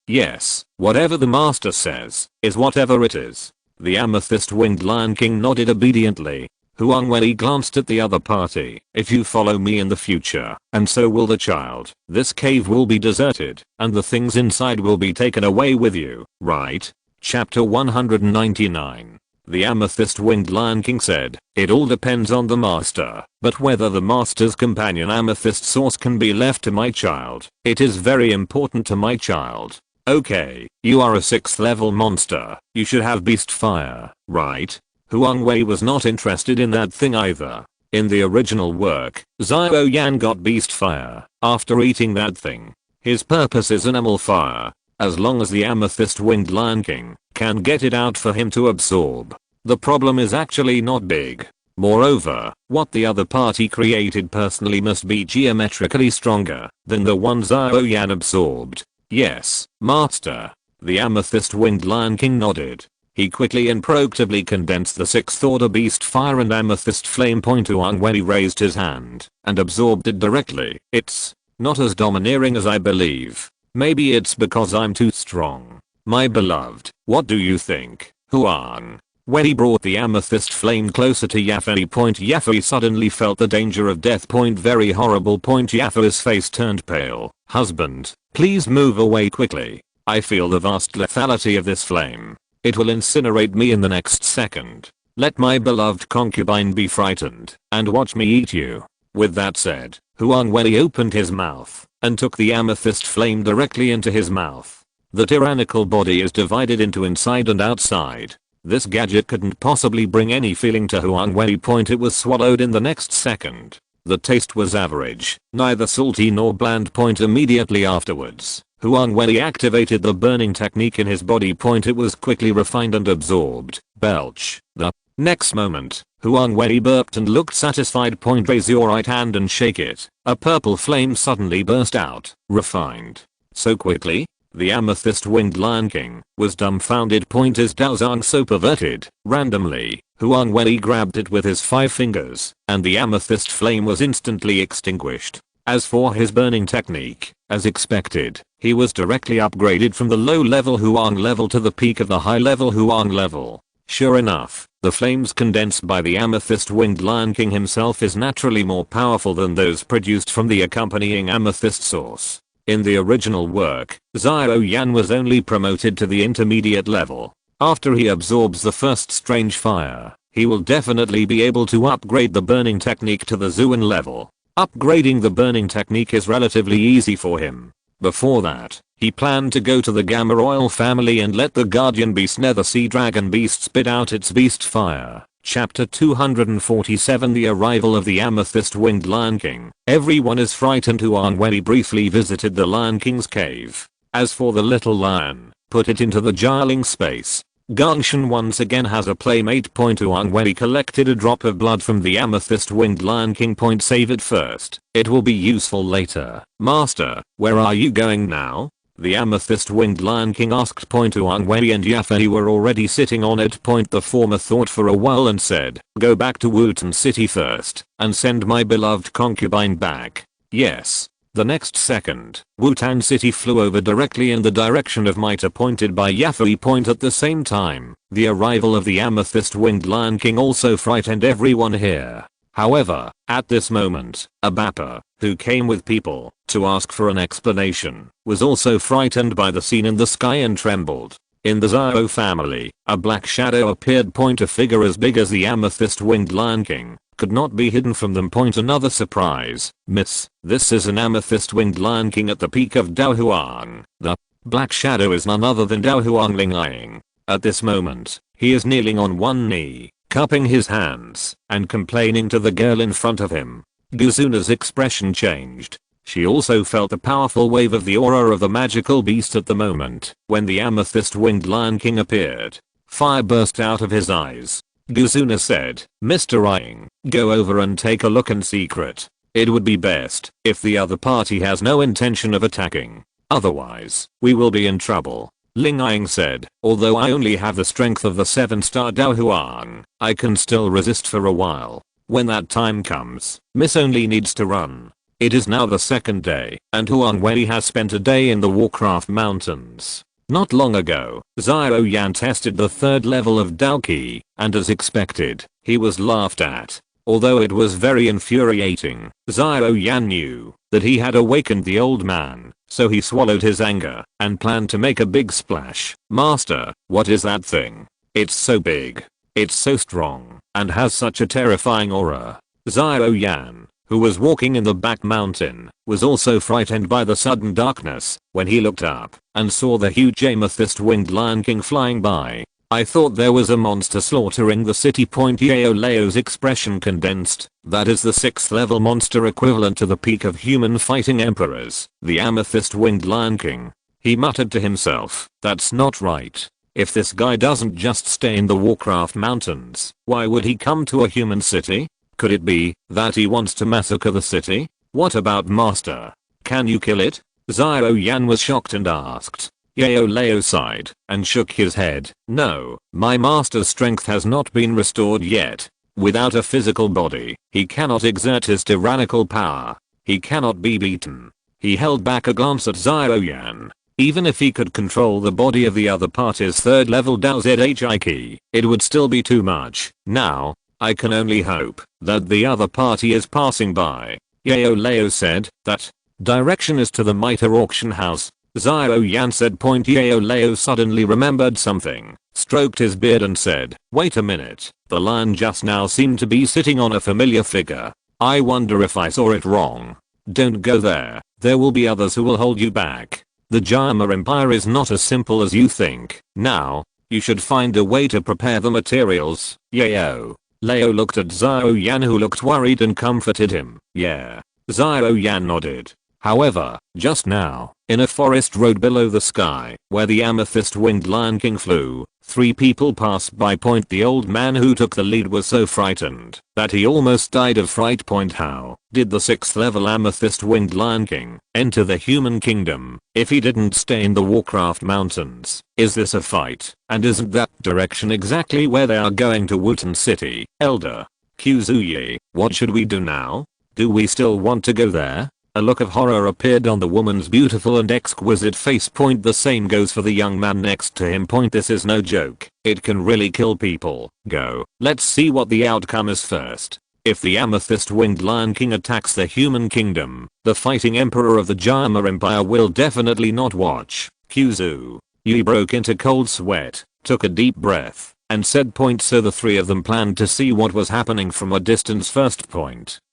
whatever the master says is whatever it is. The amethyst-winged Lion King nodded obediently. Huang Wei glanced at the other party. If you follow me in the future, and so will the child, this cave will be deserted, and the things inside will be taken away with you, right? Chapter 199. The amethyst-winged Lion King said, it all depends on the master, but whether the master's companion amethyst source can be left to my child, it is very important to my child. Okay, you are a 6th level monster, you should have beast fire, right? Huang Wei was not interested in that thing either. In the original work, Xiao Yan got beast fire after eating that thing. His purpose is animal fire. As long as the amethyst-winged Lion King can get it out for him to absorb, the problem is actually not big. Moreover, what the other party created personally must be geometrically stronger than the one Xiao Yan absorbed. Yes, master. The amethyst-winged Lion King nodded. He quickly and proactively condensed the 6th order beast fire and amethyst flame point. Huang Wei raised his hand and absorbed it directly. It's not as domineering as I believe. Maybe it's because I'm too strong. My beloved, what do you think? Huang Wei brought the amethyst flame closer to Yafei. Yafei suddenly felt the danger of death. Very horrible. Yafei's face turned pale. Husband, please move away quickly. I feel the vast lethality of this flame. It will incinerate me in the next second. Let my beloved concubine be frightened and watch me eat you. With that said, Huang Wei opened his mouth and took the amethyst flame directly into his mouth. The tyrannical body is divided into inside and outside. This gadget couldn't possibly bring any feeling to Huang Wei. It was swallowed in the next second. The taste was average, neither salty nor bland. Immediately afterwards, Huang Wei activated the burning technique in his body. It was quickly refined and absorbed. Belch. The next moment, Huang Wei burped and looked satisfied. Raise your right hand and shake it. A purple flame suddenly burst out. Refined. So quickly? The amethyst-winged Lion King was dumbfounded. Is Dao Zhang so perverted? Randomly, Huang Wei grabbed it with his 5 fingers, and the amethyst flame was instantly extinguished. As for his burning technique, as expected, he was directly upgraded from the low-level Huang level to the peak of the high-level Huang level. Sure enough, the flames condensed by the amethyst-winged Lion King himself is naturally more powerful than those produced from the accompanying amethyst source. In the original work, Xiao Yan was only promoted to the intermediate level. After he absorbs the first strange fire, he will definitely be able to upgrade the burning technique to the Zuan level. Upgrading the burning technique is relatively easy for him. Before that, he planned to go to the Gamma Royal family and let the guardian beast Nether Sea Dragon Beast spit out its beast fire. Chapter 247. The arrival of the amethyst-winged Lion King. Everyone is frightened. Huang Wei briefly visited the Lion King's cave. As for the little lion, put it into the Jialing space. Gangshan once again has a playmate. Huang Wei collected a drop of blood from the amethyst-winged Lion King. Save it first. It will be useful later. Master, where are you going now? The amethyst-winged Lion King asked. Huang Wei and Yafei were already sitting on it. The former thought for a while and said, go back to Wutan City first, and send my beloved concubine back. Yes. The next second, Wutan City flew over directly in the direction of might appointed by Yafei. At the same time, the arrival of the amethyst-winged Lion King also frightened everyone here. However, at this moment, Abapa, who came with people to ask for an explanation, was also frightened by the scene in the sky and trembled. In the Xiao family, a black shadow appeared. A figure as big as the amethyst-winged Lion King could not be hidden from them. Another surprise. Miss, this is an amethyst-winged Lion King at the peak of Dao Huang. The black shadow is none other than Dao Huang Lingying. At this moment, he is kneeling on one knee, cupping his hands, and complaining to the girl in front of him. Guzuna's expression changed. She also felt a powerful wave of the aura of the magical beast at the moment when the amethyst-winged Lion King appeared. Fire burst out of his eyes. Guzuna said, Mr. Ying, go over and take a look in secret. It would be best if the other party has no intention of attacking. Otherwise, we will be in trouble. Ling Ying said, although I only have the strength of the 7-star Dao Huang, I can still resist for a while. When that time comes, Miss only needs to run. It is now the second day, and Huang Wei has spent a day in the Warcraft Mountains. Not long ago, Xiao Yan tested the 3rd level of Dao Qi, and as expected, he was laughed at. Although it was very infuriating, Xiao Yan knew that he had awakened the old man, so he swallowed his anger and planned to make a big splash. Master, what is that thing? It's so big. It's so strong, and has such a terrifying aura. Xiao Yan, who was walking in the back mountain, was also frightened by the sudden darkness when he looked up and saw the huge amethyst-winged Lion King flying by. I thought there was a monster slaughtering the city. Yao Leo's expression condensed. That is the 6th level monster equivalent to the peak of human fighting emperors, the amethyst-winged Lion King. He muttered to himself, that's not right. If this guy doesn't just stay in the Warcraft Mountains, why would he come to a human city? Could it be that he wants to massacre the city? What about Master? Can you kill it? Xiao Yan was shocked and asked. Yao Leo sighed and shook his head. No, my master's strength has not been restored yet. Without a physical body, he cannot exert his tyrannical power. He cannot be beaten. He held back a glance at Xiao Yan. Even if he could control the body of the other party's 3rd level Dao Zhi, it would still be too much. Now, I can only hope that the other party is passing by. Yao Leo said. That direction is to the Mitre auction house. Xiao Yan said. Yao Leo suddenly remembered something, stroked his beard and said, wait a minute, the lion just now seemed to be sitting on a familiar figure. I wonder if I saw it wrong. Don't go there, there will be others who will hold you back. The Jama Empire is not as simple as you think. Now, you should find a way to prepare the materials. Yao Leo looked at Xiao Yan, who looked worried, and comforted him. Yeah. Xiao Yan nodded. However, just now, in a forest road below the sky, where the amethyst-winged Lion King flew, 3 people passed by. The old man who took the lead was so frightened that he almost died of fright. How did the 6th level amethyst-winged Lion King enter the human kingdom if he didn't stay in the Warcraft Mountains? Is this a fight? And isn't that direction exactly where they are going to Wutan City? Elder Kuzuye, what should we do now? Do we still want to go there? A look of horror appeared on the woman's beautiful and exquisite face. The same goes for the young man next to him. This is no joke. It can really kill people. Go. Let's see what the outcome is first. If the amethyst-winged Lion King attacks the human kingdom, the fighting emperor of the Jama Empire will definitely not watch. Kuzu Yi broke into cold sweat, took a deep breath, and said. So the 3 of them planned to see what was happening from a distance first.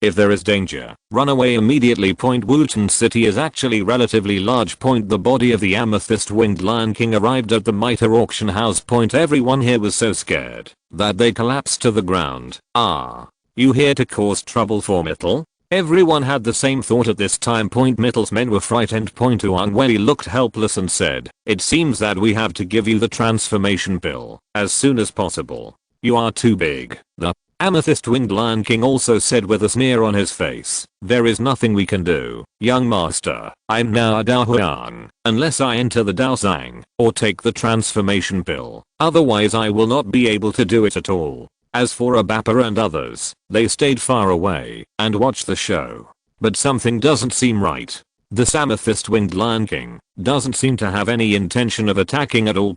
If there is danger, run away immediately. Wutan City is actually relatively large. The body of the amethyst-winged Lion King arrived at the Mitre auction house. Everyone here was so scared that they collapsed to the ground. Ah. You here to cause trouble for Mittel? Everyone had the same thought at this time. Mittel's men were frightened. Huang Wei looked helpless and said, it seems that we have to give you the transformation pill as soon as possible. You are too big. The amethyst-winged Lion King also said with a sneer on his face, there is nothing we can do, young master. I'm now a Dao Huang, unless I enter the Dao Zhang or take the transformation pill. Otherwise I will not be able to do it at all. As for Abappa and others, they stayed far away and watched the show. But something doesn't seem right. This amethyst-winged Lion King doesn't seem to have any intention of attacking at all.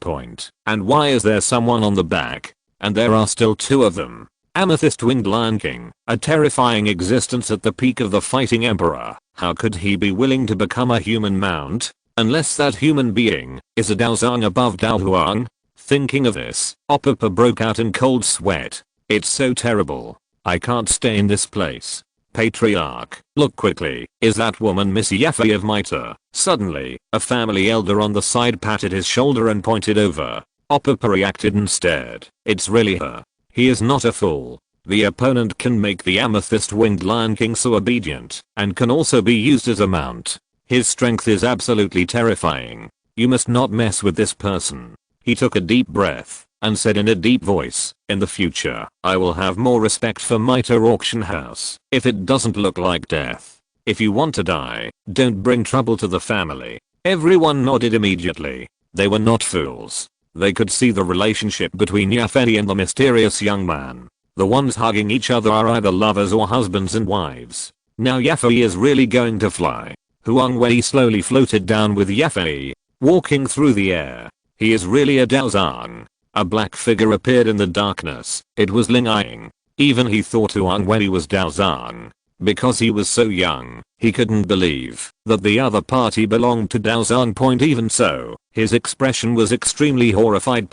And why is there someone on the back? And there are still 2 of them. Amethyst-winged Lion King, a terrifying existence at the peak of the fighting emperor. How could he be willing to become a human mount? Unless that human being is a Dao Zhang above Dao Huang? Thinking of this, Abappa broke out in cold sweat. It's so terrible. I can't stay in this place. Patriarch, look quickly. Is that woman Miss Yafei of Mitre? Suddenly, a family elder on the side patted his shoulder and pointed over. Abappa reacted and stared. It's really her. He is not a fool. The opponent can make the amethyst-winged Lion King so obedient and can also be used as a mount. His strength is absolutely terrifying. You must not mess with this person. He took a deep breath and said in a deep voice, in the future, I will have more respect for Mitre auction house if it doesn't look like death. If you want to die, don't bring trouble to the family. Everyone nodded immediately. They were not fools. They could see the relationship between Yafei and the mysterious young man. The ones hugging each other are either lovers or husbands and wives. Now Yafei is really going to fly. Huang Wei slowly floated down with Yafei. walking through the air. He is really a Daozang. A black figure appeared in the darkness. It was Ling Ying. Even he thought Huang Wei was Daozang. Because he was so young, he couldn't believe that the other party belonged to Daozang. Even so, his expression was extremely horrified.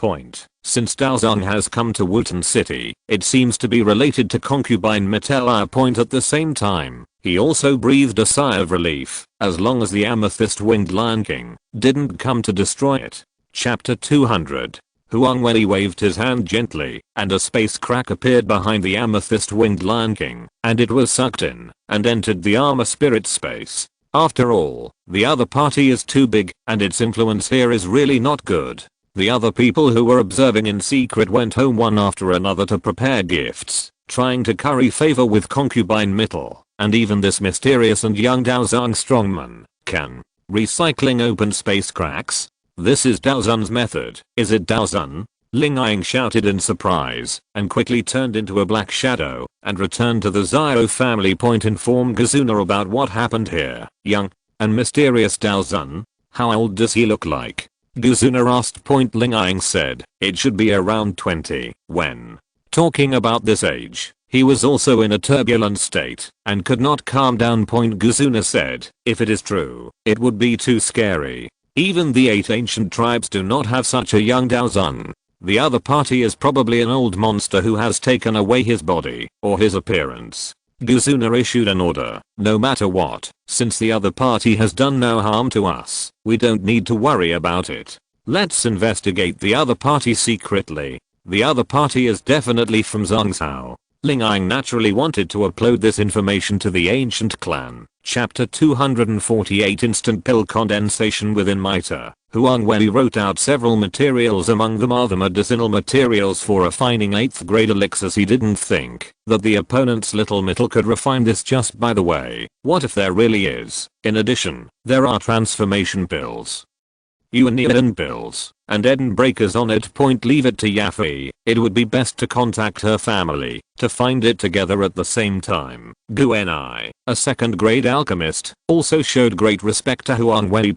Since Daozang has come to Wutan City, it seems to be related to concubine Metelia. At the same time, he also breathed a sigh of relief, as long as the amethyst-winged Lion King didn't come to destroy it. Chapter 200. Huang Wei waved his hand gently, and a space crack appeared behind the amethyst-winged Lion King, and it was sucked in, and entered the armor spirit space. After all, the other party is too big, and its influence here is really not good. The other people who were observing in secret went home one after another to prepare gifts, trying to curry favor with concubine Mittel, and even this mysterious and young Daozang strongman can recycling open space cracks. This is Daozan's method. Is it Daozan? Ling Ying shouted in surprise, and quickly turned into a black shadow, and returned to the Zhao family. Informed Gazuna about what happened here. Young and mysterious Daozan? How old does he look like? Gazuna asked. Ling Ying said, it should be around 20. When talking about this age, he was also in a turbulent state, and could not calm down. Gazuna said, if it is true, it would be too scary. Even the 8 ancient tribes do not have such a young Daozang. The other party is probably an old monster who has taken away his body, or his appearance. Gazuna issued an order. No matter what, since the other party has done no harm to us, we don't need to worry about it. Let's investigate the other party secretly. The other party is definitely from Zhangzhou. Ling Ying naturally wanted to upload this information to the ancient clan. Chapter 248. Instant pill condensation within Mitre. Huang Wei wrote out several materials. Among them are the medicinal materials for refining 8th grade elixirs. He didn't think that the opponent's little Mittel could refine this. Just by the way, what if there really is? In addition, there are transformation pills, Yuan pills, and Eden breakers on it. Leave it to Yafei. It would be best to contact her family to find it together at the same time. Guanai, a 2nd grade alchemist, also showed great respect to Huang Wei.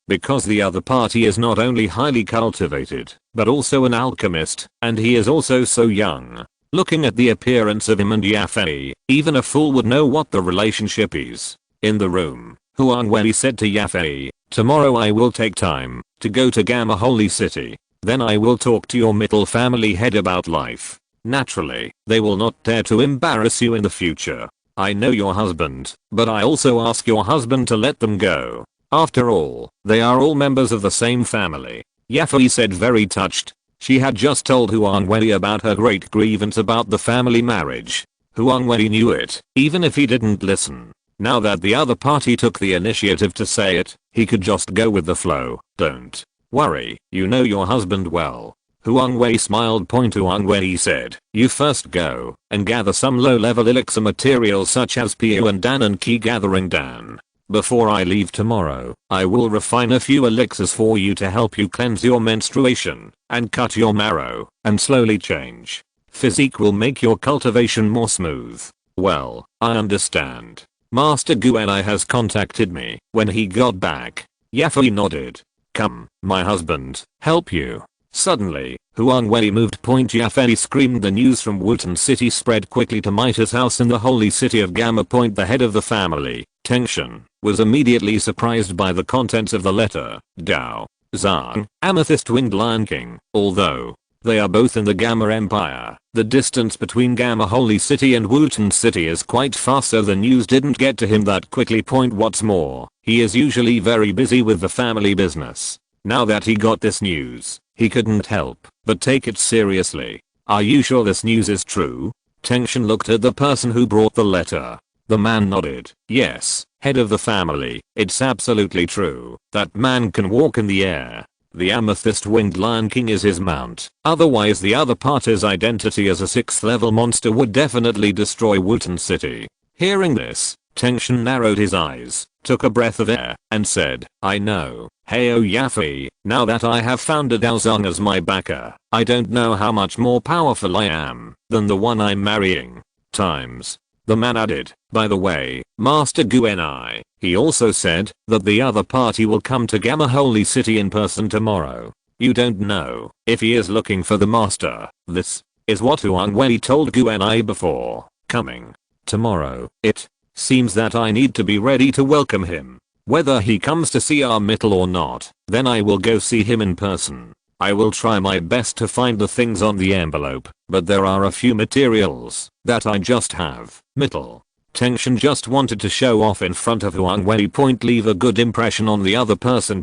Because the other party is not only highly cultivated, but also an alchemist, and he is also so young. Looking at the appearance of him and Yafei, even a fool would know what the relationship is. In the room, Huang Wei said to Yafei, tomorrow I will take time to go to Gamma Holy City. Then I will talk to your Mittel family head about life. Naturally, they will not dare to embarrass you in the future. I know your husband, but I also ask your husband to let them go. After all, they are all members of the same family. Yafei said, very touched. She had just told Huang Wei about her great grievance about the family marriage. Huang Wei knew it, even if he didn't listen. Now that the other party took the initiative to say it, he could just go with the flow. Don't worry, you know your husband well. Huang Wei smiled. Huang Wei said, you first go and gather some low-level elixir materials such as Pio and Dan and Key Gathering Dan. Before I leave tomorrow, I will refine a few elixirs for you to help you cleanse your menstruation and cut your marrow and slowly change. Physique will make your cultivation more smooth. Well, I understand. Master Guanai has contacted me when he got back. Yafei nodded. Come, my husband, help you. Suddenly, Huang Wei moved. Yafei screamed. The news from Wutan City spread quickly to Mitre's house in the holy city of Gamma. The head of the family, Chen Xin, was immediately surprised by the contents of the letter. Dao Zhang, Amethyst-winged Lion King. Although they are both in the Gamma Empire, the distance between Gamma Holy City and Wutan City is quite far, so the news didn't get to him that quickly. What's more, he is usually very busy with the family business. Now that he got this news, he couldn't help but take it seriously. Are you sure this news is true? Chen Xin looked at the person who brought the letter. The man nodded. Yes, head of the family, it's absolutely true. That man can walk in the air. The amethyst-winged Lion King is his mount. Otherwise the other party's identity as a 6th level monster would definitely destroy Wutan City. Hearing this, Chen Xin narrowed his eyes, took a breath of air, and said, I know. Heyo Yafei, now that I have found a Daozang as my backer, I don't know how much more powerful I am than the one I'm marrying. Times. The man added, by the way, Master Gu and he also said that the other party will come to Gamma Holy City in person tomorrow. You don't know if he is looking for the master. This is what Huang Wei told Gu and before coming tomorrow. It seems that I need to be ready to welcome him. Whether he comes to see our Mittel or not, then I will go see him in person. I will try my best to find the things on the envelope, but there are a few materials that I just have. Mittel. Chen Xin just wanted to show off in front of Huang Wei. Leave a good impression on the other person.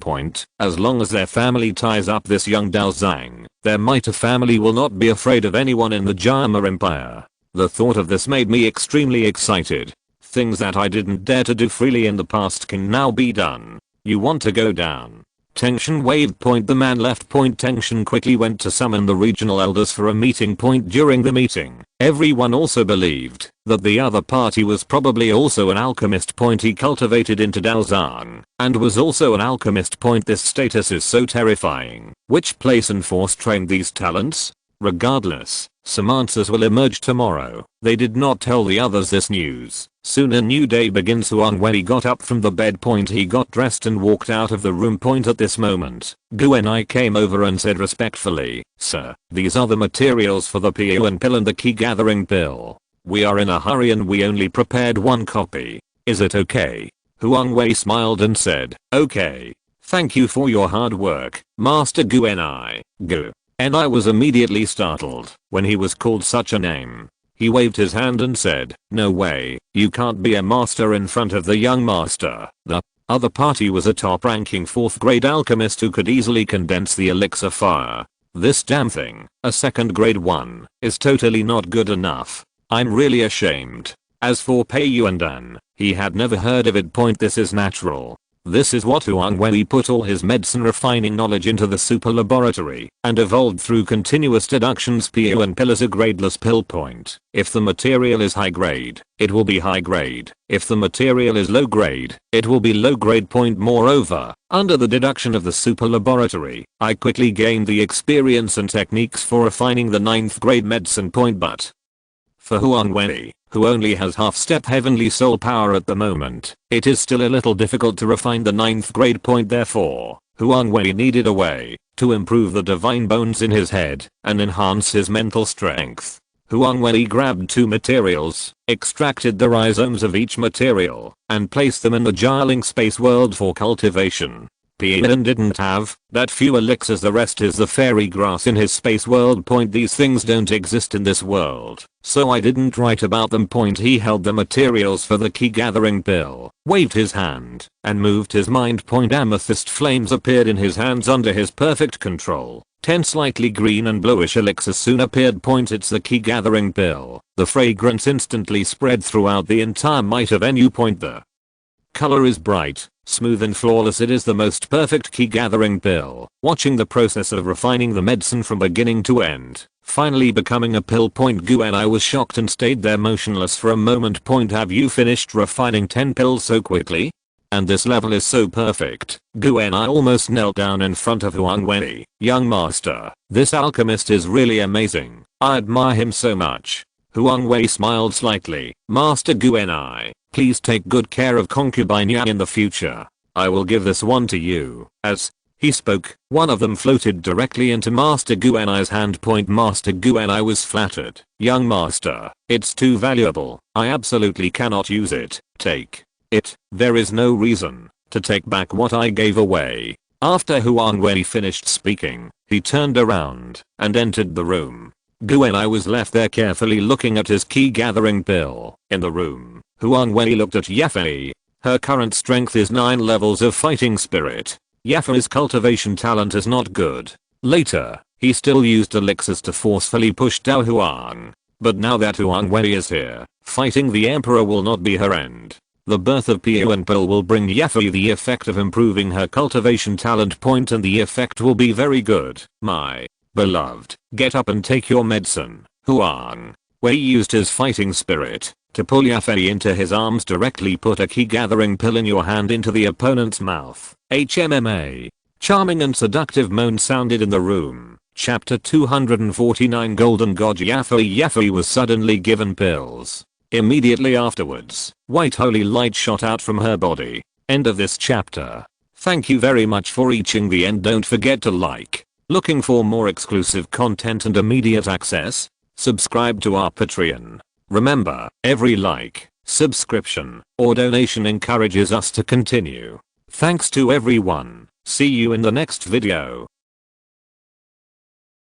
As long as their family ties up this young Dao Zhang, their Mitre family will not be afraid of anyone in the Jama Empire. The thought of this made me extremely excited. Things that I didn't dare to do freely in the past can now be done. You want to go down? Chen Xin waved. The man left. Chen Xin quickly went to summon the regional elders for a meeting. During the meeting, everyone also believed that the other party was probably also an alchemist. He cultivated into Daozang and was also an alchemist. This status is so terrifying. Which place and force trained these talents? Regardless, some answers will emerge tomorrow. They did not tell the others this news. Soon a new day begins. Huang Wei got up from the bed. He got dressed and walked out of the room. At this moment, Gu and I came over and said respectfully, "Sir, these are the materials for the PON pill and the key gathering pill. We are in a hurry and we only prepared one copy. Is it okay?" Huang Wei smiled and said, "Okay. Thank you for your hard work, Master Gu and I." Gu and I was immediately startled when he was called such a name. He waved his hand and said, "No way, you can't be a master in front of the young master." The other party was a top-ranking 4th grade alchemist who could easily condense the elixir fire. This damn thing, a 2nd grade one, is totally not good enough. I'm really ashamed. As for Pei Yuandan, he had never heard of it. This is natural. This is what Huang Wei put all his medicine refining knowledge into the super laboratory and evolved through continuous deductions. PON pill is a gradeless pill. If the material is high grade, it will be high grade. If the material is low grade, it will be low grade. Moreover, under the deduction of the super laboratory, I quickly gained the experience and techniques for refining the 9th grade medicine. But for Huang Wei, who only has half-step heavenly soul power at the moment, it is still a little difficult to refine the 9th grade. Therefore, Huang Wei needed a way to improve the divine bones in his head and enhance his mental strength. Huang Wei grabbed 2 materials, extracted the rhizomes of each material, and placed them in the Jialing space world for cultivation. Pian didn't have that few elixirs. The rest is the fairy grass in his space world. These things don't exist in this world, so I didn't write about them. He held the materials for the key gathering pill, waved his hand, and moved his mind. Amethyst flames appeared in his hands under his perfect control. 10 slightly green and bluish elixirs soon appeared. It's the key gathering pill. The fragrance instantly spread throughout the entire might of NU. The color is bright, smooth and flawless. It is the most perfect key gathering pill. Watching the process of refining the medicine from beginning to end, finally becoming a pill. Gu and I was shocked and stayed there motionless for a moment. Have you finished refining 10 pills so quickly? And this level is so perfect. Gu and I almost knelt down in front of Huang Wei. Young master, this alchemist is really amazing. I admire him so much. Huang Wei smiled slightly. Master Gu and I, please take good care of concubine Yang in the future. I will give this one to you. As he spoke, one of them floated directly into Master Gu and I's hand. Master Gu and I was flattered. Young master, it's too valuable. I absolutely cannot use it. Take it. There is no reason to take back what I gave away. After Huang Wei finished speaking, he turned around and entered the room. Gu and I was left there carefully looking at his key gathering pill. In the room, Huang Wei looked at Yafei. Her current strength is 9 levels of fighting spirit. Yafei's cultivation talent is not good. Later, he still used elixirs to forcefully push Dao Huang. But now that Huang Wei is here, fighting the emperor will not be her end. The birth of PON pill will bring Yafei the effect of improving her cultivation talent. And the effect will be very good. My beloved, get up and take your medicine. Huang Wei used his fighting spirit to pull Yafei into his arms. Directly put a key gathering pill in your hand into the opponent's mouth. HMMA. Charming and seductive moans sounded in the room. Chapter 249 Golden God Yafei was suddenly given pills. Immediately afterwards, white holy light shot out from her body. End of this chapter. Thank you very much for reaching the end. Don't forget to like. Looking for more exclusive content and immediate access? Subscribe to our Patreon. Remember, every like, subscription, or donation encourages us to continue. Thanks to everyone. See you in the next video.